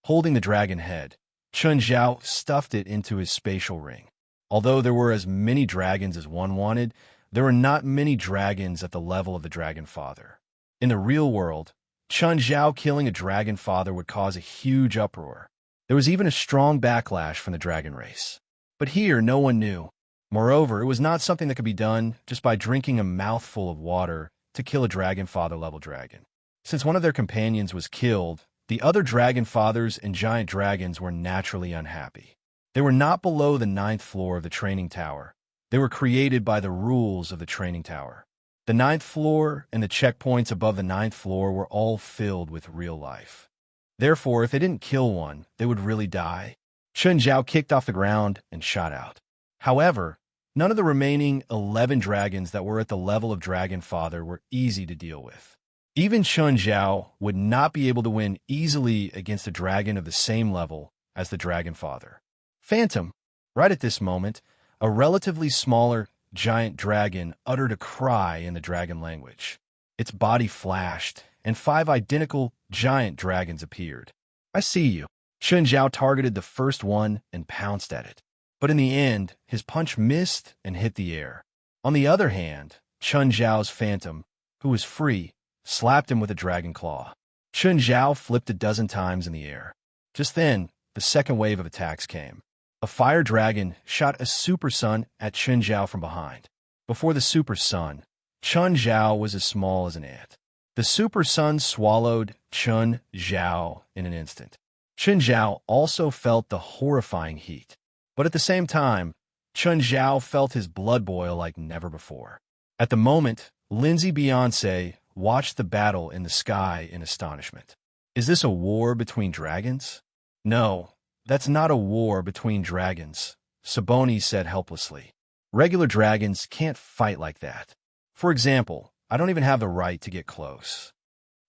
Holding the dragon head, Chun Zhao stuffed it into his spatial ring. Although there were as many dragons as one wanted, there were not many dragons at the level of the Dragon Father. In the real world, Chun Zhao killing a dragon father would cause a huge uproar. There was even a strong backlash from the dragon race. But here, no one knew. Moreover, it was not something that could be done just by drinking a mouthful of water to kill a dragon father-level dragon. Since one of their companions was killed, the other dragon fathers and giant dragons were naturally unhappy. They were not below the 9th floor of the training tower. They were created by the rules of the training tower. The 9th floor and the checkpoints above the 9th floor were all filled with real life. Therefore, if they didn't kill one, they would really die. Chun Zhao kicked off the ground and shot out. However, none of the remaining 11 dragons that were at the level of Dragon Father were easy to deal with. Even Chun Zhao would not be able to win easily against a dragon of the same level as the Dragon Father. Phantom. Right at this moment, a relatively smaller giant dragon uttered a cry in the dragon language. Its body flashed, and 5 identical giant dragons appeared. I see you. Chun Zhao targeted the first one and pounced at it. But in the end, his punch missed and hit the air. On the other hand, Chun Zhao's Phantom, who was free, slapped him with a dragon claw. Chun Zhao flipped a dozen times in the air. Just then, the second wave of attacks came. A fire dragon shot a super sun at Chun Zhao from behind. Before the super sun, Chun Zhao was as small as an ant. The super sun swallowed Chun Zhao in an instant. Chun Zhao also felt the horrifying heat. But at the same time, Chun Zhao felt his blood boil like never before. At the moment, Lindsay Beyonce watched the battle in the sky in astonishment. Is this a war between dragons? No, that's not a war between dragons, Saboni said helplessly. Regular dragons can't fight like that. For example, I don't even have the right to get close.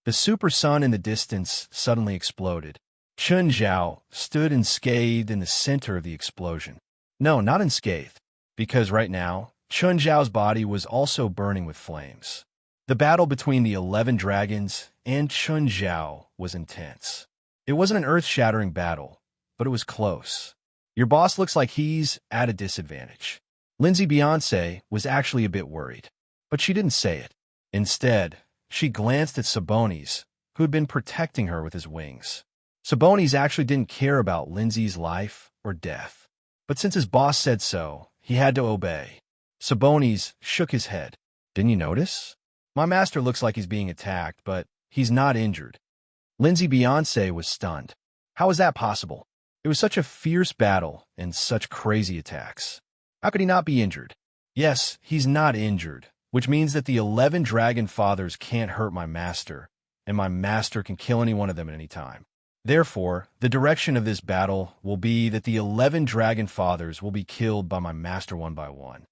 The super sun in the distance suddenly exploded. Chun Zhao stood unscathed in the center of the explosion. No, not unscathed, because right now, Chun Zhao's body was also burning with flames. The battle between the 11 dragons and Chun Zhao was intense. It wasn't an earth-shattering battle, but it was close. Your boss looks like he's at a disadvantage. Lindsay Beyonce was actually a bit worried, but she didn't say it. Instead, she glanced at Sabonis, who had been protecting her with his wings. Sabonis actually didn't care about Lindsay's life or death, but since his boss said so, he had to obey. Sabonis shook his head. Didn't you notice? My master looks like he's being attacked, but he's not injured. Lindsay Beyonce was stunned. How is that possible? It was such a fierce battle and such crazy attacks. How could he not be injured? Yes, he's not injured, which means that the 11 dragon fathers can't hurt my master, and my master can kill any one of them at any time. Therefore, the direction of this battle will be that the 11 dragon fathers will be killed by my master one by one.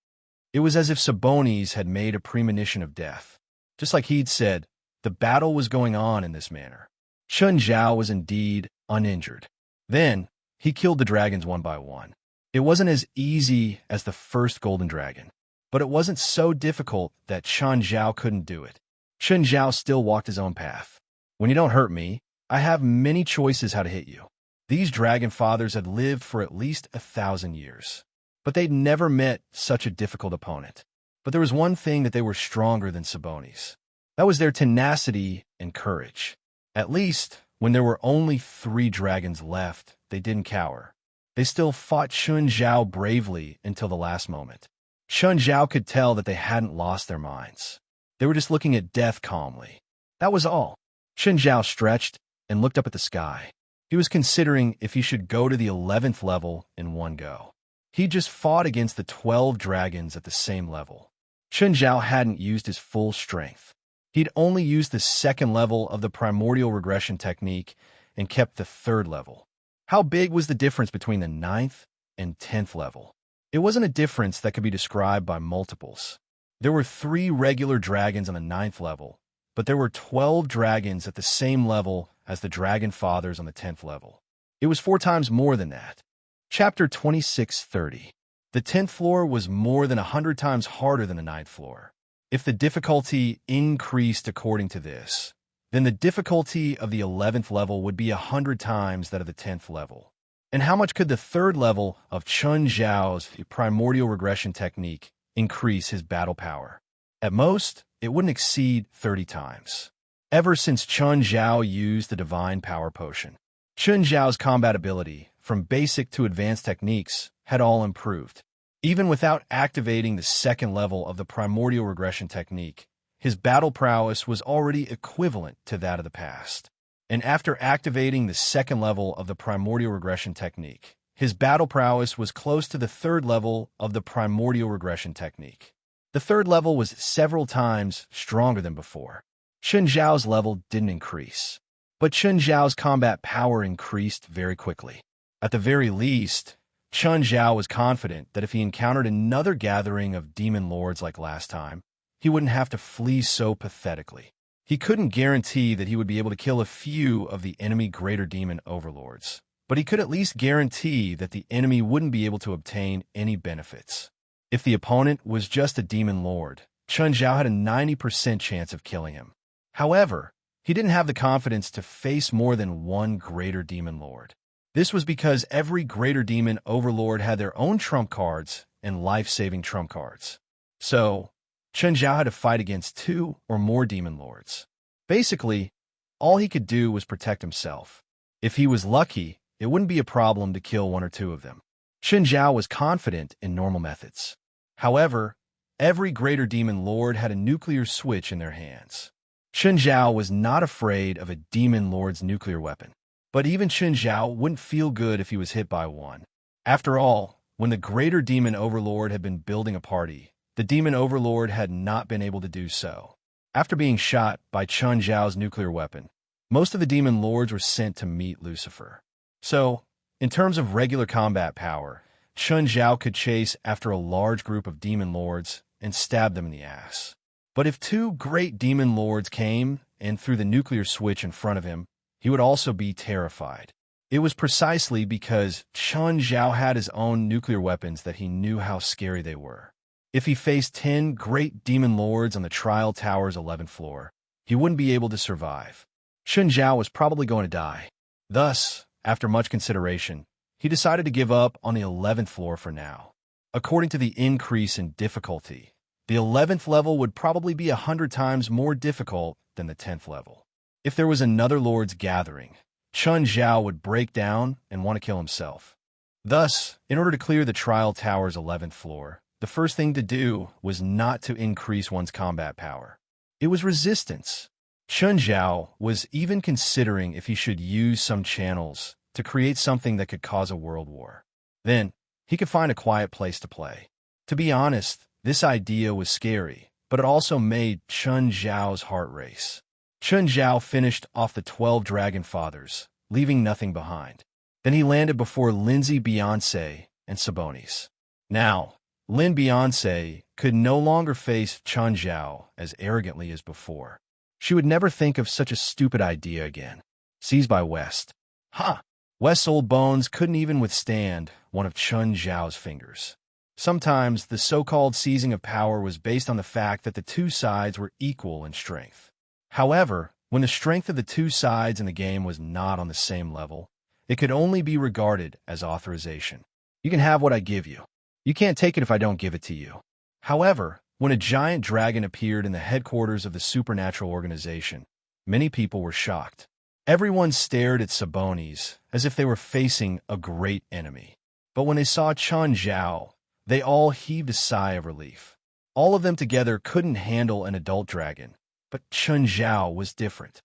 It was as if Sabonis had made a premonition of death. Just like he'd said, the battle was going on in this manner. Chun Zhao was indeed uninjured. Then, he killed the dragons one by one. It wasn't as easy as the first golden dragon, but it wasn't so difficult that Chun Zhao couldn't do it. Chun Zhao still walked his own path. When you don't hurt me, I have many choices how to hit you. These dragon fathers had lived for at least 1,000 years, but they'd never met such a difficult opponent. But there was one thing that they were stronger than Sabonis. That was their tenacity and courage. At least, when there were only 3 dragons left, they didn't cower. They still fought Chun Zhao bravely until the last moment. Chun Zhao could tell that they hadn't lost their minds. They were just looking at death calmly. That was all. Chun Zhao stretched and looked up at the sky. He was considering if he should go to the 11th level in one go. He just fought against the 12 dragons at the same level. Chun Zhao hadn't used his full strength. He'd only used the 2nd level of the primordial regression technique and kept the 3rd level. How big was the difference between the 9th and 10th level? It wasn't a difference that could be described by multiples. There were 3 regular dragons on the 9th level, but there were 12 dragons at the same level as the dragon fathers on the 10th level. It was 4 times more than that. Chapter 2630. The 10th floor was more than 100 times harder than the 9th floor. If the difficulty increased according to this, then the difficulty of the 11th level would be 100 times that of the 10th level. And how much could the 3rd level of Chun Zhao's primordial regression technique increase his battle power? At most, it wouldn't exceed 30 times. ever since Chun Zhao used the Divine Power Potion. Chun Zhao's combat ability, from basic to advanced techniques, had all improved. Even without activating the second level of the Primordial Regression technique, his battle prowess was already equivalent to that of the past. And after activating the second level of the Primordial Regression technique, his battle prowess was close to the third level of the Primordial Regression technique. The third level was several times stronger than before. Chun Zhao's level didn't increase, but Chun Zhao's combat power increased very quickly. At the very least, Chun Zhao was confident that if he encountered another gathering of demon lords like last time, he wouldn't have to flee so pathetically. He couldn't guarantee that he would be able to kill a few of the enemy greater demon overlords, but he could at least guarantee that the enemy wouldn't be able to obtain any benefits. If the opponent was just a demon lord, Chun Zhao had a 90% chance of killing him. However, he didn't have the confidence to face more than one greater demon lord. This was because every greater demon overlord had their own trump cards and life-saving trump cards. So, Chun Zhao had to fight against 2 or more demon lords. Basically, all he could do was protect himself. If he was lucky, it wouldn't be a problem to kill 1 or 2 of them. Chun Zhao was confident in normal methods. However, every greater demon lord had a nuclear switch in their hands. Chun Zhao was not afraid of a demon lord's nuclear weapon. But even Chun Zhao wouldn't feel good if he was hit by one. After all, when the greater demon overlord had been building a party, the demon overlord had not been able to do so. After being shot by Chun Zhao's nuclear weapon, most of the demon lords were sent to meet Lucifer. So, in terms of regular combat power, Chun Zhao could chase after a large group of demon lords and stab them in the ass. But if 2 great demon lords came and threw the nuclear switch in front of him, he would also be terrified. It was precisely because Chun Zhao had his own nuclear weapons that he knew how scary they were. If he faced 10 great demon lords on the Trial Tower's 11th floor, he wouldn't be able to survive. Chun Zhao was probably going to die. Thus, after much consideration, he decided to give up on the 11th floor for now. According to the increase in difficulty, the 11th level would probably be 100 times more difficult than the 10th level. If there was another lord's gathering, Chun Zhao would break down and want to kill himself. Thus, in order to clear the Trial Tower's 11th floor, the first thing to do was not to increase one's combat power. It was resistance. Chun Zhao was even considering if he should use some channels to create something that could cause a world war. Then, he could find a quiet place to play. To be honest, this idea was scary, but it also made Chun Zhao's heart race. Chun Zhao finished off the 12 Dragon Fathers, leaving nothing behind. Then he landed before Lindsay Beyonce and Sabonis. Now, Lin Beyonce could no longer face Chun Zhao as arrogantly as before. She would never think of such a stupid idea again. Seized by West. Ha! West's old bones couldn't even withstand one of Chun Zhao's fingers. Sometimes, the so-called seizing of power was based on the fact that the 2 sides were equal in strength. However, when the strength of the 2 sides in the game was not on the same level, it could only be regarded as authorization. You can have what I give you. You can't take it if I don't give it to you. However, when a giant dragon appeared in the headquarters of the supernatural organization, many people were shocked. Everyone stared at Sabonis as if they were facing a great enemy. But when they saw Chun Zhao, they all heaved a sigh of relief. All of them together couldn't handle an adult dragon, but Chun Zhao was different.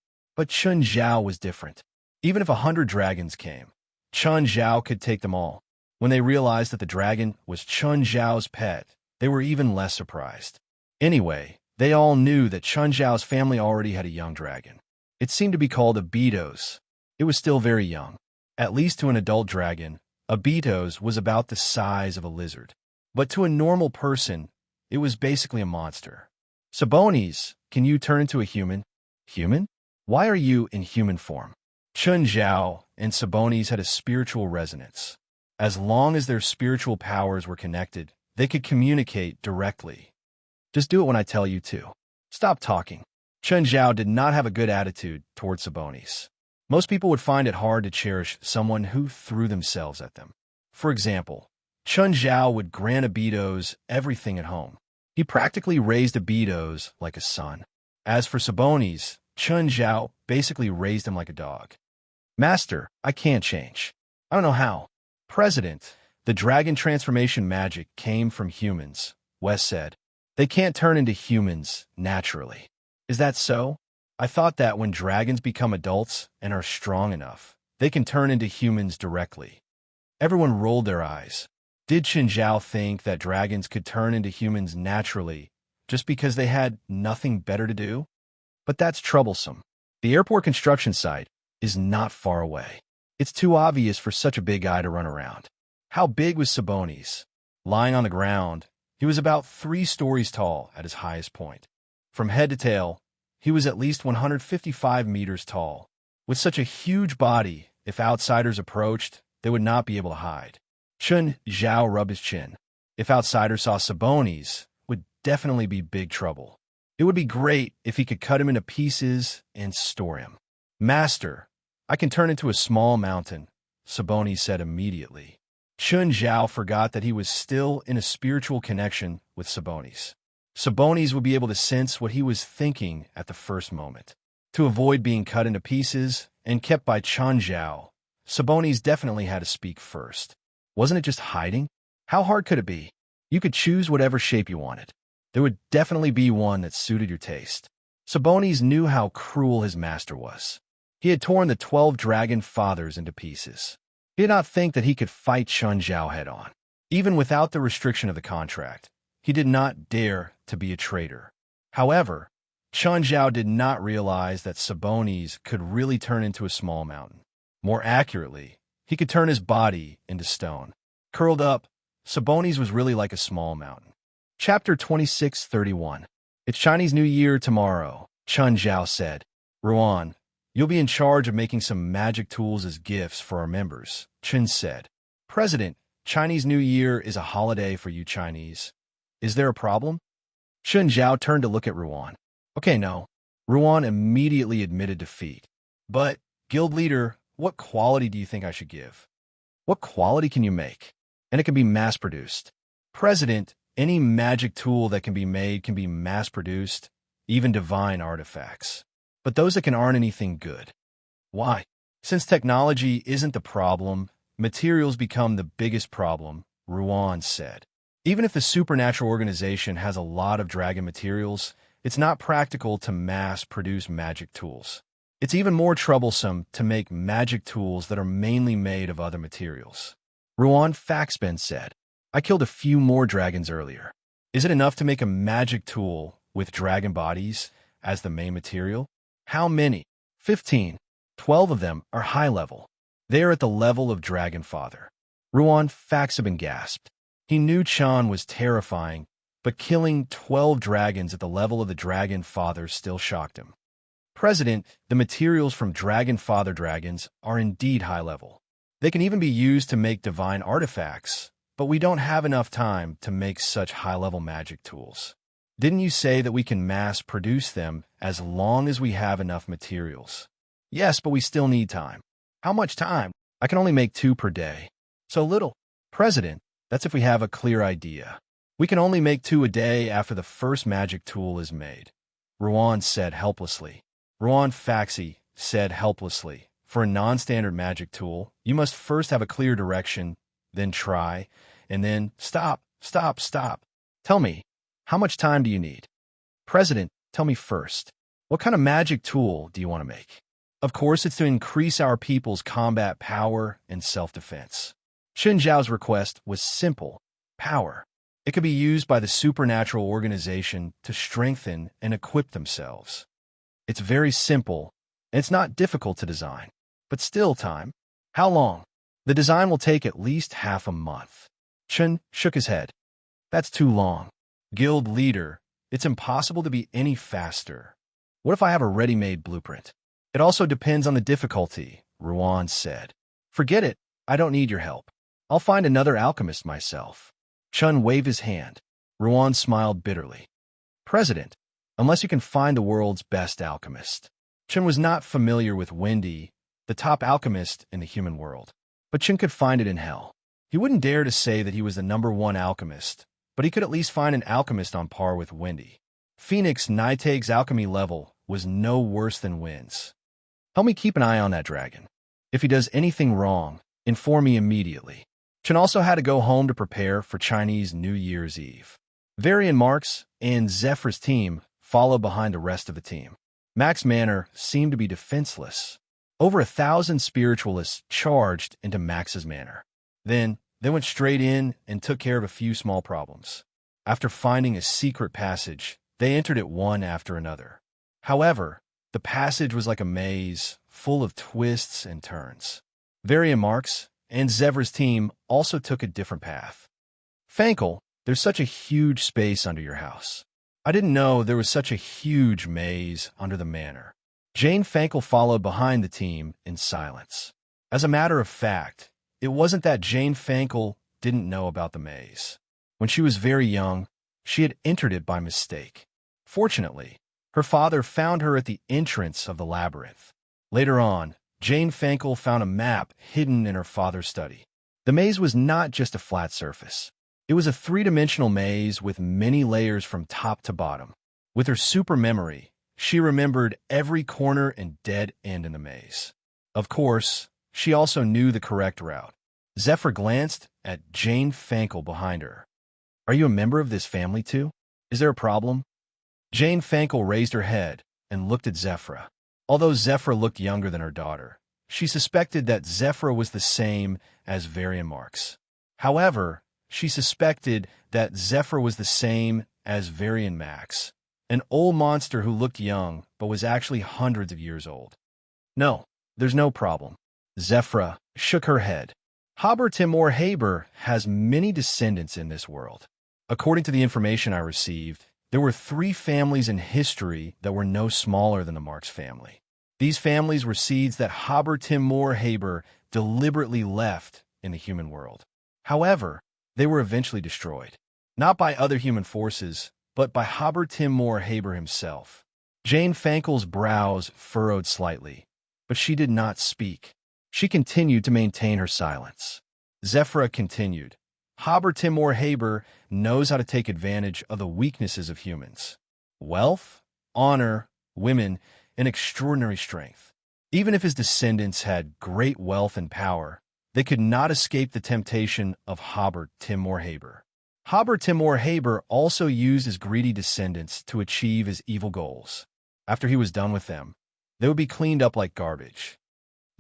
Even if 100 dragons came, Chun Zhao could take them all. When they realized that the dragon was Chun Zhao's pet, they were even less surprised. Anyway, they all knew that Chun Zhao's family already had a young dragon. It seemed to be called a Betos. It was still very young. At least to an adult dragon, a Betos was about the size of a lizard. But to a normal person, it was basically a monster. Sabonis, can you turn into a human? Human? Why are you in human form? Chun Zhao and Sabonis had a spiritual resonance. As long as their spiritual powers were connected, they could communicate directly. Just do it when I tell you to. Stop talking. Chun Zhao did not have a good attitude toward Sabonis. Most people would find it hard to cherish someone who threw themselves at them. For example, Chun Zhao would grant Abitos everything at home. He practically raised Abitos like a son. As for Sabonis, Chun Zhao basically raised him like a dog. Master, I can't change. I don't know how. President, the dragon transformation magic came from humans, Wes said. They can't turn into humans naturally. Is that so? I thought that when dragons become adults and are strong enough, they can turn into humans directly. Everyone rolled their eyes. Did Qin Zhao think that dragons could turn into humans naturally just because they had nothing better to do? But that's troublesome. The airport construction site is not far away. It's too obvious for such a big guy to run around. How big was Sabonis? Lying on the ground, he was about 3 stories tall at his highest point. From head to tail, he was at least 155 meters tall. With such a huge body, if outsiders approached, they would not be able to hide. Chun Zhao rubbed his chin. If outsiders saw Sabonis, would definitely be big trouble. It would be great if he could cut him into pieces and store him. Master, I can turn into a small mountain, Sabonis said immediately. Chun Zhao forgot that he was still in a spiritual connection with Sabonis. Sabonis would be able to sense what he was thinking at the first moment. To avoid being cut into pieces and kept by Chun Zhao, Sabonis definitely had to speak first. Wasn't it just hiding? How hard could it be? You could choose whatever shape you wanted. There would definitely be one that suited your taste. Sabonis knew how cruel his master was. He had torn the 12 dragon fathers into pieces. He did not think that he could fight Chun Zhao head-on. Even without the restriction of the contract, he did not dare to be a traitor. However, Chun Zhao did not realize that Sabonis could really turn into a small mountain. More accurately, he could turn his body into stone. Curled up, Sabonis was really like a small mountain. Chapter 26:31. It's Chinese New Year tomorrow, Chun Zhao said. Ruan, you'll be in charge of making some magic tools as gifts for our members, Chen said. President, Chinese New Year is a holiday for you Chinese. Is there a problem? Chun Zhao turned to look at Ruan. Okay, no. Ruan immediately admitted defeat. But, guild leader, what quality do you think I should give? What quality can you make? And it can be mass-produced. President, any magic tool that can be made can be mass-produced, even divine artifacts. But those that can aren't anything good. Why? Since technology isn't the problem, materials become the biggest problem, Ruan said. Even if the supernatural organization has a lot of dragon materials, it's not practical to mass-produce magic tools. It's even more troublesome to make magic tools that are mainly made of other materials. Ruan Faxben said, I killed a few more dragons earlier. Is it enough to make a magic tool with dragon bodies as the main material? How many? 15. 12 of them are high level. They are at the level of Dragon Father. Ruan Faxben gasped. He knew Chan was terrifying, but killing 12 dragons at the level of the Dragon Father still shocked him. President, the materials from Dragon Father dragons are indeed high level. They can even be used to make divine artifacts, but we don't have enough time to make such high-level magic tools. Didn't you say that we can mass-produce them as long as we have enough materials? Yes, but we still need time. How much time? I can only make 2 per day. So little. President, that's if we have a clear idea. We can only make 2 a day after the first magic tool is made. Ruan said helplessly. Ruan Faxi said helplessly. For a non-standard magic tool, you must first have a clear direction, then try, and then stop. Tell me, how much time do you need? President, tell me first. What kind of magic tool do you want to make? Of course, it's to increase our people's combat power and self-defense. Qin Zhao's request was simple. Power. It could be used by the supernatural organization to strengthen and equip themselves. It's very simple, and it's not difficult to design. But still time. How long? The design will take at least half a month. Chen shook his head. That's too long. Guild leader, it's impossible to be any faster. What if I have a ready-made blueprint? It also depends on the difficulty, Ruan said. Forget it. I don't need your help. I'll find another alchemist myself. Chun waved his hand. Ruan smiled bitterly. President, unless you can find the world's best alchemist. Chun was not familiar with Wendy, the top alchemist in the human world. But Chen could find it in hell. He wouldn't dare to say that he was the #1 alchemist, but he could at least find an alchemist on par with Wendy. Phoenix Nightag's alchemy level was no worse than winds. Help me keep an eye on that dragon. If he does anything wrong, inform me immediately. Chen also had to go home to prepare for Chinese New Year's Eve. Varian Marks and Zephyr's team followed behind the rest of the team. Max Manor seemed to be defenseless. Over 1,000 spiritualists charged into Max's manor. Then, they went straight in and took care of a few small problems. After finding a secret passage, they entered it one after another. However, the passage was like a maze, full of twists and turns. Varian Marks and Zephyr's team also took a different path. Fankel, there's such a huge space under your house. I didn't know there was such a huge maze under the manor. Jane Fankel followed behind the team in silence. As a matter of fact, it wasn't that Jane Fankel didn't know about the maze. When she was very young, she had entered it by mistake. Fortunately, her father found her at the entrance of the labyrinth. Later on, Jane Fankel found a map hidden in her father's study. The maze was not just a flat surface. It was a three-dimensional maze with many layers from top to bottom. With her super memory, she remembered every corner and dead end in the maze. Of course, she also knew the correct route. Zephyr glanced at Jane Fankel behind her. Are you a member of this family too? Is there a problem? Jane Fankel raised her head and looked at Zephyr. Although Zephyr looked younger than her daughter, she suspected that Zephyr was the same as Varian Marks. However, she suspected that Zephyr was the same as Varian Max, an old monster who looked young but was actually hundreds of years old. No, there's no problem. Zephyr shook her head. Haber Timur Haber has many descendants in this world. According to the information I received, there were 3 families in history that were no smaller than the Marx family. These families were seeds that Haber Timur Haber deliberately left in the human world. However, they were eventually destroyed, not by other human forces, but by Haber Timur Haber himself. Jane Fankel's brows furrowed slightly, but she did not speak. She continued to maintain her silence. Zephyr continued. Haber Timur Haber knows how to take advantage of the weaknesses of humans. Wealth, honor, women, and extraordinary strength. Even if his descendants had great wealth and power, they could not escape the temptation of Haber Timur Haber. Haber Timur Haber also used his greedy descendants to achieve his evil goals. After he was done with them, they would be cleaned up like garbage.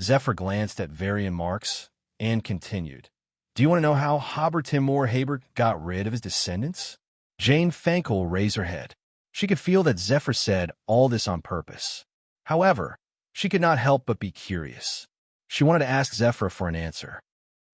Zephyr glanced at Varian Marks and continued. Do you want to know how Haber Timur Haber got rid of his descendants? Jane Fankel raised her head. She could feel that Zephyr said all this on purpose. However, she could not help but be curious. She wanted to ask Zephyr for an answer.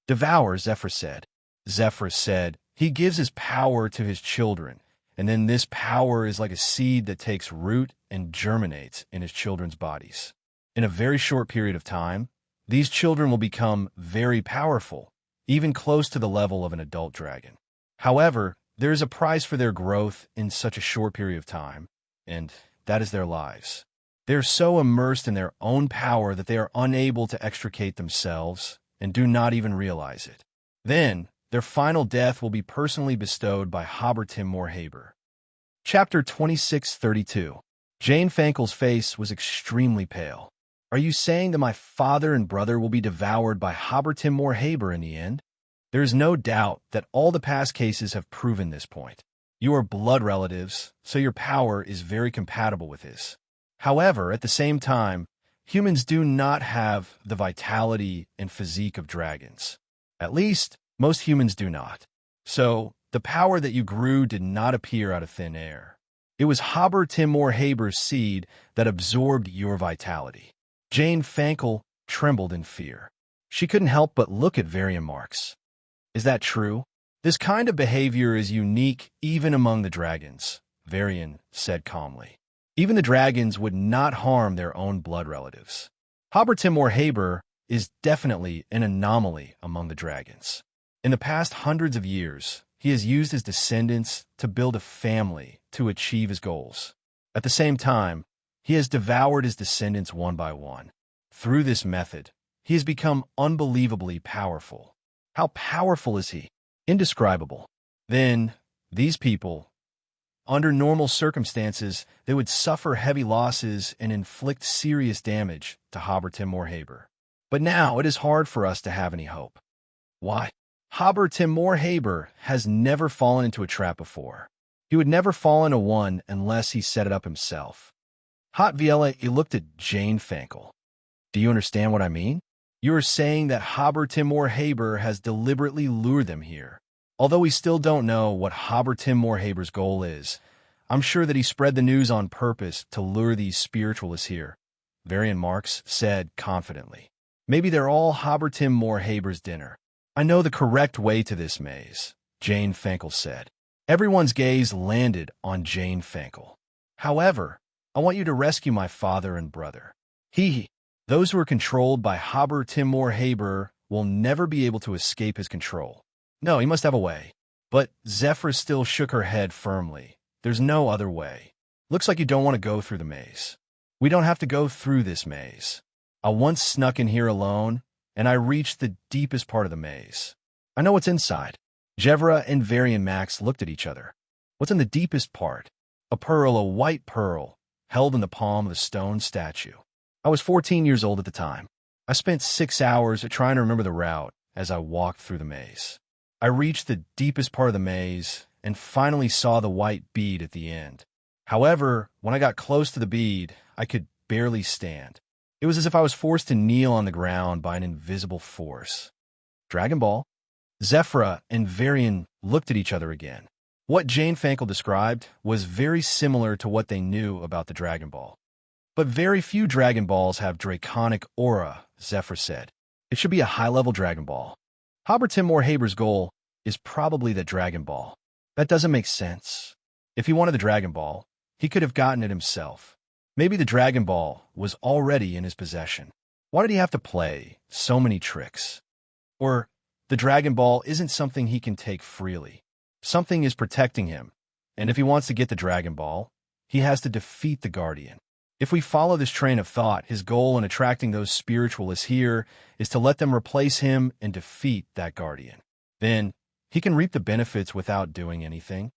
Devour, Zephyr said. Zephyr said, he gives his power to his children, and then this power is like a seed that takes root and germinates in his children's bodies. In a very short period of time, these children will become very powerful, even close to the level of an adult dragon. However, there is a price for their growth in such a short period of time, and that is their lives. They are so immersed in their own power that they are unable to extricate themselves and do not even realize it. Then, their final death will be personally bestowed by Haber Timur Haber. Chapter 2632. Jane Fankel's face was extremely pale. Are you saying that my father and brother will be devoured by Haber Timur Haber in the end? There is no doubt that all the past cases have proven this point. You are blood relatives, so your power is very compatible with his. However, at the same time, humans do not have the vitality and physique of dragons. At least, most humans do not. So, the power that you grew did not appear out of thin air. It was Haber Timur Haber's seed that absorbed your vitality. Jane Fankel trembled in fear. She couldn't help but look at Varian Marks. Is that true? This kind of behavior is unique even among the dragons, Varian said calmly. Even the dragons would not harm their own blood relatives. Haber Timur Haber is definitely an anomaly among the dragons. In the past hundreds of years, he has used his descendants to build a family to achieve his goals. At the same time, he has devoured his descendants one by one. Through this method, he has become unbelievably powerful. How powerful is he? Indescribable. Then, these people, Under normal circumstances, they would suffer heavy losses and inflict serious damage to Haber Timur Haber. But now it is hard for us to have any hope. Why? Haber Timur Haber has never fallen into a trap before. He would never fall into one unless he set it up himself. Hot Viela, he looked at Jane Fankel. Do you understand what I mean? You are saying that Haber Timur Haber has deliberately lured them here. Although we still don't know what Haber Timur Haber's goal is, I'm sure that he spread the news on purpose to lure these spiritualists here, Varian Marx said confidently. Maybe they're all Haber Timur Haber's dinner. I know the correct way to this maze, Jane Fankel said. Everyone's gaze landed on Jane Fankel. However, I want you to rescue my father and brother. Those who are controlled by Haber Timur Haber will never be able to escape his control. No, he must have a way. But Zephyr still shook her head firmly. There's no other way. Looks like you don't want to go through the maze. We don't have to go through this maze. I once snuck in here alone, and I reached the deepest part of the maze. I know what's inside. Jevra and Varian Max looked at each other. What's in the deepest part? A pearl, a white pearl, held in the palm of a stone statue. I was 14 years old at the time. I spent 6 hours trying to remember the route as I walked through the maze. I reached the deepest part of the maze and finally saw the white bead at the end. However, when I got close to the bead, I could barely stand. It was as if I was forced to kneel on the ground by an invisible force. Dragon Ball? Zephyra and Varian looked at each other again. What Jane Fankel described was very similar to what they knew about the Dragon Ball. But very few Dragon Balls have draconic aura, Zephyr said. It should be a high-level Dragon Ball. Haber Timur Haber's goal is probably the Dragon Ball. That doesn't make sense. If he wanted the Dragon Ball, he could have gotten it himself. Maybe the Dragon Ball was already in his possession. Why did he have to play so many tricks? Or the Dragon Ball isn't something he can take freely. Something is protecting him, and if he wants to get the Dragon Ball, he has to defeat the Guardian. If we follow this train of thought, his goal in attracting those spiritualists here is to let them replace him and defeat that Guardian. Then, he can reap the benefits without doing anything.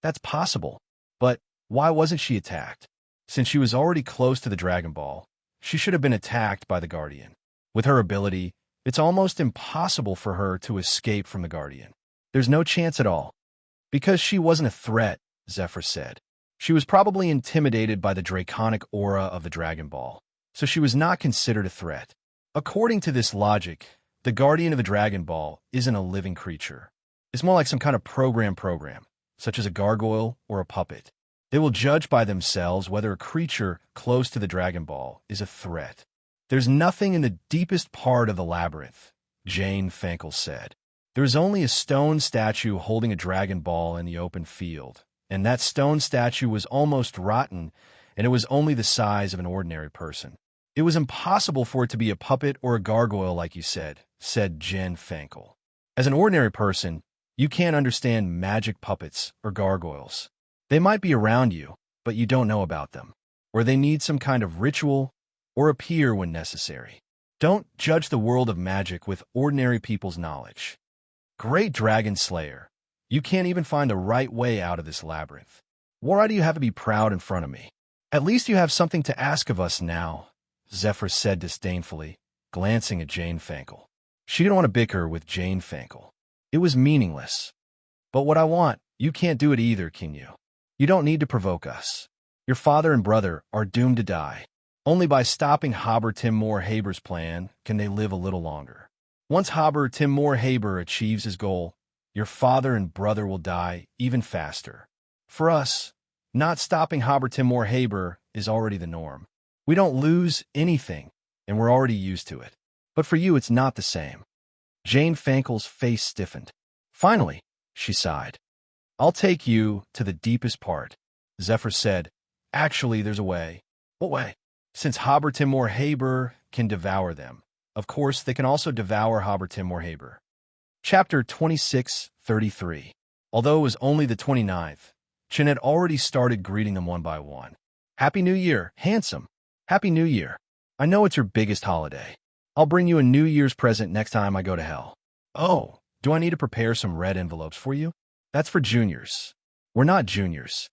That's possible. But why wasn't she attacked? Since she was already close to the Dragon Ball, she should have been attacked by the Guardian. With her ability, it's almost impossible for her to escape from the Guardian. There's no chance at all. Because she wasn't a threat, Zephyr said. She was probably intimidated by the draconic aura of the Dragon Ball, so she was not considered a threat. According to this logic, the Guardian of the Dragon Ball isn't a living creature. It's more like some kind of program, such as a gargoyle or a puppet. They will judge by themselves whether a creature close to the Dragon Ball is a threat. There's nothing in the deepest part of the labyrinth, Jane Fankel said. There's only a stone statue holding a Dragon Ball in the open field. And that stone statue was almost rotten, and it was only the size of an ordinary person. It was impossible for it to be a puppet or a gargoyle, like you said Jen Fankel. As an ordinary person, you can't understand magic puppets or gargoyles. They might be around you, but you don't know about them. Or they need some kind of ritual or appear when necessary. Don't judge the world of magic with ordinary people's knowledge. Great Dragon Slayer. You can't even find the right way out of this labyrinth. Why do you have to be proud in front of me? At least you have something to ask of us now, Zephyr said disdainfully, glancing at Jane Fankel. She didn't want to bicker with Jane Fankel. It was meaningless. But what I want, you can't do it either, can you? You don't need to provoke us. Your father and brother are doomed to die. Only by stopping Haber Timur Haber's plan can they live a little longer. Once Haber Timur Haber achieves his goal, your father and brother will die even faster. For us, not stopping Haber Timur Haber is already the norm. We don't lose anything, and we're already used to it. But for you, it's not the same. Jane Fankel's face stiffened. Finally, she sighed. I'll take you to the deepest part, Zephyr said. Actually, there's a way. What way? Since Haber Timur Haber can devour them, of course, they can also devour Haber Timur Haber. Chapter 26:33. Although it was only the 29th, Chen had already started greeting them one by one. Happy New Year, handsome. Happy New Year. I know it's your biggest holiday. I'll bring you a New Year's present next time I go to hell. Oh, do I need to prepare some red envelopes for you? That's for juniors. We're not juniors.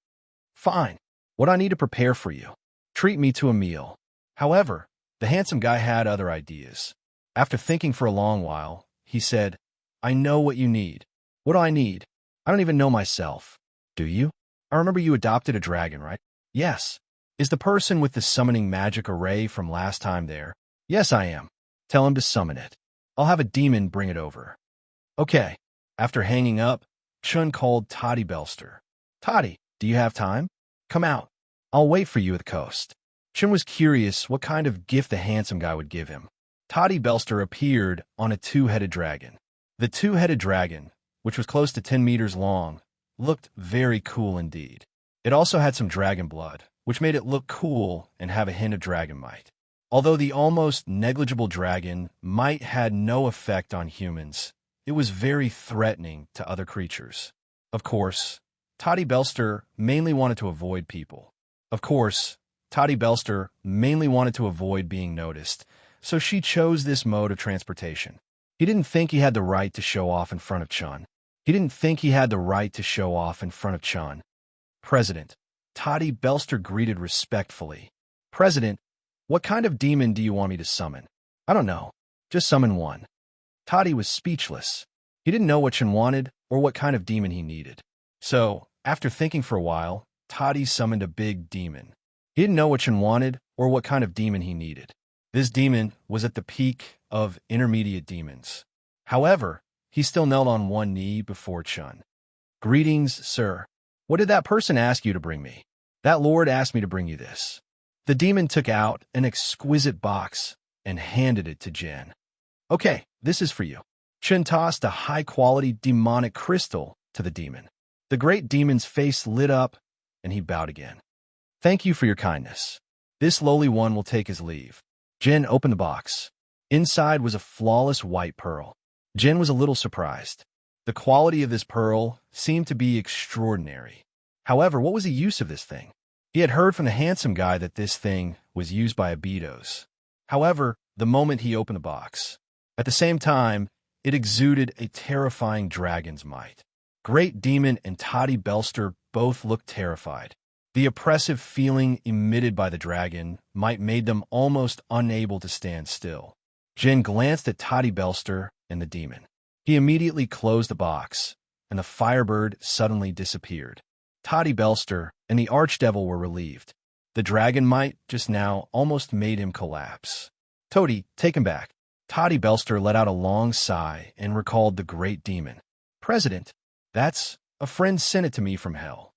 Fine. What I need to prepare for you? Treat me to a meal. However, the handsome guy had other ideas. After thinking for a long while, he said, I know what you need. What do I need? I don't even know myself. Do you? I remember you adopted a dragon, right? Yes. Is the person with the summoning magic array from last time there? Yes, I am. Tell him to summon it. I'll have a demon bring it over. Okay. After hanging up, Chun called Toddy Belster. Toddy, do you have time? Come out. I'll wait for you at the coast. Chun was curious what kind of gift the handsome guy would give him. Toddy Belster appeared on a two-headed dragon. The two-headed dragon, which was close to 10 meters long, looked very cool indeed. It also had some dragon blood, which made it look cool and have a hint of dragon might. Although the almost negligible dragon might had no effect on humans, it was very threatening to other creatures. Of course, Toddy Belster mainly wanted to avoid people. Being noticed, so she chose this mode of transportation. He didn't think he had the right to show off in front of Chun. President. Toddy Belster greeted respectfully. President, what kind of demon do you want me to summon? I don't know. Just summon one. Toddy was speechless. He didn't know what Chun wanted or what kind of demon he needed. So, after thinking for a while, Toddy summoned a big demon. He didn't know what Chun wanted or what kind of demon he needed. This demon was at the peak of intermediate demons. However, he still knelt on one knee before Chun. Greetings, sir. What did that person ask you to bring me? That lord asked me to bring you this. The demon took out an exquisite box and handed it to Jin. Okay, this is for you. Chun tossed a high-quality demonic crystal to the demon. The great demon's face lit up, and he bowed again. Thank you for your kindness. This lowly one will take his leave. Jin opened the box. Inside was a flawless white pearl. Jin was a little surprised. The quality of this pearl seemed to be extraordinary. However, what was the use of this thing? He had heard from the handsome guy that this thing was used by abitos. However, the moment he opened the box, at the same time, it exuded a terrifying dragon's might. Great Demon and Toddy Belster both looked terrified. The oppressive feeling emitted by the dragon might made them almost unable to stand still. Jin glanced at Toddy Belster and the demon. He immediately closed the box, and the firebird suddenly disappeared. Toddy Belster and the archdevil were relieved. The dragon might just now almost made him collapse. Toady, take him back. Toddy Belster let out a long sigh and recalled the great demon. President, that's a friend sent it to me from hell.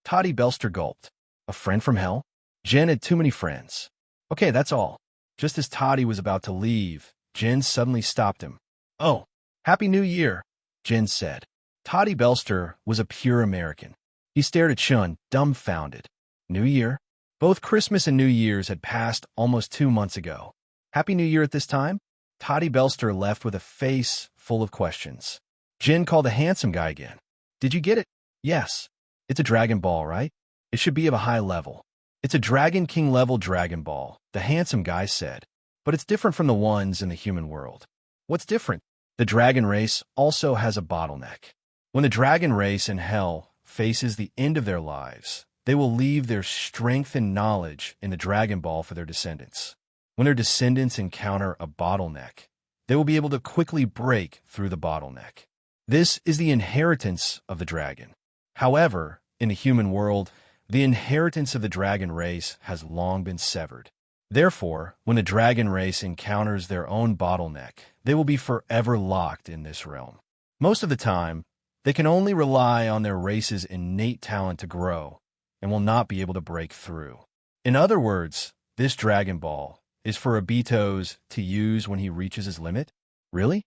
Toddy Belster gulped. A friend from hell? Jin had too many friends. Okay, that's all. Just as Toddy was about to leave, Jin suddenly stopped him. Oh, Happy New Year, Jin said. Toddy Belster was a pure American. He stared at Chun, dumbfounded. New Year? Both Christmas and New Year's had passed almost 2 months ago. Happy New Year at this time? Toddy Belster left with a face full of questions. Jin called the handsome guy again. Did you get it? Yes. It's a Dragon Ball, right? It should be of a high level. It's a Dragon King level Dragon Ball, the handsome guy said. But it's different from the ones in the human world. What's different? The dragon race also has a bottleneck. When the dragon race in hell faces the end of their lives, they will leave their strength and knowledge in the Dragon Ball for their descendants. When their descendants encounter a bottleneck, they will be able to quickly break through the bottleneck. This is the inheritance of the dragon. However, in the human world, the inheritance of the dragon race has long been severed. Therefore, when the dragon race encounters their own bottleneck, they will be forever locked in this realm. Most of the time, they can only rely on their race's innate talent to grow and will not be able to break through. In other words, this Dragon Ball is for Abitos to use when he reaches his limit? Really?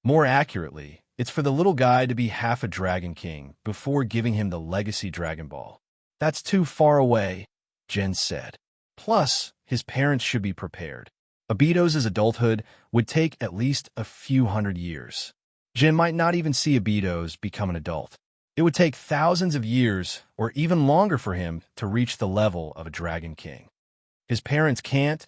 More accurately, it's for the little guy to be half a Dragon King before giving him the Legacy Dragon Ball. That's too far away, Jen said. Plus, his parents should be prepared. Abitos' adulthood would take at least a few hundred years. Jin might not even see Abitos become an adult. It would take thousands of years or even longer for him to reach the level of a Dragon King. His parents can't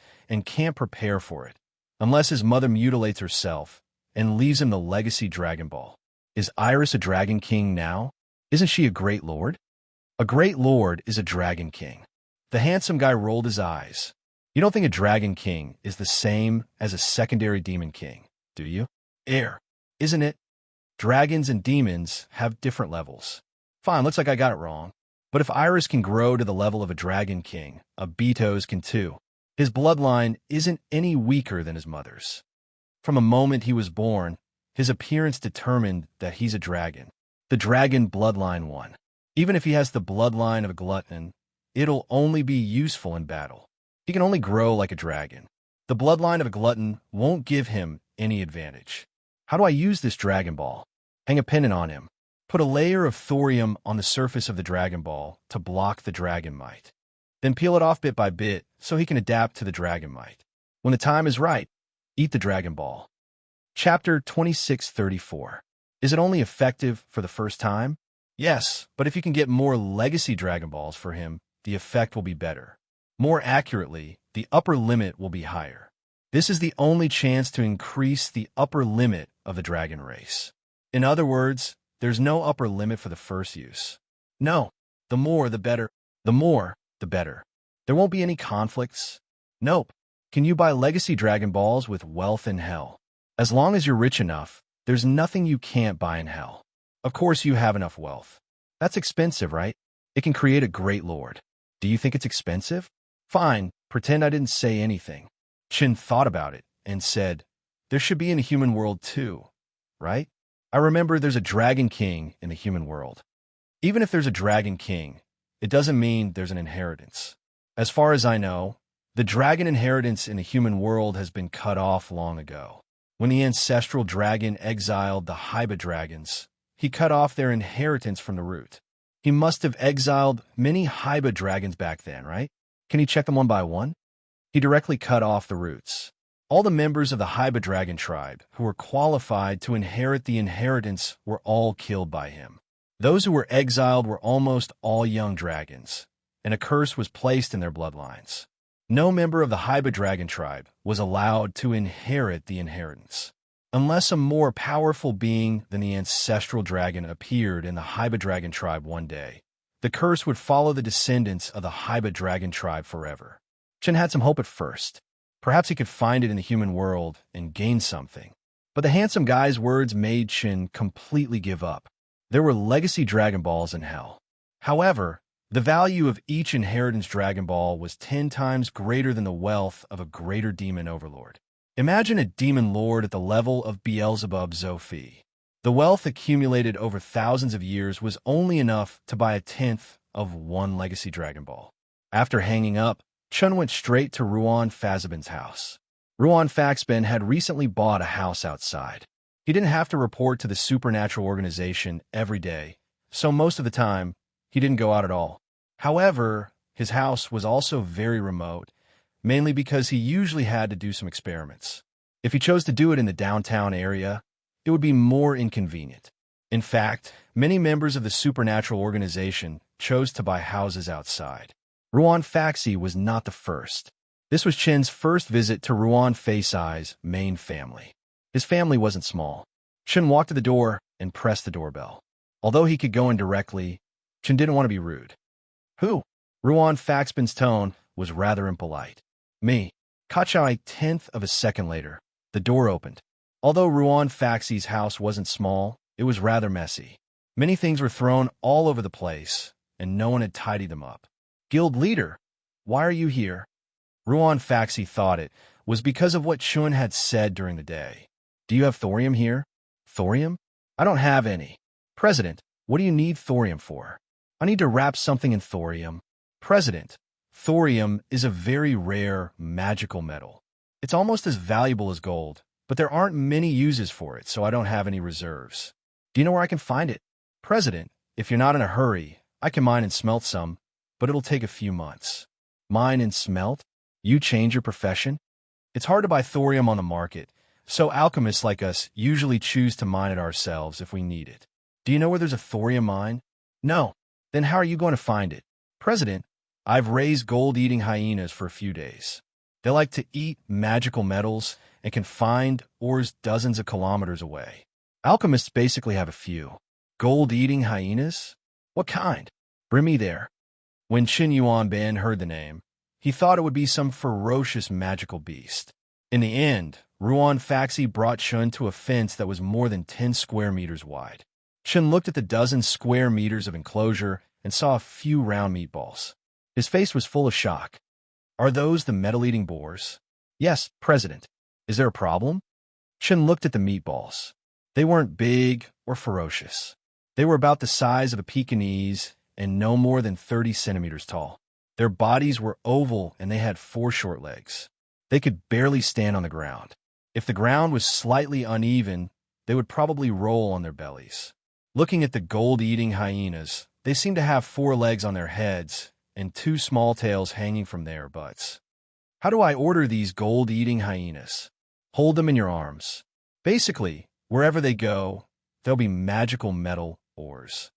prepare for it, unless his mother mutilates herself and leaves him the Legacy Dragon Ball. Is Iris a Dragon King now? Isn't she a great lord? A great lord is a dragon king. The handsome guy rolled his eyes. You don't think a dragon king is the same as a secondary demon king, do you? Isn't it? Dragons and demons have different levels. Fine, looks like I got it wrong. But if Iris can grow to the level of a dragon king, Abitos can too. His bloodline isn't any weaker than his mother's. From the moment he was born, his appearance determined that he's a dragon. The dragon bloodline won. Even if he has the bloodline of a glutton, it'll only be useful in battle. He can only grow like a dragon. The bloodline of a glutton won't give him any advantage. How do I use this Dragon Ball? Hang a pendant on him. Put a layer of thorium on the surface of the Dragon Ball to block the dragon might. Then peel it off bit by bit so he can adapt to the dragon might. When the time is right, eat the Dragon Ball. Chapter 2634. Is it only effective for the first time? Yes, but if you can get more legacy Dragon Balls for him, the effect will be better. More accurately, the upper limit will be higher. This is the only chance to increase the upper limit of the dragon race. In other words, there's no upper limit for the first use. No, the more the better. The more, the better. There won't be any conflicts. Nope. Can you buy legacy Dragon Balls with wealth in hell? As long as you're rich enough, there's nothing you can't buy in hell. Of course you have enough wealth. That's expensive, right? It can create a great lord. Do you think it's expensive? Fine, pretend I didn't say anything. Chin thought about it and said, there should be in a human world too, right? I remember there's a dragon king in the human world. Even if there's a dragon king, it doesn't mean there's an inheritance. As far as I know, the dragon inheritance in the human world has been cut off long ago. When the ancestral dragon exiled the Hyba dragons, he cut off their inheritance from the root. He must have exiled many Hyba dragons back then, right? Can he check them one by one? He directly cut off the roots. All the members of the Hyba dragon tribe who were qualified to inherit the inheritance were all killed by him. Those who were exiled were almost all young dragons, and a curse was placed in their bloodlines. No member of the Hyba dragon tribe was allowed to inherit the inheritance. Unless a more powerful being than the ancestral dragon appeared in the Hyba dragon tribe one day, the curse would follow the descendants of the Hyba dragon tribe forever. Chen had some hope at first. Perhaps he could find it in the human world and gain something. But the handsome guy's words made Chen completely give up. There were legacy Dragon Balls in hell. However, the value of each inheritance Dragon Ball was 10 times greater than the wealth of a greater demon overlord. Imagine a demon lord at the level of Beelzebub Zophi. The wealth accumulated over thousands of years was only enough to buy a tenth of one legacy Dragon Ball. After hanging up, Chun went straight to Ruan Fazabin's house. Ruan Faxbin had recently bought a house outside. He didn't have to report to the supernatural organization every day, so most of the time, he didn't go out at all. However, his house was also very remote, mainly because he usually had to do some experiments. If he chose to do it in the downtown area, it would be more inconvenient. In fact, many members of the supernatural organization chose to buy houses outside. Ruan Faxi was not the first. This was Chen's first visit to Ruan Faisai's main family. His family wasn't small. Chen walked to the door and pressed the doorbell. Although he could go in directly, Chen didn't want to be rude. Who? Ruan Faxbin's tone was rather impolite. Me. Kachai a tenth of a second later. The door opened. Although Ruan Faxi's house wasn't small, it was rather messy. Many things were thrown all over the place, and no one had tidied them up. Guild leader, why are you here? Ruan Faxi thought it was because of what Chun had said during the day. Do you have thorium here? Thorium? I don't have any. President, what do you need thorium for? I need to wrap something in thorium. President, thorium is a very rare, magical metal. It's almost as valuable as gold, but there aren't many uses for it, so I don't have any reserves. Do you know where I can find it? President, if you're not in a hurry, I can mine and smelt some, but it'll take a few months. Mine and smelt? You change your profession? It's hard to buy thorium on the market, so alchemists like us usually choose to mine it ourselves if we need it. Do you know where there's a thorium mine? No. Then how are you going to find it? President, I've raised gold-eating hyenas for a few days. They like to eat magical metals and can find ores dozens of kilometers away. Alchemists basically have a few. Gold-eating hyenas? What kind? Bring me there. When Qin Yuan Ban heard the name, he thought it would be some ferocious magical beast. In the end, Ruan Faxi brought Chun to a fence that was more than 10 square meters wide. Chun looked at the dozen square meters of enclosure and saw a few round meatballs. His face was full of shock. Are those the metal-eating boars? Yes, President. Is there a problem? Chun looked at the meatballs. They weren't big or ferocious. They were about the size of a Pekingese and no more than 30 centimeters tall. Their bodies were oval and they had 4 short legs. They could barely stand on the ground. If the ground was slightly uneven, they would probably roll on their bellies. Looking at the gold-eating hyenas, they seemed to have 4 legs on their heads and 2 small tails hanging from their butts. How do I order these gold-eating hyenas? Hold them in your arms. Basically, wherever they go, there'll be magical metal ores.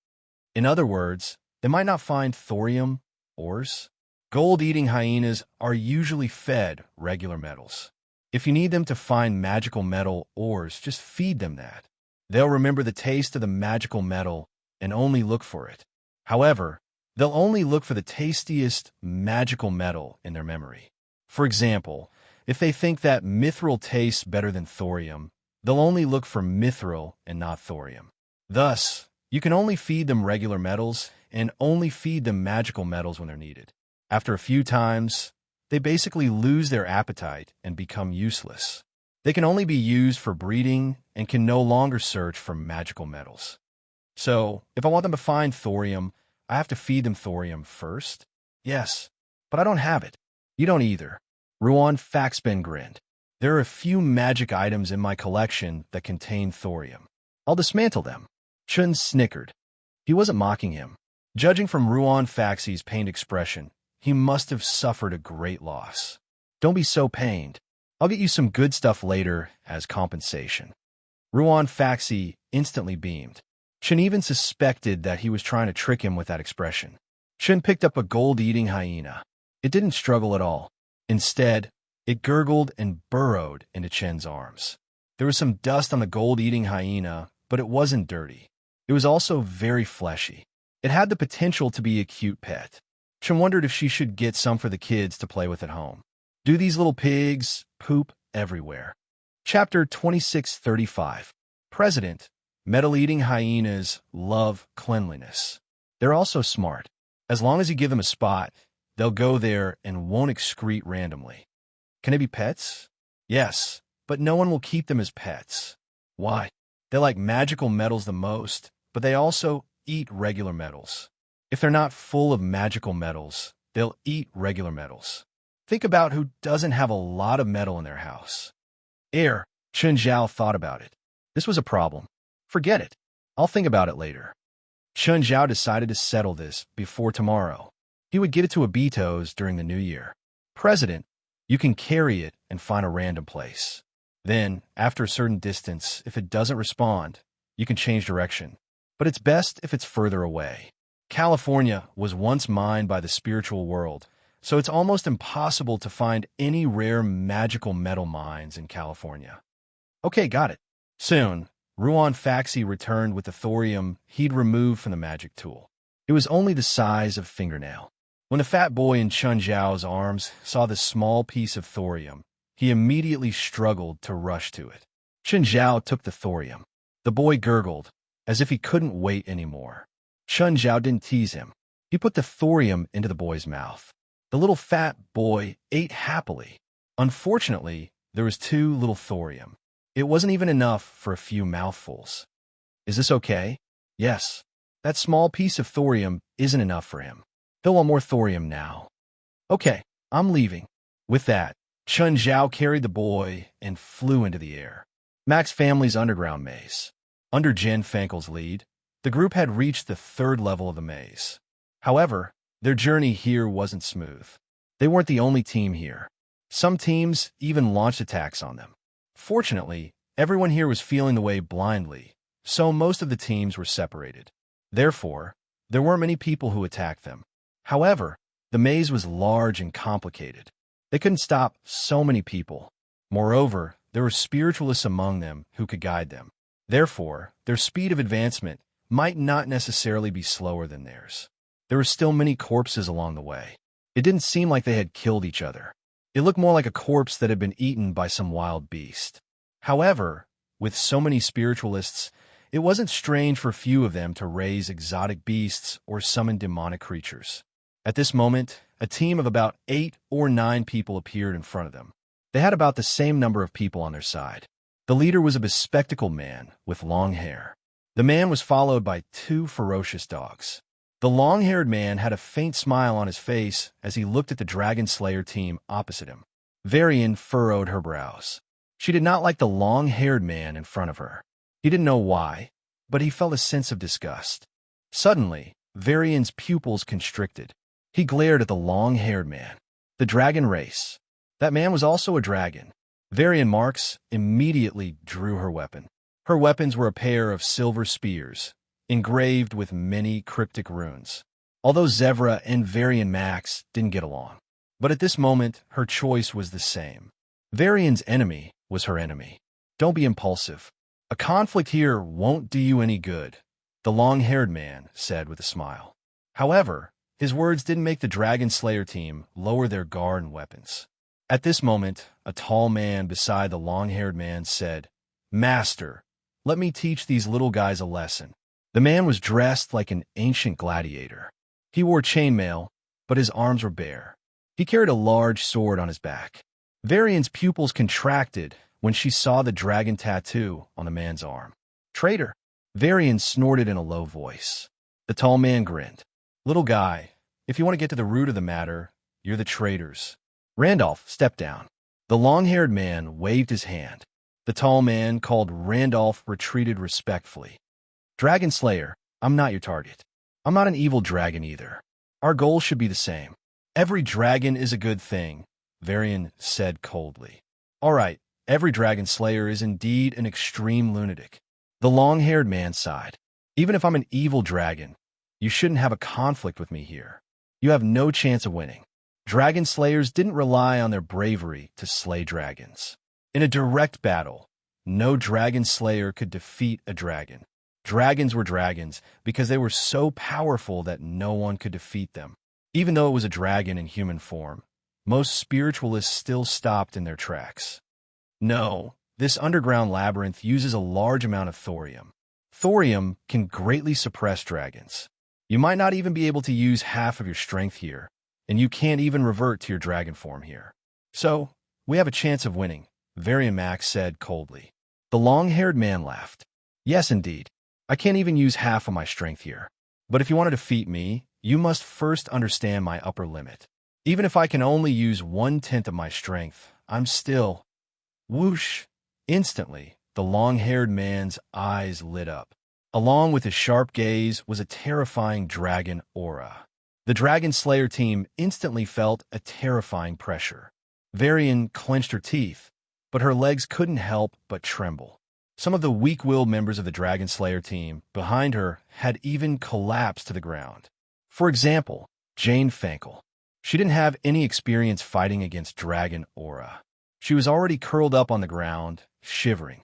In other words, they might not find thorium ores. Gold-eating hyenas are usually fed regular metals. If you need them to find magical metal ores, just feed them that. They'll remember the taste of the magical metal and only look for it. However, they'll only look for the tastiest magical metal in their memory. For example, if they think that mithril tastes better than thorium, they'll only look for mithril and not thorium. Thus, you can only feed them regular metals and only feed them magical metals when they're needed. After a few times, they basically lose their appetite and become useless. They can only be used for breeding and can no longer search for magical metals. So, if I want them to find thorium, I have to feed them thorium first? Yes, but I don't have it. You don't either. Ruan Faxben grinned. There are a few magic items in my collection that contain thorium. I'll dismantle them. Chun snickered. He wasn't mocking him. Judging from Ruan Faxi's pained expression, he must have suffered a great loss. Don't be so pained. I'll get you some good stuff later as compensation. Ruan Faxi instantly beamed. Chun even suspected that he was trying to trick him with that expression. Chun picked up a gold-eating hyena. It didn't struggle at all. Instead, it gurgled and burrowed into Chen's arms. There was some dust on the gold-eating hyena, but it wasn't dirty. It was also very fleshy. It had the potential to be a cute pet. Chen wondered if she should get some for the kids to play with at home. Do these little pigs poop everywhere? Chapter 2635. President, metal-eating hyenas love cleanliness. They're also smart. As long as you give them a spot, they'll go there and won't excrete randomly. Can they be pets? Yes, but no one will keep them as pets. Why? They like magical metals the most, but they also eat regular metals. If they're not full of magical metals, they'll eat regular metals. Think about who doesn't have a lot of metal in their house. Chen Zhao thought about it. This was a problem. Forget it. I'll think about it later. Chen Zhao decided to settle this before tomorrow. He would get it to Abitos during the new year. President, you can carry it and find a random place. Then, after a certain distance, if it doesn't respond, you can change direction. But it's best if it's further away. California was once mined by the spiritual world, so it's almost impossible to find any rare magical metal mines in California. Okay, got it. Soon, Ruan Faxi returned with the thorium he'd removed from the magic tool. It was only the size of a fingernail. When the fat boy in Chun Zhao's arms saw this small piece of thorium, he immediately struggled to rush to it. Chun Zhao took the thorium. The boy gurgled, as if he couldn't wait anymore. Chun Zhao didn't tease him. He put the thorium into the boy's mouth. The little fat boy ate happily. Unfortunately, there was too little thorium. It wasn't even enough for a few mouthfuls. Is this okay? Yes. That small piece of thorium isn't enough for him. He'll want more thorium now. Okay, I'm leaving. With that, Chun Zhao carried the boy and flew into the air. Mac's family's underground maze. Under Jen Fankel's lead, the group had reached the 3rd level of the maze. However, their journey here wasn't smooth. They weren't the only team here. Some teams even launched attacks on them. Fortunately, everyone here was feeling the way blindly, so most of the teams were separated. Therefore, there weren't many people who attacked them. However, the maze was large and complicated. They couldn't stop so many people. Moreover, there were spiritualists among them who could guide them. Therefore, their speed of advancement might not necessarily be slower than theirs. There were still many corpses along the way. It didn't seem like they had killed each other. It looked more like a corpse that had been eaten by some wild beast. However, with so many spiritualists, it wasn't strange for few of them to raise exotic beasts or summon demonic creatures. At this moment, a team of about 8 or 9 people appeared in front of them. They had about the same number of people on their side. The leader was a bespectacled man with long hair. The man was followed by 2 ferocious dogs. The long-haired man had a faint smile on his face as he looked at the Dragon Slayer team opposite him. Varian furrowed her brows. She did not like the long-haired man in front of her. He didn't know why, but he felt a sense of disgust. Suddenly, Varian's pupils constricted. He glared at the long-haired man. The dragon race. That man was also a dragon. Varian Marks immediately drew her weapon. Her weapons were a pair of silver spears, engraved with many cryptic runes. Although Zevra and Varian Max didn't get along. But at this moment, her choice was the same. Varian's enemy was her enemy. Don't be impulsive. A conflict here won't do you any good, the long-haired man said with a smile. However, his words didn't make the Dragon Slayer team lower their guard and weapons. At this moment, a tall man beside the long-haired man said, "Master, let me teach these little guys a lesson." The man was dressed like an ancient gladiator. He wore chainmail, but his arms were bare. He carried a large sword on his back. Varian's pupils contracted when she saw the dragon tattoo on the man's arm. "Traitor!" Varian snorted in a low voice. The tall man grinned. "Little guy, if you want to get to the root of the matter, you're the traitors." Randolph stepped down. The long-haired man waved his hand. The tall man, called Randolph, retreated respectfully. "Dragon Slayer, I'm not your target. I'm not an evil dragon either. Our goal should be the same. Every dragon is a good thing," Varian said coldly. "All right, every dragon slayer is indeed an extreme lunatic." The long-haired man sighed. "Even if I'm an evil dragon, you shouldn't have a conflict with me here. You have no chance of winning." Dragon slayers didn't rely on their bravery to slay dragons. In a direct battle, no dragon slayer could defeat a dragon. Dragons were dragons because they were so powerful that no one could defeat them. Even though it was a dragon in human form, most spiritualists still stopped in their tracks. No, this underground labyrinth uses a large amount of thorium. Thorium can greatly suppress dragons. You might not even be able to use half of your strength here, and you can't even revert to your dragon form here. So, we have a chance of winning, Varian Max said coldly. The long-haired man laughed. "Yes, indeed. I can't even use half of my strength here. But if you want to defeat me, you must first understand my upper limit. Even if I can only use 1/10 of my strength, I'm still—" Whoosh! Instantly, the long-haired man's eyes lit up. Along with his sharp gaze was a terrifying dragon aura. The Dragon Slayer team instantly felt a terrifying pressure. Varian clenched her teeth, but her legs couldn't help but tremble. Some of the weak-willed members of the Dragon Slayer team behind her had even collapsed to the ground. For example, Jane Fankel. She didn't have any experience fighting against dragon aura. She was already curled up on the ground, shivering.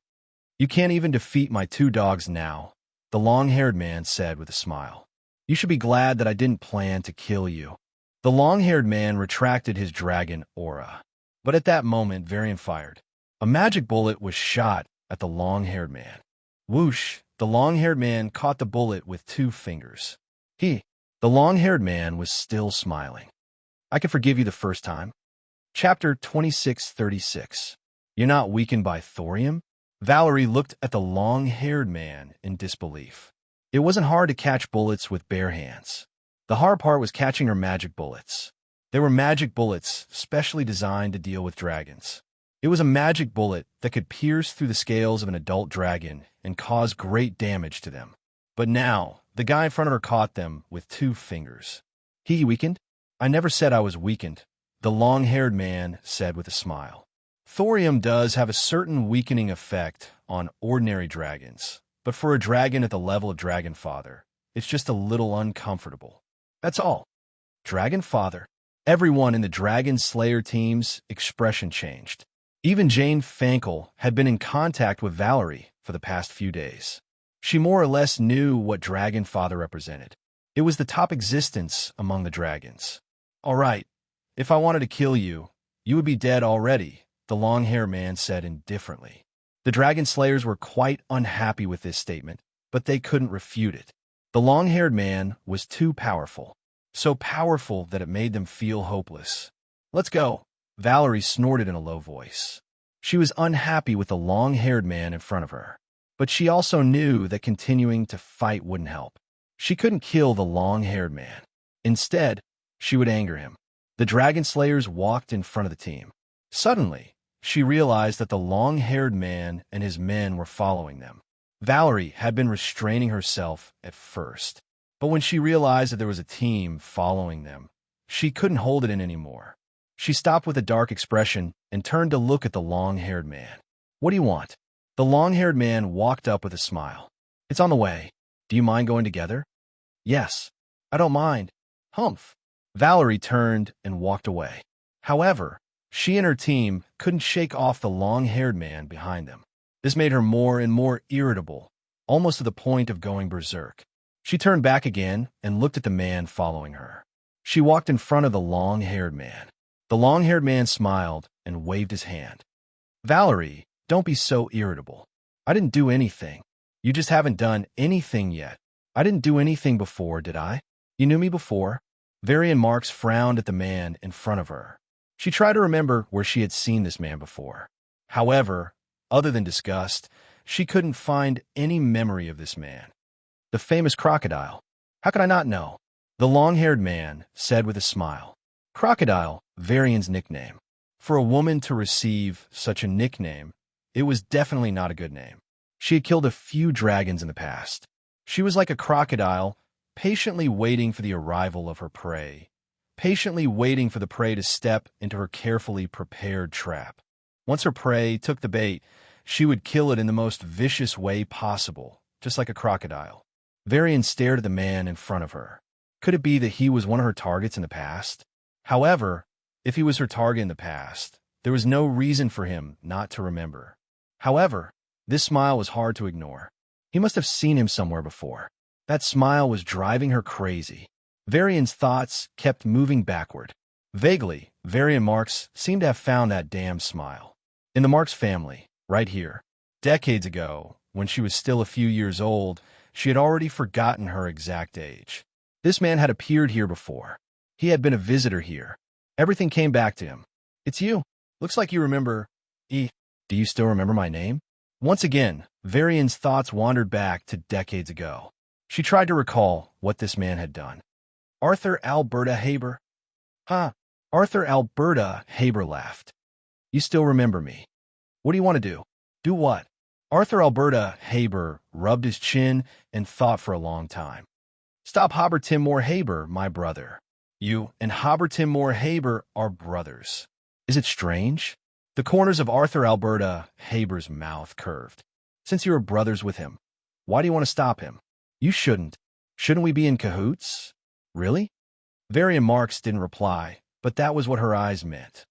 "You can't even defeat my 2 dogs now," the long-haired man said with a smile. "You should be glad that I didn't plan to kill you." The long-haired man retracted his dragon aura. But at that moment, Varian fired. A magic bullet was shot at the long-haired man. Whoosh! The long-haired man caught the bullet with 2 fingers. The long-haired man was still smiling. "I can forgive you the first time." Chapter 2636. You're not weakened by thorium? Valerie looked at the long-haired man in disbelief. It wasn't hard to catch bullets with bare hands. The hard part was catching her magic bullets. They were magic bullets specially designed to deal with dragons. It was a magic bullet that could pierce through the scales of an adult dragon and cause great damage to them. But now, the guy in front of her caught them with 2 fingers. "He weakened? I never said I was weakened," the long-haired man said with a smile. "Thorium does have a certain weakening effect on ordinary dragons, but for a dragon at the level of Dragon Father, it's just a little uncomfortable. That's all." Dragon Father? Everyone in the Dragon Slayer team's expression changed. Even Jane Fankel had been in contact with Valerie for the past few days. She more or less knew what Dragon Father represented. It was the top existence among the dragons. All right, if I wanted to kill you, you would be dead already, the long-haired man said indifferently. The dragon slayers were quite unhappy with this statement, but they couldn't refute it. The long-haired man was too powerful, so powerful that it made them feel hopeless. Let's go, Valerie snorted in a low voice. She was unhappy with the long-haired man in front of her, but she also knew that continuing to fight wouldn't help. She couldn't kill the long-haired man. Instead, she would anger him. The dragon slayers walked in front of the team. Suddenly, she realized that the long-haired man and his men were following them. Valerie had been restraining herself at first, but when she realized that there was a team following them, she couldn't hold it in anymore. She stopped with a dark expression and turned to look at the long-haired man. What do you want? The long-haired man walked up with a smile. It's on the way. Do you mind going together? Yes, I don't mind. Humph. Valerie turned and walked away. However, she and her team couldn't shake off the long-haired man behind them. This made her more and more irritable, almost to the point of going berserk. She turned back again and looked at the man following her. She walked in front of the long-haired man. The long-haired man smiled and waved his hand. Valerie, don't be so irritable. I didn't do anything. You just haven't done anything yet. I didn't do anything before, did I? You knew me before? Varian Marks frowned at the man in front of her. She tried to remember where she had seen this man before. However, other than disgust, she couldn't find any memory of this man. The famous crocodile. How could I not know? The long-haired man said with a smile. Crocodile, Varian's nickname. For a woman to receive such a nickname, it was definitely not a good name. She had killed a few dragons in the past. She was like a crocodile, patiently waiting for the arrival of her prey, patiently waiting for the prey to step into her carefully prepared trap. Once her prey took the bait, she would kill it in the most vicious way possible, just like a crocodile. Varian stared at the man in front of her. Could it be that he was one of her targets in the past? However, if he was her target in the past, there was no reason for him not to remember. However, this smile was hard to ignore. He must have seen him somewhere before. That smile was driving her crazy. Varian's thoughts kept moving backward. Vaguely, Varian Marks seemed to have found that damn smile. In the Marks family, right here. Decades ago, when she was still a few years old, she had already forgotten her exact age. This man had appeared here before. He had been a visitor here. Everything came back to him. It's you. Looks like you remember. Do you still remember my name? Once again, Varian's thoughts wandered back to decades ago. She tried to recall what this man had done. Arthur Alberta Haber? Huh. Arthur Alberta Haber laughed. You still remember me. What do you want to do? Do what? Arthur Alberta Haber rubbed his chin and thought for a long time. Stop Haber Timor Haber, my brother. You and Haber Timor Haber are brothers. Is it strange? The corners of Arthur Alberta Haber's mouth curved. Since you are brothers with him, why do you want to stop him? You shouldn't. Shouldn't we be in cahoots? Really? Varian Marks didn't reply, but that was what her eyes meant.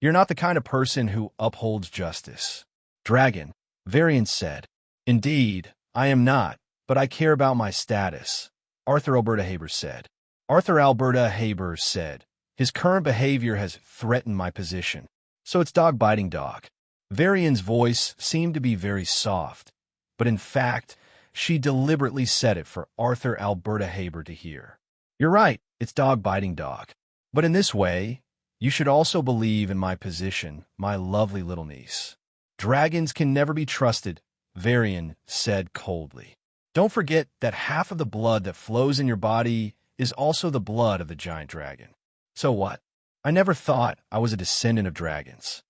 You're not the kind of person who upholds justice. Dragon, Varian said. Indeed, I am not, but I care about my status, Arthur Alberta Haber said. Arthur Alberta Haber said, his current behavior has threatened my position, so it's dog biting dog. Varian's voice seemed to be very soft, but in fact, she deliberately said it for Arthur Alberta Haber to hear. You're right, it's dog biting dog. But in this way, you should also believe in my position, my lovely little niece. Dragons can never be trusted, Varian said coldly. Don't forget that half of the blood that flows in your body is also the blood of the giant dragon. So what? I never thought I was a descendant of dragons.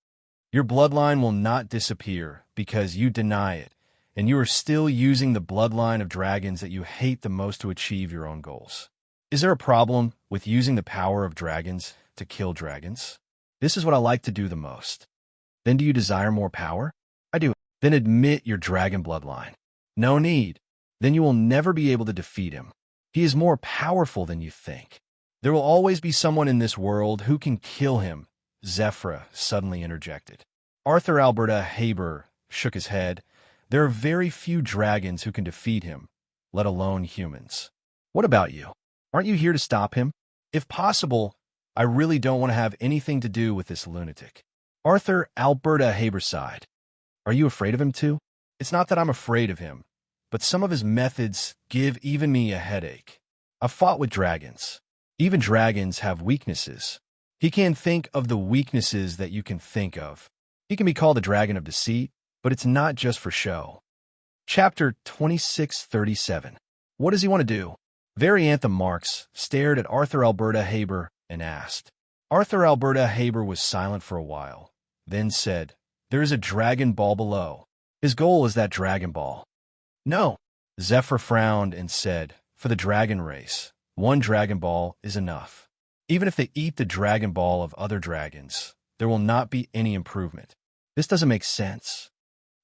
Your bloodline will not disappear because you deny it, and you are still using the bloodline of dragons that you hate the most to achieve your own goals. Is there a problem with using the power of dragons to kill dragons? This is what I like to do the most. Then do you desire more power? I do. Then admit your dragon bloodline. No need. Then you will never be able to defeat him. He is more powerful than you think. There will always be someone in this world who can kill him, Zephyra suddenly interjected. Arthur Alberta Haber shook his head. There are very few dragons who can defeat him, let alone humans. What about you? Aren't you here to stop him? If possible, I really don't want to have anything to do with this lunatic. Arthur Alberta Haber sighed. Are you afraid of him too? It's not that I'm afraid of him, but some of his methods give even me a headache. I've fought with dragons. Even dragons have weaknesses. He can think of the weaknesses that you can think of. He can be called the dragon of deceit, but it's not just for show. Chapter 2637. What does he want to do? Variantha Marks stared at Arthur Alberta Haber and asked. Arthur Alberta Haber was silent for a while, then said, There is a dragon ball below. His goal is that dragon ball. No. Zephyr frowned and said, For the dragon race, one dragon ball is enough. Even if they eat the dragon ball of other dragons, there will not be any improvement. This doesn't make sense.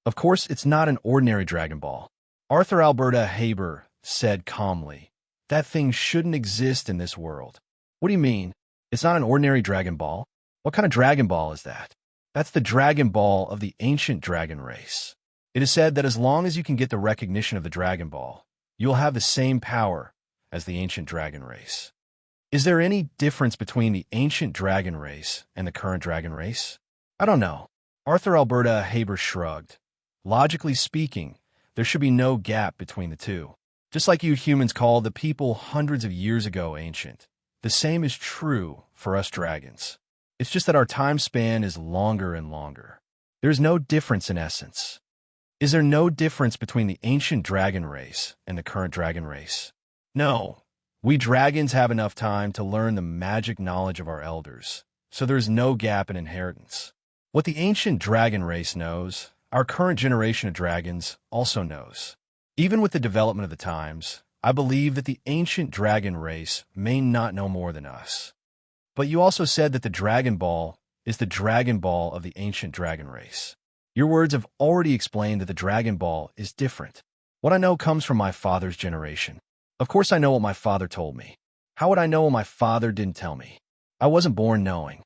Of course, it's not an ordinary dragon ball. Arthur Alberta Haber said calmly, That thing shouldn't exist in this world. What do you mean? It's not an ordinary dragon ball? What kind of dragon ball is that? That's the dragon ball of the ancient dragon race. It is said that as long as you can get the recognition of the dragon ball, you will have the same power as the ancient dragon race. Is there any difference between the ancient dragon race and the current dragon race? I don't know. Arthur Alberta Haber shrugged. Logically speaking, there should be no gap between the two. Just like you humans called the people hundreds of years ago ancient, the same is true for us dragons. It's just that our time span is longer and longer. There's no difference in essence. Is there no difference between the ancient dragon race and the current dragon race? No. We dragons have enough time to learn the magic knowledge of our elders, so there's no gap in inheritance. What the ancient dragon race knows, our current generation of dragons also knows. Even with the development of the times, I believe that the ancient dragon race may not know more than us. But you also said that the Dragon Ball is the Dragon Ball of the ancient dragon race. Your words have already explained that the Dragon Ball is different. What I know comes from my father's generation. Of course I know what my father told me. How would I know what my father didn't tell me? I wasn't born knowing.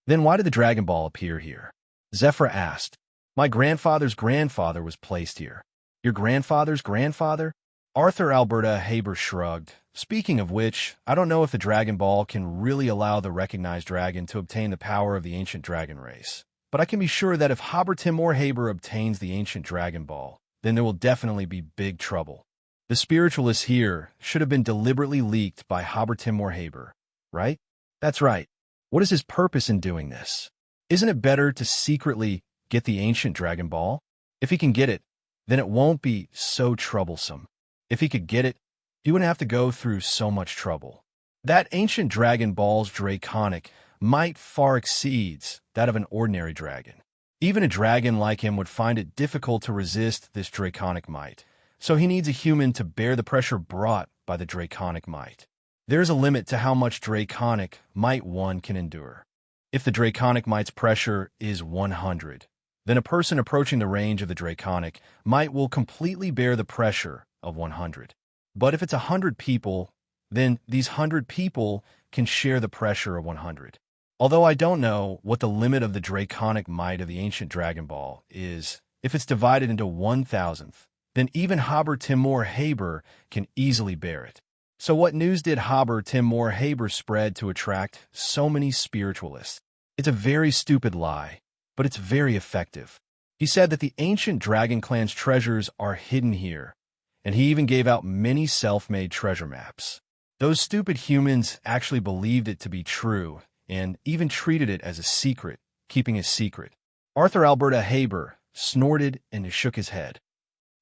Then why did the Dragon Ball appear here? Zephyr asked. My grandfather's grandfather was placed here. Your grandfather's grandfather? Arthur Alberta Haber shrugged. Speaking of which, I don't know if the Dragon Ball can really allow the recognized dragon to obtain the power of the ancient dragon race. But I can be sure that if Haber Timur Haber obtains the ancient Dragon Ball, then there will definitely be big trouble. The spiritualists here should have been deliberately leaked by Haber Timur Haber, right? That's right. What is his purpose in doing this? Isn't it better to secretly get the ancient Dragon Ball? If he can get it, then it won't be so troublesome. If he could get it, he wouldn't have to go through so much trouble. That ancient Dragon Ball's draconic might far exceeds that of an ordinary dragon. Even a dragon like him would find it difficult to resist this draconic might, so he needs a human to bear the pressure brought by the draconic might. There is a limit to how much draconic might one can endure. If the draconic might's pressure is 100, then a person approaching the range of the draconic might will completely bear the pressure of 100. But if it's 100 people, then these 100 people can share the pressure of 100. Although I don't know what the limit of the draconic might of the ancient Dragon Ball is, if it's divided into 1,000th, then even Haber Timur Haber can easily bear it. So what news did Haber Timur Haber spread to attract so many spiritualists? It's a very stupid lie, but it's very effective. He said that the ancient Dragon Clan's treasures are hidden here, and he even gave out many self-made treasure maps. Those stupid humans actually believed it to be true, and even treated it as a secret, keeping a secret. Arthur Alberta Haber snorted and shook his head.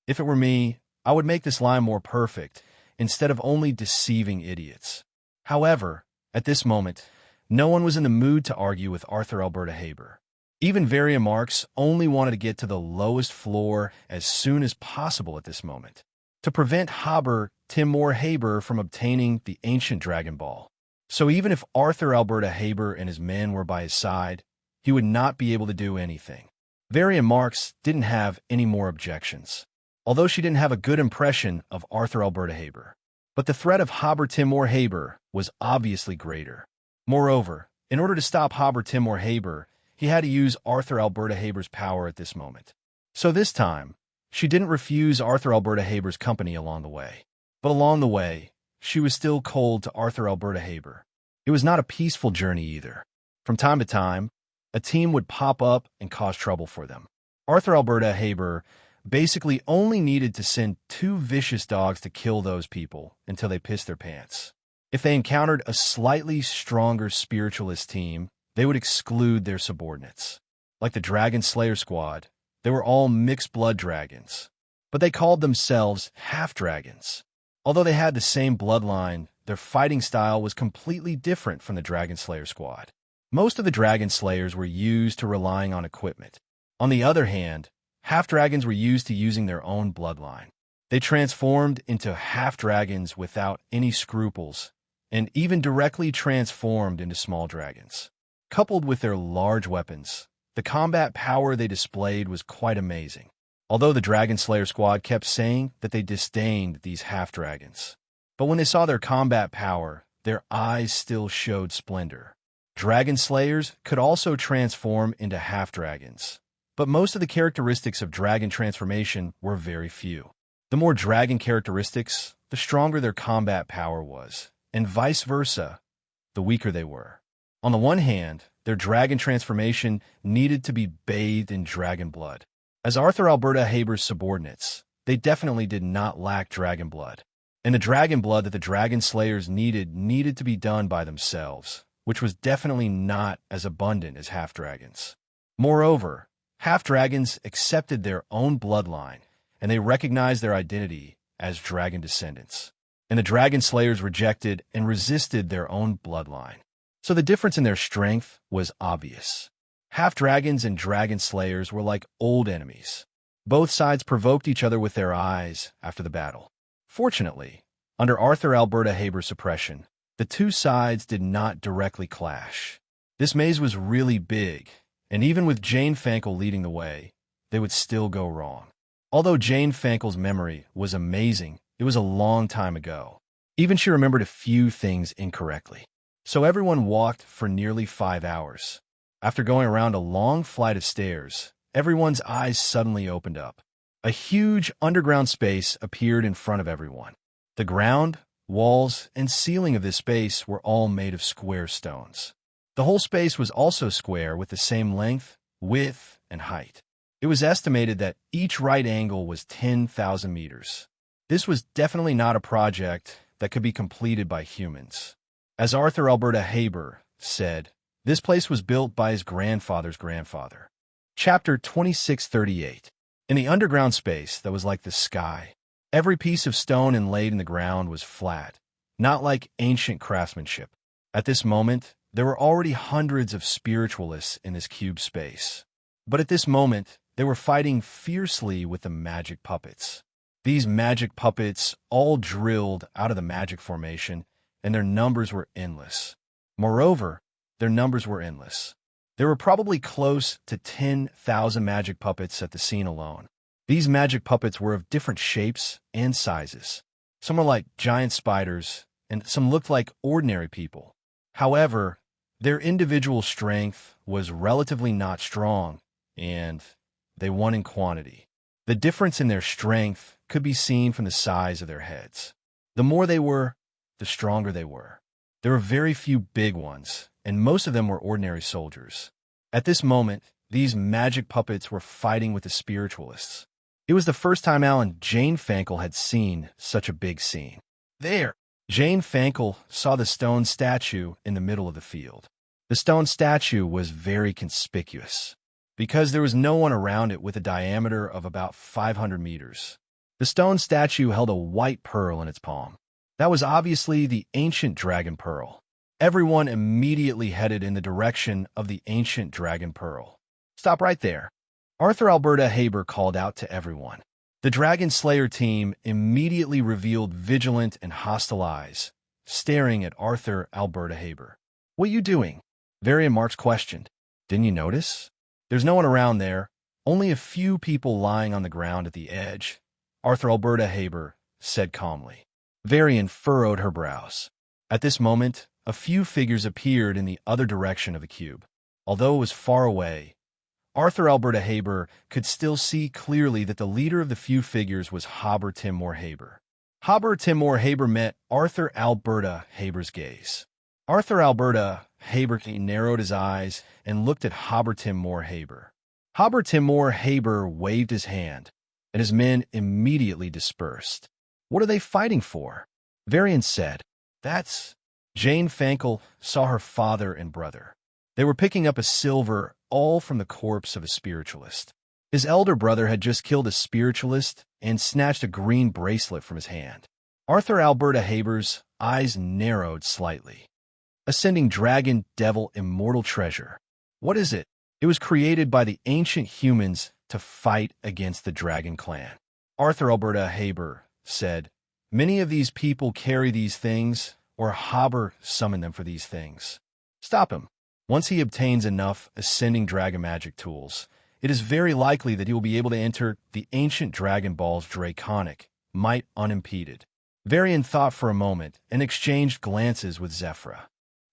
If it were me, I would make this lie more perfect, instead of only deceiving idiots. However, at this moment, no one was in the mood to argue with Arthur Alberta Haber. Even Varia Marks only wanted to get to the lowest floor as soon as possible at this moment, to prevent Haber Timur Haber from obtaining the ancient Dragon Ball. So even if Arthur Alberta Haber and his men were by his side, he would not be able to do anything. Varia Marks didn't have any more objections, although she didn't have a good impression of Arthur Alberta Haber. But the threat of Haber Timur Haber was obviously greater. Moreover, in order to stop Haber Timur Haber, he had to use Arthur Alberta Haber's power at this moment. So this time, she didn't refuse Arthur Alberta Haber's company along the way. But along the way, she was still cold to Arthur Alberta Haber. It was not a peaceful journey either. From time to time, a team would pop up and cause trouble for them. Arthur Alberta Haber basically only needed to send 2 vicious dogs to kill those people until they pissed their pants. If they encountered a slightly stronger spiritualist team, they would exclude their subordinates. Like the Dragon Slayer squad, they were all mixed-blood dragons, but they called themselves half-dragons. Although they had the same bloodline, their fighting style was completely different from the Dragon Slayer squad. Most of the Dragon Slayers were used to relying on equipment. On the other hand, half-dragons were used to using their own bloodline. They transformed into half-dragons without any scruples, and even directly transformed into small dragons. Coupled with their large weapons, the combat power they displayed was quite amazing. Although the Dragon Slayer squad kept saying that they disdained these half-dragons. But when they saw their combat power, their eyes still showed splendor. Dragon Slayers could also transform into half-dragons, but most of the characteristics of dragon transformation were very few. The more dragon characteristics, the stronger their combat power was, and vice versa, the weaker they were. On the one hand, their dragon transformation needed to be bathed in dragon blood. As Arthur Alberta Haber's subordinates, they definitely did not lack dragon blood. And the dragon blood that the Dragon Slayers needed to be done by themselves, which was definitely not as abundant as half-dragons. Moreover, half-dragons accepted their own bloodline, and they recognized their identity as dragon descendants. And the Dragon Slayers rejected and resisted their own bloodline. So the difference in their strength was obvious. Half-dragons and Dragon Slayers were like old enemies. Both sides provoked each other with their eyes after the battle. Fortunately, under Arthur Alberta Haber's suppression, the two sides did not directly clash. This maze was really big, and even with Jane Fankel leading the way, they would still go wrong. Although Jane Fankel's memory was amazing, it was a long time ago. Even she remembered a few things incorrectly. So everyone walked for nearly 5 hours. After going around a long flight of stairs, everyone's eyes suddenly opened up. A huge underground space appeared in front of everyone. The ground, walls, and ceiling of this space were all made of square stones. The whole space was also square with the same length, width, and height. It was estimated that each right angle was 10,000 meters. This was definitely not a project that could be completed by humans. As Arthur Alberta Haber said, this place was built by his grandfather's grandfather. Chapter 2638. In the underground space that was like the sky, every piece of stone inlaid in the ground was flat, not like ancient craftsmanship. At this moment, there were already hundreds of spiritualists in this cube space. But at this moment, they were fighting fiercely with the magic puppets. These magic puppets all drilled out of the magic formation, and their numbers were endless. Moreover, their numbers were endless. There were probably close to 10,000 magic puppets at the scene alone. These magic puppets were of different shapes and sizes. Some were like giant spiders, and some looked like ordinary people. However, their individual strength was relatively not strong, and they won in quantity. The difference in their strength could be seen from the size of their heads. The more they were, the stronger they were. There were very few big ones, and most of them were ordinary soldiers. At this moment, these magic puppets were fighting with the spiritualists. It was the first time Alan Jane Fankel had seen such a big scene. There! Jane Fankel saw the stone statue in the middle of the field. The stone statue was very conspicuous, because there was no one around it with a diameter of about 500 meters. The stone statue held a white pearl in its palm. That was obviously the ancient dragon pearl. Everyone immediately headed in the direction of the ancient dragon pearl. Stop right there. Arthur Alberta Haber called out to everyone. The Dragon Slayer team immediately revealed vigilant and hostile eyes, staring at Arthur Alberta Haber. What are you doing? Varian Marks questioned. Didn't you notice? There's no one around there, only a few people lying on the ground at the edge, Arthur Alberta Haber said calmly. Varian furrowed her brows. At this moment, a few figures appeared in the other direction of the cube. Although it was far away, Arthur Alberta Haber could still see clearly that the leader of the few figures was Haber Timmore Haber. Haber Timur Haber met Arthur Alberta Haber's gaze. Arthur Alberta Haber narrowed his eyes and looked at Haber Timur Haber. Haber Timur Haber waved his hand, and his men immediately dispersed. "What are they fighting for?" Varian said. "That's—" Jane Fankel saw her father and brother. They were picking up a silver, all from the corpse of a spiritualist. His elder brother had just killed a spiritualist and snatched a green bracelet from his hand. Arthur Alberta Haber's eyes narrowed slightly. Ascending dragon, devil, immortal treasure. What is it? It was created by the ancient humans to fight against the dragon clan. Arthur Alberta Haber said, "Many of these people carry these things, or Haber summoned them for these things. Stop him. Once he obtains enough ascending dragon magic tools, it is very likely that he will be able to enter the ancient Dragon Ball's draconic might unimpeded." Varian thought for a moment and exchanged glances with Zephyra.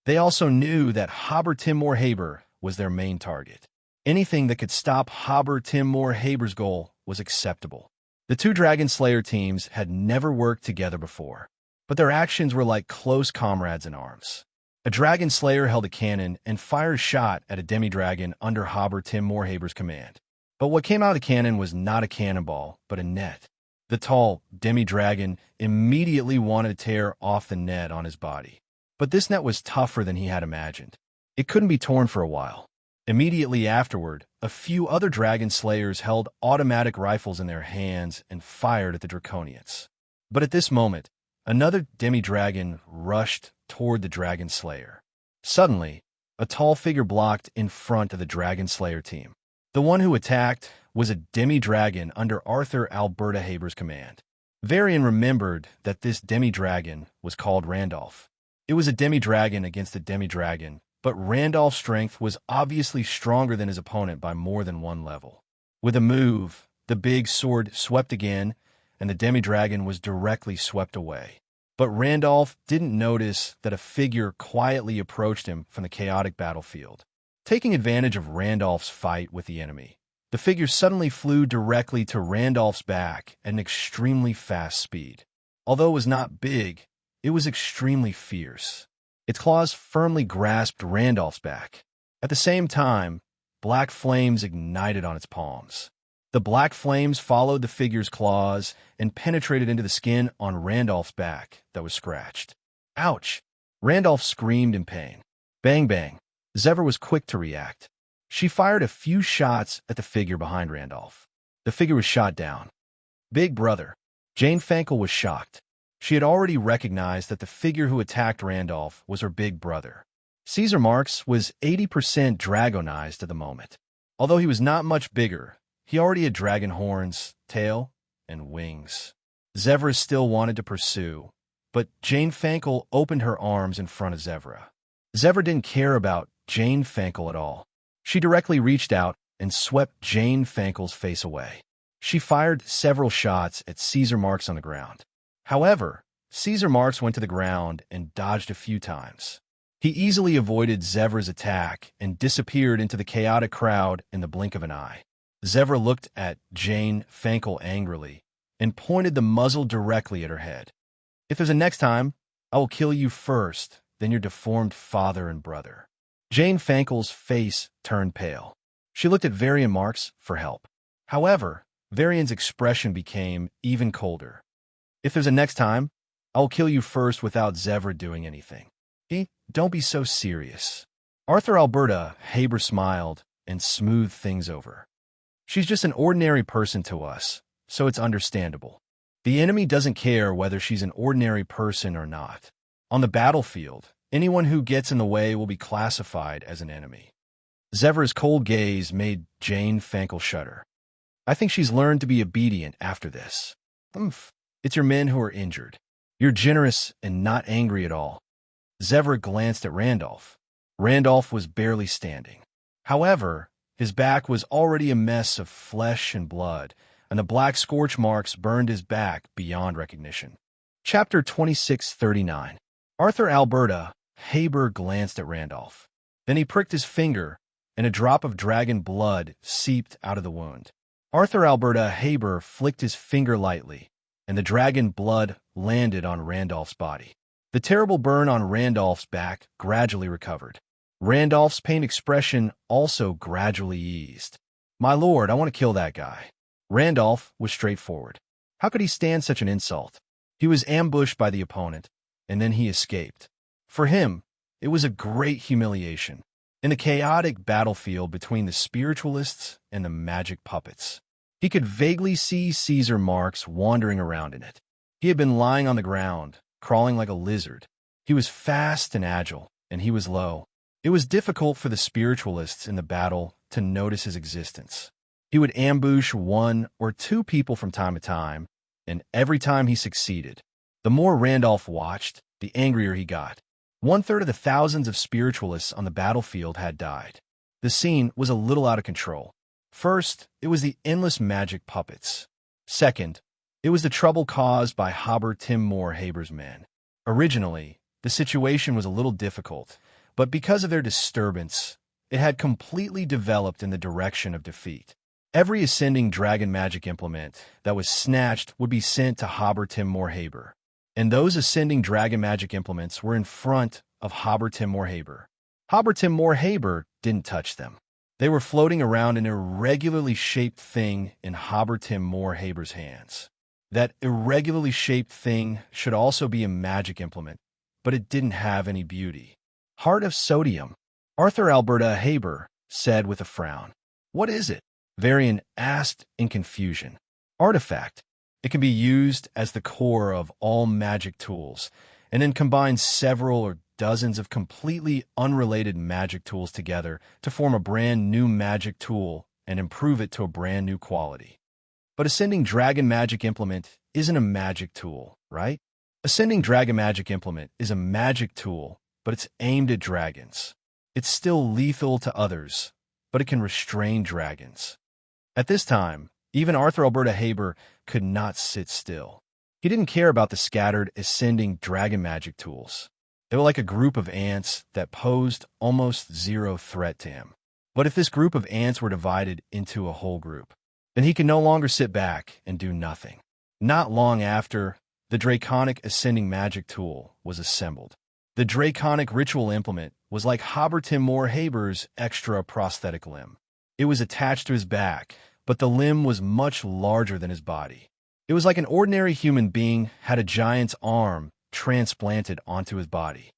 They also knew that Haber Timur Haber was their main target. Anything that could stop Haber Timur Haber's goal was acceptable. The two Dragon Slayer teams had never worked together before, but their actions were like close comrades in arms. A Dragon Slayer held a cannon and fired a shot at a demi-dragon under Haber Timur Haber's command. But what came out of the cannon was not a cannonball, but a net. The tall demi-dragon immediately wanted to tear off the net on his body. But this net was tougher than he had imagined. It couldn't be torn for a while. Immediately afterward, a few other Dragon Slayers held automatic rifles in their hands and fired at the Draconians. But at this moment, another demi-dragon rushed toward the Dragon Slayer. Suddenly, a tall figure blocked in front of the Dragon Slayer team. The one who attacked was a demi-dragon under Arthur Alberta Haber's command. Varian remembered that this demi-dragon was called Randolph. It was a demi-dragon against a demi-dragon, but Randolph's strength was obviously stronger than his opponent by more than one level. With a move, the big sword swept again, and the demi-dragon was directly swept away. But Randolph didn't notice that a figure quietly approached him from the chaotic battlefield. Taking advantage of Randolph's fight with the enemy, the figure suddenly flew directly to Randolph's back at an extremely fast speed. Although it was not big, it was extremely fierce. Its claws firmly grasped Randolph's back. At the same time, black flames ignited on its palms. The black flames followed the figure's claws and penetrated into the skin on Randolph's back that was scratched. Ouch! Randolph screamed in pain. Bang bang. Zephyr was quick to react. She fired a few shots at the figure behind Randolph. The figure was shot down. Big brother. Jane Fankel was shocked. She had already recognized that the figure who attacked Randolph was her big brother. Caesar Marks was 80% dragonized at the moment. Although he was not much bigger, he already had dragon horns, tail, and wings. Zevra still wanted to pursue, but Jane Fankel opened her arms in front of Zevra. Zevra didn't care about Jane Fankel at all. She directly reached out and swept Jane Fankel's face away. She fired several shots at Caesar Marks on the ground. However, Caesar Marks went to the ground and dodged a few times. He easily avoided Zevra's attack and disappeared into the chaotic crowd in the blink of an eye. Zevra looked at Jane Fankel angrily and pointed the muzzle directly at her head. "If there's a next time, I will kill you first, then your deformed father and brother." Jane Fankel's face turned pale. She looked at Varian Marks for help. However, Varian's expression became even colder. "If there's a next time, I will kill you first without Zevra doing anything." Don't be so serious." Arthur Alberta Haber smiled and smoothed things over. "She's just an ordinary person to us, so it's understandable. The enemy doesn't care whether she's an ordinary person or not. On the battlefield, anyone who gets in the way will be classified as an enemy." Zevra's cold gaze made Jane Fankel shudder. "I think she's learned to be obedient after this." It's your men who are injured. You're generous and not angry at all." Zevra glanced at Randolph. Randolph was barely standing. However, his back was already a mess of flesh and blood, and the black scorch marks burned his back beyond recognition. Chapter 2639. Arthur Alberta Haber glanced at Randolph. Then he pricked his finger, and a drop of dragon blood seeped out of the wound. Arthur Alberta Haber flicked his finger lightly, and the dragon blood landed on Randolph's body. The terrible burn on Randolph's back gradually recovered. Randolph's pained expression also gradually eased. "My lord, I want to kill that guy." Randolph was straightforward. How could he stand such an insult? He was ambushed by the opponent, and then he escaped. For him, it was a great humiliation. In the chaotic battlefield between the spiritualists and the magic puppets, he could vaguely see Caesar marks wandering around in it. He had been lying on the ground, crawling like a lizard. He was fast and agile, and he was low. It was difficult for the spiritualists in the battle to notice his existence. He would ambush one or two people from time to time, and every time he succeeded, the more Randolph watched, the angrier he got. 1/3 of the thousands of spiritualists on the battlefield had died. The scene was a little out of control. First, it was the endless magic puppets. Second, it was the trouble caused by Hobber Timur Haber's men. Originally, the situation was a little difficult, but because of their disturbance, it had completely developed in the direction of defeat. Every ascending dragon magic implement that was snatched would be sent to Hobber Timur Haber, and those ascending dragon magic implements were in front of Hobber Timur Haber. Hobber Timur Haber didn't touch them. They were floating around an irregularly shaped thing in Hobber Timur Haber's hands. That irregularly shaped thing should also be a magic implement, but it didn't have any beauty. "Heart of Sodium," Arthur Alberta Haber said with a frown. "What is it?" Varian asked in confusion. "Artifact. It can be used as the core of all magic tools, and then combine several or dozens of completely unrelated magic tools together to form a brand new magic tool and improve it to a brand new quality." But Ascending Dragon Magic Implement isn't a magic tool, right? Ascending Dragon Magic Implement is a magic tool, but it's aimed at dragons. It's still lethal to others, but it can restrain dragons. At this time, even Arthur Alberta Haber could not sit still. He didn't care about the scattered ascending dragon magic tools. They were like a group of ants that posed almost zero threat to him. But if this group of ants were divided into a whole group, then he could no longer sit back and do nothing. Not long after, the Draconic Ascending Magic Tool was assembled. The Draconic Ritual Implement was like Hobber Timur Haber's extra prosthetic limb. It was attached to his back, but the limb was much larger than his body. It was like an ordinary human being had a giant's arm transplanted onto his body.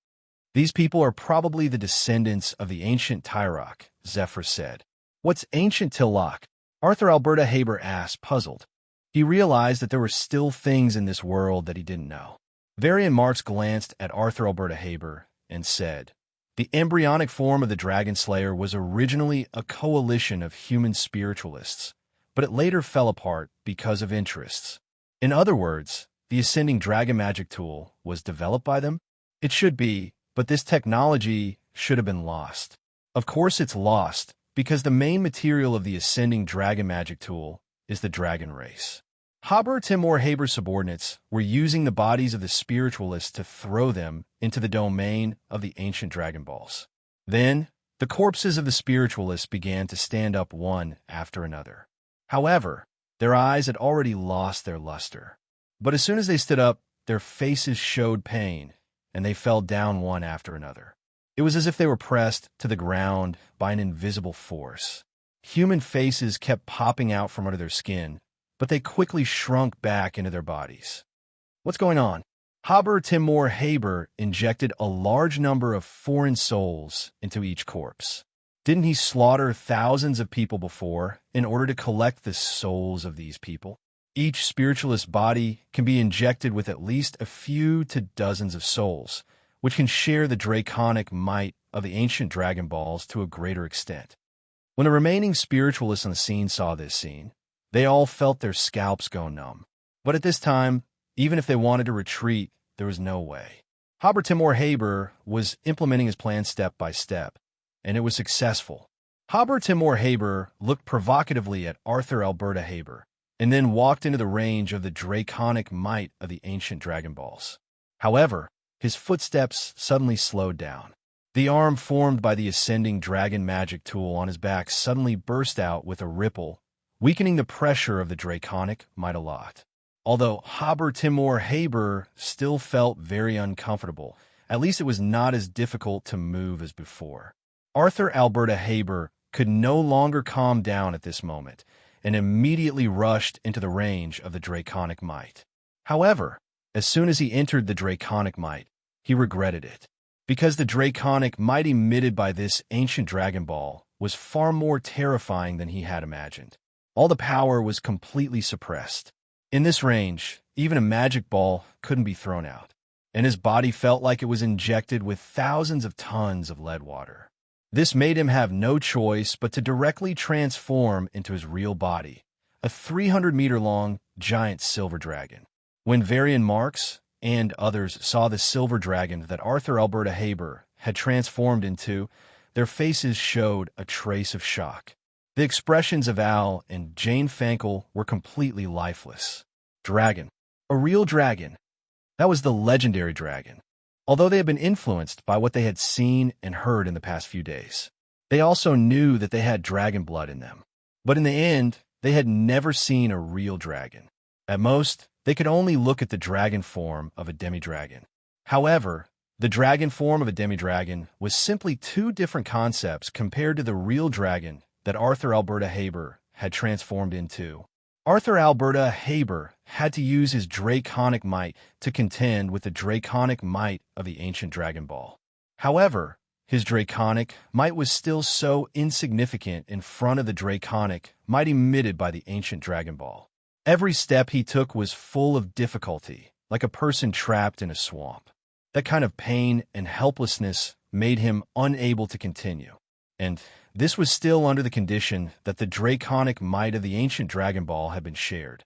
"These people are probably the descendants of the ancient Tyrok," Zephyr said. "What's ancient Tilok?" Arthur Alberta Haber asked, puzzled. He realized that there were still things in this world that he didn't know. Varian Marks glanced at Arthur Alberta Haber and said, "The embryonic form of the Dragon Slayer was originally a coalition of human spiritualists, but it later fell apart because of interests. In other words, the Ascending Dragon Magic Tool was developed by them? It should be, but this technology should have been lost. Of course it's lost, because the main material of the Ascending Dragon Magic Tool is the dragon race. Hobber Timur Haber's subordinates were using the bodies of the spiritualists to throw them into the domain of the ancient Dragon Balls. Then, the corpses of the spiritualists began to stand up one after another. However, their eyes had already lost their luster. But as soon as they stood up, their faces showed pain, and they fell down one after another. It was as if they were pressed to the ground by an invisible force. Human faces kept popping out from under their skin, but they quickly shrunk back into their bodies. "What's going on?" Hobber Timur Haber injected a large number of foreign souls into each corpse. Didn't he slaughter thousands of people before in order to collect the souls of these people? Each spiritualist body can be injected with at least a few to dozens of souls, which can share the draconic might of the ancient Dragon Balls to a greater extent. When the remaining spiritualists on the scene saw this scene, they all felt their scalps go numb. But at this time, even if they wanted to retreat, there was no way. Hobber Timur Haber was implementing his plan step by step, and it was successful. Hobber Timur Haber looked provocatively at Arthur Alberta Haber, and then walked into the range of the draconic might of the ancient Dragon Balls. However, his footsteps suddenly slowed down. The arm formed by the Ascending Dragon Magic Tool on his back suddenly burst out with a ripple, weakening the pressure of the draconic might a lot. Although Haber Timur Haber still felt very uncomfortable, at least it was not as difficult to move as before. Arthur Alberta Haber could no longer calm down at this moment, and immediately rushed into the range of the Draconic Might. However, as soon as he entered the Draconic Might, he regretted it, because the Draconic Might emitted by this ancient Dragon Ball was far more terrifying than he had imagined. All the power was completely suppressed. In this range, even a magic ball couldn't be thrown out, and his body felt like it was injected with thousands of tons of lead water. This made him have no choice but to directly transform into his real body, a 300-meter-long giant silver dragon. When Varian Marx and others saw the silver dragon that Arthur Alberta Haber had transformed into, their faces showed a trace of shock. The expressions of Al and Jane Fankel were completely lifeless. Dragon. A real dragon. That was the legendary dragon. Although they had been influenced by what they had seen and heard in the past few days, they also knew that they had dragon blood in them. But in the end, they had never seen a real dragon. At most, they could only look at the dragon form of a demi-dragon. However, the dragon form of a demi-dragon was simply two different concepts compared to the real dragon that Arthur Alberta Haber had transformed into. Arthur Alberta Haber had to use his Draconic Might to contend with the Draconic Might of the ancient Dragon Ball. However, his Draconic Might was still so insignificant in front of the Draconic Might emitted by the ancient Dragon Ball. Every step he took was full of difficulty, like a person trapped in a swamp. That kind of pain and helplessness made him unable to continue. And this was still under the condition that the Draconic Might of the ancient Dragon Ball had been shared.